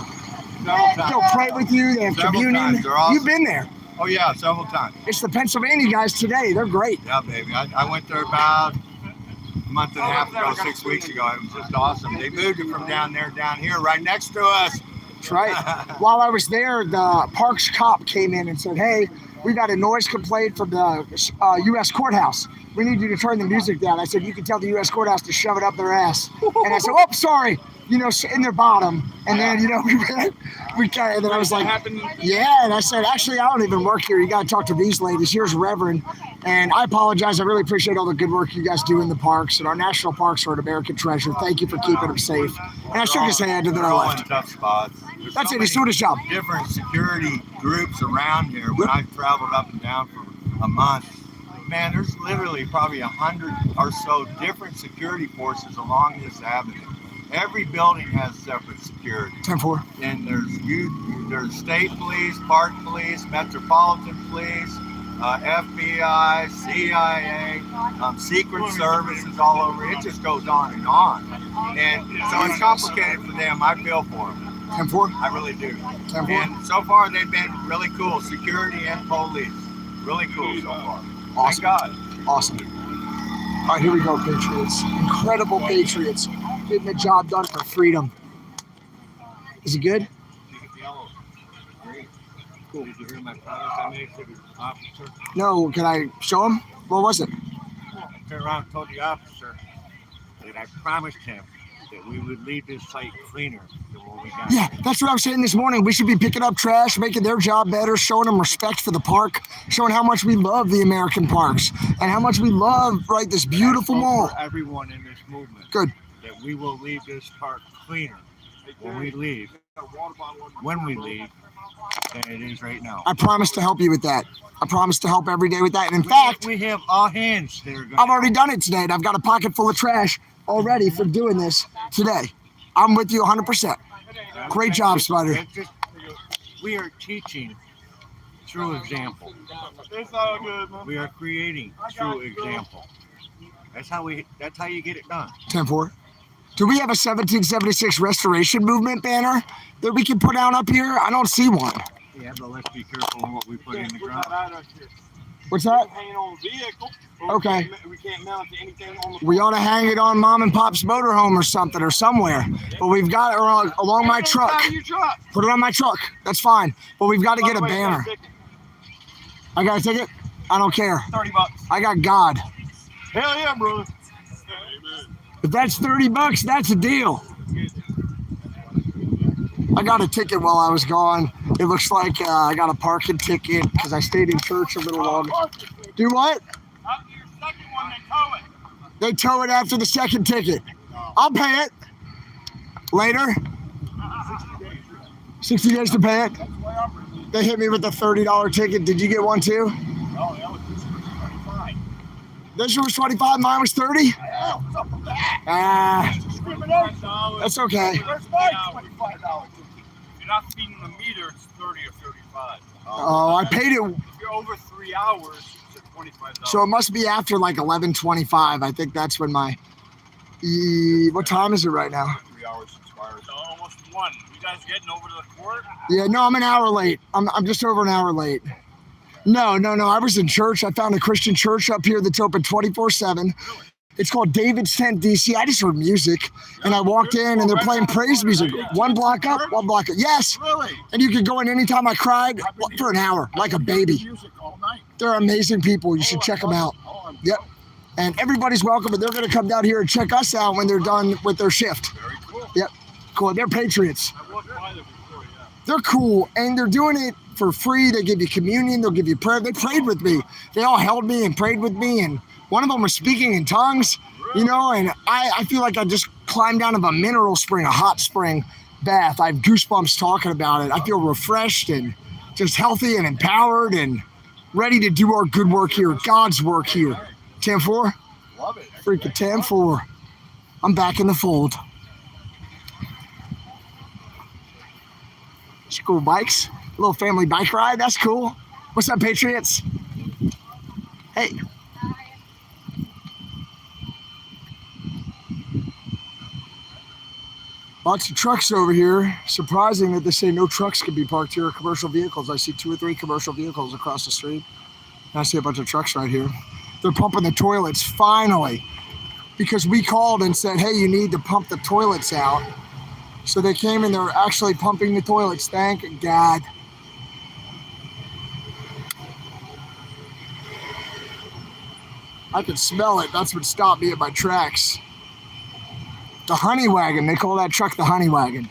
Speaker 1: They'll pray with you. They have communion.
Speaker 3: Awesome.
Speaker 1: You've been there.
Speaker 3: Oh yeah, several times.
Speaker 1: It's the Pennsylvania guys today. They're great.
Speaker 3: Yeah, baby. I went there about a month and a half ago, 6 weeks ago. It was just awesome. They moved it from down there, down here, right next to us.
Speaker 1: That's right. While I was there, the parks cop came in and said, hey, we got a noise complaint from the U.S. courthouse. We need you to turn the music down. I said, you can tell the U.S. courthouse to shove it up their ass. And I said, oh, sorry. In their bottom. And then, we kind of, and then I was like, yeah. And I said, actually, I don't even work here. You got to talk to these ladies. Here's Reverend. And I apologize. I really appreciate all the good work you guys do in the parks. And our national parks are an American treasure. Thank you for keeping them safe. And I shook his hand and then I left.
Speaker 3: Tough spots.
Speaker 1: That's it. He's doing his job.
Speaker 3: Different security groups around here. When I've traveled up and down for a month, man, there's literally probably 100 or so different security forces along this avenue. Every building has separate security.
Speaker 1: 10-4.
Speaker 3: And there's state police, park police, metropolitan police, FBI, CIA, Secret Services all over. It just goes on and on. And so it's complicated for them. I feel for them.
Speaker 1: 10-4.
Speaker 3: I really do.
Speaker 1: 10-4.
Speaker 3: And so far they've been really cool. Security and police. Really cool so far.
Speaker 1: Awesome.
Speaker 3: Thank God.
Speaker 1: Awesome. All right, here we go, Patriots. Incredible Patriots. Getting the job done for freedom. Is it good?
Speaker 3: Cool. Did you hear my promise I made to the officer?
Speaker 1: No, can I show him? What was it?
Speaker 3: I turned around and told the officer that I promised him that we would leave this site cleaner than what we got.
Speaker 1: Yeah, that's what I was saying this morning. We should be picking up trash, making their job better, showing them respect for the park, showing how much we love the American parks and how much we love, right, this beautiful mall.
Speaker 3: For everyone in this movement.
Speaker 1: Good.
Speaker 3: That we will leave this park cleaner when we leave, than it is right now.
Speaker 1: I promise to help you with that. I promise to help every day with that. And in fact,
Speaker 3: we have all hands that are going.
Speaker 1: I've already done it today, and I've got a pocket full of trash already from doing this today. I'm with you 100%. Great job, Spider.
Speaker 3: We are teaching through example.
Speaker 18: It's all good, man.
Speaker 3: We are creating through example. That's how you get it done.
Speaker 1: 10-4. Do we have a 1776 restoration movement banner that we can put out up here? I don't see one.
Speaker 3: Yeah, but let's be careful on what we put in the ground.
Speaker 1: What's that?
Speaker 2: Hang on vehicle.
Speaker 1: Okay.
Speaker 2: We can't mount to anything on the
Speaker 1: We ought to hang it on Mom and Pop's motorhome or something or somewhere. But we've got it along my truck. Put it on my truck. That's fine. But we've got to get a banner. I got a ticket? I don't care.
Speaker 2: $30.
Speaker 1: I got God.
Speaker 2: Hell yeah, brother.
Speaker 1: If that's $30, that's a deal. I got a ticket while I was gone. It looks like I got a parking ticket because I stayed in church a little longer. Do what? They tow it after the second ticket. I'll pay it later. 60 days to pay it. They hit me with a $30 ticket. Did you get one too?
Speaker 2: No, that was 25.
Speaker 1: This year was 25, mine was 30? That's okay.
Speaker 2: There's mine $25. If you're not feeding the meter, it's 30 or 35.
Speaker 1: Oh, I paid it.
Speaker 2: If you're over 3 hours, it's at $25.
Speaker 1: So it must be after like 11:25. I think that's when my. What time is it right now?
Speaker 2: 3 hours expires. So almost 1. You guys getting over to the court?
Speaker 1: Yeah, no, I'm an hour late. I'm just over an hour late. No. I was in church. I found a Christian church up here that's open 24/7. It's called David's Tent, DC. I just heard music, and I walked in, and they're playing praise music. One block up, one block up. Yes.
Speaker 10: Really?
Speaker 1: And you could go in anytime I cried for an hour, like a baby. They're amazing people. You should check them out. Yep. And everybody's welcome, and they're going to come down here and check us out when they're done with their shift.
Speaker 2: Very cool.
Speaker 1: Yep. Cool. They're patriots.
Speaker 2: I walked by there before, yeah.
Speaker 1: They're cool, and they're doing it for free. They give you communion. They'll give you prayer. They prayed with me. They all held me and prayed with me, and one of them was speaking in tongues, you know, and I feel like I just climbed out of a mineral spring, a hot spring bath. I have goosebumps talking about it. I feel refreshed and just healthy and empowered and ready to do our good work here, God's work here. 10-4?
Speaker 10: Love it.
Speaker 1: Freaking 10-4. I'm back in the fold. School bikes, a little family bike ride. That's cool. What's up, Patriots? Hey. Lots of trucks over here. Surprising that they say no trucks can be parked here or commercial vehicles. I see 2 or 3 commercial vehicles across the street. And I see a bunch of trucks right here. They're pumping the toilets finally because we called and said, hey, you need to pump the toilets out. So they came and they're actually pumping the toilets. Thank God. I could smell it. That's what stopped me at my tracks. The honey wagon. They call that truck the honey wagon.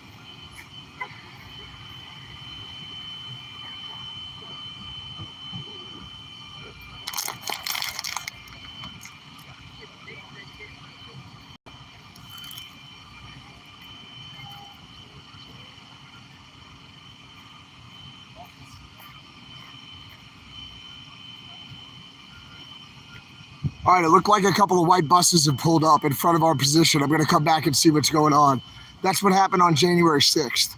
Speaker 1: All right, it looked like a couple of white buses have pulled up in front of our position. I'm going to come back and see what's going on. That's what happened on January 6th.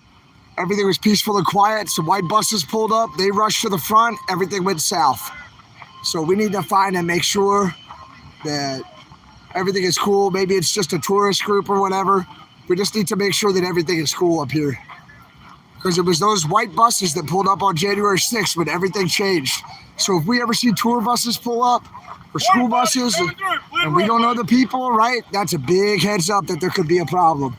Speaker 1: Everything was peaceful and quiet. Some white buses pulled up. They rushed to the front. Everything went south. So we need to find and make sure that everything is cool. Maybe it's just a tourist group or whatever. We just need to make sure that everything is cool up here. Because it was those white buses that pulled up on January 6th when everything changed. So if we ever see tour buses pull up, or school buses, and we don't know the people, right? That's a big heads up that there could be a problem.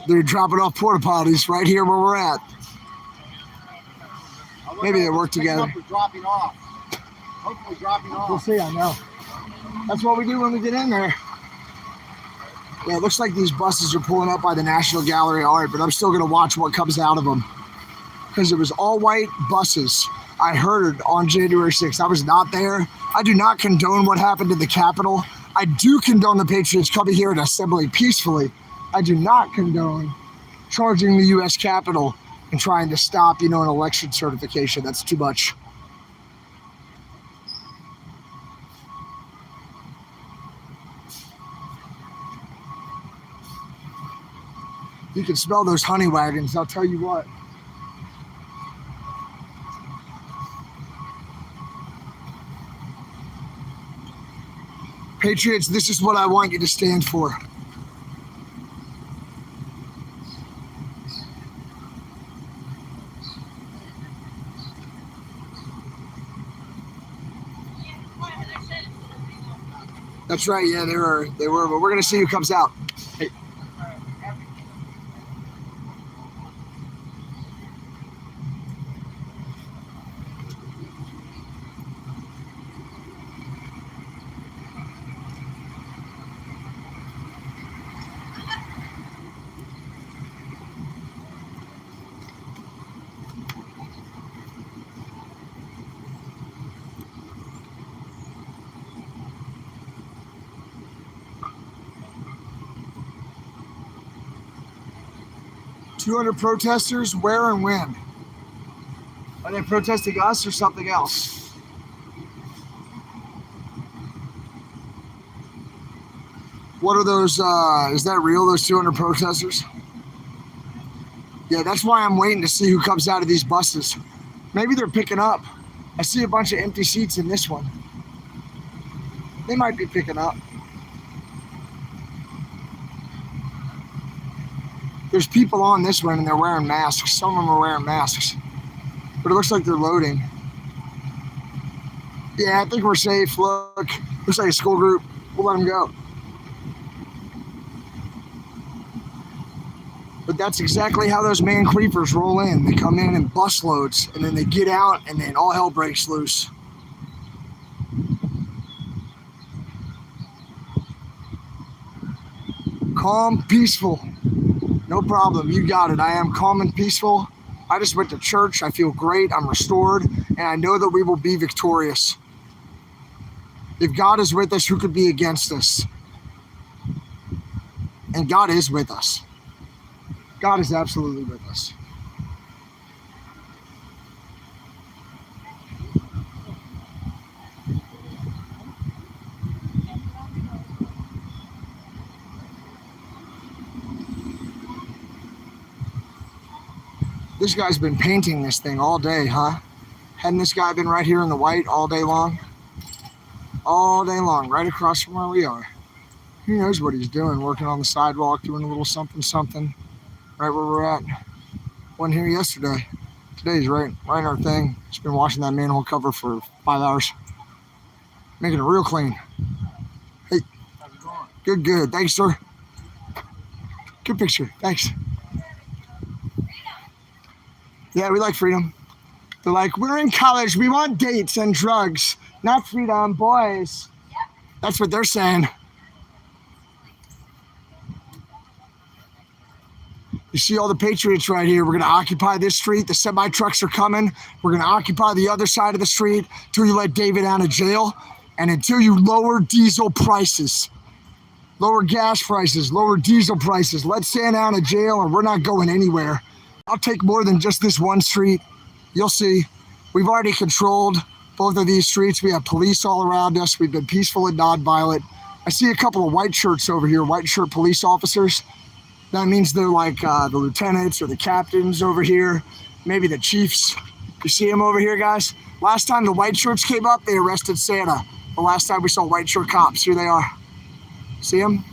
Speaker 1: They're dropping off porta potties right here where we're at. Maybe they work together.
Speaker 10: Dropping off. Hopefully dropping off.
Speaker 1: We'll see, I know. That's what we do when we get in there. Yeah, it looks like these buses are pulling up by the National Gallery of Art, but I'm still going to watch what comes out of them. Because it was all white buses. I heard on January 6th. I was not there. I do not condone what happened in the Capitol. I do condone the Patriots coming here and assembling peacefully. I do not condone charging the U.S. Capitol and trying to stop, an election certification. That's too much. You can smell those honey wagons, I'll tell you what. Patriots, this is what I want you to stand for. That's right. Yeah, they were. But we're gonna see who comes out. Hey. 200 protesters, where and when? Are they protesting us or something else? What are those, is that real, those 200 protesters? Yeah, that's why I'm waiting to see who comes out of these buses. Maybe they're picking up. I see a bunch of empty seats in this one. They might be picking up. There's people on this one and they're wearing masks. Some of them are wearing masks. But it looks like they're loading. Yeah, I think we're safe. Look, looks like a school group. We'll let them go. But that's exactly how those man creepers roll in. They come in bus loads, and then they get out, and then all hell breaks loose. Calm, peaceful. No problem. You got it. I am calm and peaceful. I just went to church. I feel great. I'm restored, and I know that we will be victorious. If God is with us, who could be against us? And God is with us. God is absolutely with us. This guy's been painting this thing all day, huh? Hadn't this guy been right here in the white all day long? All day long, right across from where we are. Who knows what he's doing, working on the sidewalk, doing a little something, something, right where we're at. Wasn't here yesterday. Today's right in our thing. Just been washing that manhole cover for 5 hours. Making it real clean. Hey. How's it going? Good. Thanks, sir. Good picture. Thanks. Yeah, we like freedom. They're like, we're in college. We want dates and drugs, not freedom, boys. Yep. That's what they're saying. You see all the patriots right here. We're going to occupy this street. The semi-trucks are coming. We're going to occupy the other side of the street until you let David out of jail and until you lower diesel prices. Lower gas prices, lower diesel prices. Let Santa out of jail and we're not going anywhere. I'll take more than just this one street. You'll see. We've already controlled both of these streets. We have police all around us. We've been peaceful and nonviolent. I see a couple of white shirts over here, white shirt police officers. That means they're like the lieutenants or the captains over here, maybe the chiefs. You see them over here, guys? Last time the white shirts came up, they arrested Santa. The last time we saw white shirt cops, here they are. See them?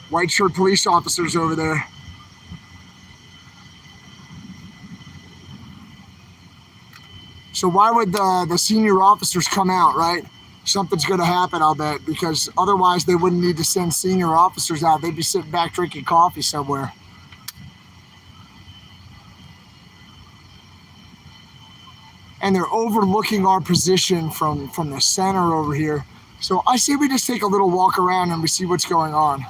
Speaker 1: White shirt police officers over there. So why would the senior officers come out, right? Something's going to happen, I'll bet, because otherwise they wouldn't need to send senior officers out. They'd be sitting back drinking coffee somewhere. And they're overlooking our position from the center over here. So I say we just take a little walk around and we see what's going on.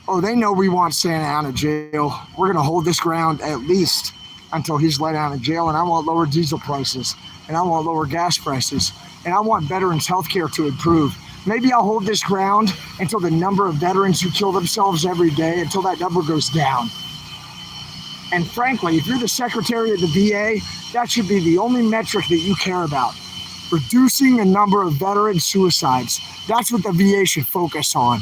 Speaker 1: Oh, they know we want Santa out of jail. We're going to hold this ground at least until he's let out of jail. And I want lower diesel prices. And I want lower gas prices. And I want veterans' health care to improve. Maybe I'll hold this ground until the number of veterans who kill themselves every day, until that number goes down. And frankly, if you're the secretary of the VA, that should be the only metric that you care about. Reducing the number of veteran suicides. That's what the VA should focus on.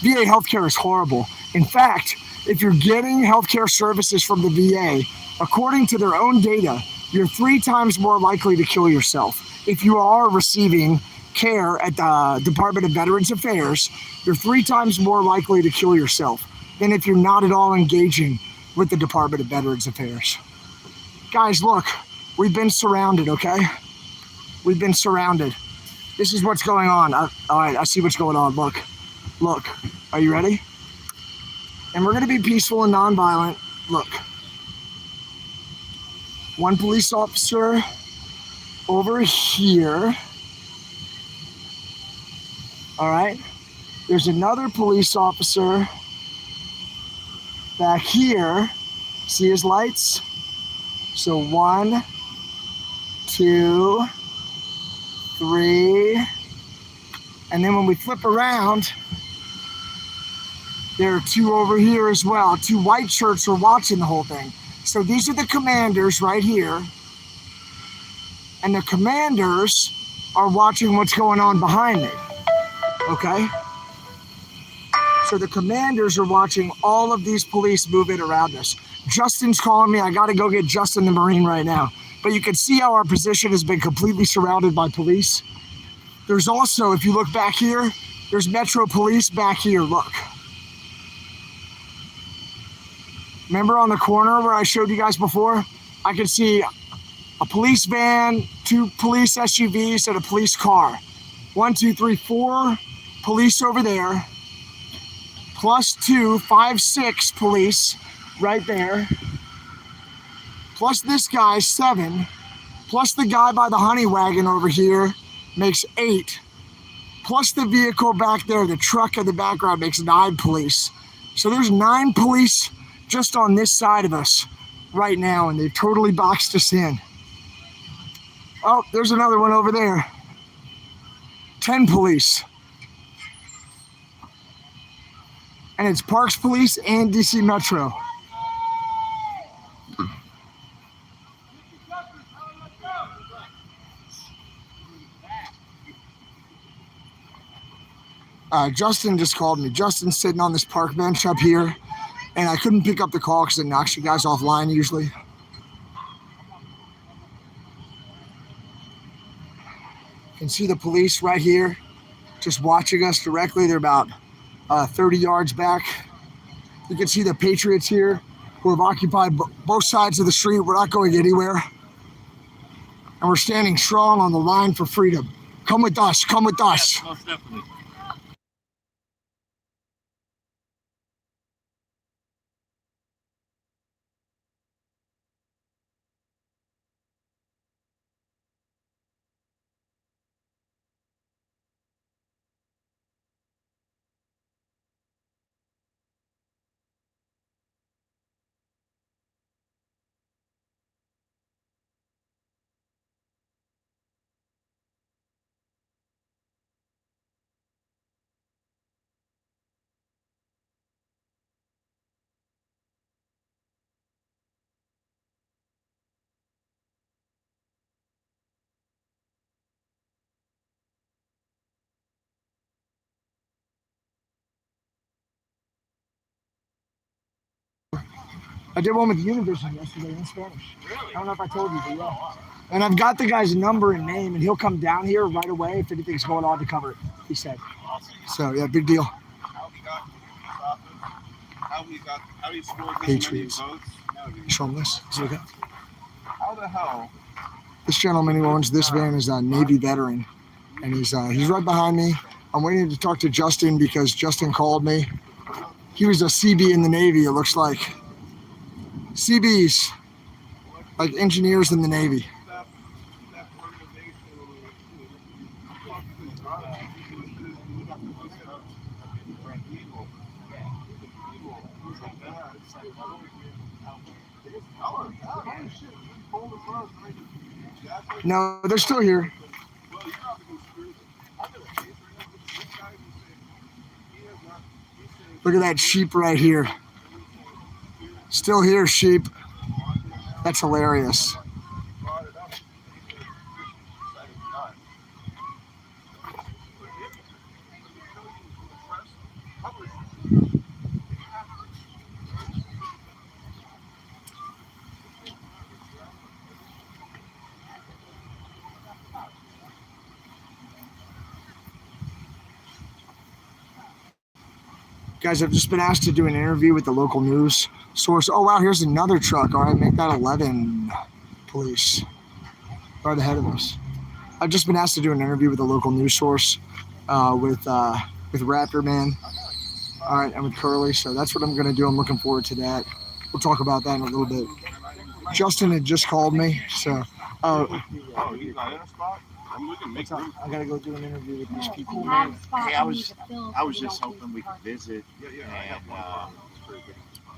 Speaker 1: VA healthcare is horrible. In fact, if you're getting healthcare services from the VA, according to their own data, you're 3 times more likely to kill yourself. If you are receiving care at the Department of Veterans Affairs, you're 3 times more likely to kill yourself. than if you're not at all engaging with the Department of Veterans Affairs. Guys, look, we've been surrounded, okay? We've been surrounded. This is what's going on. All right, I see what's going on. Look, are you ready? And we're gonna be peaceful and nonviolent. Look, one police officer over here. All right, there's another police officer back here. See his lights? So 1, 2, 3, and then when we flip around, there are 2 over here as well. 2 white shirts are watching the whole thing. So these are the commanders right here. And the commanders are watching what's going on behind me. Okay? So the commanders are watching all of these police move in around us. Justin's calling me. I got to go get Justin the Marine right now. But you can see how our position has been completely surrounded by police. There's also, if you look back here, there's Metro Police back here. Look. Remember on the corner where I showed you guys before? I could see a police van, 2 police SUVs, and a police car. 1, 2, 3, 4 police over there. Plus 2, 5, 6 police right there. Plus this guy, 7. Plus the guy by the honey wagon over here makes 8. Plus the vehicle back there, the truck in the background makes 9 police. So there's 9 police just on this side of us right now, and they've totally boxed us in. Oh, there's another one over there. 10 police. And it's Parks Police and DC Metro. Justin just called me. Justin's sitting on this park bench up here, and I couldn't pick up the call because it knocks you guys offline usually. You can see the police right here just watching us directly. They're about 30 yards back. You can see the Patriots here who have occupied both sides of the street. We're not going anywhere. And we're standing strong on the line for freedom. Come with us. Come with us.
Speaker 7: Yes, most definitely.
Speaker 1: I did one with Univision yesterday in Spanish. Really? I don't know if I told you, but yeah. And I've got the guy's number and name, and he'll come down here right away if anything's going on to cover it, he said.
Speaker 11: Awesome.
Speaker 1: So, yeah, big deal.
Speaker 11: How we scored this
Speaker 1: Patriots.
Speaker 11: many votes?
Speaker 1: Show him this. Is it okay?
Speaker 11: How the hell?
Speaker 1: This gentleman who owns this van is a Navy veteran, and he's right behind me. I'm waiting to talk to Justin because Justin called me. He was a CB in the Navy, it looks like. CBs, like engineers in the Navy. No, they're still here. Look at that sheep right here. Still here, sheep. That's hilarious. Guys, I've just been asked to do an interview with the local news source. Oh, wow, here's another truck. All right, make that 11 police right ahead of us. I've just been asked to do an interview with a local news source with Raptor Man. All right, and with Curly. So that's what I'm going to do. I'm looking forward to that. We'll talk about that in a little bit. Justin had just called me, so.
Speaker 2: Oh, he's not in a spot? I'm looking to make room.
Speaker 1: I got to go do an interview with these people.
Speaker 11: Hey, I was just hoping we could visit and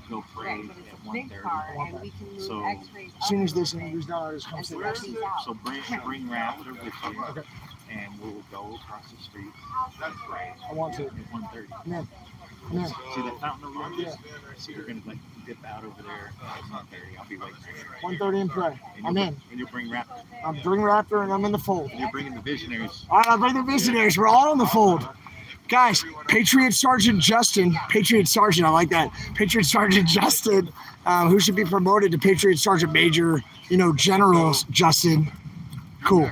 Speaker 11: go pray at 1:30. So
Speaker 1: As soon as this interview's done, I'll just come sit next to you.
Speaker 11: So bring Raptor with you, and we'll go across the street and pray.
Speaker 1: I want to.
Speaker 11: At 1:30.
Speaker 1: Man.
Speaker 11: See that fountain over there? Yeah. So you're gonna dip out over there at 1:30. I'll be waiting for you.
Speaker 1: 1:30 and pray. I'm in.
Speaker 11: And you bring Raptor.
Speaker 1: I'm bring Raptor and I'm in the fold.
Speaker 11: And you're bringing the visionaries.
Speaker 1: All right, I'll bring the visionaries. We're all in the fold. Guys, Patriot Sergeant Justin, Patriot Sergeant, I like that. Patriot Sergeant Justin, who should be promoted to Patriot Sergeant Major, General Justin. Cool.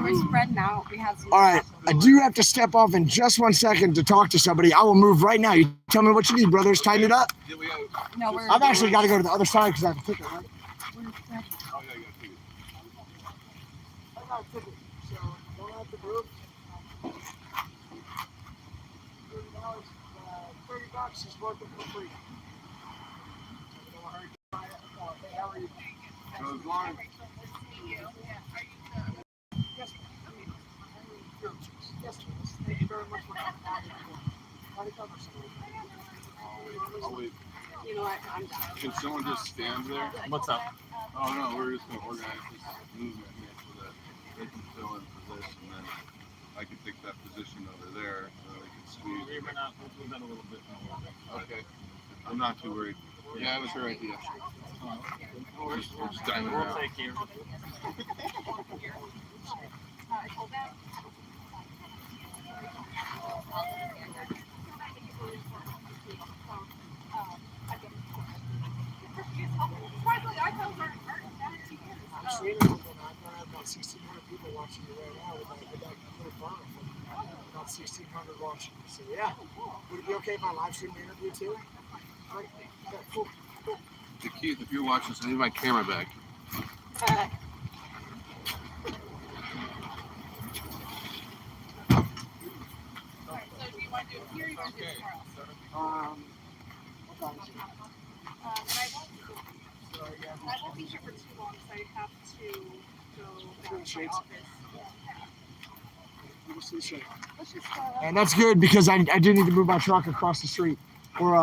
Speaker 6: We're spreading out. We have some.
Speaker 1: All right, I do have to step off in just 1 second to talk to somebody. I will move right now. You tell me what you need, brothers. Tighten it up.
Speaker 6: No,
Speaker 1: I've actually got to go to the other side because I have a ticket, right? I got a ticket, so don't have to move. $30 is worth it for free.
Speaker 2: So as long as
Speaker 1: Yes, thank you very much for coming.
Speaker 2: I'll wait.
Speaker 6: You know what? I'm done.
Speaker 2: Can someone just stand there?
Speaker 7: What's up?
Speaker 2: Oh no, we're just gonna organize this movement here so that they can fill in for this, and then I can take that position over there so that we can squeeze.
Speaker 7: We'll move that a little bit more.
Speaker 2: Okay. I'm not too worried. Yeah, that was her idea. We're just dining
Speaker 7: We'll
Speaker 2: around.
Speaker 7: take care of it.
Speaker 1: I'm streaming with them. I have about 1,600 people watching you right now with that little burner. About 1,600 watching. So yeah, would it be okay if I live stream the interview too? Right. Yeah, cool.
Speaker 2: Hey, Keith, if you're watching this, I need my camera back.
Speaker 6: I won't be here for too long, so I have to go back to my office. Let's just
Speaker 1: And that's good because I do need to move my truck across the street. Or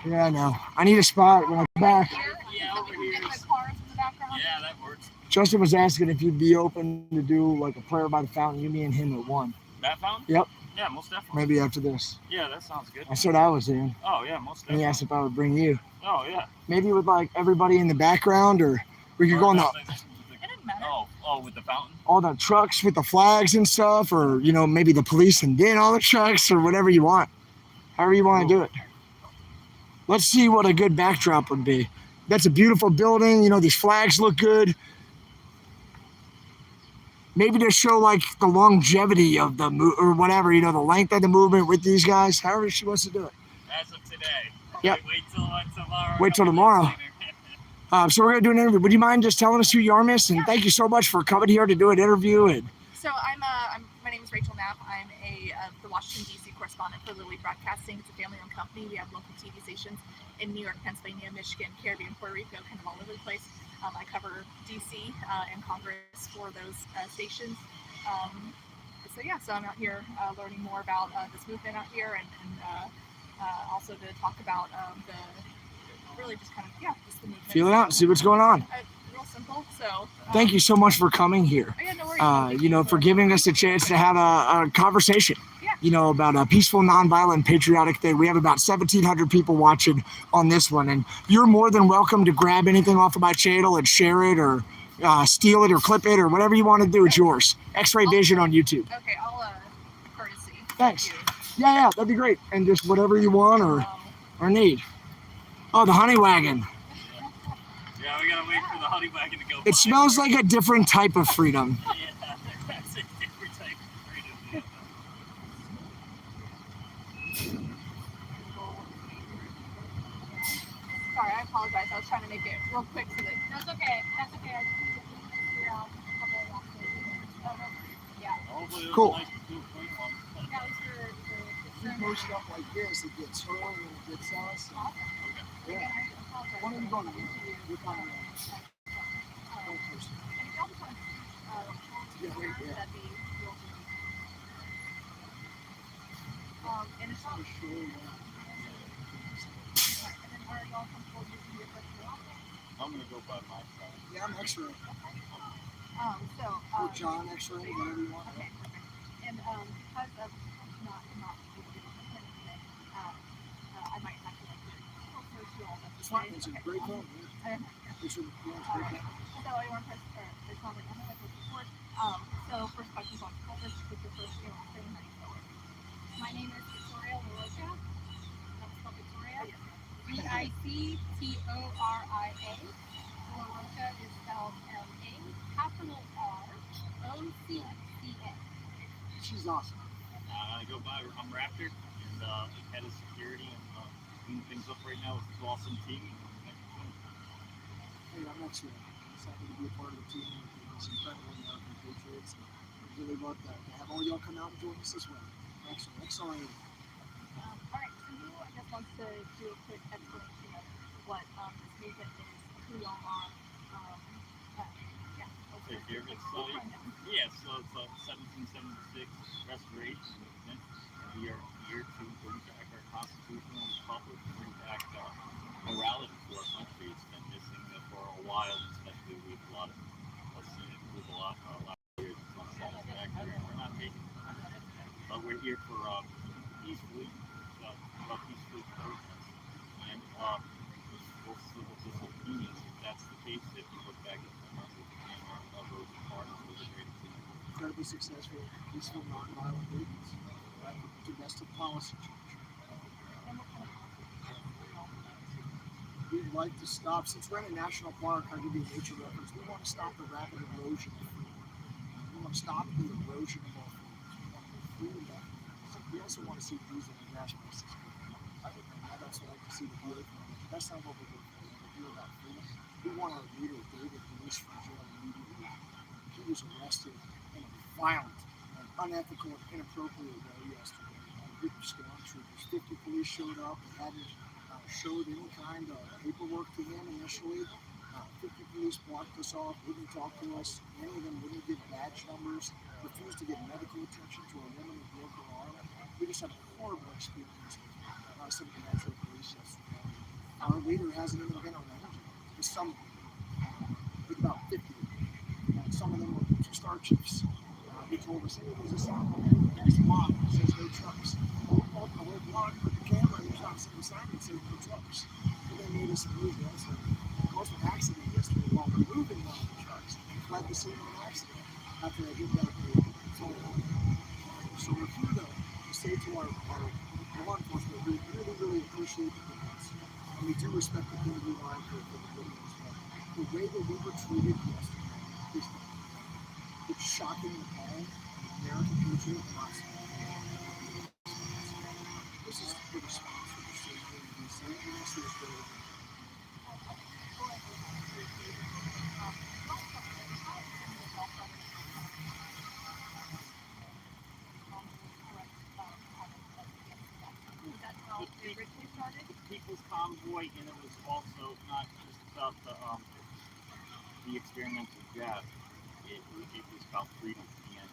Speaker 1: yeah, I know. I need a spot when I come back.
Speaker 6: Yeah, over here.
Speaker 7: Yeah, that works.
Speaker 1: Justin was asking if you'd be open to do like a prayer by the fountain, you, me, and him at one.
Speaker 7: That fountain?
Speaker 1: Yep.
Speaker 7: Yeah, most definitely.
Speaker 1: Maybe after this.
Speaker 7: Yeah, that sounds good.
Speaker 1: I said I was in.
Speaker 7: Oh yeah, most
Speaker 1: And
Speaker 7: definitely.
Speaker 1: he asked if I would bring you.
Speaker 7: Oh yeah.
Speaker 1: Maybe with like everybody in the background, or we could go on the
Speaker 7: Oh, with the fountain?
Speaker 1: all the trucks with the flags and stuff, or maybe the police and then all the trucks, or whatever you want. However you want to do it. Let's see what a good backdrop would be. That's a beautiful building. These flags look good. Maybe to show like the longevity of the or whatever, the length of the movement with these guys. However she wants to do it.
Speaker 7: As of today.
Speaker 1: Yep.
Speaker 7: Wait till tomorrow.
Speaker 1: Wait till tomorrow. So we're gonna do an interview. Would you mind just telling us who you are, Miss? And thank you so much for coming here to do an interview. And
Speaker 20: So my name is Rachel Knapp. I'm the Washington D.C. correspondent for Lily Broadcasting. It's a family-owned company. We have local TV stations in New York, Pennsylvania, Michigan, Caribbean, Puerto Rico, kind of all over the place. I cover D.C. And Congress for those stations. So I'm out here learning more about this movement out here, and also to talk about the really just kind of just the movement.
Speaker 1: feel it out and see what's going on.
Speaker 20: Real simple. So
Speaker 1: Thank you so much for coming here.
Speaker 20: no worries.
Speaker 1: For giving us a chance to have a conversation. About a peaceful, nonviolent, patriotic thing. We have about 1,700 people watching on this one, and you're more than welcome to grab anything off of my channel and share it, or steal it, or clip it, or whatever you want to do. It's yours. X-Ray Vision on YouTube.
Speaker 20: Okay, I'll courtesy.
Speaker 1: Thanks. Yeah, that'd be great. And just whatever you want or need. Oh, the honey wagon.
Speaker 7: Yeah, we gotta wait for the honey wagon to go.
Speaker 1: It smells like a different type of freedom.
Speaker 7: Yeah, that's a different type of freedom.
Speaker 20: real quick so that. That's okay. That's okay. I just need to figure out a couple of last Yeah.
Speaker 1: Cool.
Speaker 20: Yeah, it was for
Speaker 1: We post stuff like this, it gets her and it gets us. Yeah. When are you going to do? You're coming in. Yeah, right there.
Speaker 20: And it's not sure.
Speaker 7: I'm gonna go by my side.
Speaker 1: Yeah, I'm X-ray.
Speaker 20: So,
Speaker 1: or John X-ray, whatever you want.
Speaker 20: Okay. And because of not I might have to like search you all.
Speaker 1: It's fine. It's a great phone. It's a great phone.
Speaker 20: So I want to press. It's not like I'm going to report. So first question is on first with your first name. How do you spell it? My name is Victoria LaRocha. That's spelled Victoria. VICTORIA. LaRocha is spelled LA capital ROCCA.
Speaker 1: She's awesome.
Speaker 7: I go by. I'm Raptor, and head of security, and cleaning things up right now with this awesome team.
Speaker 1: Hey, I'm X-ray. I'm happy to be a part of the team with these incredible American Patriots. And we really love that to have all y'all come out and join us as well. Excellent. Excellent.
Speaker 20: All right, so who I guess wants to do a quick explanation of what this movement is, who y'all are?
Speaker 7: Okay, here it's so it's a 1776 restoration movement. We are here to bring back our constitutional republic, bring back morality to our country. It's been missing for a while, especially with a lot of us seen it move a lot of years. It's unsatisfactory. We're not taking it. But we're here for peacefully protest and civil disobedience. If that's the case, if you look back at the Martin Luther King or Rosa Parks, was a great example.
Speaker 1: Incredibly successful, peaceful, non-violent movements. Domestic policy change. We'd like to stop, since we're in a national park, I'll give you a nature reference, we want to stop the rapid erosion of freedom. We want to stop the erosion of our freedom. We also want to see these in the gas prices. I'd also like to see the deal. That's not what we're doing. We're here about freedom. We want our leader, David, released from jail immediately. He was arrested in a violent and unethical and inappropriate way yesterday. A group of stormtroopers, 50 police showed up and hadn't showed any kind of paperwork to him initially. 50 police blocked us off, wouldn't talk to us. Many of them wouldn't give badge numbers, refused to give medical attention to a woman who broke her arm. We just had a horrible experience with some of the Metro police yesterday. Our leader hasn't even been arraigned. There's some, I think about 50 of them. Some of them were two-star chiefs. He told us, hey, there's a sign next to mom that says no trucks. We're blocking with the camera, and there's not a single sign that says no trucks. And they made us move this. Of course, an accident yesterday while we're moving one of the trucks. Fled the scene of an accident after I did that. So we're here to say to our law enforcement, we really, really appreciate the videos. And we do respect the community line for the videos. But the way that we were treated yesterday is it's shocking and appalling. American Patriot wants this is the response that we're seeing here in DC. We want to see this go.
Speaker 7: The People's Convoy, and it was also not just about the experimental jab. It was about freedom and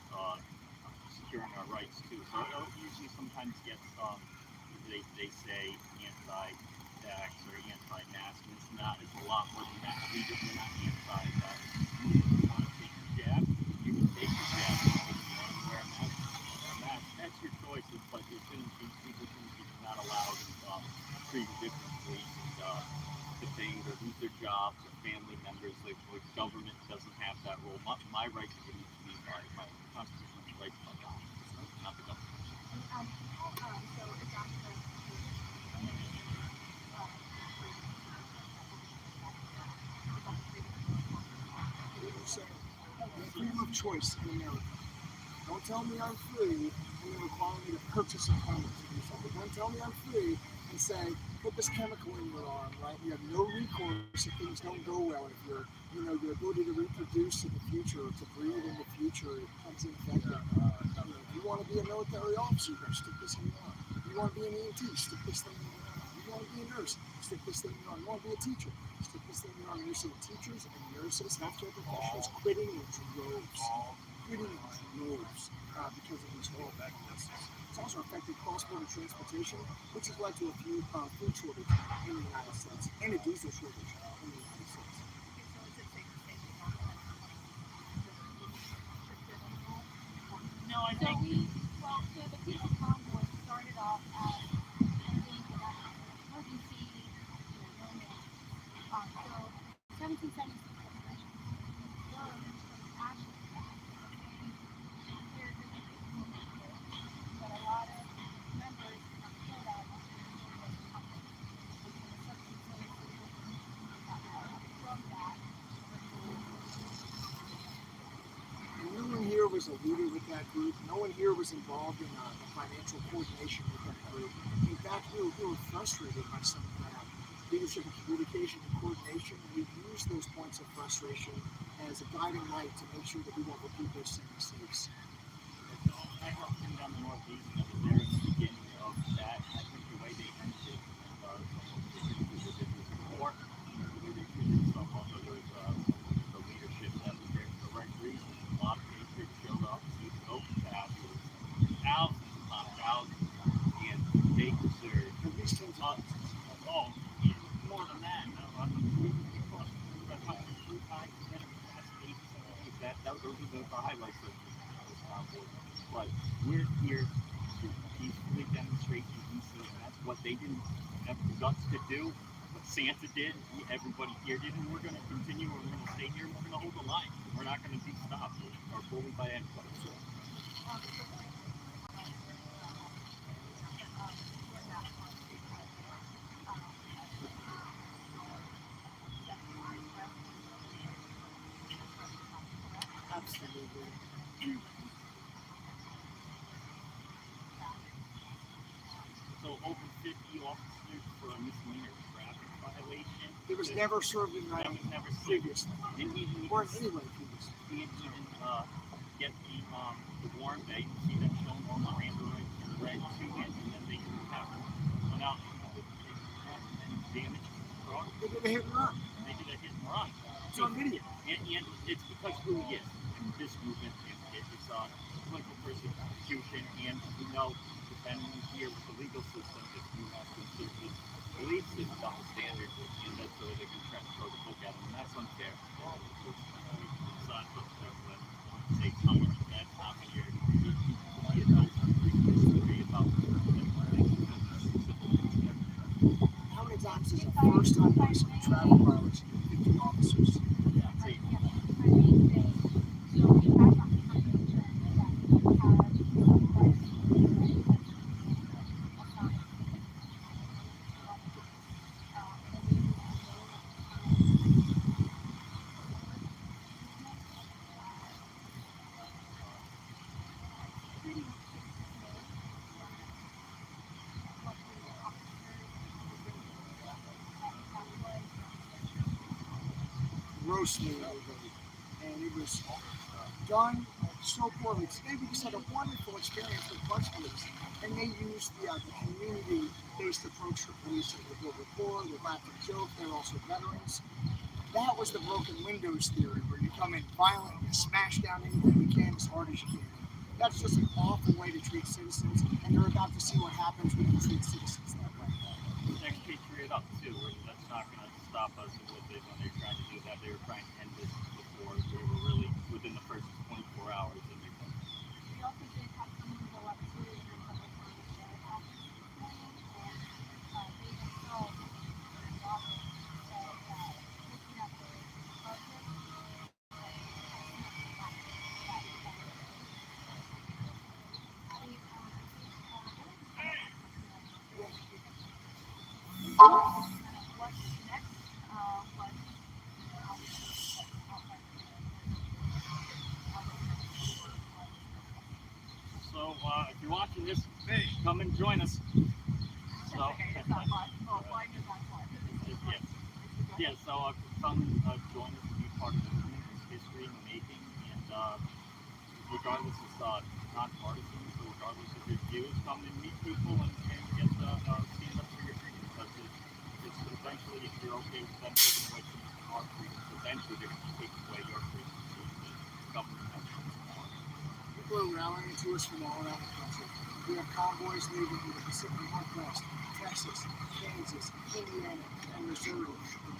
Speaker 7: securing our rights too. So it usually sometimes gets they say anti-vax or anti-mask, and it's not. It's a lot more than that. We're not anti-vax. If you want to take the jab, you can take the jab. If you want to wear a mask, that's your choice. But it shouldn't be people shouldn't be not allowed and treated differently and defamed or lose their jobs or family members. Like government doesn't have that role. My rights are going to be my constitutional rights, not the government.
Speaker 1: Freedom of choice in America. Don't tell me I'm free and then require me to purchase a permit to do something. Don't tell me I'm free and say, put this chemical in your arm, right? You have no recourse if things don't go well. If your ability to reproduce in the future, or to breed in the future, it becomes infected. If you want to be a military officer, stick this in your arm. If you want to be an EMT, stick this thing in your arm. If you want to be a nurse, stick this thing in your arm. You want to be a teacher, stick this thing in your arm. You're seeing teachers and nurses, healthcare professionals quitting in droves. Because of these horrible practices. It's also affected cross-border transportation, which has led to a few food shortage in the United States and a diesel shortage in the United States.
Speaker 13: No, I think
Speaker 9: So the Peace Convoy started off as emergency, romance. So 1776 but a lot of members killed out from that.
Speaker 1: No one here was a leader with that group. No one here was involved in the financial coordination with that group. In fact, we were frustrated by some of that leadership and communication and coordination. We used those points of frustration as a guiding light to make sure that we don't repeat those same mistakes.
Speaker 7: I helped him down the Northeast, and I was there at the beginning of that. I think the way they ended it was support, the way they treated some of the leadership that was there for the right reasons. A lot of patriots showed up to the open passes, thousands upon thousands, and they deserved more than that. Those are the highlights of this convoy. But we're here to peacefully demonstrate in DC, and that's what they didn't have the guts to do. What Santa did, everybody here did, and we're going to continue. We're going to stay here. We're going to hold the line. We're not going to be stopped or bullied by anybody.
Speaker 1: Absolutely.
Speaker 7: So over 50 officers for a misdemeanor traffic violation.
Speaker 1: It was never served in writing previously.
Speaker 7: Didn't even
Speaker 1: or in any way previously.
Speaker 7: Didn't even get the warrant. They see them showing on the Miranda right to it, and then they have went out and damaged the car.
Speaker 1: They did a hit and run.
Speaker 7: They did a hit and run.
Speaker 1: It's on video.
Speaker 7: And it's because who he is. And this movement is political persecution, and we know depending here with the legal system, if you have consistent beliefs, it's double standard, and that's so they can try to throw the book at them, and that's unfair. It's not say how much that's happened here. You know, history about
Speaker 1: how many times is the first time we see a traffic violation with 50 officers? Grossly overrated, and it was done so poorly. Today we just had a wonderful experience with bus police, and they used the community-based approach to policing. They built rapport, they laughed and joked, they're also veterans. That was the broken windows theory, where you come in violent, you smash down anything you can as hard as you can. That's just an awful way to treat citizens, and they're about to see what happens when you treat citizens that way.
Speaker 7: Expatriate up too. That's not going to stop us when they're trying to do that. They were trying to end this before we were really within the first 24 hours. And we
Speaker 9: also did have someone go up to the
Speaker 7: So if you're watching this, come and join us. So,
Speaker 20: It's not fun. Oh, well, I know that's fun.
Speaker 7: yeah, so come join us and be part of the movement. It's history in the making, and regardless, it's nonpartisan. So regardless of your views, come and meet people and get stand up for your freedom. Because it's eventually, if you're okay with them taking away some of our freedoms, eventually they're going to take away your freedom. The government has no power.
Speaker 1: People are rallying to us from all around the country. We have convoys leaving from the Pacific Northwest, Texas, Kansas, Indiana, and Missouri,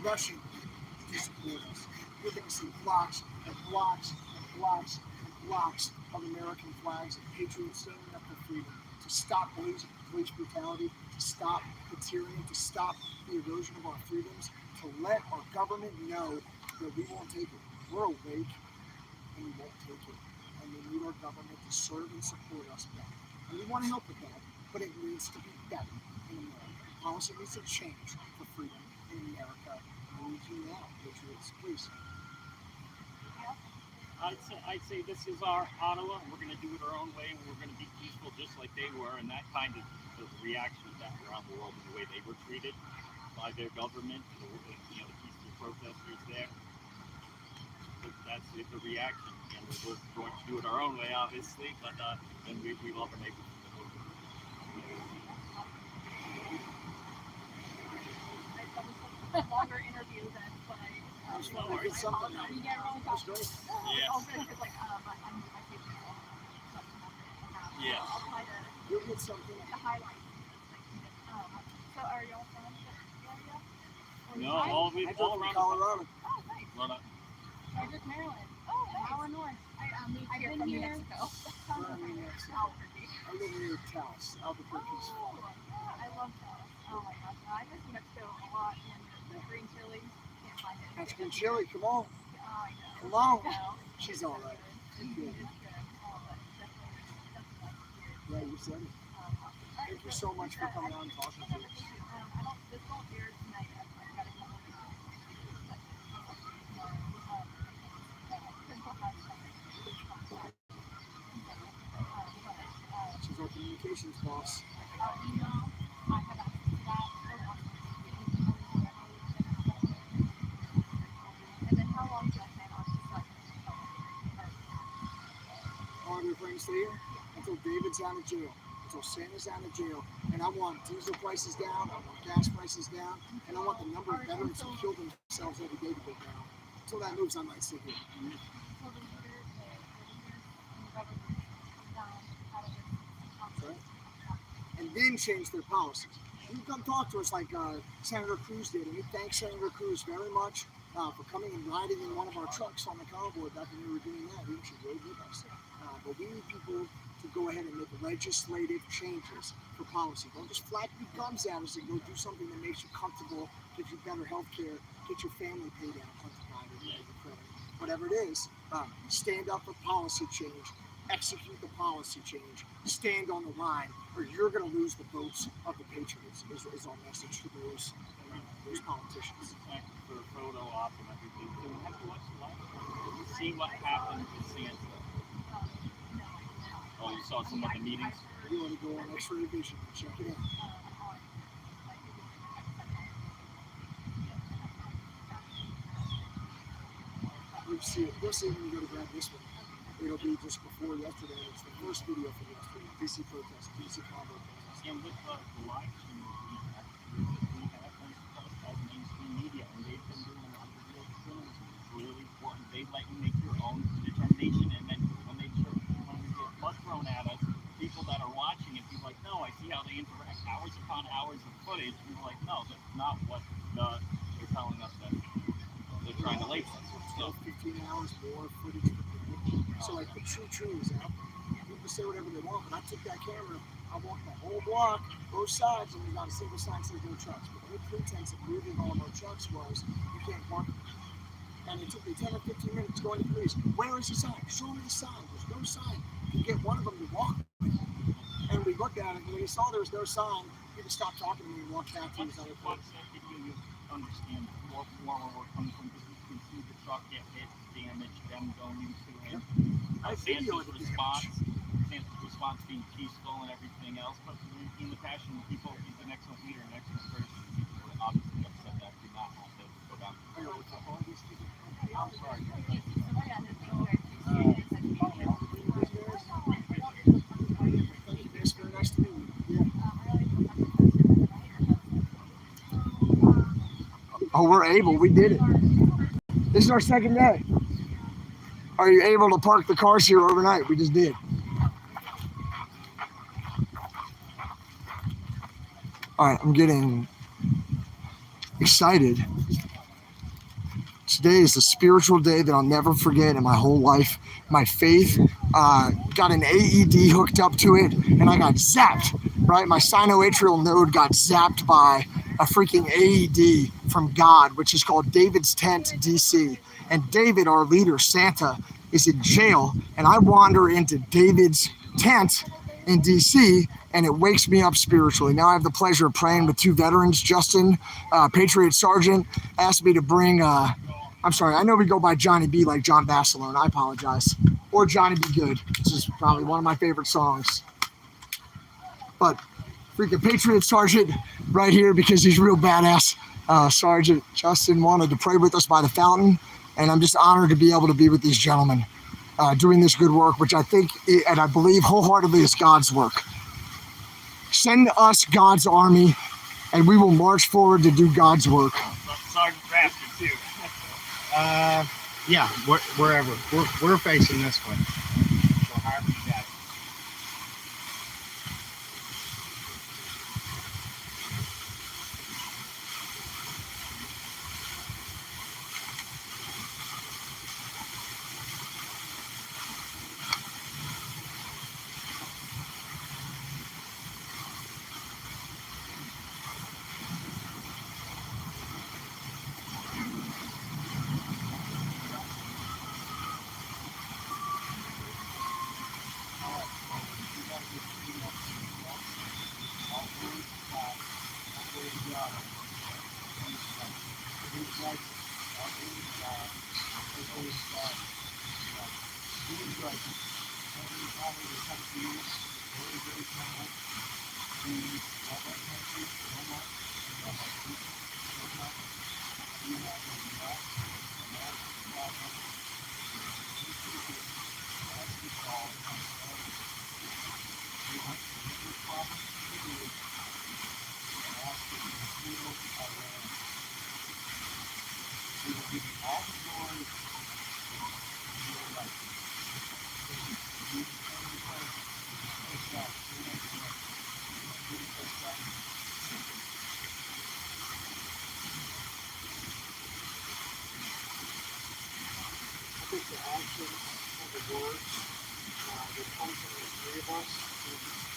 Speaker 1: rushing to support us. You're going to see blocks and blocks and blocks and blocks of American flags and patriots standing up for freedom, to stop police brutality, to stop the tyranny, to stop the erosion of our freedoms, to let our government know that we won't take it. We're awake and we won't take it. And we need our government to serve and support us better. And we want to help with that, but it needs to be better in America. Policy needs to change for freedom in America. We need you now, patriots, please.
Speaker 7: I'd say this is our Ottawa, and we're going to do it our own way, and we're going to be peaceful just like they were, and that kind of the reaction of that around the world and the way they were treated by their government, the peaceful protesters there. That's the reaction, and we're going to do it our own way, obviously, but and we love our neighborhood.
Speaker 20: Longer interview than what I apologize. You get really tough.
Speaker 7: Yes.
Speaker 20: All good, because I'm
Speaker 7: Yeah.
Speaker 20: I'll try to
Speaker 1: You'll get something.
Speaker 20: The highlights. So are y'all from the area?
Speaker 7: No, all around
Speaker 1: Colorado.
Speaker 20: Oh, nice.
Speaker 7: Run up.
Speaker 20: Frederick, Maryland. Oh, an hour north. I've been from New Mexico.
Speaker 1: I live near Taos, Albuquerque.
Speaker 20: Oh, yeah, I love Taos. Oh my gosh, I miss New Mexico a lot. And the green chili, can't find it.
Speaker 1: That's green chili, come on.
Speaker 20: Oh, I know.
Speaker 1: Come on.
Speaker 20: I know.
Speaker 1: She's all right.
Speaker 20: It's good. Oh, but definitely.
Speaker 1: Yeah, you said it. Thank you so much for coming on and talking to us.
Speaker 20: This won't air tonight. I've got to come
Speaker 1: She's our communications boss.
Speaker 20: Email. I have access to that. And then how long do I plan on
Speaker 1: All your friends stay here until David's out of jail, until Santa's out of jail. And I want diesel prices down, I want gas prices down, and I want the number of veterans who kill themselves every day to go down. Until that moves, I might sit here. Right? And then change their policies. You come talk to us like Senator Cruz did, and we thank Senator Cruz very much for coming and riding in one of our trucks on the convoy back when we were doing that. He actually rode with us. But we need people to go ahead and make legislative changes for policy. Don't just flat your guns at us and go do something that makes you comfortable, gives you better health care, get your family paid out, whatever it is. Stand up for policy change, execute the policy change, stand on the line, or you're going to lose the votes of the patriots, is our message to those politicians.
Speaker 7: Thank you for the photo op and everything. So we have to watch the live. See what happened with Santa. Oh, you saw some of the meetings?
Speaker 1: You want to go on X-ray vision and check it out. You'll see it. You'll see it when you go to grab this one. It'll be just before yesterday. It's the first video from yesterday. DC protest, DC convoy protest.
Speaker 7: And with the live stream, we have as mainstream media, and they've been doing a lot of real films. It's really important. They let you make your own determination, and then when we get butt thrown at us, people that are watching it be like, no, I see how they interact. Hours upon hours of footage. And we're like, no, that's not what they're telling us that they're trying to lace us.
Speaker 1: So 15 hours more footage. So like the true is out. People say whatever they want, but I took that camera, I walked the whole block, both sides, and there's not a single sign that says no trucks. But the whole pretense of moving all of our trucks was you can't park. And it took me 10 or 15 minutes going to police. Where is the sign? Show me the sign. There's no sign. You get one of them to walk. And we looked at it, and when we saw there was no sign, people stopped talking to me and walked back to his other place.
Speaker 7: Once that video, you understand more where we're coming from, because you can see the truck get hit, damaged, them going into it.
Speaker 1: I videoed the
Speaker 7: Santa's response response being peaceful and everything else, but in the passion, people, he's an excellent leader, an excellent person. People are obviously upset that did not have to go down. I'm sorry.
Speaker 1: Oh, we're able. We did it. This is our second day. Are you able to park the cars here overnight? We just did. All right, I'm getting excited. Today is a spiritual day that I'll never forget in my whole life. My faith got an AED hooked up to it, and I got zapped, right? My sinoatrial node got zapped by a freaking AED from God, which is called David's Tent, DC. And David, our leader, Santa, is in jail, and I wander into David's tent in DC, and it wakes me up spiritually. Now I have the pleasure of praying with two veterans. Justin, Patriot Sergeant, asked me to bring, I'm sorry, I know we go by Johnny B like John Vassalone, I apologize. Or Johnny B Good, which is probably one of my favorite songs. But freaking Patriot Sergeant right here because he's real badass. Sergeant Justin wanted to pray with us by the fountain, and I'm just honored to be able to be with these gentlemen doing this good work, which I think and I believe wholeheartedly is God's work. Send us God's army, and we will march forward to do God's work.
Speaker 7: Sergeant Baskin, too.
Speaker 10: Yeah, wherever. We're facing this way.
Speaker 7: So however you got it.
Speaker 1: I think the actions and the words that come from the three of us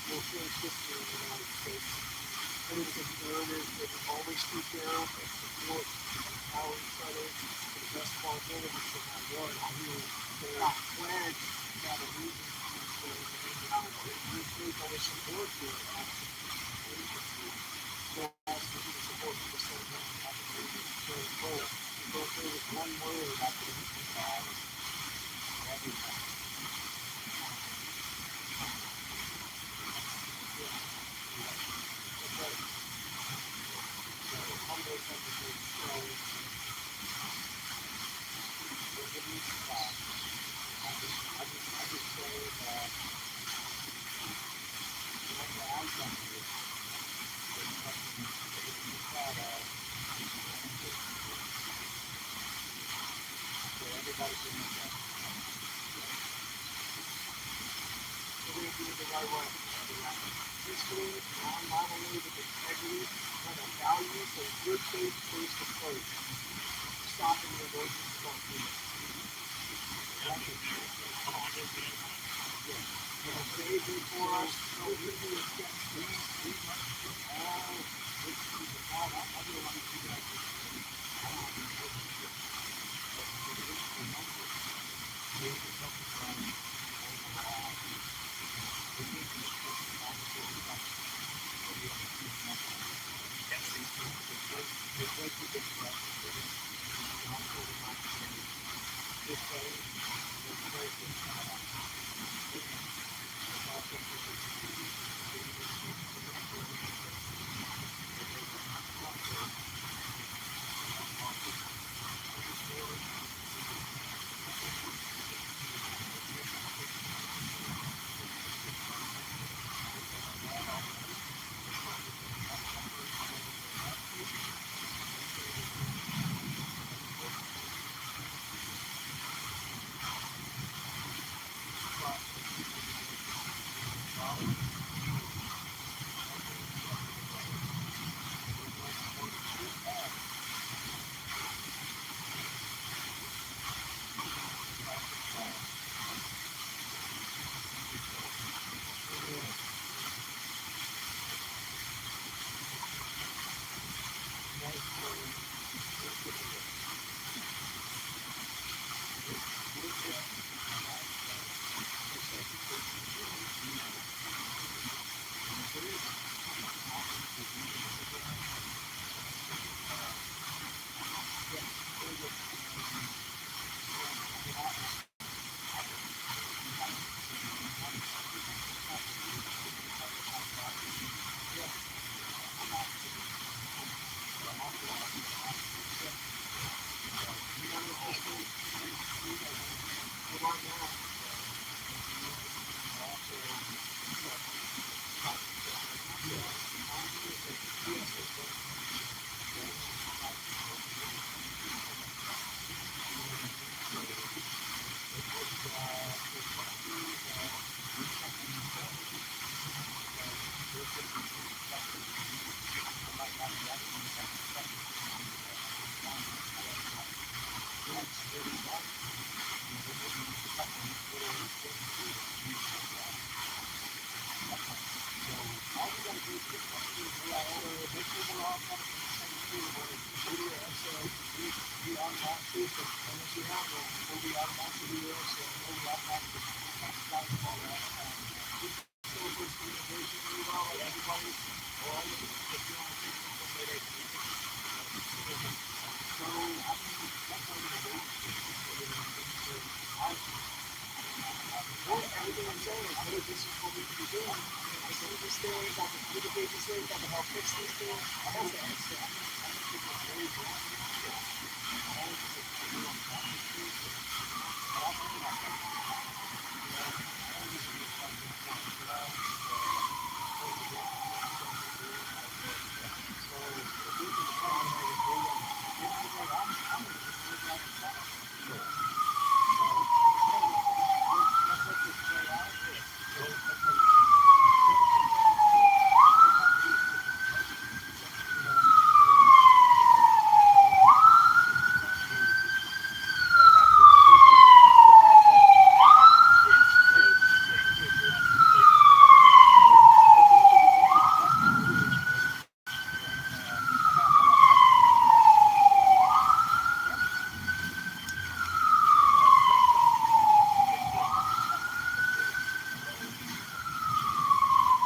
Speaker 1: will change history in the United States. I think the concern is that we always keep down and support and empower each other to the best of our abilities in that word. I mean, they're not pledged to have a reason to do so. We take on the support here at Action Agency. So ask for you to support me the same way at the agency. So we go through with one word after the history class. Everybody.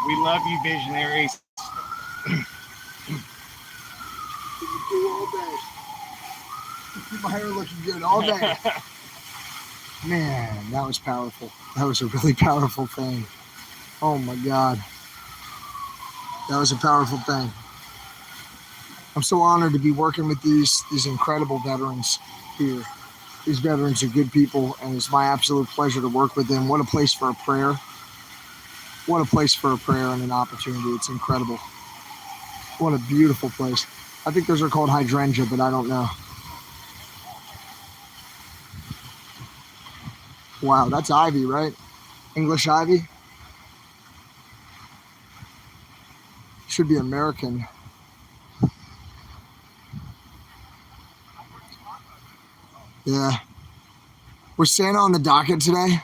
Speaker 10: We love you, visionaries.
Speaker 1: All day. Keep my hair looking good all day. Man, that was powerful. That was a really powerful thing. Oh my God. That was a powerful thing. I'm so honored to be working with these incredible veterans here. These veterans are good people, and it's my absolute pleasure to work with them. What a place for a prayer. What a place for a prayer and an opportunity. It's incredible. What a beautiful place. I think those are called hydrangea, but I don't know. Wow, that's ivy, right? English ivy? Should be American. Yeah. Was Santa on the docket today?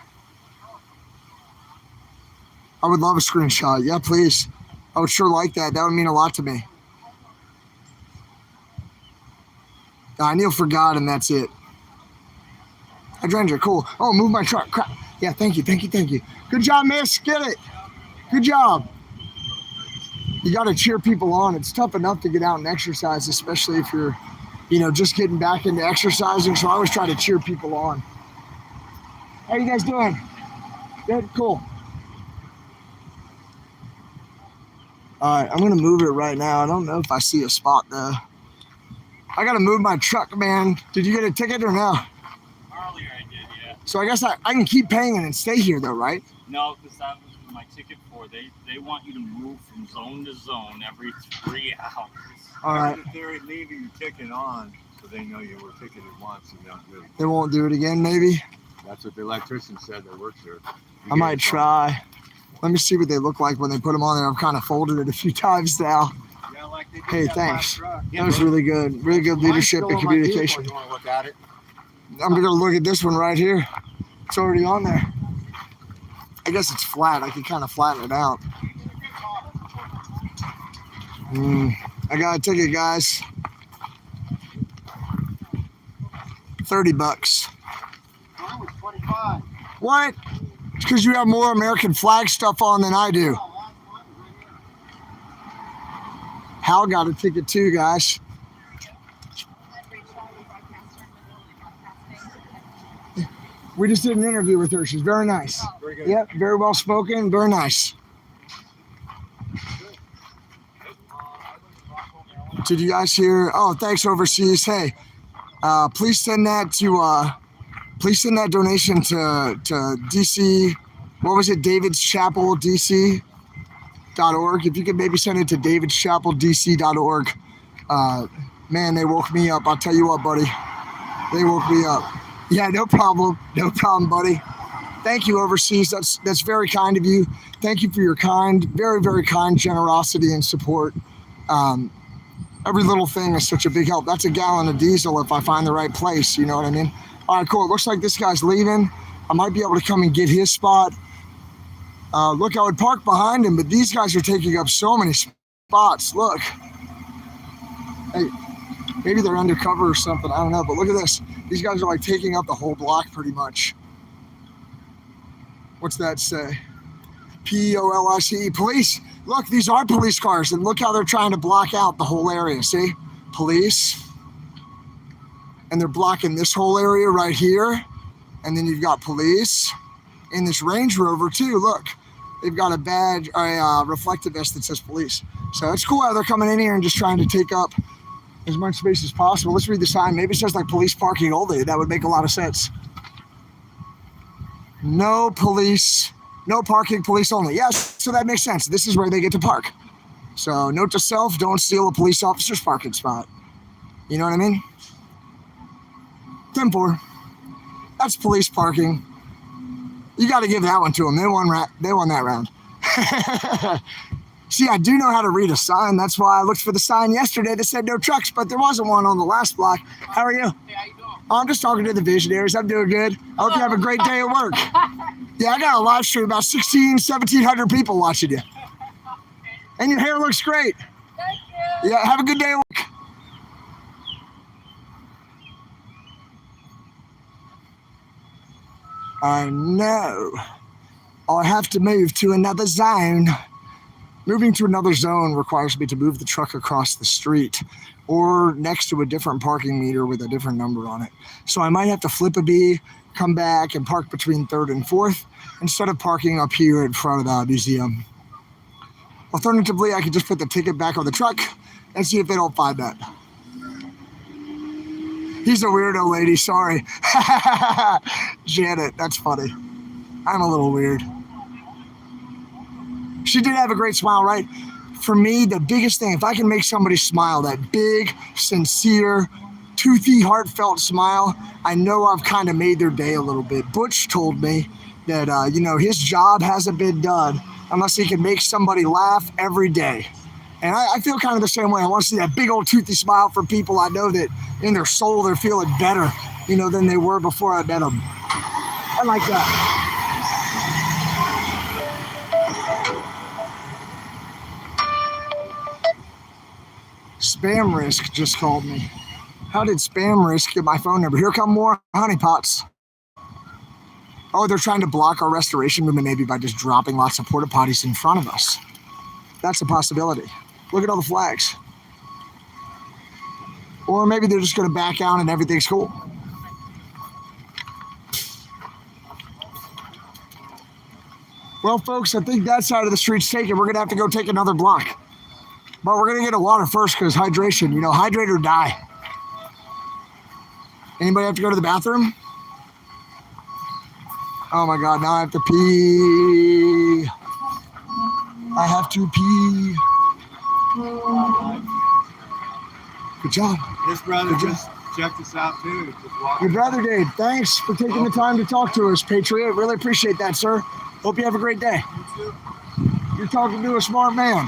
Speaker 1: I would love a screenshot. Yeah, please. I would sure like that. That would mean a lot to me. I kneel for God and that's it. Hydrangea, cool. Oh, move my truck. Crap. Yeah, thank you. Good job, miss. Get it. Good job. You got to cheer people on. It's tough enough to get out and exercise, especially if you're, just getting back into exercising. So I always try to cheer people on. How you guys doing? Good, cool. All right, I'm going to move it right now. I don't know if I see a spot though. I got to move my truck, man. Did you get a ticket or no?
Speaker 7: Earlier I did, yeah.
Speaker 1: So I guess I can keep paying it and stay here though, right?
Speaker 7: No, because that was my ticket for. They want you to move from zone to zone every 3 hours.
Speaker 1: All right.
Speaker 3: If they're leaving your ticket on, so they know you were ticketed once and don't do it.
Speaker 1: They won't do it again, maybe?
Speaker 3: That's what the electrician said that works there.
Speaker 1: I might try. Let me see what they look like when they put them on there. I've kind of folded it a few times now.
Speaker 3: Yeah, like they did
Speaker 1: Hey,
Speaker 3: that
Speaker 1: thanks.
Speaker 3: last truck.
Speaker 1: That was really good. Really good leadership and communication.
Speaker 3: You want to look at it?
Speaker 1: I'm going to look at this one right here. It's already on there. I guess it's flat. I can kind of flatten it out. I got a ticket, guys. $30.
Speaker 10: Mine was 25.
Speaker 1: What? It's because you have more American flag stuff on than I do. Hal got a ticket too, guys. We just did an interview with her. She's very nice.
Speaker 3: Very good.
Speaker 1: Yep, very well spoken, very nice. Did you guys hear? Oh, thanks, overseas. Hey, please send that to Please send that donation to DC. What was it? David's Chapel DC.org. If you could maybe send it to David's Chapel DC.org. Man, they woke me up. I'll tell you what, buddy. They woke me up. Yeah, no problem. No problem, buddy. Thank you, overseas. That's very kind of you. Thank you for your very, very kind generosity and support. Every little thing is such a big help. That's a gallon of diesel if I find the right place. You know what I mean? All right, cool. It looks like this guy's leaving. I might be able to come and get his spot. Look, I would park behind him, but these guys are taking up so many spots. Look. Hey, maybe they're undercover or something. I don't know, but look at this. These guys are like taking up the whole block pretty much. What's that say? POLICE, police. Look, these are police cars, and look how they're trying to block out the whole area. See? Police. And they're blocking this whole area right here. And then you've got police in this Range Rover too. Look, they've got a badge, a reflective vest that says police. So it's cool how they're coming in here and just trying to take up as much space as possible. Let's read the sign. Maybe it says like police parking only. That would make a lot of sense. No police, no parking, police only. Yes, so that makes sense. This is where they get to park. So note to self, don't steal a police officer's parking spot. You know what I mean? 10-4. That's police parking. You got to give that one to them. They won that round. See, I do know how to read a sign. That's why I looked for the sign yesterday that said no trucks, but there wasn't one on the last block. How are you? Hey, how you doing? I'm just talking to the visionaries. I'm doing good. I hope you have a great day at work. Yeah, I got a live stream, about 1,700 people watching you. And your hair looks great.
Speaker 9: Thank you.
Speaker 1: Yeah, have a good day at work. I know. I'll have to move to another zone. Moving to another zone requires me to move the truck across the street or next to a different parking meter with a different number on it. So I might have to flip a B, come back and park between 3rd and 4th instead of parking up here in front of the museum. Alternatively, I could just put the ticket back on the truck and see if they don't find that. He's a weirdo lady, sorry. Janet, that's funny. I'm a little weird. She did have a great smile, right? For me, the biggest thing, if I can make somebody smile, that big, sincere, toothy, heartfelt smile, I know I've kind of made their day a little bit. Butch told me that, his job hasn't been done unless he can make somebody laugh every day. And I feel kind of the same way. I want to see that big old toothy smile from people I know that in their soul they're feeling better, than they were before I met them. I like that. Spam Risk just called me. How did Spam Risk get my phone number? Here come more honeypots. Oh, they're trying to block our restoration movement maybe by just dropping lots of porta potties in front of us. That's a possibility. Look at all the flags. Or maybe they're just going to back out and everything's cool. Well, folks, I think that side of the street's taken. We're going to have to go take another block. But we're going to get a water first because hydration. Hydrate or die. Anybody have to go to the bathroom? Oh my God, now I have to pee. I have to pee. Good job.
Speaker 3: This brother just checked us out too.
Speaker 1: Your brother did. Thanks for taking the time to talk to us, Patriot. Really appreciate that, sir. Hope you have a great day.
Speaker 3: You too.
Speaker 1: You're talking to a smart man.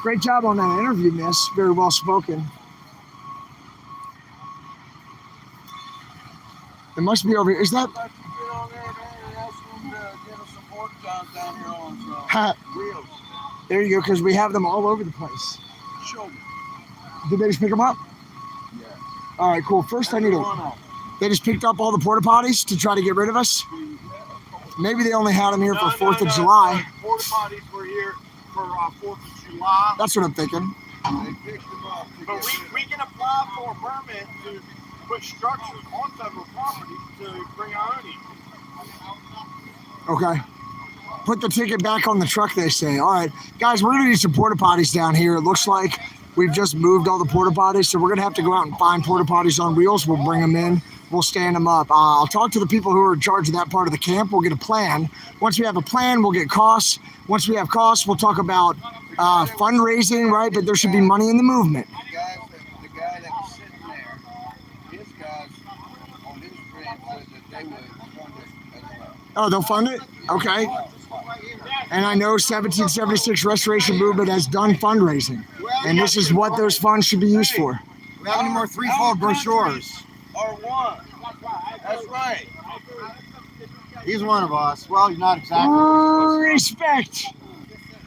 Speaker 1: Great job on that interview, miss. Very well spoken. It must be over here. Is that? There you go, because we have them all over the place.
Speaker 3: Show me.
Speaker 1: Did they just pick them up?
Speaker 3: Yeah.
Speaker 1: All right, cool. First, I need to. They just picked up all the porta potties to try to get rid of us. Maybe they only had them here for 4th of July.
Speaker 2: Porta potties were here for 4th of July.
Speaker 1: That's what I'm thinking.
Speaker 2: They picked them up. But we can apply for a permit to put structures on federal property to bring our own in.
Speaker 1: Okay. Put the ticket back on the truck, they say. All right. Guys, we're going to need some porta potties down here. It looks like We've just moved all the porta potties, so we're gonna have to go out and find porta potties on wheels. We'll bring them in. We'll stand them up. I'll talk to the people who are in charge of that part of the camp. We'll get a plan. Once we have a plan, we'll get costs. Once we have costs, we'll talk about fundraising, right? But there should be money in the movement.
Speaker 10: The guy that was sitting there, his guys on his grant said that they would fund it as well.
Speaker 1: Oh, they'll fund it? Okay. And I know 1776 Restoration Movement has done fundraising. And this is what those funds should be used for.
Speaker 10: Do we have any more threefold brochures? Or one. That's right. He's one of us. Well, he's not exactly.
Speaker 1: Respect.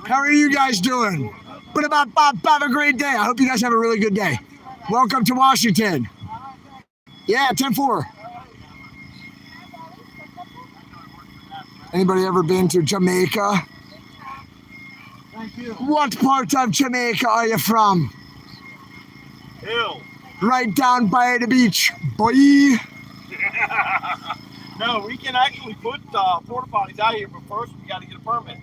Speaker 1: How are you guys doing? But have a great day. I hope you guys have a really good day. Welcome to Washington. Yeah, 10-4. Anybody ever been to Jamaica?
Speaker 10: Thank you.
Speaker 1: What part of Jamaica are you from?
Speaker 2: Hill.
Speaker 1: Right down by the beach, boy.
Speaker 2: No, we can actually put porta potties out here, but first we got to get a permit.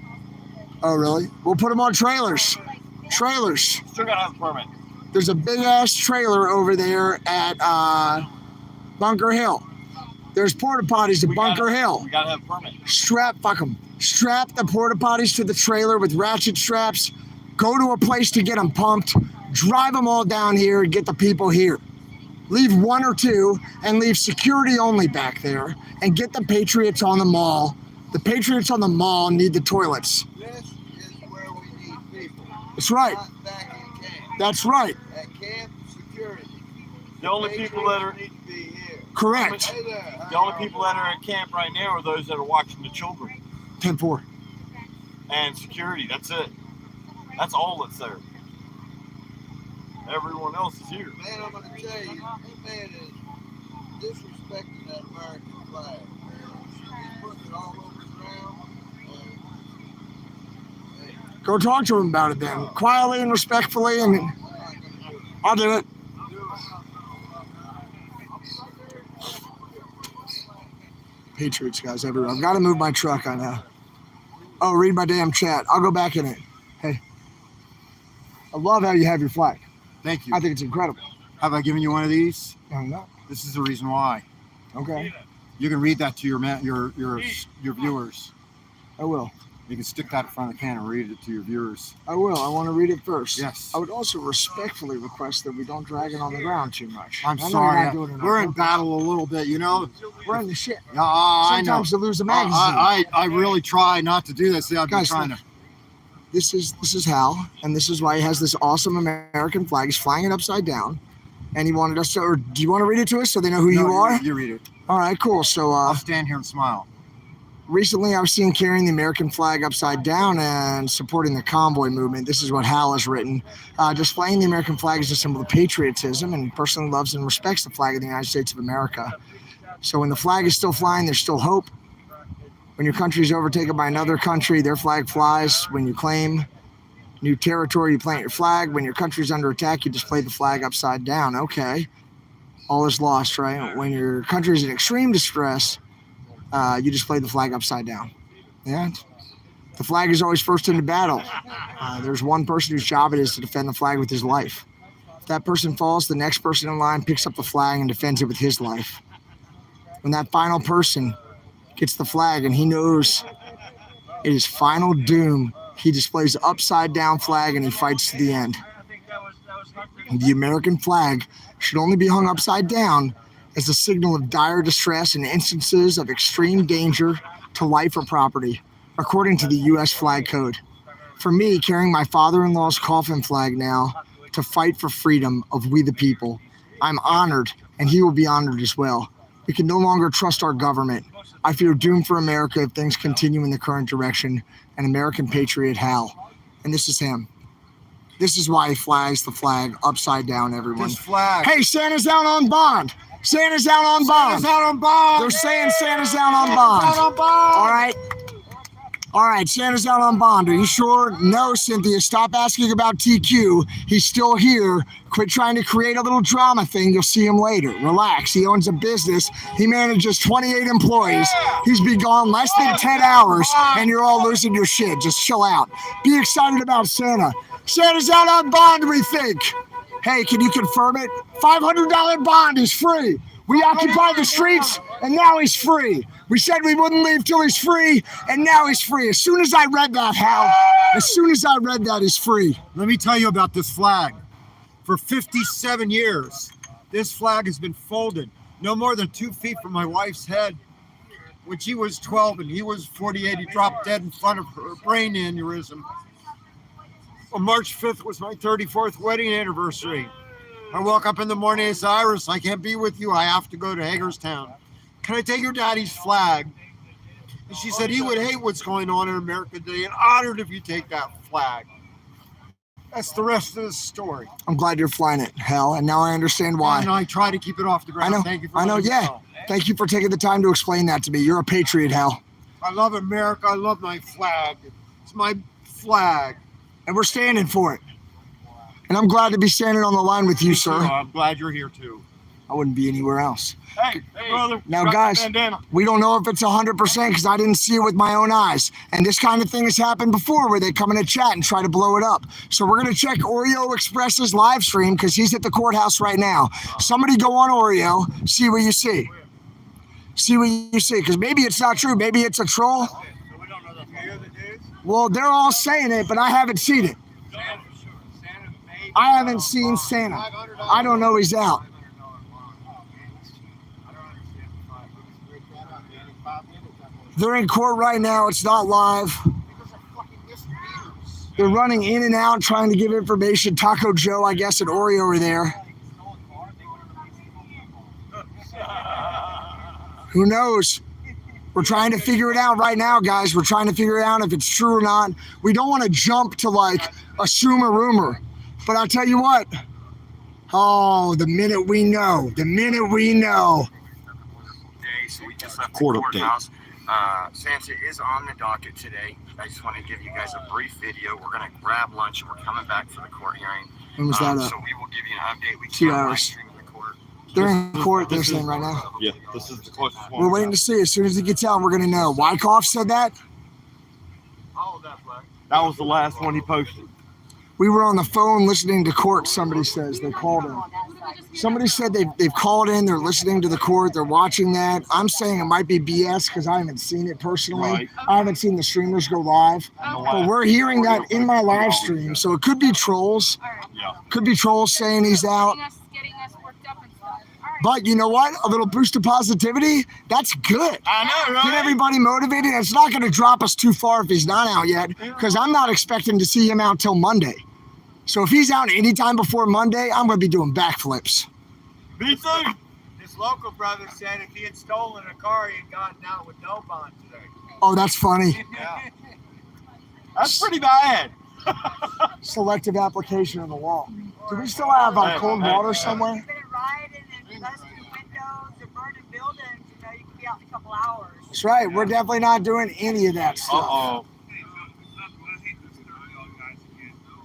Speaker 1: Oh, really? We'll put them on trailers. Trailers.
Speaker 2: Still got to have a permit.
Speaker 1: There's a big ass trailer over there at Bunker Hill. There's porta potties at Bunker Hill.
Speaker 2: We got to have a permit.
Speaker 1: Fuck them. Strap the porta potties to the trailer with ratchet straps. Go to a place to get them pumped. Drive them all down here and get the people here. Leave one or two and leave security only back there and get the Patriots on the mall. The Patriots on the mall need the toilets.
Speaker 10: This is where we need people.
Speaker 1: That's right.
Speaker 10: Not back in camp.
Speaker 1: That's right.
Speaker 10: At camp, security.
Speaker 2: The only people that are
Speaker 10: need to be here.
Speaker 1: Correct.
Speaker 10: Hey there.
Speaker 2: The only people that are at camp right now are those that are watching the children
Speaker 1: 10-4.
Speaker 2: and security. That's it. That's all that's there. Everyone else is here.
Speaker 10: Man, I'm gonna tell you, this man is disrespecting that American flag. He's putting it all over the ground.
Speaker 1: Go talk to him about it then. Quietly and respectfully, and I'll do it. Patriots guys everywhere. I've got to move my truck, I know. Oh, read my damn chat. I'll go back in it. Hey. I love how you have your flag.
Speaker 10: Thank you.
Speaker 1: I think it's incredible.
Speaker 10: Have I given you one of these?
Speaker 1: No.
Speaker 10: This is the reason why.
Speaker 1: Okay.
Speaker 10: You can read that to your viewers.
Speaker 1: I will.
Speaker 10: You can stick that in front of the can and read it to your viewers.
Speaker 1: I will. I want to read it first.
Speaker 10: Yes.
Speaker 1: I would also respectfully request that we don't drag it on the ground too much.
Speaker 10: I'm
Speaker 1: I know
Speaker 10: sorry.
Speaker 1: you're not doing it on
Speaker 10: We're in
Speaker 1: purpose.
Speaker 10: battle a little bit, you know.
Speaker 1: We're in the shit.
Speaker 10: I know.
Speaker 1: Sometimes you lose a magazine.
Speaker 10: I really try not to do this. I've been
Speaker 1: Guys,
Speaker 10: trying to.
Speaker 1: This is Hal, and this is why he has this awesome American flag. He's flying it upside down, and he wanted us to. Or do you want to read it to us so they know who you are?
Speaker 10: You read it.
Speaker 1: All right, cool. So
Speaker 10: I'll stand here and smile.
Speaker 1: Recently, I was seen carrying the American flag upside down and supporting the convoy movement. This is what Hal has written. Displaying the American flag is a symbol of patriotism, and personally loves and respects the flag of the United States of America. So when the flag is still flying, there's still hope. When your country is overtaken by another country, their flag flies. When you claim new territory, you plant your flag. When your country is under attack, you display the flag upside down. Okay. All is lost, right? When your country is in extreme distress, you display the flag upside down. Yeah. The flag is always first into battle. There's one person whose job it is to defend the flag with his life. If that person falls, the next person in line picks up the flag and defends it with his life. When that final person gets the flag and he knows it is final doom, he displays the upside down flag and he fights to the end. The American flag should only be hung upside down as a signal of dire distress in instances of extreme danger to life or property, according to the U.S. Flag Code. For me, carrying my father-in-law's coffin flag now to fight for freedom of we the people, I'm honored, and he will be honored as well. We can no longer trust our government. I fear doom for America if things continue in the current direction. An American patriot, Hal. And this is him. This is why he flags the flag upside down, everyone.
Speaker 10: This flag.
Speaker 1: Hey, Santa's out on bond. Santa's out on bond.
Speaker 10: Santa's out on bond.
Speaker 1: They're saying Santa's out on bond.
Speaker 10: Santa's out on bond.
Speaker 1: All right. All right, Santa's out on bond. Are you sure? No, Cynthia. Stop asking about TQ. He's still here. Quit trying to create a little drama thing. You'll see him later. Relax. He owns a business. He manages 28 employees. He's been gone less than 10 hours, and you're all losing your shit. Just chill out. Be excited about Santa. Santa's out on bond, we think. Hey, can you confirm it? $500 bond is free. We occupied the streets, and now he's free. We said we wouldn't leave till he's free, and now he's free. As soon as I read that, Hal, as soon as I read that, he's free.
Speaker 3: Let me tell you about this flag. For 57 years, this flag has been folded no more than 2 feet from my wife's head. When she was 12 and he was 48, he dropped dead in front of her brain aneurysm. Well, March 5th was my 34th wedding anniversary. I woke up in the morning and said, Iris, I can't be with you. I have to go to Hagerstown. Can I take your daddy's flag? And she said he would hate what's going on in America today and honored if you take that flag. That's the rest of the story.
Speaker 1: I'm glad you're flying it, Hal, and now I understand why.
Speaker 3: And I try to keep it off the ground.
Speaker 1: I know.
Speaker 3: Thank you for
Speaker 1: I know.
Speaker 3: letting me
Speaker 1: Yeah.
Speaker 3: know.
Speaker 1: Thank you for taking the time to explain that to me. You're a patriot, Hal.
Speaker 3: I love America. I love my flag. It's my flag.
Speaker 1: And we're standing for it. And I'm glad to be standing on the line with you, sir.
Speaker 3: I'm glad you're here too.
Speaker 1: I wouldn't be anywhere else.
Speaker 2: Hey, brother.
Speaker 1: Now, guys, we don't know if it's 100% because I didn't see it with my own eyes. And this kind of thing has happened before where they come in a chat and try to blow it up. So we're going to check Oreo Express's live stream because he's at the courthouse right now. Somebody go on Oreo, see what you see. See what you see, because maybe it's not true. Maybe it's a troll. Well, they're all saying it, but I haven't seen it. I haven't seen Santa. I don't know he's out. They're in court right now. It's not live. They're running in and out trying to give information. Taco Joe, I guess, and Oreo are there. Who knows? We're trying to figure it out right now, guys. We're trying to figure out if it's true or not. We don't want to jump to, like, assume a rumor. But I'll tell you what. Oh, the minute we know. The minute we know.
Speaker 21: So we just left the
Speaker 1: Court
Speaker 21: courthouse. Santa is on the docket today. I just want to give you guys a brief video. We're going to grab lunch and we're coming back for the court hearing.
Speaker 1: When was that up?
Speaker 21: So we will give you an update. We
Speaker 1: 2
Speaker 21: can't live
Speaker 1: hours.
Speaker 21: stream the court.
Speaker 1: They're in court, they're saying right now.
Speaker 2: Yeah, this is the closest one.
Speaker 1: We're waiting to see. As soon as he gets out, we're going to know. Wyckoff said that.
Speaker 2: That was the last one he posted.
Speaker 1: We were on the phone listening to court, somebody says. They called in. Somebody said they've called in, they're listening to the court, they're watching that. I'm saying it might be BS because I haven't seen it personally.
Speaker 2: Right.
Speaker 1: I haven't seen the streamers go live. But we're hearing that in my live stream. So it could be trolls.
Speaker 2: Yeah.
Speaker 1: Could be trolls saying he's out.
Speaker 6: Getting us worked up and stuff.
Speaker 1: But you know what? A little boost of positivity, that's good.
Speaker 2: I know, right?
Speaker 1: Get everybody motivated. It's not going to drop us too far if he's not out yet because I'm not expecting to see him out till Monday. So if he's out anytime before Monday, I'm going to be doing backflips.
Speaker 2: Me too.
Speaker 3: This local brother said if he had stolen a car, he had gotten out with no bond today.
Speaker 1: Oh, that's funny.
Speaker 3: Yeah.
Speaker 2: That's pretty bad.
Speaker 1: Selective application of the law. Do we still have cold water somewhere?
Speaker 8: Riding and busting windows or burning buildings, you know, you can be out in a couple hours.
Speaker 1: That's right. We're definitely not doing any of that stuff.
Speaker 2: Uh-oh.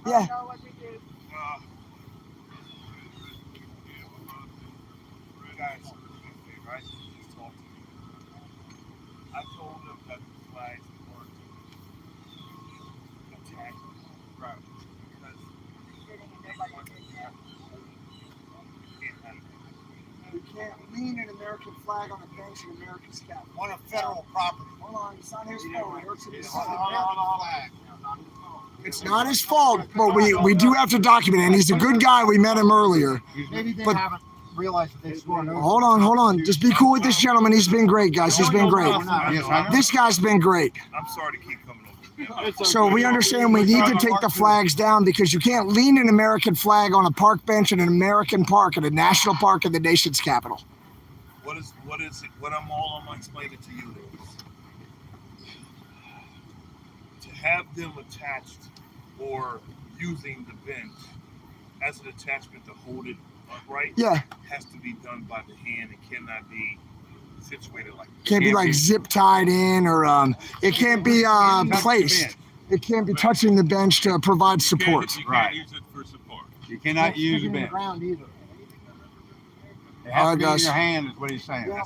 Speaker 1: Yeah.
Speaker 3: I told him that the flags weren't attached. Right.
Speaker 1: We can't lean an American flag on a bench in American sky.
Speaker 3: On a federal property.
Speaker 1: Hold on, it's not his fault.
Speaker 3: It's
Speaker 1: not his fault, but we do have to document it. And he's a good guy. We met him earlier.
Speaker 3: Maybe they
Speaker 1: But
Speaker 3: haven't realized that they scored.
Speaker 1: hold on. Just be cool with this gentleman. He's been great, guys. He's been great. This guy's been great.
Speaker 2: I'm sorry to keep coming over.
Speaker 1: So we understand we need to take the flags down because you can't lean an American flag on a park bench in an American park, in a national park in the nation's capital.
Speaker 2: What is it? What I'm gonna explain it to you is to have them attached or using the bench as an attachment to hold it upright.
Speaker 1: Yeah.
Speaker 2: Has to be done by the hand. It cannot be situated like.
Speaker 1: Can't be like zip tied in or it can't be placed. It can't be touching the bench to provide support.
Speaker 2: You can't use it for support.
Speaker 3: You cannot use a bench. It has to be in your hand, is what he's saying.
Speaker 1: Yeah,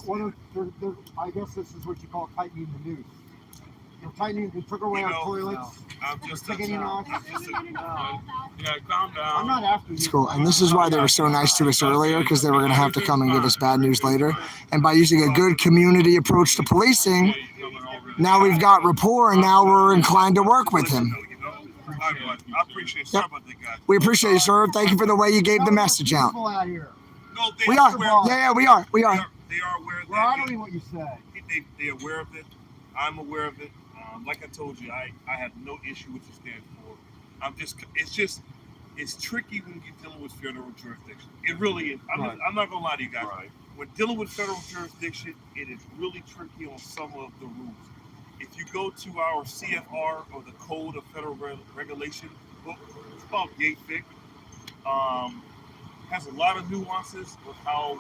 Speaker 1: I guess this is what you call tightening the noose. tightening. They took away our toilets.
Speaker 12: I'm just a,
Speaker 1: Taking off.
Speaker 12: yeah, calm down.
Speaker 1: I'm not after you. It's cool. And this is why they were so nice to us earlier, because they were going to have to come and give us bad news later. And by using a good community approach to policing, now we've got rapport, and now we're inclined to work with him.
Speaker 12: I appreciate it. Sorry about that, guys.
Speaker 1: We appreciate you, sir. Thank you for the way you gave the message out.
Speaker 12: No, they
Speaker 1: We are.
Speaker 12: aware-
Speaker 1: Yeah, we are. We are.
Speaker 12: They are aware of that.
Speaker 1: We're honoring what you say.
Speaker 12: They're aware of it. I'm aware of it. Like I told you, I have no issue with the stand for. It's tricky when you're dealing with federal jurisdiction. It really is. I'm not gonna lie to you guys. Right. When dealing with federal jurisdiction, it is really tricky on some of the rules. If you go to our CFR or the Code of Federal Regulation book, it's called Gatefic. Has a lot of nuances of how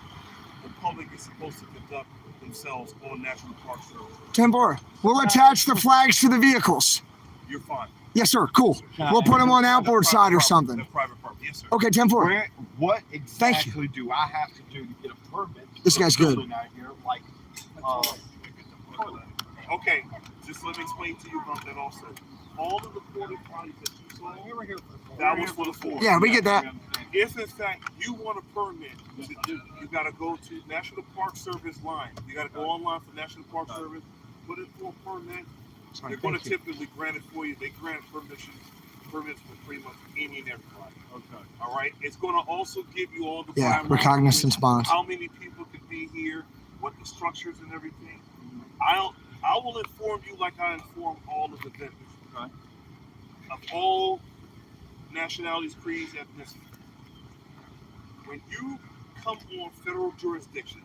Speaker 12: the public is supposed to conduct themselves on National Park Service.
Speaker 1: 10-4. We'll attach the flags to the vehicles.
Speaker 12: You're fine.
Speaker 1: Yes, sir. Cool. We'll put them on outboard side or something.
Speaker 12: The private property. Yes, sir.
Speaker 1: Okay, 10-4.
Speaker 2: What
Speaker 1: Thank you.
Speaker 2: exactly do I have to do to get a permit?
Speaker 1: This guy's good.
Speaker 2: Out here, like,
Speaker 12: Okay, just let me explain to you about that also. All of the porta potties that you saw, that was for the forest.
Speaker 1: Yeah, we get that.
Speaker 12: If in fact you want a permit to do, you got to go to National Park Service line. You got to go online for National Park Service, put it for a permit.
Speaker 1: Sorry,
Speaker 12: They're going to
Speaker 1: thank you.
Speaker 12: typically grant it for you. They grant permits for pretty much any and everybody.
Speaker 2: Okay.
Speaker 12: All right. It's going to also give you all the
Speaker 1: Yeah,
Speaker 12: bylaws,
Speaker 1: recognizance bonds.
Speaker 12: how many people could be here, what the structures and everything. I will inform you like I inform all of the vendors. Okay. Of all nationalities, creeds, ethnicities. When you come on federal jurisdiction,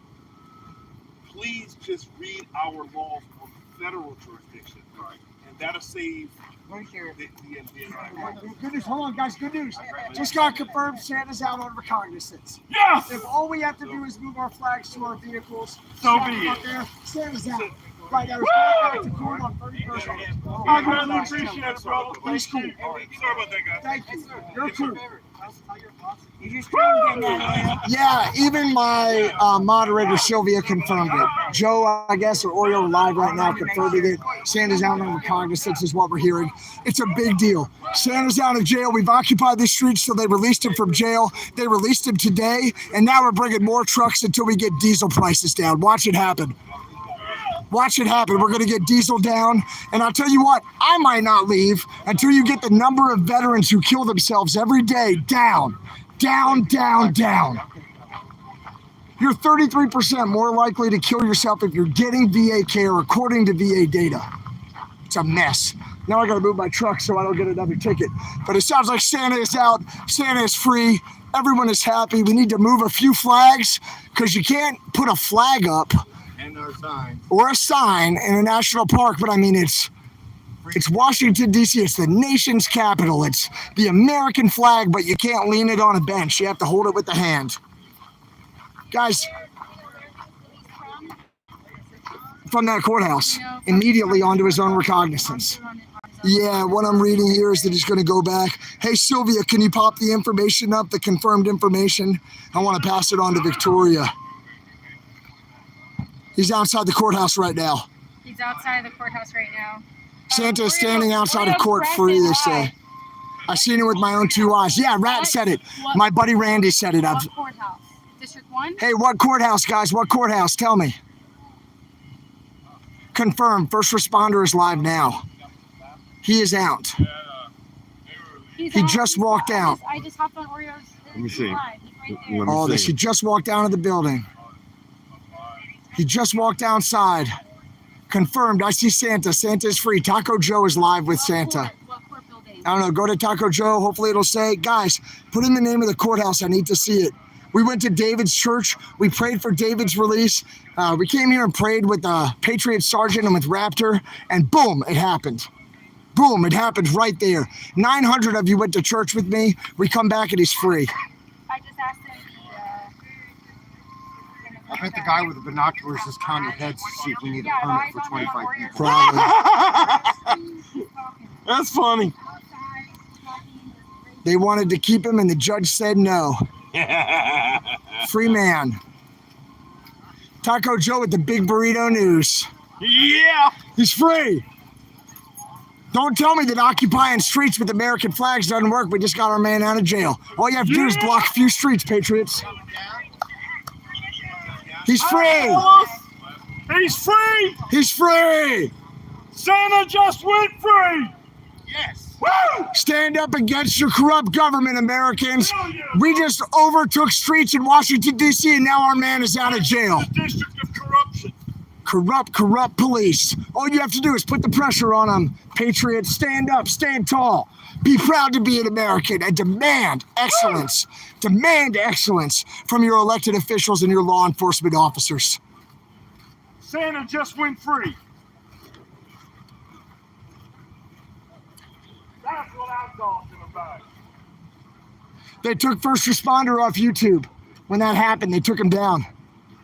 Speaker 12: please just read our laws on federal jurisdiction. Right. And that'll save the
Speaker 1: Good news. Hold on, guys. Good news. Just got confirmed Santa's out on recognizance.
Speaker 12: Yes!
Speaker 1: If all we have to do is move our flags to our vehicles,
Speaker 12: So
Speaker 1: stop
Speaker 12: be
Speaker 1: them up
Speaker 12: it.
Speaker 1: there, Santa's out. Right now, it's going back to court on 31st.
Speaker 12: I really appreciate it, brother.
Speaker 1: He's cool.
Speaker 12: Sorry about that, guys.
Speaker 1: Thank you. You're cool.
Speaker 8: You just couldn't get that.
Speaker 1: Yeah, even my moderator Sylvia confirmed it. Joe, I guess, or Oreo live right now confirming it. Santa's out on recognizance is what we're hearing. It's a big deal. Santa's out of jail. We've occupied the streets till they released him from jail. They released him today, and now we're bringing more trucks until we get diesel prices down. Watch it happen. Watch it happen. We're going to get diesel down. And I'll tell you what, I might not leave until you get the number of veterans who kill themselves every day down. Down, down, down. You're 33% more likely to kill yourself if you're getting VA care according to VA data. It's a mess. Now I got to move my truck so I don't get another ticket. But it sounds like Santa is out. Santa is free. Everyone is happy. We need to move a few flags because you can't put a flag up or a sign in a national park. But I mean, it's Washington, D.C. It's the nation's capital. It's the American flag, but you can't lean it on a bench. You have to hold it with the hand. Guys, from that courthouse, immediately onto his own recognizance. Yeah, what I'm reading here is that he's going to go back. Hey, Sylvia, can you pop the information up, the confirmed information? I want to pass it on to Victoria. He's outside the courthouse right now.
Speaker 6: He's outside the courthouse right now.
Speaker 1: Santa is standing outside of court free, they say. I seen it with my own two eyes. Yeah, Rat said it. My buddy Randy said it.
Speaker 6: What courthouse? District 1?
Speaker 1: Hey, what courthouse, guys? What courthouse? Tell me. Confirmed. First responder is live now. He is out. He just walked out.
Speaker 6: I just hopped on Oreo's.
Speaker 2: Let me see.
Speaker 1: Oh, this. He just walked out of the building. He just walked outside. Confirmed. I see Santa. Santa is free. Taco Joe is live with Santa. I don't know. Go to Taco Joe. Hopefully it'll say, guys, put in the name of the courthouse. I need to see it. We went to David's church. We prayed for David's release. We came here and prayed with Patriot Sergeant and with Raptor, and boom, it happened. Boom, it happened right there. 900 of you went to church with me. We come back and he's free.
Speaker 6: I just asked him.
Speaker 10: I bet the guy with the binoculars is counting heads to see if we need a permit for 25 people.
Speaker 1: Probably.
Speaker 2: That's funny.
Speaker 1: They wanted to keep him and the judge said no. Free man. Taco Joe with the big burrito news.
Speaker 2: Yeah.
Speaker 1: He's free. Don't tell me that occupying streets with American flags doesn't work. We just got our man out of jail. All you have to do is block a few streets, Patriots. He's free.
Speaker 2: He's free.
Speaker 1: He's free.
Speaker 2: Santa just went free. Yes.
Speaker 1: Woo! Stand up against your corrupt government, Americans. We just overtook streets in Washington, D.C., and now our man is out of jail.
Speaker 2: District of corruption.
Speaker 1: Corrupt police. All you have to do is put the pressure on them. Patriots, stand up, stand tall. Be proud to be an American and demand excellence. Demand excellence from your elected officials and your law enforcement officers.
Speaker 2: Santa just went free. That's what I'm talking about.
Speaker 1: They took first responder off YouTube. When that happened, they took him down.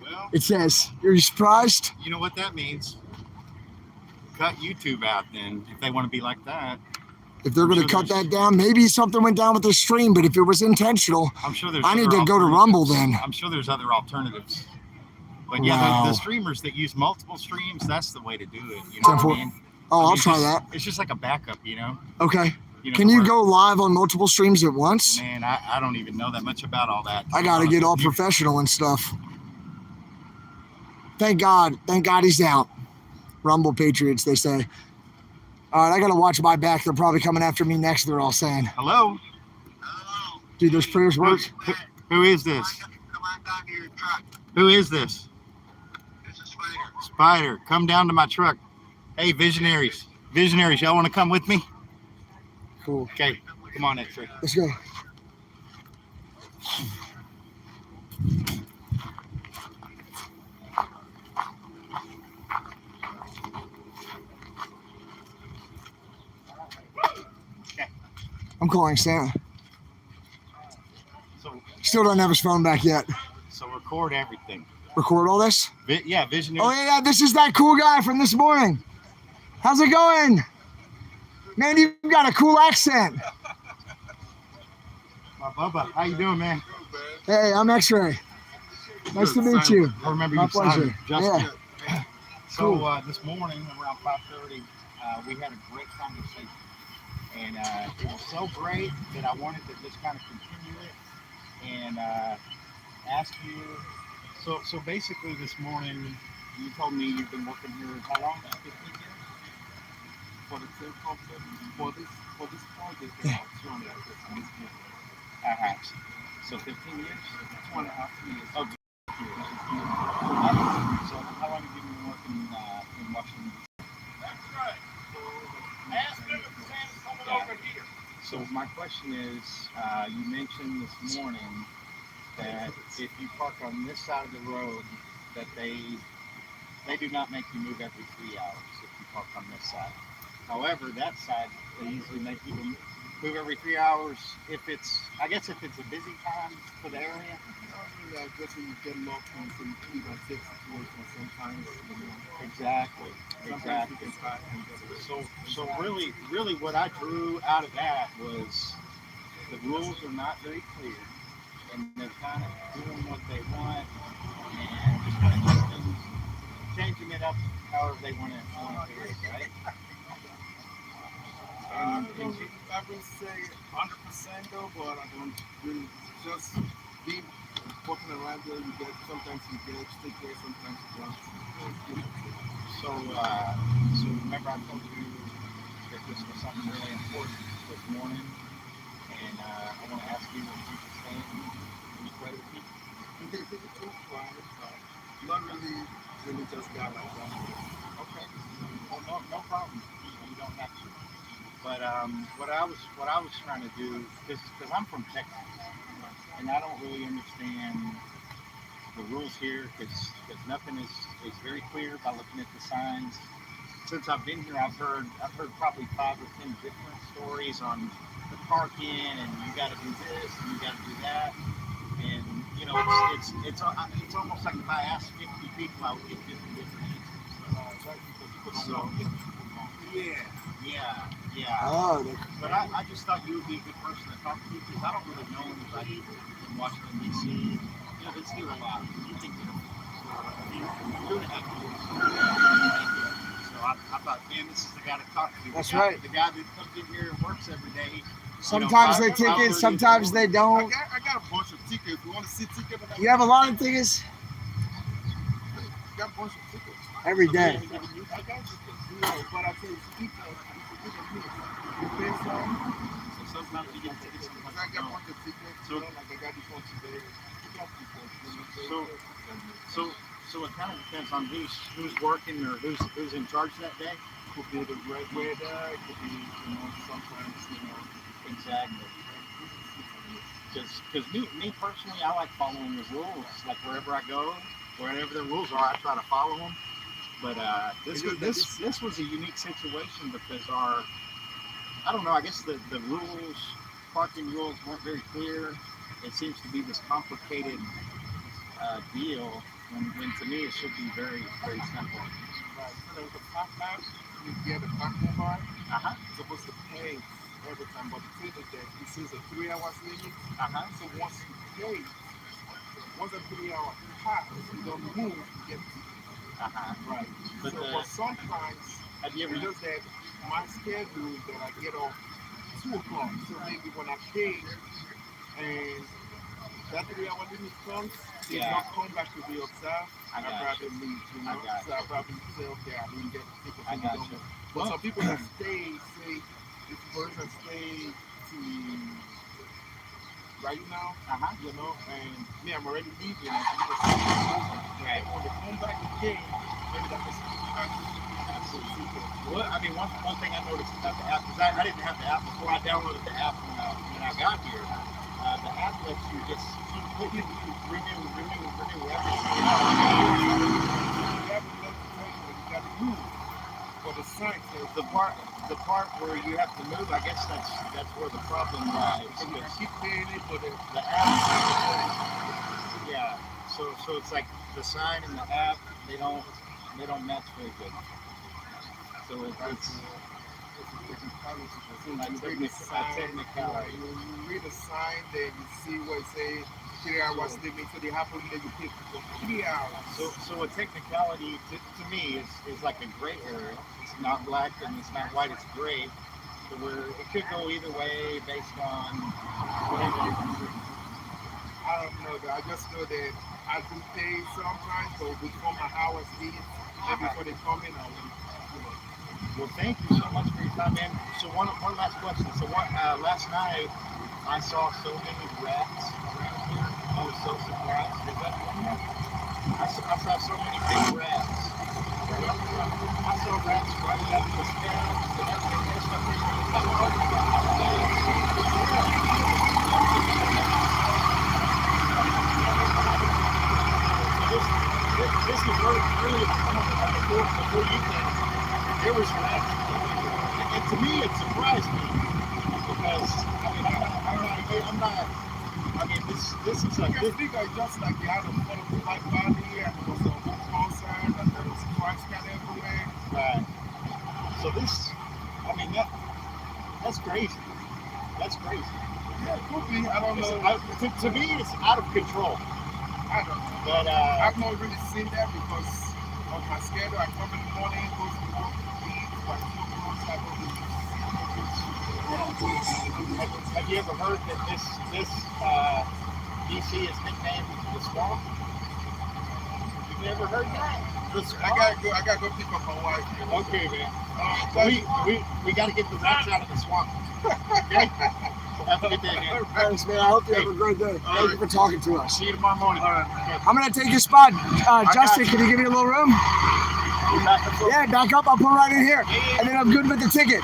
Speaker 15: Well,
Speaker 1: it says, are you surprised?
Speaker 15: You know what that means? Cut YouTube out then, if they want to be like that.
Speaker 1: If they're going to cut that down, maybe something went down with the stream, but if it was intentional,
Speaker 15: I'm sure there's
Speaker 1: I need to go to Rumble then.
Speaker 15: I'm sure there's other alternatives. But yeah,
Speaker 1: Wow.
Speaker 15: the streamers that use multiple streams, that's the way to do it. You know what I mean?
Speaker 1: Oh, I'll
Speaker 15: it's
Speaker 1: try
Speaker 15: just-
Speaker 1: that.
Speaker 15: It's just like a backup, you know?
Speaker 1: Okay.
Speaker 15: You know,
Speaker 1: Can you
Speaker 15: where-
Speaker 1: go live on multiple streams at once?
Speaker 15: Man, I don't even know that much about all that.
Speaker 1: I got to get all professional and stuff. Thank God he's out. Rumble Patriots, they say. All right, I got to watch my back. They're probably coming after me next, they're all saying.
Speaker 15: Hello?
Speaker 1: Dude, those prayers work.
Speaker 15: Who is this? Who is this? Spider, come down to my truck. Hey, visionaries, y'all want to come with me?
Speaker 1: Cool.
Speaker 15: Okay, come on, X-Ray.
Speaker 1: Let's go. I'm calling Santa.
Speaker 15: So,
Speaker 1: Still don't have his phone back yet.
Speaker 15: so record everything.
Speaker 1: Record all this?
Speaker 15: Yeah, visionary.
Speaker 1: Oh, yeah, this is that cool guy from this morning. How's it going? Man, you've got a cool accent.
Speaker 15: Bubba, how you doing, man?
Speaker 1: Hey, I'm X-Ray. Nice to meet you.
Speaker 15: I remember
Speaker 1: My
Speaker 15: you,
Speaker 1: pleasure.
Speaker 15: Justin.
Speaker 1: Yeah.
Speaker 15: So
Speaker 1: Cool.
Speaker 15: this morning around 5:30, we had a great conversation, and it was so great that I wanted to just kind of continue it and ask you. So basically, this morning you told me you've been working here how long? 15 years. For this project,
Speaker 1: Yeah.
Speaker 15: 215 years. So 15 years? 2.5 years. Oh, 2 years. So how long have you been working in Washington, D.C.?
Speaker 2: That's right. Ask them if Santa's coming over here.
Speaker 15: So my question is, you mentioned this morning that if you park on this side of the road, that they do not make you move every 3 hours if you park on this side. However, that side, they usually make you move every 3 hours if it's a busy time for the area.
Speaker 12: Yeah, just when you get locked on some safe situation sometimes.
Speaker 15: Exactly. So really what I drew out of that was the rules are not very clear, and they're kind of doing what they want and just kind of changing it up however they want to do it, right?
Speaker 12: I would say 100% though, but I don't really just be walking around there. Sometimes you get stickers, sometimes you don't.
Speaker 15: So remember I told you that this was something really important this morning, and I want to ask you if you could stand and be credit people.
Speaker 12: Not really just got like that.
Speaker 15: Okay. Well, no problem. You don't have to. But what I was trying to do, because I'm from Texas, and I don't really understand the rules here, because nothing is very clear by looking at the signs. Since I've been here, I've heard probably 5 or 10 different stories on the parking, and you got to do this and you got to do that, and you know it's almost like if I asked 50 people, I would get 50 different answers. So yeah.
Speaker 1: Oh,
Speaker 15: But I just thought you would be a good person to talk to, because I don't really know anybody in Washington, D.C. You know, that's here a lot. You think you're doing it. So I thought, man,
Speaker 7: man, this is the guy to talk to.
Speaker 1: That's right.
Speaker 7: The guy that comes in here and works every day.
Speaker 1: Sometimes they tickets, sometimes they don't.
Speaker 10: I got a bunch of tickets. You want to see tickets?
Speaker 1: You have a lot of tickets
Speaker 10: I got a bunch of tickets.
Speaker 1: every day.
Speaker 10: I got tickets. But I say people, you pay some.
Speaker 7: So sometimes you get tickets.
Speaker 10: I got a bunch of tickets.
Speaker 7: So,
Speaker 10: like I got this one today. I got people.
Speaker 7: So it kind of depends on who's working or who's in charge that day.
Speaker 10: Could be the red weather. It could be, sometimes,
Speaker 7: Exactly. Because me personally, I like following the rules. Like wherever I go, wherever the rules are, I try to follow them. But this was a unique situation because I don't know, I guess the parking rules weren't very clear. It seems to be this complicated deal when to me it should be very, very simple.
Speaker 10: Right. So there's a park pass, you get a parking bar. You're supposed to pay every time, but the thing is that it says a 3 hours limit. So once you pay, once a 3 hour pass, you don't move, you get the ticket. Right. But sometimes,
Speaker 7: have you ever
Speaker 10: looked at my schedule that I get off 2 o'clock? So maybe when I pay and that 3 hour limit comes, if not come back to be observed, I probably leave, So I probably say, okay, I didn't get the ticket.
Speaker 7: I got you.
Speaker 10: But some people that stay, say, if the person stay to right now, and me, I'm already leaving.
Speaker 7: Right.
Speaker 10: When they come back again, maybe that was
Speaker 7: Well, I mean, one thing I noticed about the app, because I didn't have the app before I downloaded the app when I got here. The app lets you just keep renew every
Speaker 10: for the sign.
Speaker 7: The part where you have to move, I guess that's where the problem lies.
Speaker 10: You keep paying it for the
Speaker 7: app. Yeah. So it's like the sign and the app, they don't match very good. So it's
Speaker 10: technicality. You read a sign, then you see what it says 3 hours limit, so they happen that you pay for 3 hours.
Speaker 7: So a technicality to me is like a gray area. It's not black and it's not white, it's gray. So where it could go either way based on whatever.
Speaker 10: I don't know that. I just know that I do pay sometimes, but before my hours leave, maybe before they come in, I will.
Speaker 7: Well, thank you so much for your time, man. So one last question. So last night I saw so many rats around here. I was so surprised. Is that normal? I saw so many big rats. I saw rats running up the steps and everything. That's my first This is early before you came. There was rats, and to me it surprised me because I'm not. I mean, this is like
Speaker 10: this thing is just like you had a lot of black body and there was a whole concert and there was trash can everywhere.
Speaker 7: Right. So this, I mean that's crazy. That's crazy.
Speaker 10: Yeah, it could be. I don't know.
Speaker 7: To me, it's out of control.
Speaker 10: I don't know. But I've not really seen that because of my schedule. I come in the morning, go to work.
Speaker 7: Have you ever heard that this DC is nicknamed the Swamp? You've never heard that?
Speaker 10: I gotta go pick up my wife.
Speaker 7: Okay, man. We gotta get the rats out of the swamp. Okay? Have a good day, man.
Speaker 1: Thanks, man. I hope you have a great day. Thank you for talking to us.
Speaker 7: See you tomorrow morning. All right.
Speaker 1: I'm gonna take your spot, Justin. Can you give me a little room? Yeah, back up. I'll put right in here, and then I'm good with the ticket.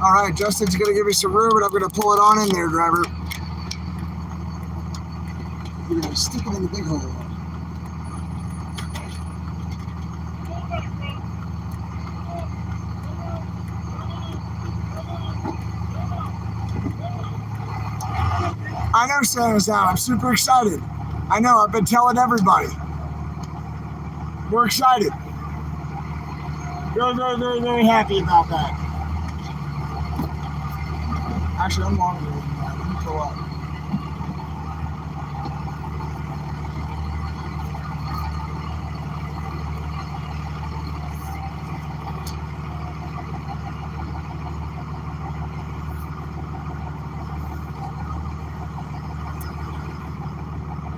Speaker 1: All right, Justin's gonna give me some room, and I'm gonna pull it on in there, driver. You're gonna stick it in the big hole. I know Santa's out. I'm super excited. I know. I've been telling everybody. We're excited. Very, very, very, very happy about that. Actually, I'm longer than that. Let me pull up.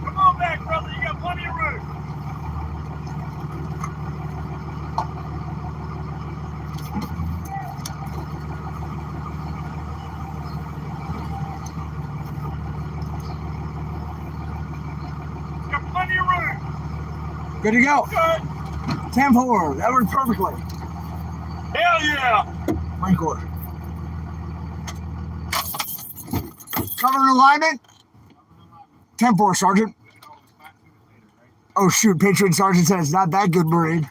Speaker 12: Come on back, brother. You got plenty of room. Got plenty of room.
Speaker 1: Good to go.
Speaker 12: Good.
Speaker 1: 10-4. That worked perfectly.
Speaker 12: Hell yeah.
Speaker 1: Marine Corps. Covering alignment. 10-4, Sergeant. Oh shoot, Patriot Sergeant said it's not that good, Marine.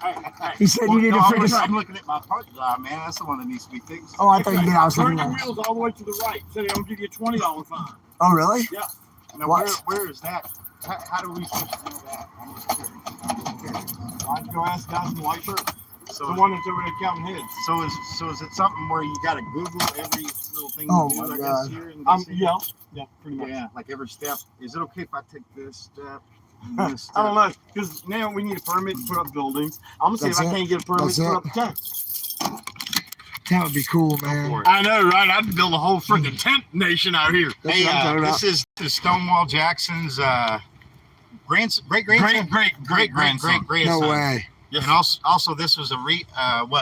Speaker 1: He said you need to fix.
Speaker 11: I'm looking at my parking lot, man. That's the one that needs to be fixed.
Speaker 1: Oh, I thought you did. I was
Speaker 12: Turn
Speaker 1: looking
Speaker 12: your
Speaker 1: at it.
Speaker 12: wheels all the way to the right. So they'll give you a $20 fine.
Speaker 1: Oh, really?
Speaker 12: Yeah.
Speaker 11: Now,
Speaker 1: What?
Speaker 11: where is that? How do we supposed to know that? I'm just curious. I'd go ask Dawson Wiper. So
Speaker 12: The one that's over there counting heads.
Speaker 11: So is it something where you got to Google every little thing
Speaker 1: Oh,
Speaker 11: you do?
Speaker 1: my
Speaker 11: I
Speaker 1: God.
Speaker 11: guess here in the city?
Speaker 12: Yeah, pretty much.
Speaker 11: Yeah, like every step. Is it okay if I take this step? and this
Speaker 12: I don't
Speaker 11: step?
Speaker 12: know, because now we need a permit to put up buildings. I'm gonna see
Speaker 1: That's
Speaker 12: if I
Speaker 1: it.
Speaker 12: can't get a permit
Speaker 1: That's
Speaker 12: to put
Speaker 1: it.
Speaker 12: up a tent.
Speaker 1: That would be cool, man.
Speaker 12: I know, right? I'd build a whole freaking tent nation out here.
Speaker 1: That's
Speaker 11: Hey,
Speaker 1: what I'm talking about.
Speaker 11: this is Stonewall Jackson's great grandson.
Speaker 1: No way.
Speaker 11: And also this was a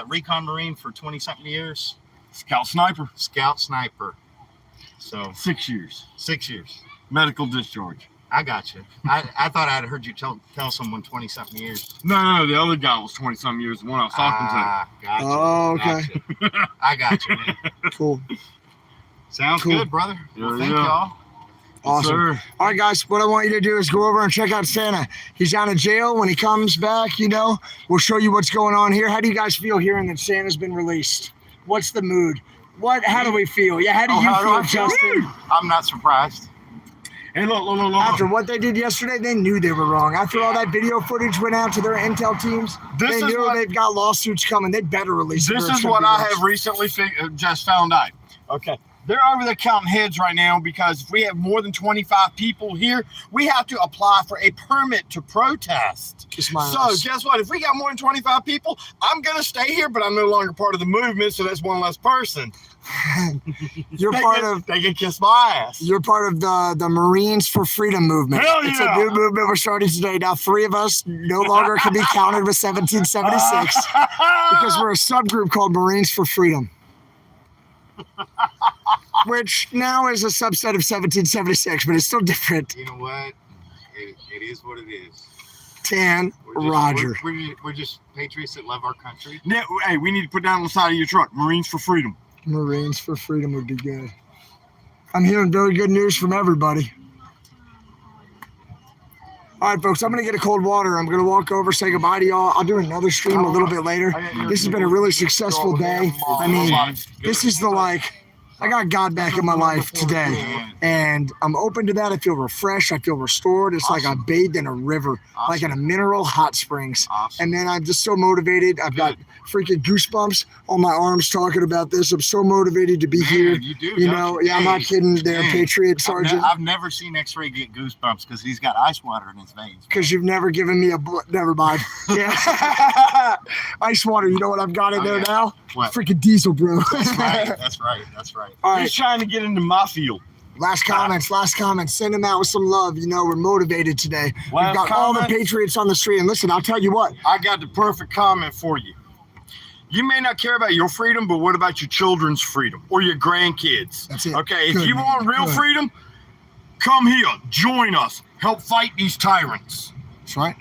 Speaker 11: recon Marine for 20-something years.
Speaker 12: Scout sniper.
Speaker 11: Scout sniper. So
Speaker 12: 6 years.
Speaker 11: 6 years.
Speaker 12: Medical discharge.
Speaker 11: I got you. I thought I'd heard you tell someone 20-something years.
Speaker 12: No, the other guy was 20-some years, the one I was talking to.
Speaker 11: Gotcha.
Speaker 1: Oh, okay.
Speaker 11: Gotcha. I got you, man.
Speaker 1: Cool.
Speaker 11: Sounds
Speaker 1: Cool.
Speaker 11: good, brother. Well, thank
Speaker 12: Yeah.
Speaker 11: y'all.
Speaker 1: Awesome.
Speaker 12: Sir.
Speaker 1: All right, guys, what I want you to do is go over and check out Santa. He's out of jail. When he comes back, we'll show you what's going on here. How do you guys feel hearing that Santa's been released? What's the mood? How do we feel? Yeah, how do you feel, Justin?
Speaker 11: I'm not surprised.
Speaker 12: Hey, look.
Speaker 1: After what they did yesterday, they knew they were wrong. After all that video footage went out to their intel teams, they knew they've got lawsuits coming. They better release it.
Speaker 2: This is what I have recently just found out. Okay. They're over there counting heads right now because if we have more than 25 people here, we have to apply for a permit to protest. So guess what? If we got more than 25 people, I'm going to stay here, but I'm no longer part of the movement, so that's one less person. They can kiss my ass.
Speaker 1: You're part of the Marines for Freedom movement.
Speaker 2: Hell
Speaker 1: It's
Speaker 2: yeah.
Speaker 1: a new movement we're starting today. Now, 3 of us no longer can be counted with 1776 because we're a subgroup called Marines for Freedom, which now is a subset of 1776, but it's still different.
Speaker 11: You know what? It is what it is.
Speaker 1: Roger.
Speaker 11: We're just patriots that love our country.
Speaker 2: Yeah, hey, we need to put down on the side of your truck, Marines for Freedom.
Speaker 1: Marines for Freedom would be good. I'm hearing very good news from everybody. All right, folks, I'm going to get a cold water. I'm going to walk over, say goodbye to y'all. I'll do another stream a little bit later. This has been a really successful day. I mean, this is I got God back in my life today, and I'm open to that. I feel refreshed. I feel restored. It's like I bathed in a river, like in a mineral hot springs. And then I'm just so motivated. I've got freaking goosebumps on my arms talking about this. I'm so motivated to be here.
Speaker 11: You do,
Speaker 1: Yeah, I'm not kidding there, Patriot Sergeant.
Speaker 11: I've never seen X-Ray get goosebumps because he's got ice water in his veins.
Speaker 1: Because you've never given me never mind. Yeah. Ice water, you know what I've got in there now?
Speaker 11: What?
Speaker 1: Freaking diesel, bro.
Speaker 11: That's right.
Speaker 1: All right.
Speaker 2: He's trying to get into my field.
Speaker 1: Last comments. Send them out with some love. We're motivated today. We've got all the Patriots on the street. And listen, I'll tell you what.
Speaker 2: I got the perfect comment for you. You may not care about your freedom, but what about your children's freedom or your grandkids?
Speaker 1: That's it.
Speaker 2: Okay, if
Speaker 1: Good,
Speaker 2: you
Speaker 1: man.
Speaker 2: want real
Speaker 1: Good.
Speaker 2: freedom, come here, join us, help fight these tyrants.
Speaker 1: That's right.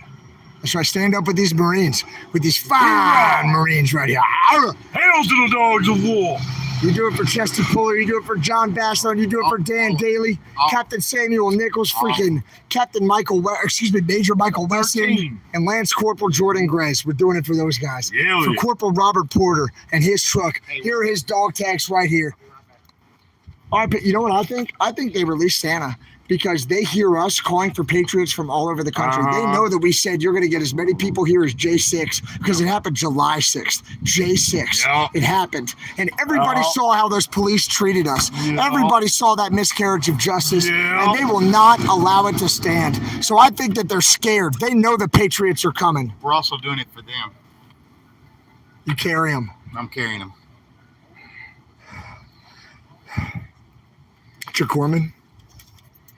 Speaker 1: Stand up with these Marines, with these fine Marines right here.
Speaker 2: Hail to the dogs of war.
Speaker 1: You do it for Chesty Puller. You do it for John Bassler. You do it for Dan Daly, Captain Samuel Nichols, freaking Captain Major Michael Weston, and Lance Corporal Jordan Grace. We're doing it for those guys.
Speaker 2: Hell
Speaker 1: For
Speaker 2: yeah.
Speaker 1: Corporal Robert Porter and his truck. Here are his dog tags right here. All right, but you know what I think? I think they released Santa because they hear us calling for patriots from all over the country. They know that we said you're going to get as many people here as J6 because it happened July 6th. J6. It happened. And everybody saw how those police treated us. Everybody saw that miscarriage of justice, and they will not allow it to stand. So I think that they're scared. They know the patriots are coming.
Speaker 10: We're also doing it for them.
Speaker 1: You carry them.
Speaker 10: I'm carrying them.
Speaker 1: Corman?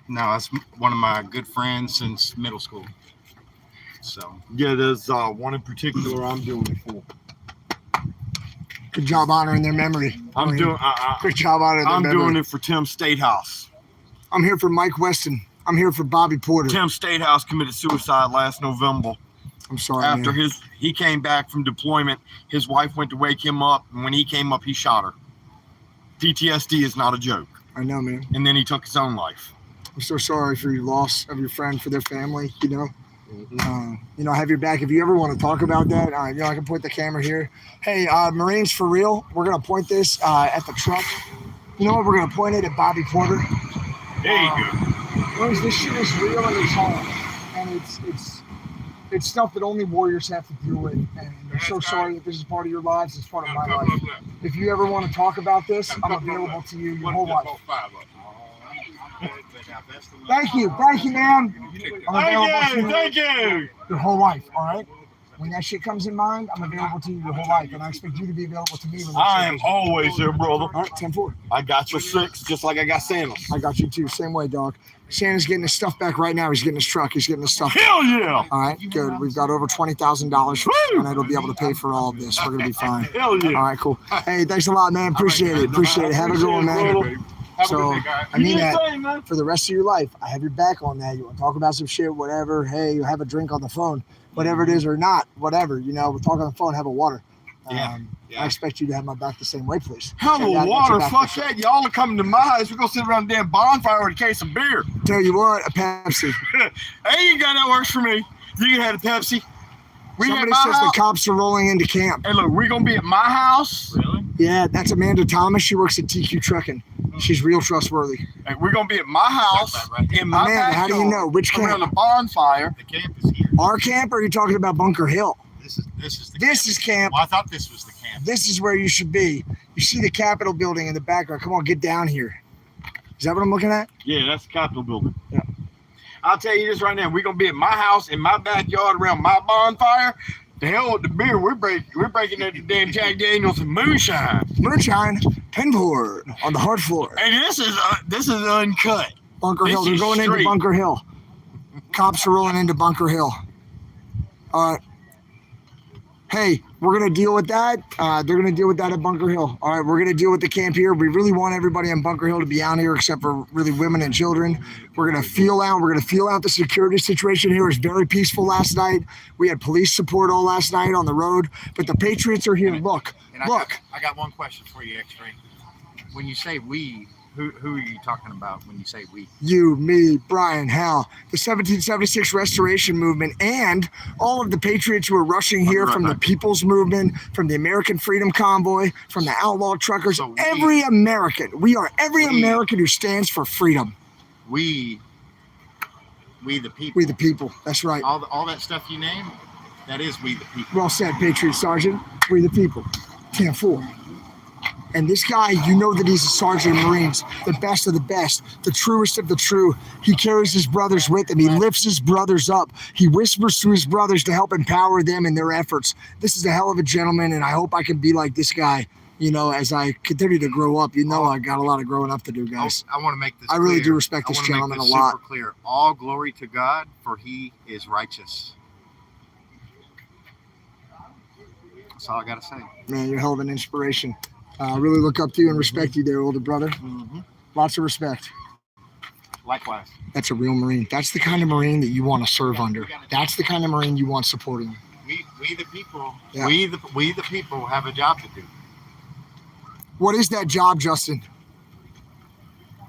Speaker 10: No, that's one of my good friends since middle school. So
Speaker 2: yeah, there's one in particular I'm doing it for.
Speaker 1: Good job honoring their memory.
Speaker 2: I'm doing.
Speaker 1: Good job honoring their memory.
Speaker 2: I'm doing it for Tim Statehouse.
Speaker 1: I'm here for Mike Weston. I'm here for Bobby Porter.
Speaker 2: Tim Statehouse committed suicide last November.
Speaker 1: I'm sorry.
Speaker 2: After
Speaker 1: man.
Speaker 2: he came back from deployment, his wife went to wake him up, and when he came up, he shot her. PTSD is not a joke.
Speaker 1: I know, man.
Speaker 2: And then he took his own life.
Speaker 1: I'm so sorry for your loss of your friend, for their family. You know, I have your back. If you ever want to talk about that, I can point the camera here. Hey, Marines, for real, we're gonna point this at the truck. You know what? We're gonna point it at Bobby Porter.
Speaker 2: There you go.
Speaker 1: This shit is real and it's hard, and it's stuff that only warriors have to deal with. And I'm so sorry that this is part of your lives. It's part of my life. If you ever want to talk about this, I'm available to you your whole life. Thank you, man.
Speaker 2: Thank you.
Speaker 1: Your whole life, all right? When that shit comes in mind, I'm available to you your whole life, and I expect you to be available to me.
Speaker 2: I am always there, brother.
Speaker 1: All right, 10-4.
Speaker 2: I got your 6, just like I got Santa's.
Speaker 1: I got you too, same way, dog. Santa's getting his stuff back right now. He's getting his truck. He's getting his stuff.
Speaker 2: Hell yeah!
Speaker 1: All right, good. We've got over $20,000, and it'll be able to pay for all of this. We're gonna be fine.
Speaker 2: Hell yeah!
Speaker 1: All right, cool. Hey, thanks a lot, man. Appreciate it. Have a good one, man. So, I mean that for the rest of your life. I have your back on that. You want to talk about some shit, whatever. Hey, you have a drink on the phone, whatever it is or not, whatever. We'll talk on the phone, have a water. I expect you to have my back the same way, please.
Speaker 2: Hell of water, fuck that. Y'all are coming to my house. We're going to sit around the damn bonfire with a case of beer.
Speaker 1: Tell you what, a Pepsi.
Speaker 2: Hey, you got that works for me. You can have a Pepsi.
Speaker 1: Somebody says the cops are rolling into camp.
Speaker 2: Hey, look, we're going to be at my house.
Speaker 7: Really?
Speaker 1: Yeah, that's Amanda Thomas. She works at TQ Trucking. She's real trustworthy.
Speaker 2: Hey, we're going to be at my house in my
Speaker 1: Amanda,
Speaker 2: backyard.
Speaker 1: how do you know? Which camp?
Speaker 2: Around the bonfire.
Speaker 10: The camp is here.
Speaker 1: Our camp, or are you talking about Bunker Hill?
Speaker 10: This is the
Speaker 1: This is camp.
Speaker 10: Well, I thought this was the camp.
Speaker 1: This is where you should be. You see the Capitol building in the background. Come on, get down here. Is that what I'm looking at?
Speaker 2: Yeah, that's the Capitol building.
Speaker 1: Yeah.
Speaker 2: I'll tell you this right now. We're going to be at my house in my backyard around my bonfire. The hell with the beer. We're breaking into damn Jack Daniels and moonshine.
Speaker 1: Moonshine, pinboard on the hard floor.
Speaker 2: Hey, this is uncut.
Speaker 1: Bunker Hill. They're going into Bunker Hill. Cops are rolling into Bunker Hill. All right. Hey, we're going to deal with that. They're going to deal with that at Bunker Hill. All right, we're going to deal with the camp here. We really want everybody on Bunker Hill to be out here except for really women and children. We're going to feel out the security situation here. It was very peaceful last night. We had police support all last night on the road, but the Patriots are here. Look.
Speaker 10: I got one question for you, X-Ray. When you say we, who are you talking about when you say we?
Speaker 1: You, me, Brian, Hal, the 1776 Restoration Movement, and all of the patriots who are rushing here from the People's Movement, from the American Freedom Convoy, from the Outlaw Truckers. So every American. We are every American who stands for freedom.
Speaker 10: We the people.
Speaker 1: We the people. That's right.
Speaker 10: All that stuff you name, that is we the people.
Speaker 1: Well said, Patriot Sergeant. We the people. 10-4. And this guy, you know that he's a sergeant of Marines, the best of the best, the truest of the true. He carries his brothers with him. He lifts his brothers up. He whispers to his brothers to help empower them in their efforts. This is a hell of a gentleman, and I hope I can be like this guy, as I continue to grow up. I got a lot of growing up to do, guys.
Speaker 10: I want to make this
Speaker 1: I really
Speaker 10: clear.
Speaker 1: do respect this gentleman a lot.
Speaker 10: Super clear. All glory to God, for he is righteous. That's all I got to say.
Speaker 1: Man, you're a hell of an inspiration. I really look up to you and respect you there, older brother. Lots of respect.
Speaker 10: Likewise.
Speaker 1: That's a real Marine. That's the kind of Marine that you want to serve under. That's the kind of Marine you want supporting.
Speaker 10: We the people.
Speaker 1: Yeah.
Speaker 10: We the people have a job to do.
Speaker 1: What is that job, Justin?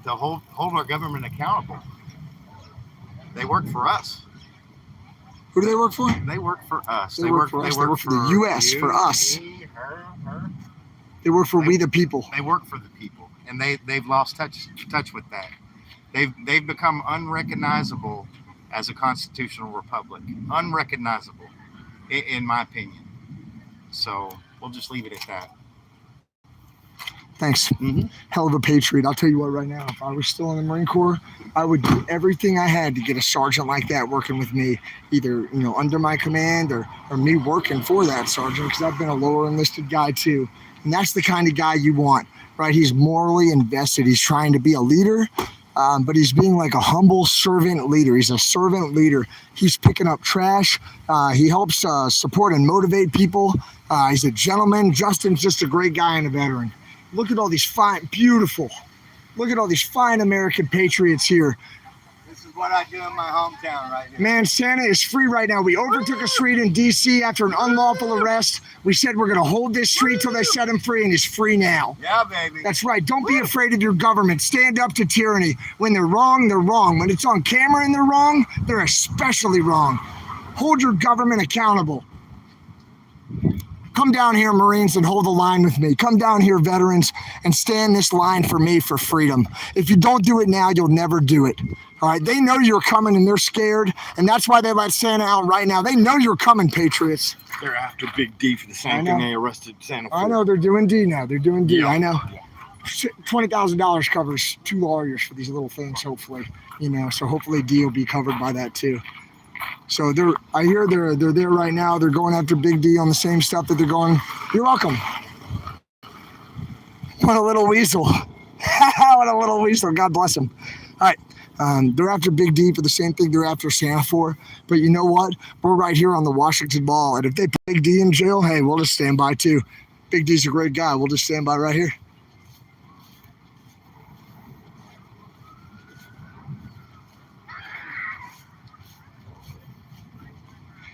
Speaker 10: To hold our government accountable. They work for us.
Speaker 1: Who do they work for?
Speaker 10: They work for us.
Speaker 1: They work for us. They work for the U.S.
Speaker 10: You,
Speaker 1: for us.
Speaker 10: me, her.
Speaker 1: They work for we the people.
Speaker 10: They work for the people, and they've lost touch with that.
Speaker 3: They've become unrecognizable as a constitutional republic. Unrecognizable, in my opinion. So we'll just leave it at that.
Speaker 1: Thanks. Hell of a patriot. I'll tell you what, right now, if I was still in the Marine Corps, I would do everything I had to get a sergeant like that working with me, either under my command or me working for that sergeant, because I've been a lower enlisted guy too. And that's the kind of guy you want, right? He's morally invested. He's trying to be a leader, but he's being like a humble servant leader. He's a servant leader. He's picking up trash. He helps support and motivate people. He's a gentleman. Justin's just a great guy and a veteran. Look at all these fine, beautiful. Look at all these fine American patriots here.
Speaker 3: This is what I do in my hometown right here.
Speaker 1: Man, Santa is free right now. We overtook a street in D.C. after an unlawful arrest. We said we're going to hold this street till they set him free, and he's free now.
Speaker 3: Yeah, baby.
Speaker 1: That's right. Don't be afraid of your government. Stand up to tyranny. When they're wrong, they're wrong. When it's on camera and they're wrong, they're especially wrong. Hold your government accountable. Come down here, Marines, and hold the line with me. Come down here, veterans, and stand this line for me for freedom. If you don't do it now, you'll never do it. All right? They know you're coming, and they're scared, and that's why they let Santa out right now. They know you're coming, patriots.
Speaker 2: They're after Big D for the same thing they arrested Santa for.
Speaker 1: I know. They're doing D now. They're doing D.
Speaker 2: Yeah.
Speaker 1: I know. $20,000 covers 2 lawyers for these little things, hopefully. So hopefully D will be covered by that, too. So I hear they're there right now. They're going after Big D on the same stuff that they're going. You're welcome. What a little weasel. What a little weasel. God bless him. All right. They're after Big D for the same thing they're after Santa for. But you know what? We're right here on the Washington Mall. And if they put Big D in jail, hey, we'll just stand by too. Big D's a great guy. We'll just stand by right here.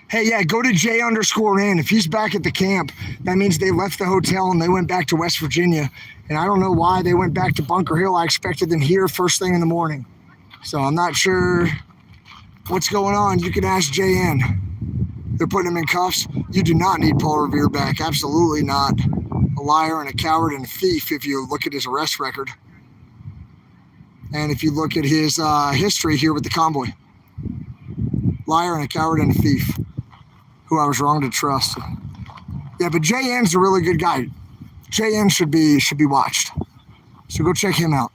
Speaker 1: Hey, yeah, go to J_N. If he's back at the camp, that means they left the hotel and they went back to West Virginia. And I don't know why they went back to Bunker Hill. I expected them here first thing in the morning. So I'm not sure what's going on. You can ask JN. They're putting him in cuffs. You do not need Paul Revere back. Absolutely not. A liar and a coward and a thief if you look at his arrest record. And if you look at his history here with the convoy. Liar and a coward and a thief. Who I was wrong to trust. Yeah, but JN's a really good guy. JN should be watched. So go check him out.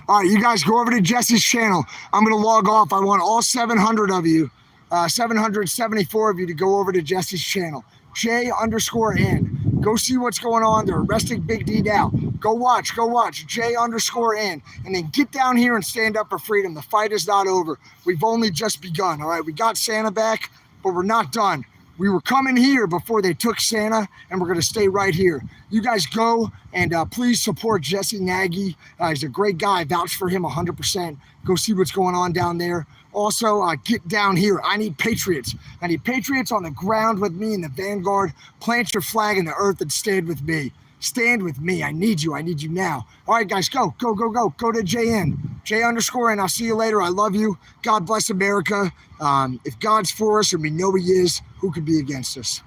Speaker 1: All right, you guys go over to Jesse's channel. I'm going to log off. I want all 700 of you, 774 of you to go over to Jesse's channel. J_N. Go see what's going on. They're arresting Big D now. Go watch J_N. And then get down here and stand up for freedom. The fight is not over. We've only just begun, all right? We got Santa back, but we're not done. We were coming here before they took Santa, and we're going to stay right here. You guys go and please support Jesse Nagy. He's a great guy. Vouch for him 100%. Go see what's going on down there. Also, get down here. I need patriots. I need patriots on the ground with me in the vanguard. Plant your flag in the earth and stand with me. Stand with me. I need you. I need you now. All right, guys, go. Go to JN. J_N. I'll see you later. I love you. God bless America. If God's for us and we know he is, who could be against us?